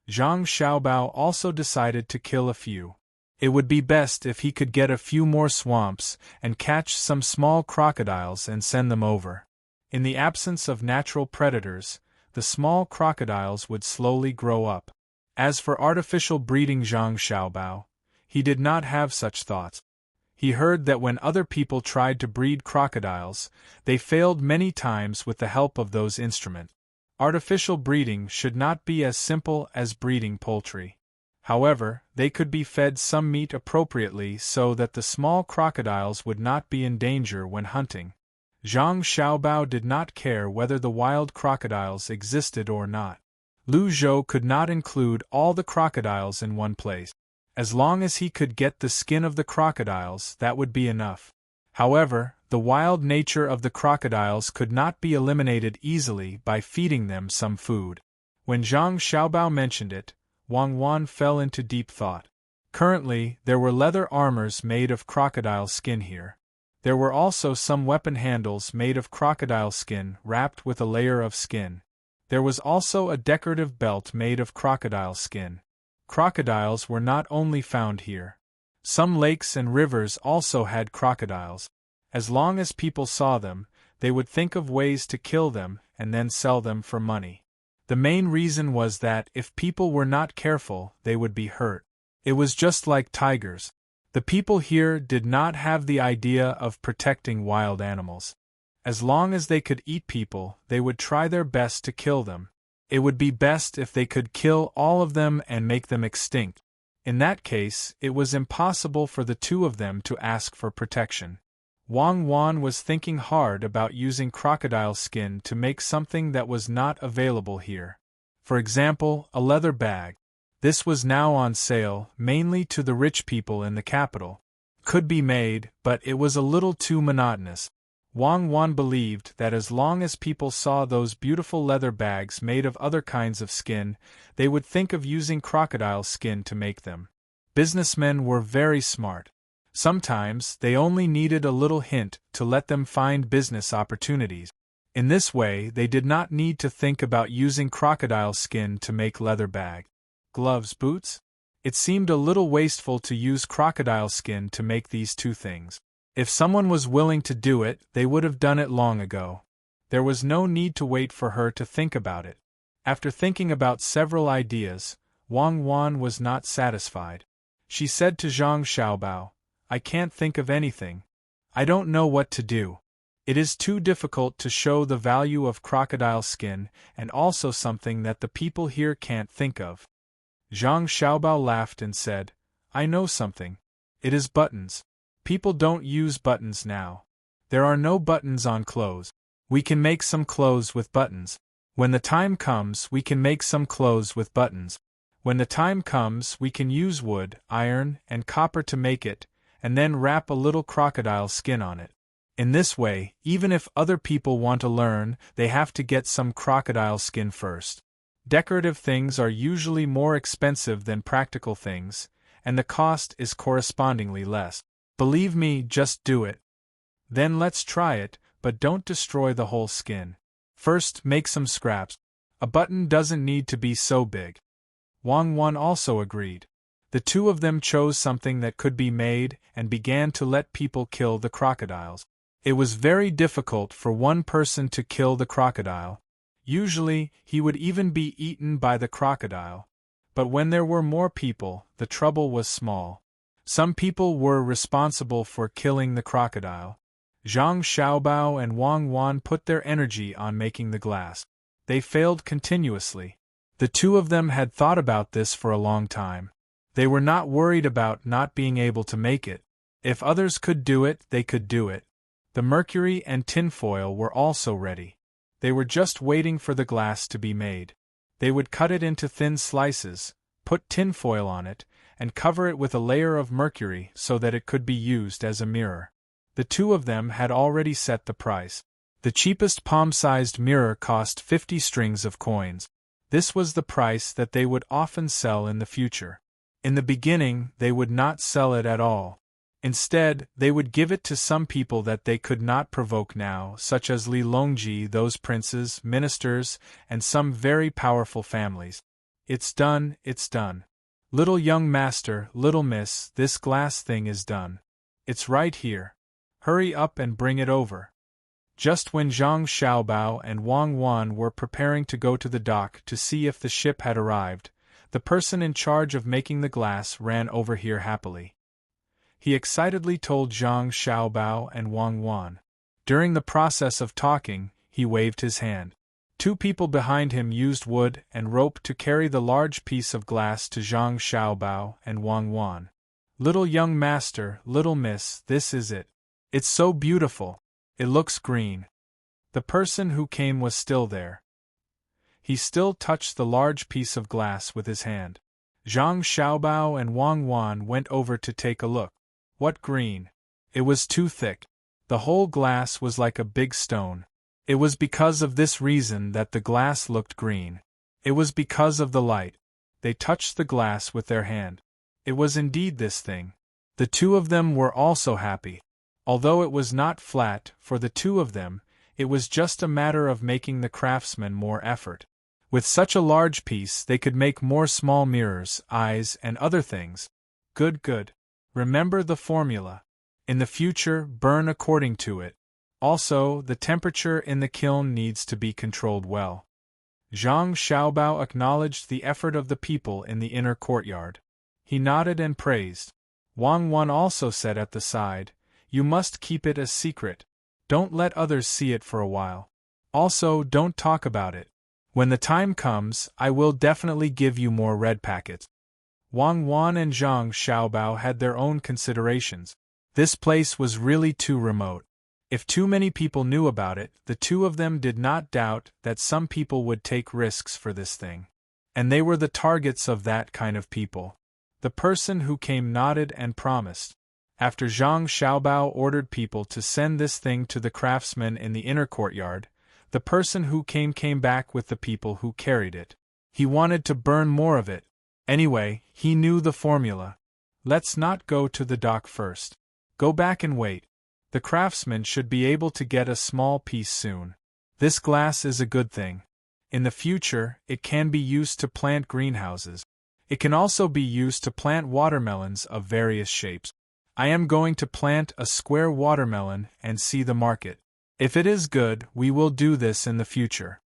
Zhang Xiaobao also decided to kill a few. It would be best if he could get a few more swamps and catch some small crocodiles and send them over. In the absence of natural predators, the small crocodiles would slowly grow up. As for artificial breeding Zhang Xiaobao, he did not have such thoughts. He heard that when other people tried to breed crocodiles, they failed many times with the help of those instruments. Artificial breeding should not be as simple as breeding poultry. However, they could be fed some meat appropriately so that the small crocodiles would not be in danger when hunting. Zhang Xiaobao did not care whether the wild crocodiles existed or not. Lu Zhou could not include all the crocodiles in one place. As long as he could get the skin of the crocodiles, that would be enough. However, the wild nature of the crocodiles could not be eliminated easily by feeding them some food. When Zhang Xiaobao mentioned it, Wang Wan fell into deep thought. Currently, there were leather armors made of crocodile skin here. There were also some weapon handles made of crocodile skin wrapped with a layer of skin. There was also a decorative belt made of crocodile skin. Crocodiles were not only found here. Some lakes and rivers also had crocodiles. As long as people saw them, they would think of ways to kill them and then sell them for money. The main reason was that if people were not careful, they would be hurt. It was just like tigers. The people here did not have the idea of protecting wild animals. As long as they could eat people, they would try their best to kill them. It would be best if they could kill all of them and make them extinct. In that case, it was impossible for the two of them to ask for protection. Wang Wan was thinking hard about using crocodile skin to make something that was not available here. For example, a leather bag. This was now on sale, mainly to the rich people in the capital. Could be made, but it was a little too monotonous. Wang Wan believed that as long as people saw those beautiful leather bags made of other kinds of skin, they would think of using crocodile skin to make them. Businessmen were very smart. Sometimes they only needed a little hint to let them find business opportunities. In this way, they did not need to think about using crocodile skin to make leather bags. Gloves, boots? It seemed a little wasteful to use crocodile skin to make these two things. If someone was willing to do it, they would have done it long ago. There was no need to wait for her to think about it. After thinking about several ideas, Wang Wan was not satisfied. She said to Zhang Xiaobao, "I can't think of anything. I don't know what to do. It is too difficult to show the value of crocodile skin and also something that the people here can't think of." Zhang Xiaobao laughed and said, "I know something. It is buttons. People don't use buttons now. There are no buttons on clothes. We can make some clothes with buttons. When the time comes, we can make some clothes with buttons. When the time comes, we can use wood, iron, and copper to make it, and then wrap a little crocodile skin on it. In this way, even if other people want to learn, they have to get some crocodile skin first. Decorative things are usually more expensive than practical things, and the cost is correspondingly less. Believe me, just do it. Then let's try it, but don't destroy the whole skin. First, make some scraps. A button doesn't need to be so big." Wang Wan also agreed. The two of them chose something that could be made and began to let people kill the crocodiles. It was very difficult for one person to kill the crocodile. Usually, he would even be eaten by the crocodile. But when there were more people, the trouble was small. Some people were responsible for killing the crocodile. Zhang Xiaobao and Wang Wan put their energy on making the glass. They failed continuously. The two of them had thought about this for a long time. They were not worried about not being able to make it. If others could do it, they could do it. The mercury and tinfoil were also ready. They were just waiting for the glass to be made. They would cut it into thin slices, put tinfoil on it, and cover it with a layer of mercury so that it could be used as a mirror. The two of them had already set the price. The cheapest palm-sized mirror cost 50 strings of coins. This was the price that they would often sell in the future. In the beginning, they would not sell it at all. Instead, they would give it to some people that they could not provoke now, such as Li Longji, those princes, ministers, and some very powerful families. "It's done, it's done. Little young master, little miss, this glass thing is done. It's right here. Hurry up and bring it over." Just when Zhang Xiaobao and Wang Wan were preparing to go to the dock to see if the ship had arrived, the person in charge of making the glass ran over here happily. He excitedly told Zhang Xiaobao and Wang Wan. During the process of talking, he waved his hand. Two people behind him used wood and rope to carry the large piece of glass to Zhang Xiaobao and Wang Wan. Little young master, little miss, this is it. It's so beautiful. It looks green. The person who came was still there. He still touched the large piece of glass with his hand. Zhang Xiaobao and Wang Wan went over to take a look. What green? It was too thick. The whole glass was like a big stone. It was because of this reason that the glass looked green. It was because of the light. They touched the glass with their hand. It was indeed this thing. The two of them were also happy. Although it was not flat, for the two of them, it was just a matter of making the craftsman more effort. With such a large piece they could make more small mirrors, eyes, and other things. Good, good. Remember the formula. In the future, burn according to it. Also, the temperature in the kiln needs to be controlled well. Zhang Xiaobao acknowledged the effort of the people in the inner courtyard. He nodded and praised. Wang Wan also said at the side, "You must keep it a secret. Don't let others see it for a while. Also, don't talk about it. When the time comes, I will definitely give you more red packets." Wang Wan and Zhang Xiaobao had their own considerations. This place was really too remote. If too many people knew about it, the two of them did not doubt that some people would take risks for this thing. And they were the targets of that kind of people. The person who came nodded and promised. After Zhang Xiaobao ordered people to send this thing to the craftsmen in the inner courtyard, the person who came back with the people who carried it. He wanted to burn more of it. Anyway, he knew the formula. Let's not go to the dock first. Go back and wait. The craftsman should be able to get a small piece soon. This glass is a good thing. In the future, it can be used to plant greenhouses. It can also be used to plant watermelons of various shapes. I am going to plant a square watermelon and see the market. If it is good, we will do this in the future.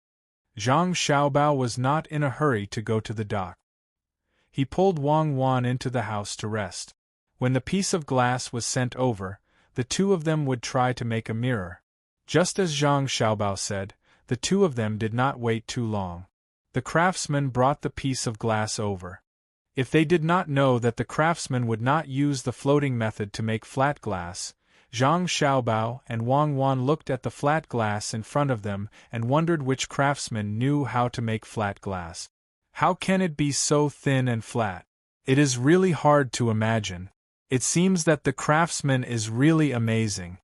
Zhang Xiaobao was not in a hurry to go to the dock. He pulled Wang Wan into the house to rest. When the piece of glass was sent over, the two of them would try to make a mirror. Just as Zhang Xiaobao said, the two of them did not wait too long. The craftsman brought the piece of glass over. If they did not know that the craftsman would not use the floating method to make flat glass, Zhang Xiaobao and Wang Wan looked at the flat glass in front of them and wondered which craftsman knew how to make flat glass. How can it be so thin and flat? It is really hard to imagine. It seems that the craftsman is really amazing.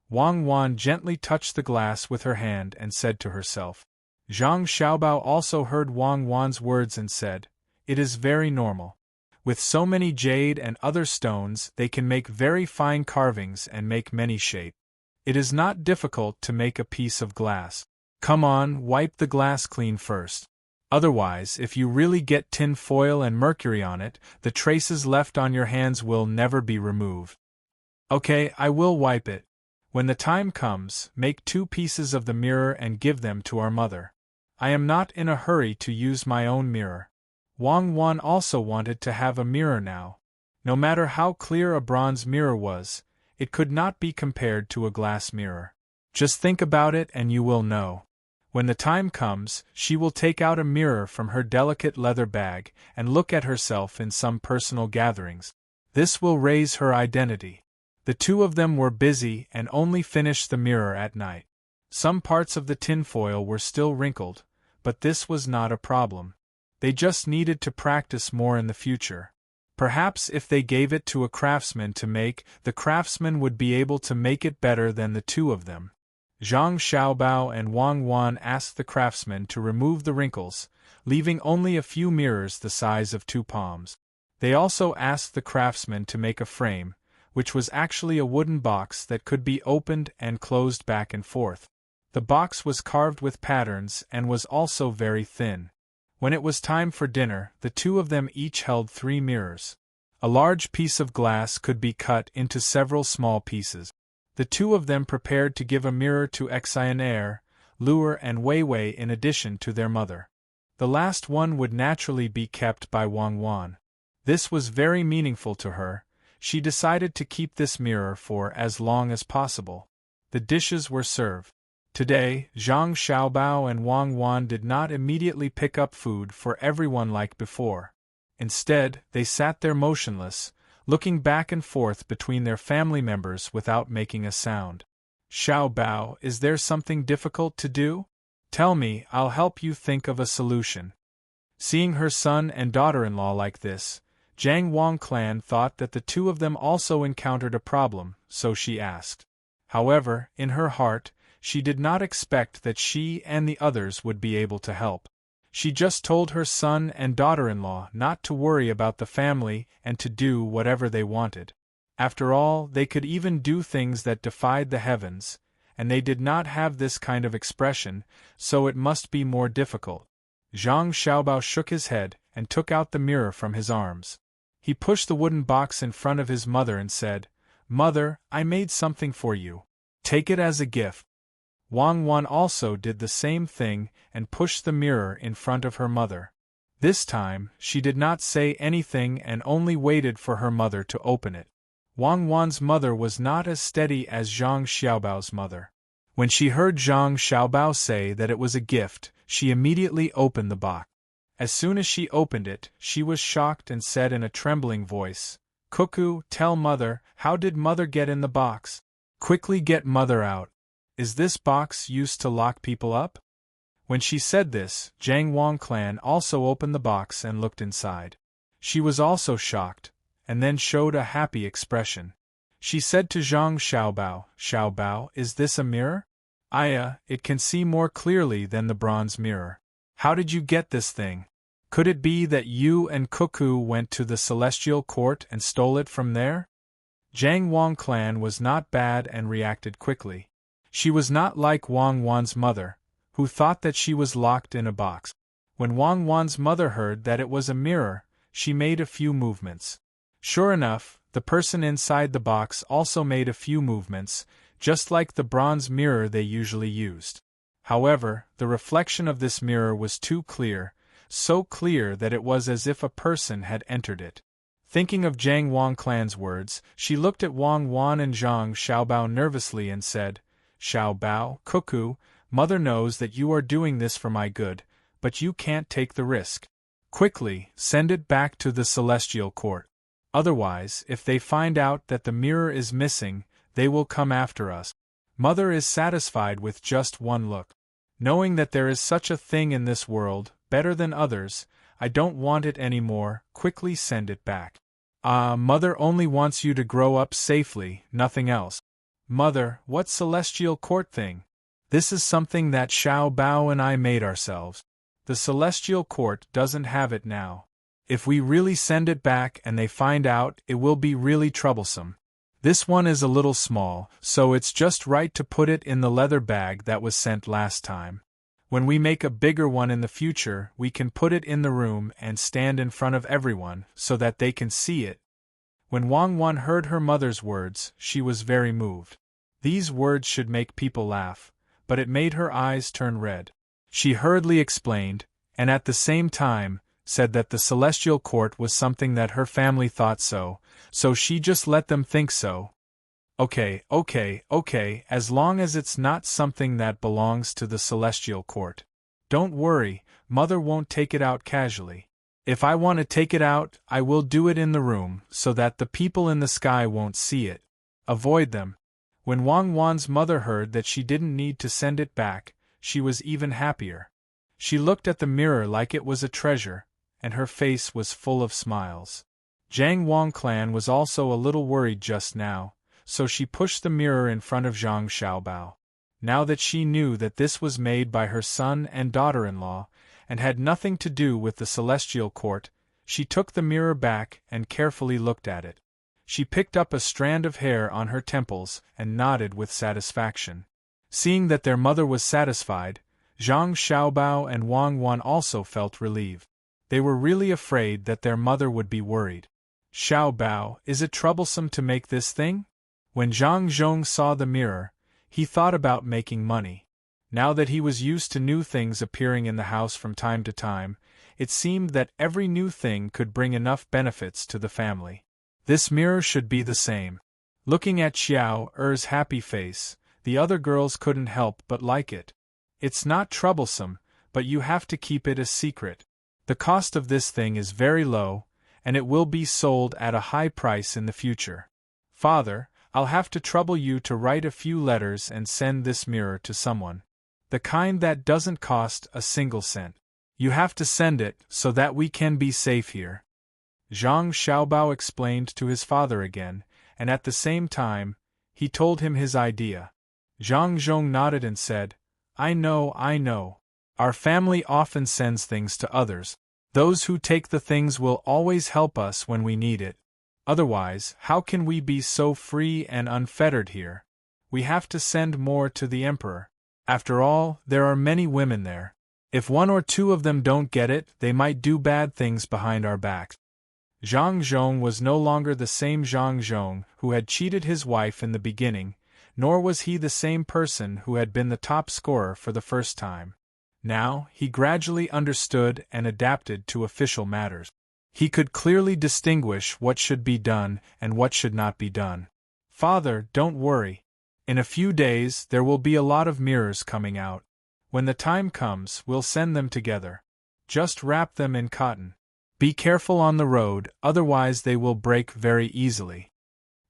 Wang Wan gently touched the glass with her hand and said to herself. Zhang Xiaobao also heard Wang Wan's words and said, "It is very normal. With so many jade and other stones, they can make very fine carvings and make many shapes. It is not difficult to make a piece of glass. Come on, wipe the glass clean first. Otherwise, if you really get tin foil and mercury on it, the traces left on your hands will never be removed." "Okay, I will wipe it. When the time comes, make 2 pieces of the mirror and give them to our mother. I am not in a hurry to use my own mirror." Wang Wan also wanted to have a mirror now. No matter how clear a bronze mirror was, it could not be compared to a glass mirror. Just think about it and you will know. When the time comes, she will take out a mirror from her delicate leather bag and look at herself in some personal gatherings. This will raise her identity. The two of them were busy and only finished the mirror at night. Some parts of the tinfoil were still wrinkled, but this was not a problem. They just needed to practice more in the future. Perhaps if they gave it to a craftsman to make, the craftsman would be able to make it better than the two of them. Zhang Xiaobao and Wang Wan asked the craftsman to remove the wrinkles, leaving only a few mirrors the size of 2 palms. They also asked the craftsman to make a frame, which was actually a wooden box that could be opened and closed back and forth. The box was carved with patterns and was also very thin. When it was time for dinner, the two of them each held 3 mirrors. A large piece of glass could be cut into several small pieces. The two of them prepared to give a mirror to Exhilarating, Lure and Weiwei in addition to their mother. The last one would naturally be kept by Wang Wan. This was very meaningful to her. She decided to keep this mirror for as long as possible. The dishes were served. Today, Zhang Xiaobao and Wang Wan did not immediately pick up food for everyone like before. Instead, they sat there motionless, looking back and forth between their family members without making a sound. Xiaobao, is there something difficult to do? Tell me, I'll help you think of a solution. Seeing her son and daughter-in-law like this, Jiang Wang clan thought that the two of them also encountered a problem, so she asked. However, in her heart, she did not expect that she and the others would be able to help. She just told her son and daughter-in-law not to worry about the family and to do whatever they wanted. After all, they could even do things that defied the heavens, and they did not have this kind of expression, so it must be more difficult. Zhang Xiaobao shook his head and took out the mirror from his arms. He pushed the wooden box in front of his mother and said, "Mother, I made something for you. Take it as a gift." Wang Wan also did the same thing and pushed the mirror in front of her mother. This time, she did not say anything and only waited for her mother to open it. Wang Wan's mother was not as steady as Zhang Xiaobao's mother. When she heard Zhang Xiaobao say that it was a gift, she immediately opened the box. As soon as she opened it, she was shocked and said in a trembling voice, "Cuckoo, tell mother, how did mother get in the box? Quickly get mother out. Is this box used to lock people up?" When she said this, Jiang Wang clan also opened the box and looked inside. She was also shocked, and then showed a happy expression. She said to Zhang Xiaobao, "Xiaobao, is this a mirror? It can see more clearly than the bronze mirror. How did you get this thing? Could it be that you and Cuckoo went to the celestial court and stole it from there?" Jiang Wang clan was not bad and reacted quickly. She was not like Wang Wan's mother, who thought that she was locked in a box. When Wang Wan's mother heard that it was a mirror, she made a few movements. Sure enough, the person inside the box also made a few movements, just like the bronze mirror they usually used. However, the reflection of this mirror was too clear, so clear that it was as if a person had entered it. Thinking of Jiang Wang clan's words, she looked at Wang Wan and Zhang Xiaobao nervously and said, "Xiaobao, Cuckoo, mother knows that you are doing this for my good, but you can't take the risk. Quickly, send it back to the celestial court. Otherwise, if they find out that the mirror is missing, they will come after us." Mother is satisfied with just one look. Knowing that there is such a thing in this world, better than others, I don't want it anymore, quickly send it back. Mother only wants you to grow up safely, nothing else. Mother, what celestial court thing? This is something that Xiao Bao and I made ourselves. The celestial court doesn't have it now. If we really send it back and they find out, it will be really troublesome. This one is a little small, so it's just right to put it in the leather bag that was sent last time. When we make a bigger one in the future, we can put it in the room and stand in front of everyone so that they can see it. When Wang Wan heard her mother's words, she was very moved. These words should make people laugh, but it made her eyes turn red. She hurriedly explained, and at the same time, said that the celestial court was something that her family thought so she just let them think so. Okay, as long as it's not something that belongs to the celestial court. Don't worry, mother won't take it out casually. If I want to take it out, I will do it in the room so that the people in the sky won't see it. Avoid them. When Wang Wan's mother heard that she didn't need to send it back, she was even happier. She looked at the mirror like it was a treasure, and her face was full of smiles. Jiang Wang clan was also a little worried just now, so she pushed the mirror in front of Zhang Xiaobao. Now that she knew that this was made by her son and daughter-in-law, and had nothing to do with the celestial court, she took the mirror back and carefully looked at it. She picked up a strand of hair on her temples and nodded with satisfaction. Seeing that their mother was satisfied, Zhang Xiaobao and Wang Wan also felt relieved. They were really afraid that their mother would be worried. "Xiaobao, is it troublesome to make this thing?" When Zhang Zhong saw the mirror, he thought about making money. Now that he was used to new things appearing in the house from time to time, it seemed that every new thing could bring enough benefits to the family. This mirror should be the same. Looking at Xiao Er's happy face, The other girls couldn't help but like it. It's not troublesome, but you have to keep it a secret. The cost of this thing is very low, and it will be sold at a high price in the future. Father, I'll have to trouble you to write a few letters and send this mirror to someone. The kind that doesn't cost a single cent. You have to send it so that we can be safe here. Zhang Xiaobao explained to his father again, and at the same time, he told him his idea. Zhang Zhong nodded and said, I know. Our family often sends things to others. Those who take the things will always help us when we need it. Otherwise, how can we be so free and unfettered here? We have to send more to the emperor. After all, there are many women there. If one or two of them don't get it, they might do bad things behind our backs. Zhang Zhong was no longer the same Zhang Zhong who had cheated his wife in the beginning, nor was he the same person who had been the top scorer for the first time. Now, he gradually understood and adapted to official matters. He could clearly distinguish what should be done and what should not be done. Father, don't worry. In a few days there will be a lot of mirrors coming out. When the time comes, we'll send them together. Just wrap them in cotton. Be careful on the road, otherwise they will break very easily.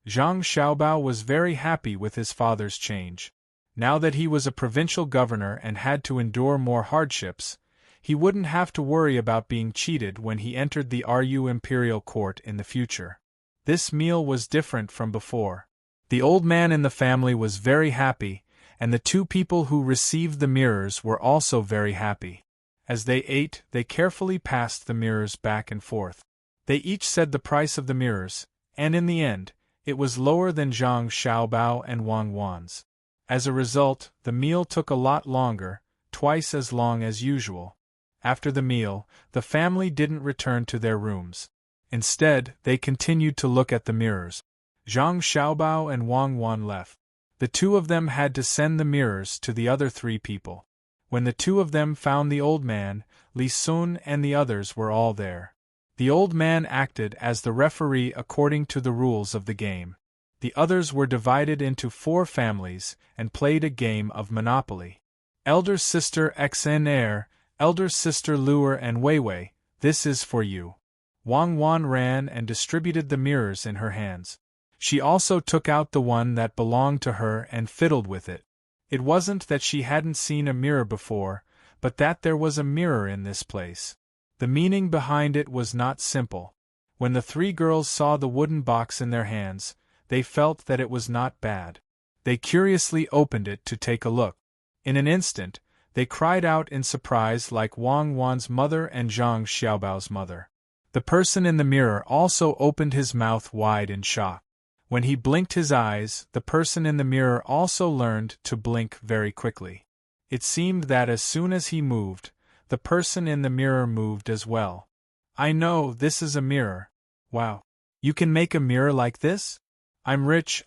Zhang Xiaobao was very happy with his father's change. Now that he was a provincial governor and had to endure more hardships, he wouldn't have to worry about being cheated when he entered the Ru imperial court in the future. This meal was different from before. The old man in the family was very happy, and the two people who received the mirrors were also very happy. As they ate, they carefully passed the mirrors back and forth. They each said the price of the mirrors, and in the end, it was lower than Zhang Xiaobao and Wang Wan's. As a result, the meal took a lot longer, twice as long as usual. After the meal, the family didn't return to their rooms. Instead, they continued to look at the mirrors. Zhang Xiaobao and Wang Wan left. The two of them had to send the mirrors to the other three people. When the two of them found the old man, Li Sun and the others were all there. The old man acted as the referee according to the rules of the game. The others were divided into 4 families and played a game of Monopoly. Elder sister Xn, elder sister Luer and Weiwei, this is for you. Wang Wan ran and distributed the mirrors in her hands. She also took out the one that belonged to her and fiddled with it. It wasn't that she hadn't seen a mirror before, but that there was a mirror in this place. The meaning behind it was not simple. When the 3 girls saw the wooden box in their hands, they felt that it was not bad. They curiously opened it to take a look. In an instant, they cried out in surprise like Wang Wan's mother and Zhang Xiaobao's mother. The person in the mirror also opened his mouth wide in shock. When he blinked his eyes, the person in the mirror also learned to blink very quickly. It seemed that as soon as he moved, the person in the mirror moved as well. I know, this is a mirror. Wow. You can make a mirror like this? I'm rich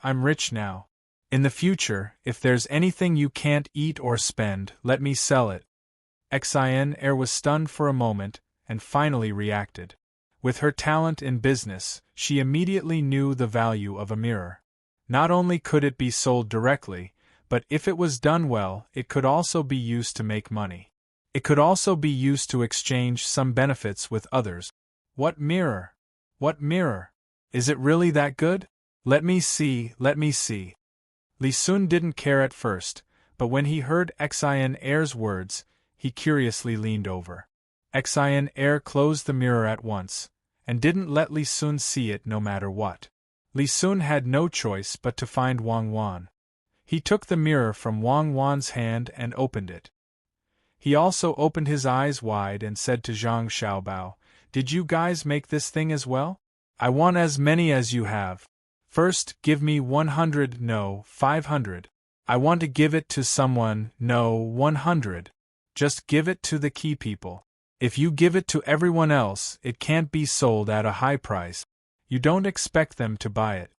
now. In the future, if there's anything you can't eat or spend, let me sell it. Xin was stunned for a moment, and finally reacted. With her talent in business, she immediately knew the value of a mirror. Not only could it be sold directly, but if it was done well, it could also be used to make money. It could also be used to exchange some benefits with others. What mirror? What mirror? Is it really that good? Let me see. Li Sun didn't care at first, but when he heard Xin's words, he curiously leaned over. Xin closed the mirror at once, and didn't let Li Sun see it no matter what. Li Sun had no choice but to find Wang Wan. He took the mirror from Wang Wan's hand and opened it. He also opened his eyes wide and said to Zhang Xiaobao, "Did you guys make this thing as well? I want as many as you have. First, give me 100, no, 500. I want to give it to someone, no, 100. Just give it to the key people. If you give it to everyone else, it can't be sold at a high price. You don't expect them to buy it.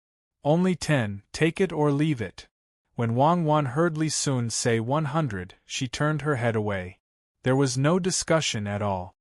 Only 10, take it or leave it." When Wang Wan heard Li Sun say 100, she turned her head away. There was no discussion at all.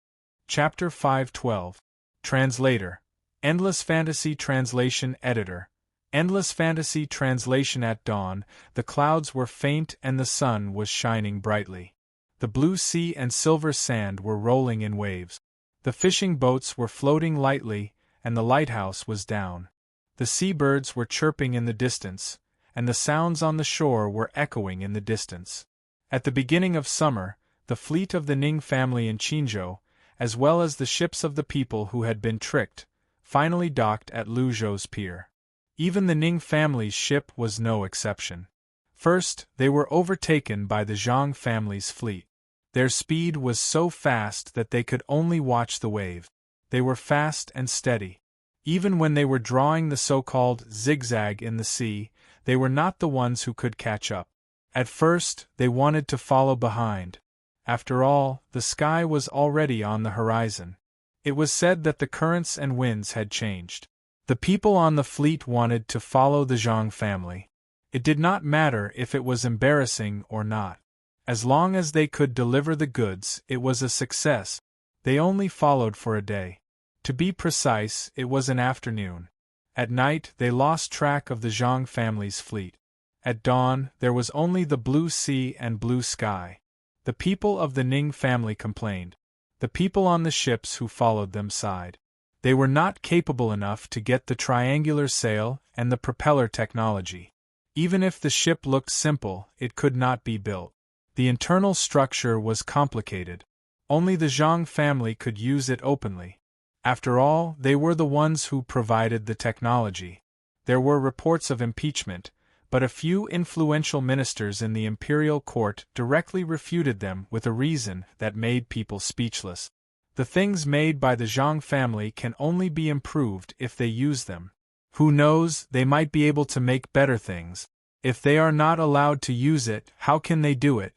Chapter 512. Translator. Endless Fantasy Translation Editor. Endless fantasy translation. At dawn, the clouds were faint and the sun was shining brightly. The blue sea and silver sand were rolling in waves. The fishing boats were floating lightly, and the lighthouse was down. The seabirds were chirping in the distance, and the sounds on the shore were echoing in the distance. At the beginning of summer, the fleet of the Ning family in Qinzhou, as well as the ships of the people who had been tricked, finally docked at Luzhou's pier. Even the Ning family's ship was no exception. First, they were overtaken by the Zhang family's fleet. Their speed was so fast that they could only watch the wave. They were fast and steady. Even when they were drawing the so-called zigzag in the sea, they were not the ones who could catch up. At first, they wanted to follow behind. After all, the sky was already on the horizon. It was said that the currents and winds had changed. The people on the fleet wanted to follow the Zhang family. It did not matter if it was embarrassing or not. As long as they could deliver the goods, it was a success. They only followed for a day. To be precise, it was an afternoon. At night, they lost track of the Zhang family's fleet. At dawn, there was only the blue sea and blue sky. The people of the Ning family complained. The people on the ships who followed them sighed. They were not capable enough to get the triangular sail and the propeller technology. Even if the ship looked simple, it could not be built. The internal structure was complicated. Only the Zhang family could use it openly. After all, they were the ones who provided the technology. There were reports of impeachment, but a few influential ministers in the imperial court directly refuted them with a reason that made people speechless. The things made by the Zhang family can only be improved if they use them. Who knows, they might be able to make better things. If they are not allowed to use it, how can they do it?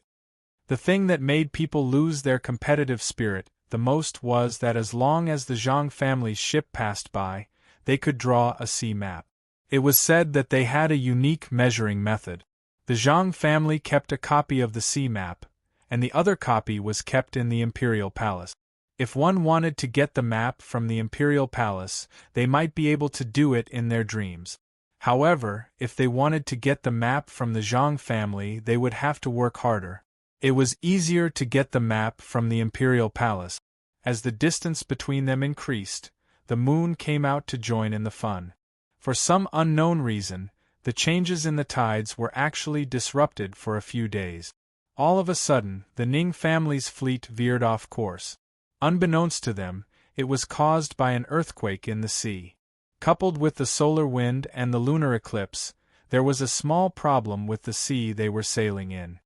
The thing that made people lose their competitive spirit the most was that as long as the Zhang family's ship passed by, they could draw a sea map. It was said that they had a unique measuring method. The Zhang family kept a copy of the sea map, and the other copy was kept in the imperial palace. If one wanted to get the map from the imperial palace, they might be able to do it in their dreams. However, if they wanted to get the map from the Zhang family, they would have to work harder. It was easier to get the map from the imperial palace. As the distance between them increased, the moon came out to join in the fun. For some unknown reason, the changes in the tides were actually disrupted for a few days. All of a sudden, the Ning family's fleet veered off course. Unbeknownst to them, it was caused by an earthquake in the sea. Coupled with the solar wind and the lunar eclipse, there was a small problem with the sea they were sailing in.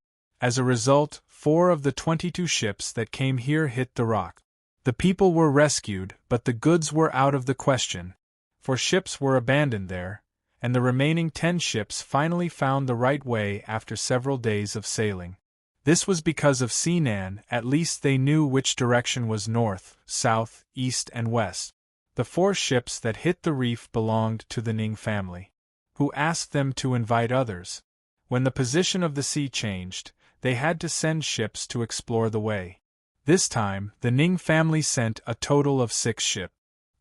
As a result, 4 of the 22 ships that came here hit the rock. The people were rescued, but the goods were out of the question. 4 ships were abandoned there, and the remaining 10 ships finally found the right way after several days of sailing. This was because of Sinan. At least they knew which direction was north, south, east and west. The 4 ships that hit the reef belonged to the Ning family, who asked them to invite others. When the position of the sea changed, they had to send ships to explore the way. This time, the Ning family sent a total of 6 ships.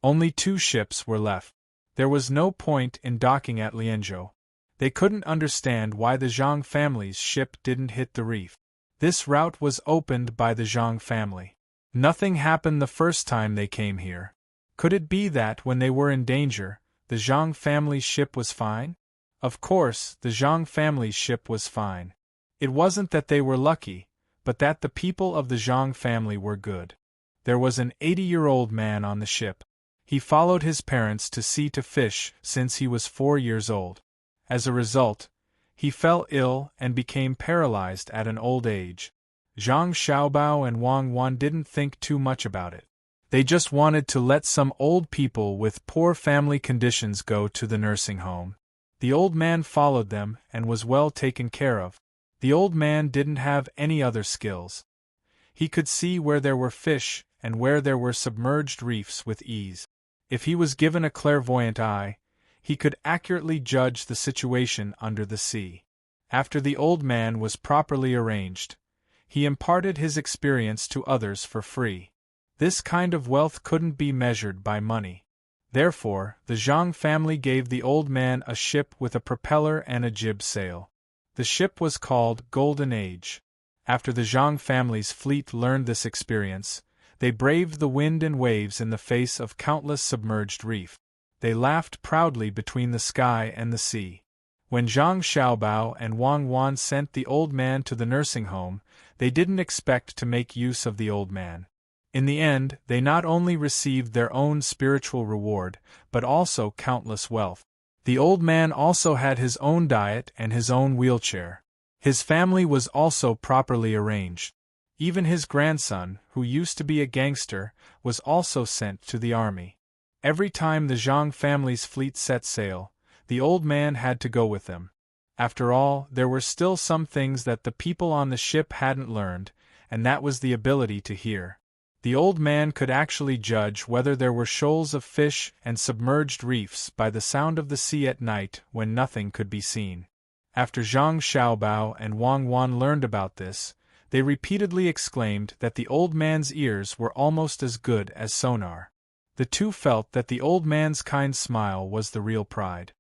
Only 2 ships were left. There was no point in docking at Lianzhou. They couldn't understand why the Zhang family's ship didn't hit the reef. This route was opened by the Zhang family. Nothing happened the first time they came here. Could it be that when they were in danger, the Zhang family's ship was fine? Of course, the Zhang family's ship was fine. It wasn't that they were lucky, but that the people of the Zhang family were good. There was an 80-year-old man on the ship. He followed his parents to sea to fish since he was 4 years old. As a result, he fell ill and became paralyzed at an old age. Zhang Xiaobao and Wang Wan didn't think too much about it. They just wanted to let some old people with poor family conditions go to the nursing home. The old man followed them and was well taken care of. The old man didn't have any other skills. He could see where there were fish and where there were submerged reefs with ease. If he was given a clairvoyant eye, he could accurately judge the situation under the sea. After the old man was properly arranged, he imparted his experience to others for free. This kind of wealth couldn't be measured by money. Therefore, the Zhang family gave the old man a ship with a propeller and a jib sail. The ship was called Golden Age. After the Zhang family's fleet learned this experience, they braved the wind and waves in the face of countless submerged reef. They laughed proudly between the sky and the sea. When Zhang Xiaobao and Wang Wan sent the old man to the nursing home, they didn't expect to make use of the old man. In the end, they not only received their own spiritual reward, but also countless wealth. The old man also had his own diet and his own wheelchair. His family was also properly arranged. Even his grandson, who used to be a gangster, was also sent to the army. Every time the Zhang family's fleet set sail, the old man had to go with them. After all, there were still some things that the people on the ship hadn't learned, and that was the ability to hear. The old man could actually judge whether there were shoals of fish and submerged reefs by the sound of the sea at night when nothing could be seen. After Zhang Xiaobao and Wang Wan learned about this, they repeatedly exclaimed that the old man's ears were almost as good as sonar. The two felt that the old man's kind smile was the real pride.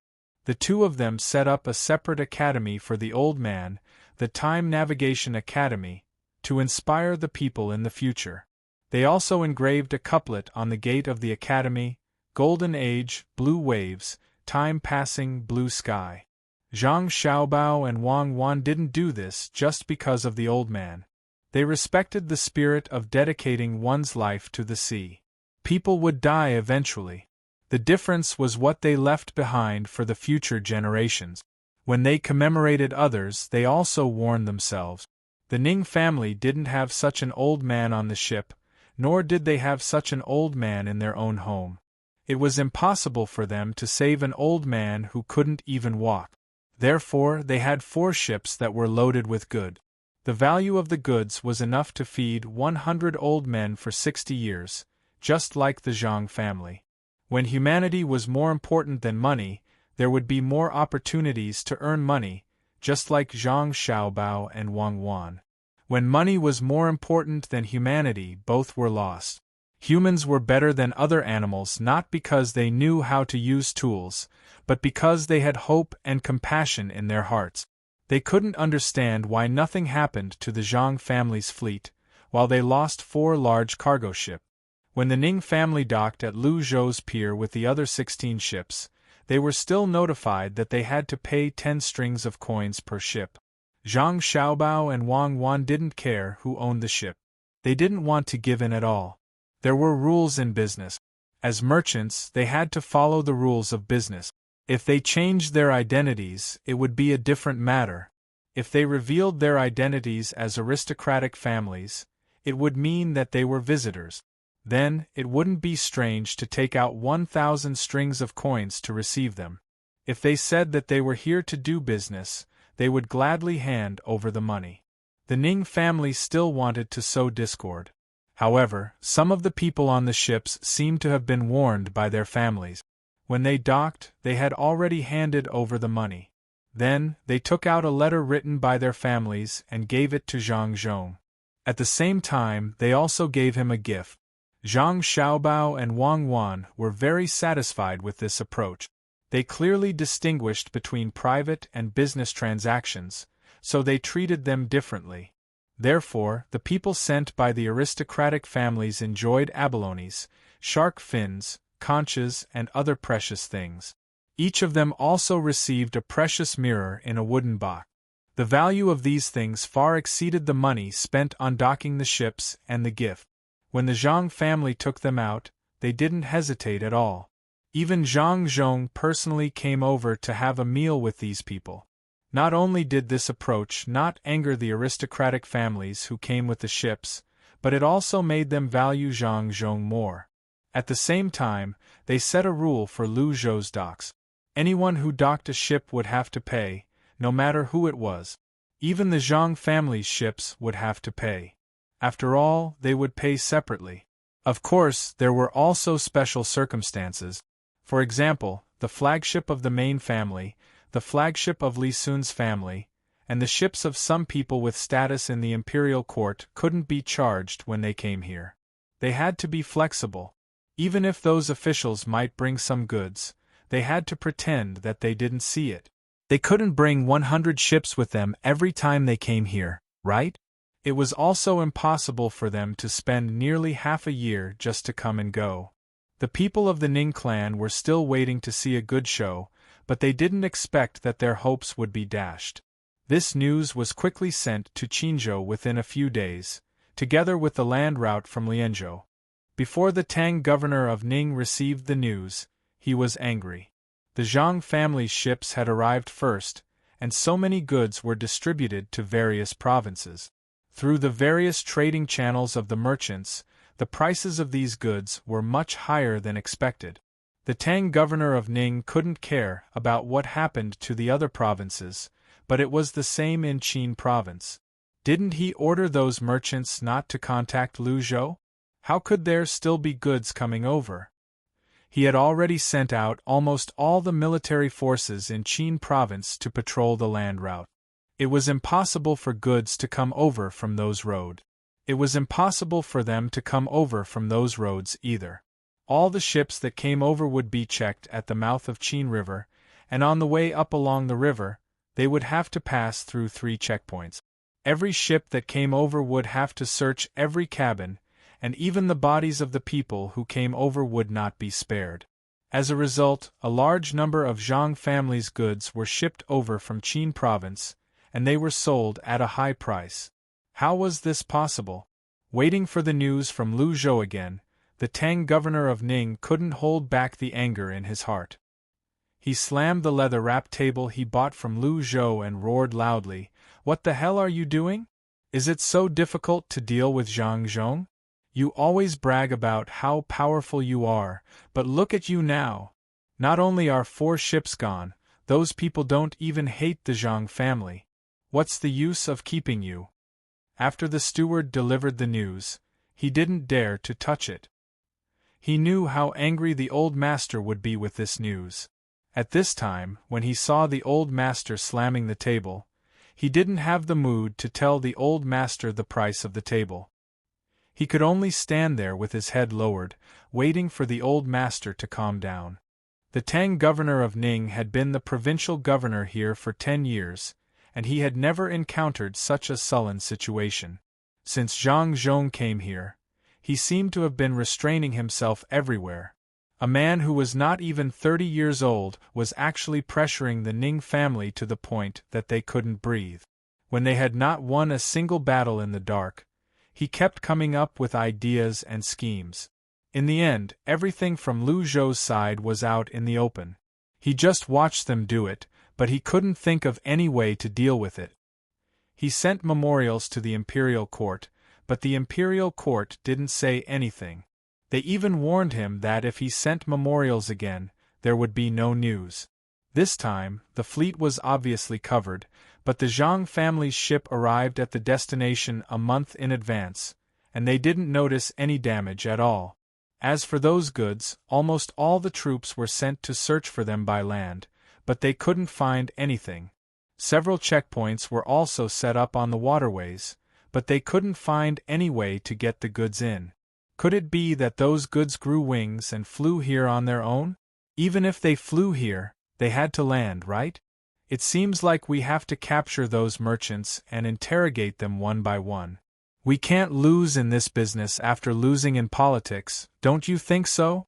The two of them set up a separate academy for the old man, the Time Navigation Academy, to inspire the people in the future. They also engraved a couplet on the gate of the academy: Golden Age, blue waves, time passing, blue sky. Zhang Xiaobao and Wang Wan didn't do this just because of the old man. They respected the spirit of dedicating one's life to the sea. People would die eventually. The difference was what they left behind for the future generations. When they commemorated others, they also warned themselves. The Ning family didn't have such an old man on the ship, nor did they have such an old man in their own home. It was impossible for them to save an old man who couldn't even walk. Therefore, they had 4 ships that were loaded with goods. The value of the goods was enough to feed 100 old men for 60 years, just like the Zhang family. When humanity was more important than money, there would be more opportunities to earn money, just like Zhang Xiaobao and Wang Wan. When money was more important than humanity, both were lost. Humans were better than other animals not because they knew how to use tools, but because they had hope and compassion in their hearts. They couldn't understand why nothing happened to the Zhang family's fleet, while they lost 4 large cargo ships. When the Ning family docked at Lu Zhou's pier with the other 16 ships, they were still notified that they had to pay 10 strings of coins per ship. Zhang Xiaobao and Wang Wan didn't care who owned the ship. They didn't want to give in at all. There were rules in business. As merchants, they had to follow the rules of business. If they changed their identities, it would be a different matter. If they revealed their identities as aristocratic families, it would mean that they were visitors. Then, it wouldn't be strange to take out 1,000 strings of coins to receive them. If they said that they were here to do business, they would gladly hand over the money. The Ning family still wanted to sow discord. However, some of the people on the ships seemed to have been warned by their families. When they docked, they had already handed over the money. Then, they took out a letter written by their families and gave it to Zhang Zhong. At the same time, they also gave him a gift. Zhang Xiaobao and Wang Wan were very satisfied with this approach. They clearly distinguished between private and business transactions, so they treated them differently. Therefore, the people sent by the aristocratic families enjoyed abalones, shark fins, conches, and other precious things. Each of them also received a precious mirror in a wooden box. The value of these things far exceeded the money spent on docking the ships and the gift. When the Zhang family took them out, they didn't hesitate at all. Even Zhang Zhong personally came over to have a meal with these people. Not only did this approach not anger the aristocratic families who came with the ships, but it also made them value Zhang Zhong more. At the same time, they set a rule for Lu Zhou's docks. Anyone who docked a ship would have to pay, no matter who it was. Even the Zhang family's ships would have to pay. After all, they would pay separately. Of course, there were also special circumstances. For example, the flagship of the main family, the flagship of Li Sun's family, and the ships of some people with status in the imperial court couldn't be charged when they came here. They had to be flexible. Even if those officials might bring some goods, they had to pretend that they didn't see it. They couldn't bring 100 ships with them every time they came here, right? It was also impossible for them to spend nearly half a year just to come and go. The people of the Ning clan were still waiting to see a good show, but they didn't expect that their hopes would be dashed. This news was quickly sent to Qinzhou within a few days, together with the land route from Lianzhou. Before the Tang governor of Ning received the news, he was angry. The Zhang family's ships had arrived first, and so many goods were distributed to various provinces. Through the various trading channels of the merchants, the prices of these goods were much higher than expected. The Tang governor of Ning couldn't care about what happened to the other provinces, but it was the same in Qin province. Didn't he order those merchants not to contact Luzhou? How could there still be goods coming over? He had already sent out almost all the military forces in Qin province to patrol the land route. It was impossible for goods to come over from those roads. It was impossible for them to come over from those roads either. All the ships that came over would be checked at the mouth of Qin River, and on the way up along the river, they would have to pass through 3 checkpoints. Every ship that came over would have to search every cabin, and even the bodies of the people who came over would not be spared. As a result, a large number of Zhang family's goods were shipped over from Qin province, and they were sold at a high price. How was this possible? Waiting for the news from Luzhou again, the Tang governor of Ning couldn't hold back the anger in his heart. He slammed the leather-wrapped table he bought from Luzhou and roared loudly, "What the hell are you doing? Is it so difficult to deal with Zhang Zhong? You always brag about how powerful you are, but look at you now. Not only are 4 ships gone, those people don't even hate the Zhang family. What's the use of keeping you?" After the steward delivered the news, he didn't dare to touch it. He knew how angry the old master would be with this news. At this time, when he saw the old master slamming the table, he didn't have the mood to tell the old master the price of the table. He could only stand there with his head lowered, waiting for the old master to calm down. The Tang governor of Ning had been the provincial governor here for 10 years, and he had never encountered such a sullen situation. Since Zhang Zhong came here, he seemed to have been restraining himself everywhere. A man who was not even 30 years old was actually pressuring the Ning family to the point that they couldn't breathe. When they had not won a single battle in the dark, he kept coming up with ideas and schemes. In the end, everything from Luzhou's side was out in the open. He just watched them do it, but he couldn't think of any way to deal with it. He sent memorials to the imperial court, but the imperial court didn't say anything. They even warned him that if he sent memorials again, there would be no news. This time, the fleet was obviously covered, but the Zhang family's ship arrived at the destination a month in advance, and they didn't notice any damage at all. As for those goods, almost all the troops were sent to search for them by land, but they couldn't find anything. Several checkpoints were also set up on the waterways, but they couldn't find any way to get the goods in. Could it be that those goods grew wings and flew here on their own? Even if they flew here, they had to land, right? It seems like we have to capture those merchants and interrogate them one by one. We can't lose in this business after losing in politics, don't you think so?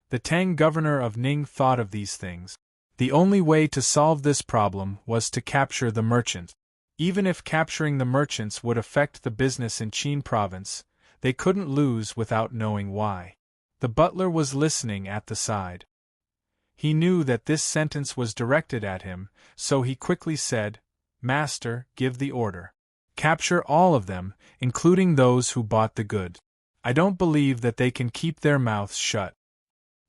The Tang governor of Ning thought of these things. The only way to solve this problem was to capture the merchant. Even if capturing the merchants would affect the business in Qin province, they couldn't lose without knowing why. The butler was listening at the side. He knew that this sentence was directed at him, so he quickly said, "Master, give the order. Capture all of them, including those who bought the good. I don't believe that they can keep their mouths shut.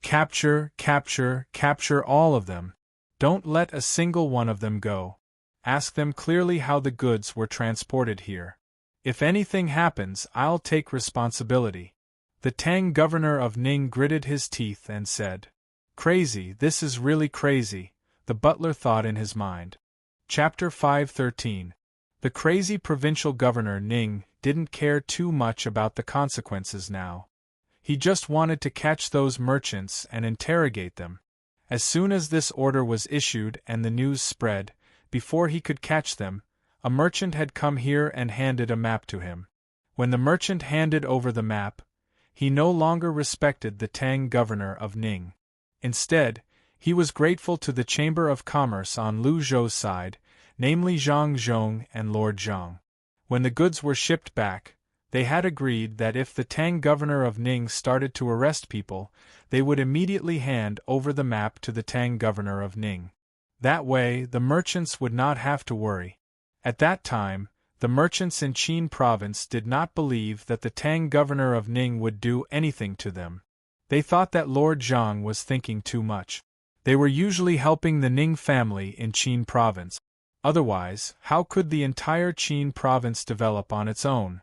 Capture, capture, capture all of them. Don't let a single one of them go. Ask them clearly how the goods were transported here. If anything happens, I'll take responsibility." The Tang governor of Ning gritted his teeth and said, "Crazy, this is really crazy," the butler thought in his mind. Chapter 5:13. The crazy provincial governor Ning didn't care too much about the consequences now. He just wanted to catch those merchants and interrogate them. As soon as this order was issued and the news spread, before he could catch them, a merchant had come here and handed a map to him. When the merchant handed over the map, he no longer respected the Tang governor of Ning. Instead, he was grateful to the Chamber of Commerce on Lu Zhou's side, namely Zhang Zhong and Lord Zhang. When the goods were shipped back, they had agreed that if the Tang governor of Ning started to arrest people, they would immediately hand over the map to the Tang governor of Ning. That way, the merchants would not have to worry. At that time, the merchants in Qin province did not believe that the Tang governor of Ning would do anything to them. They thought that Lord Zhang was thinking too much. They were usually helping the Ning family in Qin province. Otherwise, how could the entire Qin province develop on its own?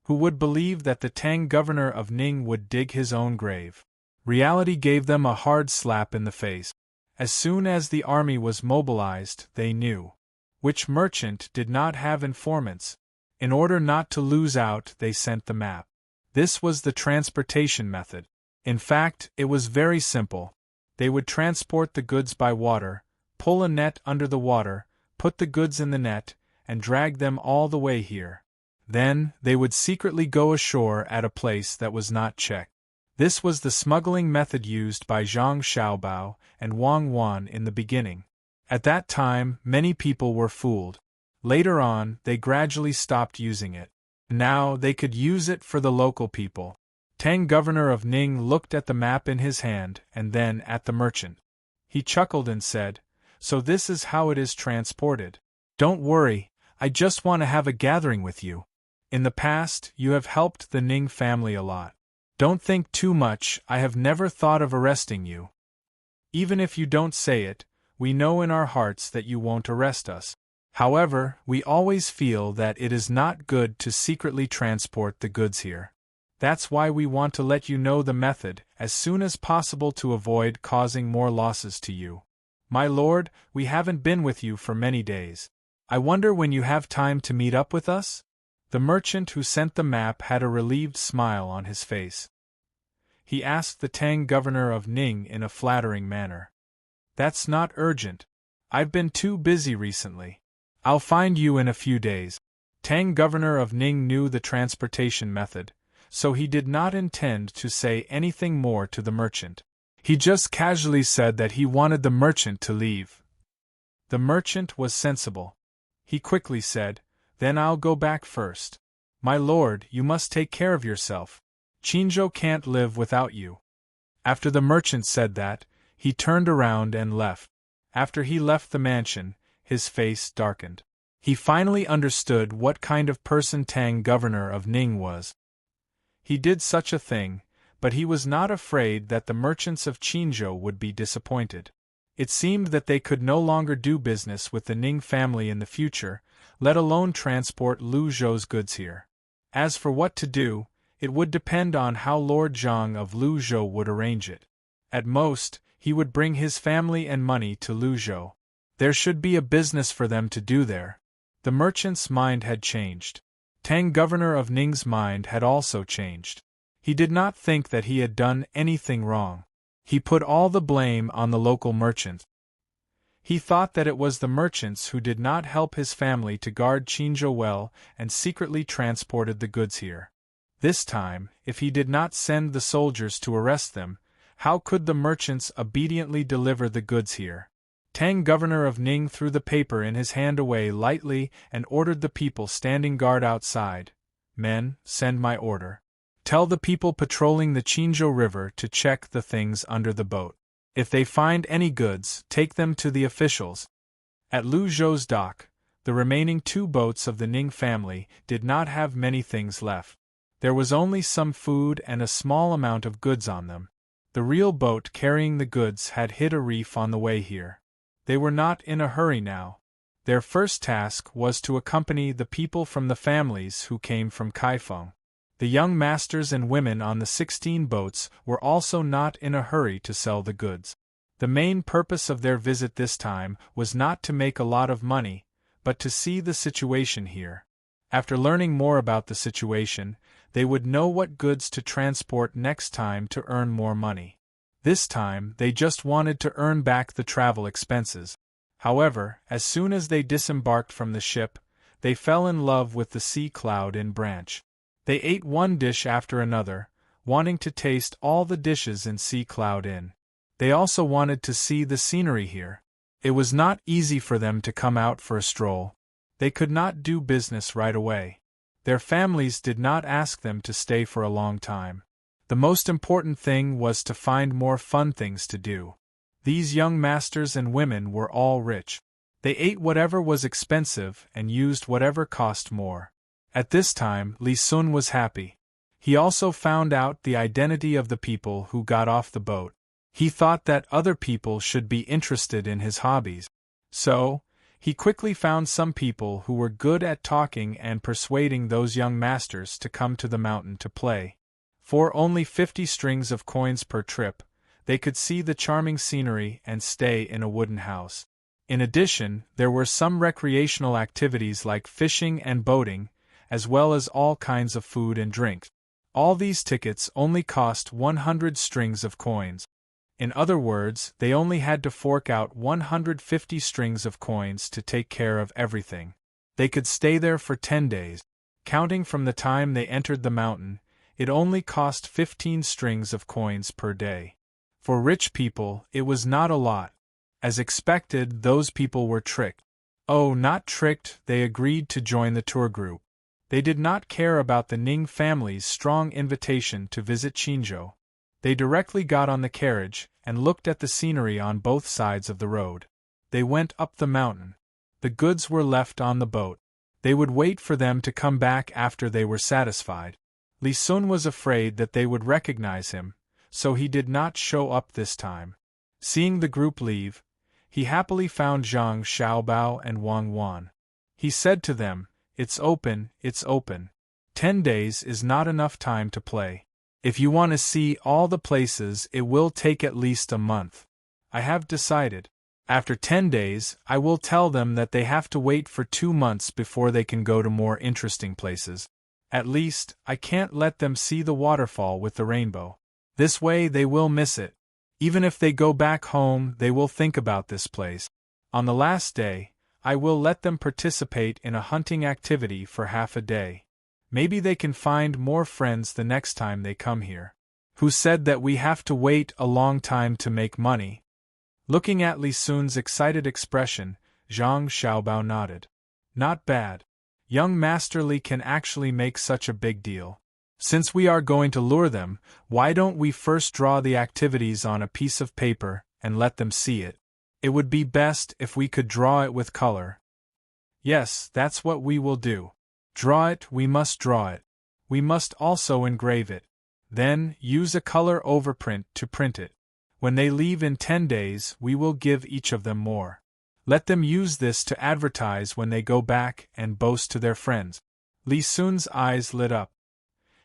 Who would believe that the Tang governor of Ning would dig his own grave? Reality gave them a hard slap in the face. As soon as the army was mobilized, they knew which merchant did not have informants. In order not to lose out, they sent the map. This was the transportation method. In fact, it was very simple. They would transport the goods by water, pull a net under the water, put the goods in the net, and drag them all the way here. Then, they would secretly go ashore at a place that was not checked. This was the smuggling method used by Zhang Xiaobao and Wang Wan in the beginning. At that time, many people were fooled. Later on, they gradually stopped using it. Now, they could use it for the local people. Tang governor of Ning looked at the map in his hand and then at the merchant. He chuckled and said, "So this is how it is transported. Don't worry, I just want to have a gathering with you. In the past, you have helped the Ning family a lot. Don't think too much, I have never thought of arresting you. Even if you don't say it, we know in our hearts that you won't arrest us. However, we always feel that it is not good to secretly transport the goods here. That's why we want to let you know the method as soon as possible to avoid causing more losses to you. My lord, we haven't been with you for many days. I wonder when you have time to meet up with us?" The merchant who sent the map had a relieved smile on his face. He asked the Tang governor of Ning in a flattering manner. "That's not urgent. I've been too busy recently. I'll find you in a few days." Tang governor of Ning knew the transportation method, so he did not intend to say anything more to the merchant. He just casually said that he wanted the merchant to leave. The merchant was sensible. He quickly said, "Then I'll go back first. My lord, you must take care of yourself. Qinzhou can't live without you." After the merchant said that, he turned around and left. After he left the mansion, his face darkened. He finally understood what kind of person Tang governor of Ning was. He did such a thing, but he was not afraid that the merchants of Qinzhou would be disappointed. It seemed that they could no longer do business with the Ning family in the future, let alone transport Lu Zhou's goods here. As for what to do, it would depend on how Lord Zhang of Lu Zhou would arrange it. At most, he would bring his family and money to Lu Zhou. There should be a business for them to do there. The merchant's mind had changed. Tang governor of Ning's mind had also changed. He did not think that he had done anything wrong. He put all the blame on the local merchants. He thought that it was the merchants who did not help his family to guard Qinzhou well and secretly transported the goods here. This time, if he did not send the soldiers to arrest them, how could the merchants obediently deliver the goods here? Tang governor of Ning threw the paper in his hand away lightly and ordered the people standing guard outside, "Men, send my order. Tell the people patrolling the Qinzhou River to check the things under the boat. If they find any goods, take them to the officials." At Lu Zhou's dock, the remaining 2 boats of the Ning family did not have many things left. There was only some food and a small amount of goods on them. The real boat carrying the goods had hit a reef on the way here. They were not in a hurry now. Their first task was to accompany the people from the families who came from Kaifeng. The young masters and women on the 16 boats were also not in a hurry to sell the goods. The main purpose of their visit this time was not to make a lot of money, but to see the situation here. After learning more about the situation, they would know what goods to transport next time to earn more money. This time, they just wanted to earn back the travel expenses. However, as soon as they disembarked from the ship, they fell in love with the sea cloud in Branch. They ate one dish after another, wanting to taste all the dishes in Sea Cloud Inn. They also wanted to see the scenery here. It was not easy for them to come out for a stroll. They could not do business right away. Their families did not ask them to stay for a long time. The most important thing was to find more fun things to do. These young masters and women were all rich. They ate whatever was expensive and used whatever cost more. At this time, Li Sun was happy. He also found out the identity of the people who got off the boat. He thought that other people should be interested in his hobbies. So, he quickly found some people who were good at talking and persuading those young masters to come to the mountain to play. For only 50 strings of coins per trip, they could see the charming scenery and stay in a wooden house. In addition, there were some recreational activities like fishing and boating, as well as all kinds of food and drink. All these tickets only cost 100 strings of coins. In other words, they only had to fork out 150 strings of coins to take care of everything. They could stay there for 10 days. Counting from the time they entered the mountain, it only cost 15 strings of coins per day. For rich people, it was not a lot. As expected, those people were tricked. Oh, not tricked, they agreed to join the tour group. They did not care about the Ning family's strong invitation to visit Qinzhou. They directly got on the carriage and looked at the scenery on both sides of the road. They went up the mountain. The goods were left on the boat. They would wait for them to come back after they were satisfied. Li Sun was afraid that they would recognize him, so he did not show up this time. Seeing the group leave, he happily found Zhang Xiaobao and Wang Wan. He said to them, "It's open, it's open. 10 days is not enough time to play. If you want to see all the places, it will take at least a month. I have decided. After 10 days, I will tell them that they have to wait for 2 months before they can go to more interesting places. At least, I can't let them see the waterfall with the rainbow. This way they will miss it. Even if they go back home, they will think about this place. On the last day, I will let them participate in a hunting activity for half a day. Maybe they can find more friends the next time they come here." Who said that we have to wait a long time to make money? Looking at Li Sun's excited expression, Zhang Xiaobao nodded. Not bad. Young Master Li can actually make such a big deal. Since we are going to lure them, why don't we first draw the activities on a piece of paper and let them see it? It would be best if we could draw it with color. Yes, that's what we will do. Draw it, we must draw it. We must also engrave it. Then, use a color overprint to print it. When they leave in 10 days, we will give each of them more. Let them use this to advertise when they go back and boast to their friends. Li Sun's eyes lit up.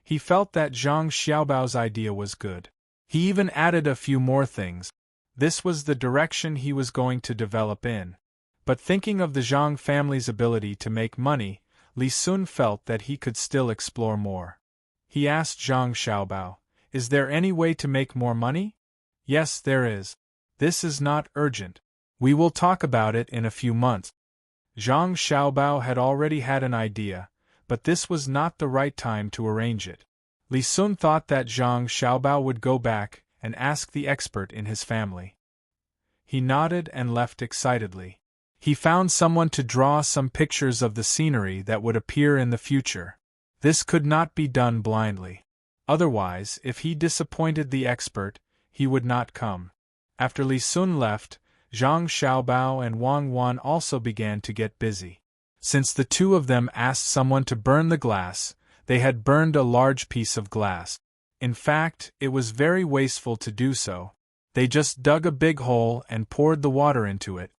He felt that Zhang Xiaobao's idea was good. He even added a few more things. This was the direction he was going to develop in. But thinking of the Zhang family's ability to make money, Li Sun felt that he could still explore more. He asked Zhang Xiaobao, "Is there any way to make more money?" "Yes, there is. This is not urgent. We will talk about it in a few months." Zhang Xiaobao had already had an idea, but this was not the right time to arrange it. Li Sun thought that Zhang Xiaobao would go back and ask the expert in his family. He nodded and left excitedly. He found someone to draw some pictures of the scenery that would appear in the future. This could not be done blindly. Otherwise, if he disappointed the expert, he would not come. After Li Sun left, Zhang Xiaobao and Wang Wan also began to get busy. Since the two of them asked someone to burn the glass, they had burned a large piece of glass. In fact, it was very wasteful to do so. They just dug a big hole and poured the water into it.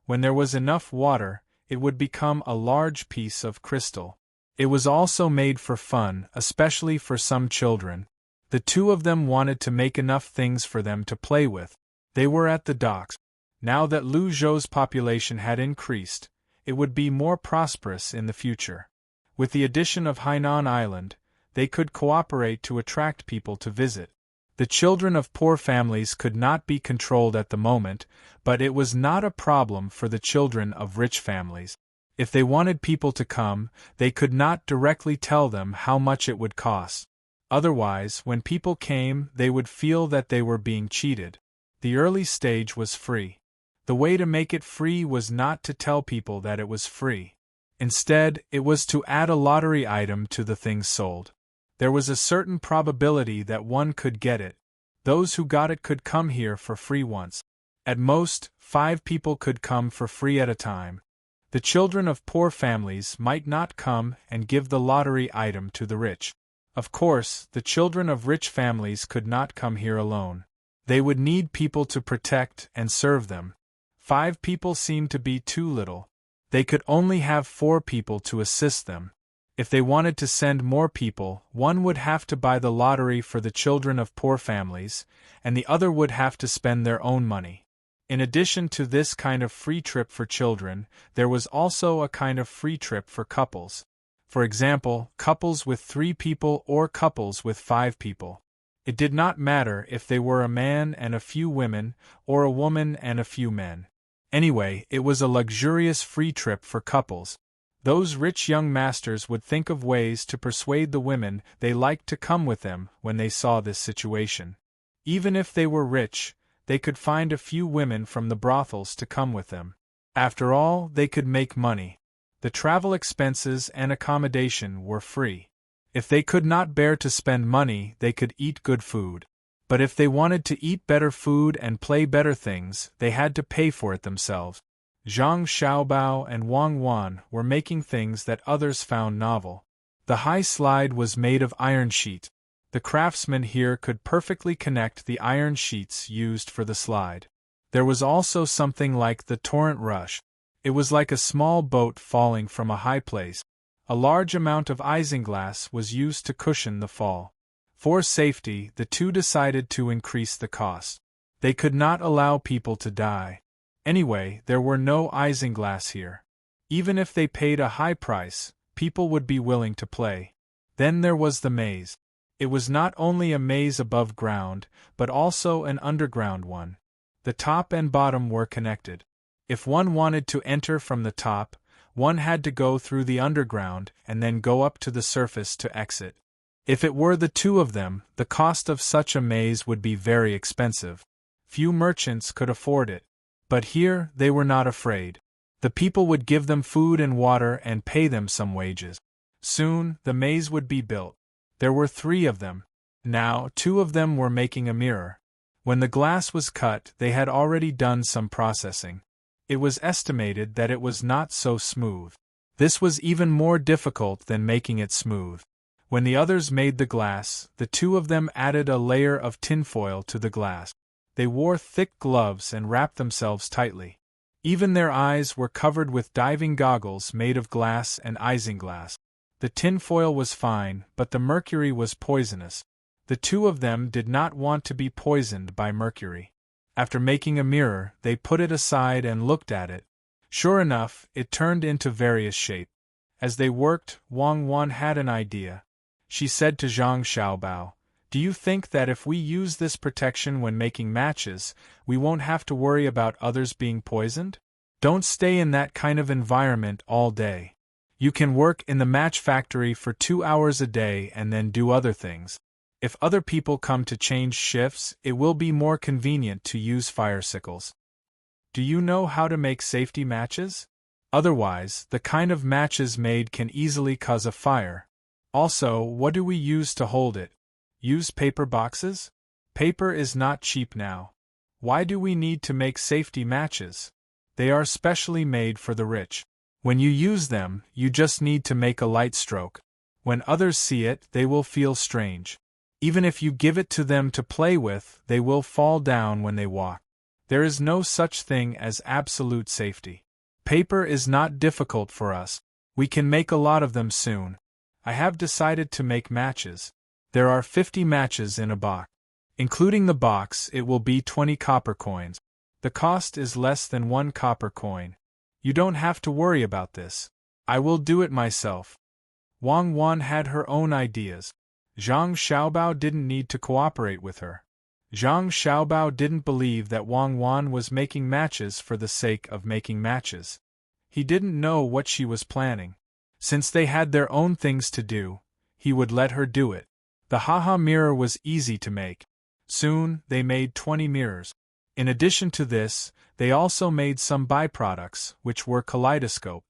When there was enough water, it would become a large piece of crystal. It was also made for fun, especially for some children. The two of them wanted to make enough things for them to play with. They were at the docks. Now that Luzhou's population had increased, it would be more prosperous in the future. With the addition of Hainan Island, they could cooperate to attract people to visit. The children of poor families could not be controlled at the moment, but it was not a problem for the children of rich families. If they wanted people to come, they could not directly tell them how much it would cost. Otherwise, when people came, they would feel that they were being cheated. The early stage was free. The way to make it free was not to tell people that it was free. Instead, it was to add a lottery item to the things sold. There was a certain probability that one could get it. Those who got it could come here for free once. At most, 5 people could come for free at a time. The children of poor families might not come and give the lottery item to the rich. Of course, the children of rich families could not come here alone. They would need people to protect and serve them. 5 people seemed to be too little. They could only have 4 people to assist them. If they wanted to send more people, one would have to buy the lottery for the children of poor families, and the other would have to spend their own money. In addition to this kind of free trip for children, there was also a kind of free trip for couples. For example, couples with 3 people or couples with 5 people. It did not matter if they were a man and a few women, or a woman and a few men. Anyway, it was a luxurious free trip for couples. Those rich young masters would think of ways to persuade the women they liked to come with them when they saw this situation. Even if they were rich, they could find a few women from the brothels to come with them. After all, they could make money. The travel expenses and accommodation were free. If they could not bear to spend money, they could eat good food. But if they wanted to eat better food and play better things, they had to pay for it themselves. Zhang Xiaobao and Wang Wan were making things that others found novel. The high slide was made of iron sheet. The craftsmen here could perfectly connect the iron sheets used for the slide. There was also something like the torrent rush. It was like a small boat falling from a high place. A large amount of isinglass was used to cushion the fall. For safety, the two decided to increase the cost. They could not allow people to die. Anyway, there were no isinglass here. Even if they paid a high price, people would be willing to play. Then there was the maze. It was not only a maze above ground, but also an underground one. The top and bottom were connected. If one wanted to enter from the top, one had to go through the underground and then go up to the surface to exit. If it were the 2 of them, the cost of such a maze would be very expensive. Few merchants could afford it. But here, they were not afraid. The people would give them food and water and pay them some wages. Soon, the maze would be built. There were 3 of them. Now, 2 of them were making a mirror. When the glass was cut, they had already done some processing. It was estimated that it was not so smooth. This was even more difficult than making it smooth. When the others made the glass, the 2 of them added a layer of tinfoil to the glass. They wore thick gloves and wrapped themselves tightly. Even their eyes were covered with diving goggles made of glass and isinglass. The tinfoil was fine, but the mercury was poisonous. The 2 of them did not want to be poisoned by mercury. After making a mirror, they put it aside and looked at it. Sure enough, it turned into various shapes. As they worked, Wang Wan had an idea. She said to Zhang Xiaobao, "Do you think that if we use this protection when making matches, we won't have to worry about others being poisoned? Don't stay in that kind of environment all day. You can work in the match factory for 2 hours a day and then do other things. If other people come to change shifts, it will be more convenient to use fire sickles. Do you know how to make safety matches? Otherwise, the kind of matches made can easily cause a fire. Also, what do we use to hold it? Use paper boxes? Paper is not cheap now. Why do we need to make safety matches? They are specially made for the rich. When you use them, you just need to make a light stroke. When others see it, they will feel strange. Even if you give it to them to play with, they will fall down when they walk. There is no such thing as absolute safety. Paper is not difficult for us. We can make a lot of them soon. I have decided to make matches. There are 50 matches in a box. Including the box, it will be 20 copper coins. The cost is less than 1 copper coin. You don't have to worry about this. I will do it myself." Wang Wan had her own ideas. Zhang Xiaobao didn't need to cooperate with her. Zhang Xiaobao didn't believe that Wang Wan was making matches for the sake of making matches. He didn't know what she was planning. Since they had their own things to do, he would let her do it. The haha mirror was easy to make. Soon, they made 20 mirrors. In addition to this, they also made some byproducts, which were kaleidoscope.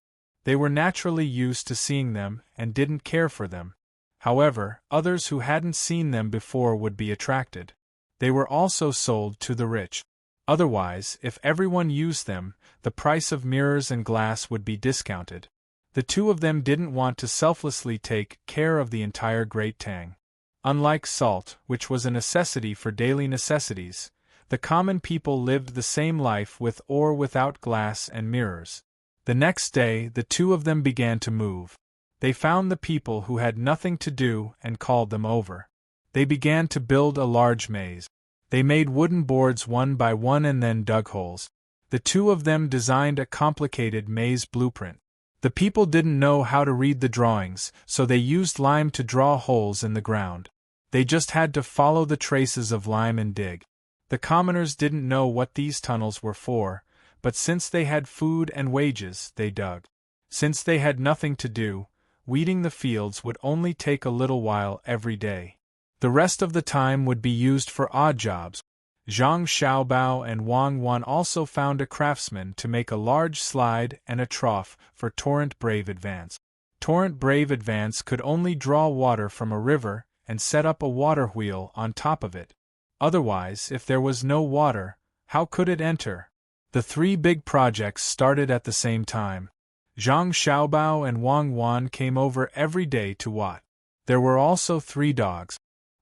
They were naturally used to seeing them and didn't care for them. However, others who hadn't seen them before would be attracted. They were also sold to the rich. Otherwise, if everyone used them, the price of mirrors and glass would be discounted. The two of them didn't want to selflessly take care of the entire Great Tang. Unlike salt, which was a necessity for daily necessities, the common people lived the same life with or without glass and mirrors. The next day, the two of them began to move. They found the people who had nothing to do and called them over. They began to build a large maze. They made wooden boards one by one and then dug holes. The two of them designed a complicated maze blueprint. The people didn't know how to read the drawings, so they used lime to draw holes in the ground. They just had to follow the traces of lime and dig. The commoners didn't know what these tunnels were for, but since they had food and wages, they dug. Since they had nothing to do, weeding the fields would only take a little while every day. The rest of the time would be used for odd jobs. Zhang Xiaobao and Wang Wan also found a craftsman to make a large slide and a trough for Torrent Brave Advance. Torrent Brave Advance could only draw water from a river and set up a water wheel on top of it. Otherwise, if there was no water, how could it enter? The three big projects started at the same time. Zhang Xiaobao and Wang Wan came over every day to watch. There were also 3 dogs.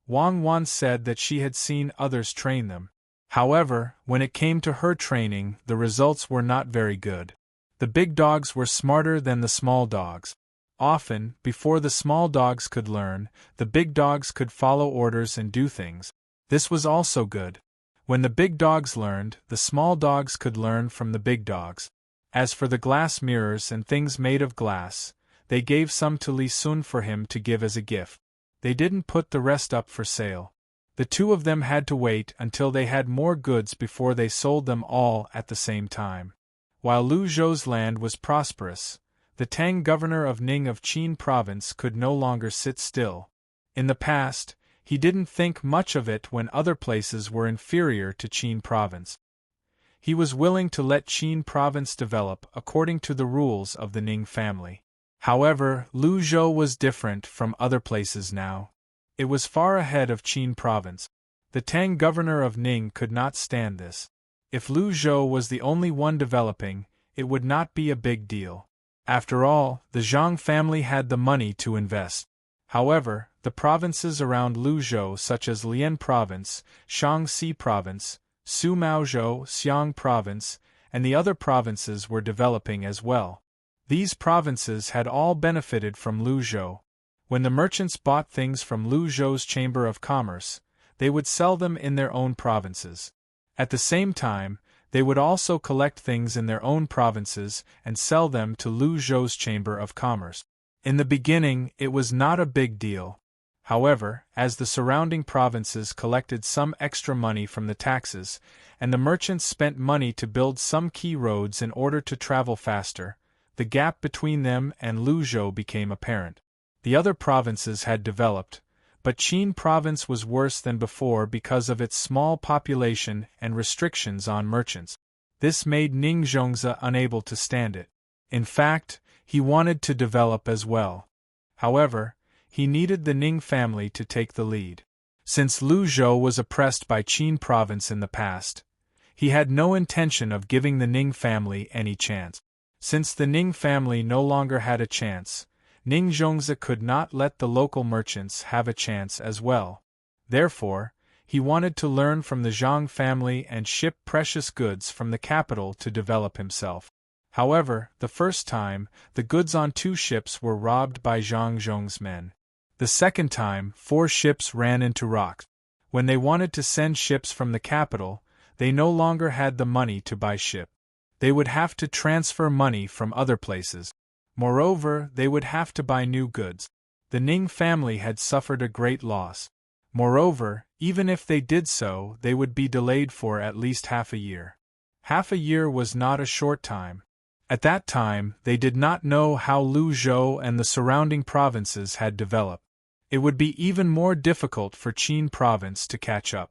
Wang Wan said that she had seen others train them. However, when it came to her training, the results were not very good. The big dogs were smarter than the small dogs. Often, before the small dogs could learn, the big dogs could follow orders and do things. This was also good. When the big dogs learned, the small dogs could learn from the big dogs. As for the glass mirrors and things made of glass, they gave some to Li Sun for him to give as a gift. They didn't put the rest up for sale. The two of them had to wait until they had more goods before they sold them all at the same time. While Lu Zhou's land was prosperous, the Tang governor of Ning of Qin province could no longer sit still. In the past, he didn't think much of it when other places were inferior to Qin province. He was willing to let Qin province develop according to the rules of the Ning family. However, Lu Zhou was different from other places now. It was far ahead of Qin province. The Tang governor of Ning could not stand this. If Lu Zhou was the only one developing, it would not be a big deal. After all, the Zhang family had the money to invest. However, the provinces around Lu Zhou such as Lian province, Shaanxi province, Sumaozhou, Xiang province, and the other provinces were developing as well. These provinces had all benefited from Lu Zhou. When the merchants bought things from Lu Zhou's Chamber of Commerce, they would sell them in their own provinces. At the same time, they would also collect things in their own provinces and sell them to Lu Zhou's Chamber of Commerce. In the beginning, it was not a big deal. However, as the surrounding provinces collected some extra money from the taxes, and the merchants spent money to build some key roads in order to travel faster, the gap between them and Lu Zhou became apparent. The other provinces had developed, but Qin province was worse than before because of its small population and restrictions on merchants. This made Ning Zhongzi unable to stand it. In fact, he wanted to develop as well. However, he needed the Ning family to take the lead. Since Lu Zhou was oppressed by Qin province in the past, he had no intention of giving the Ning family any chance. Since the Ning family no longer had a chance, Ning Zhongzi could not let the local merchants have a chance as well. Therefore, he wanted to learn from the Zhang family and ship precious goods from the capital to develop himself. However, the first time, the goods on 2 ships were robbed by Zhang Zhong's men. The second time, 4 ships ran into rocks. When they wanted to send ships from the capital, they no longer had the money to buy ship. They would have to transfer money from other places. Moreover, they would have to buy new goods. The Ning family had suffered a great loss. Moreover, even if they did so, they would be delayed for at least half a year. Half a year was not a short time. At that time, they did not know how Luzhou and the surrounding provinces had developed. It would be even more difficult for Qin province to catch up.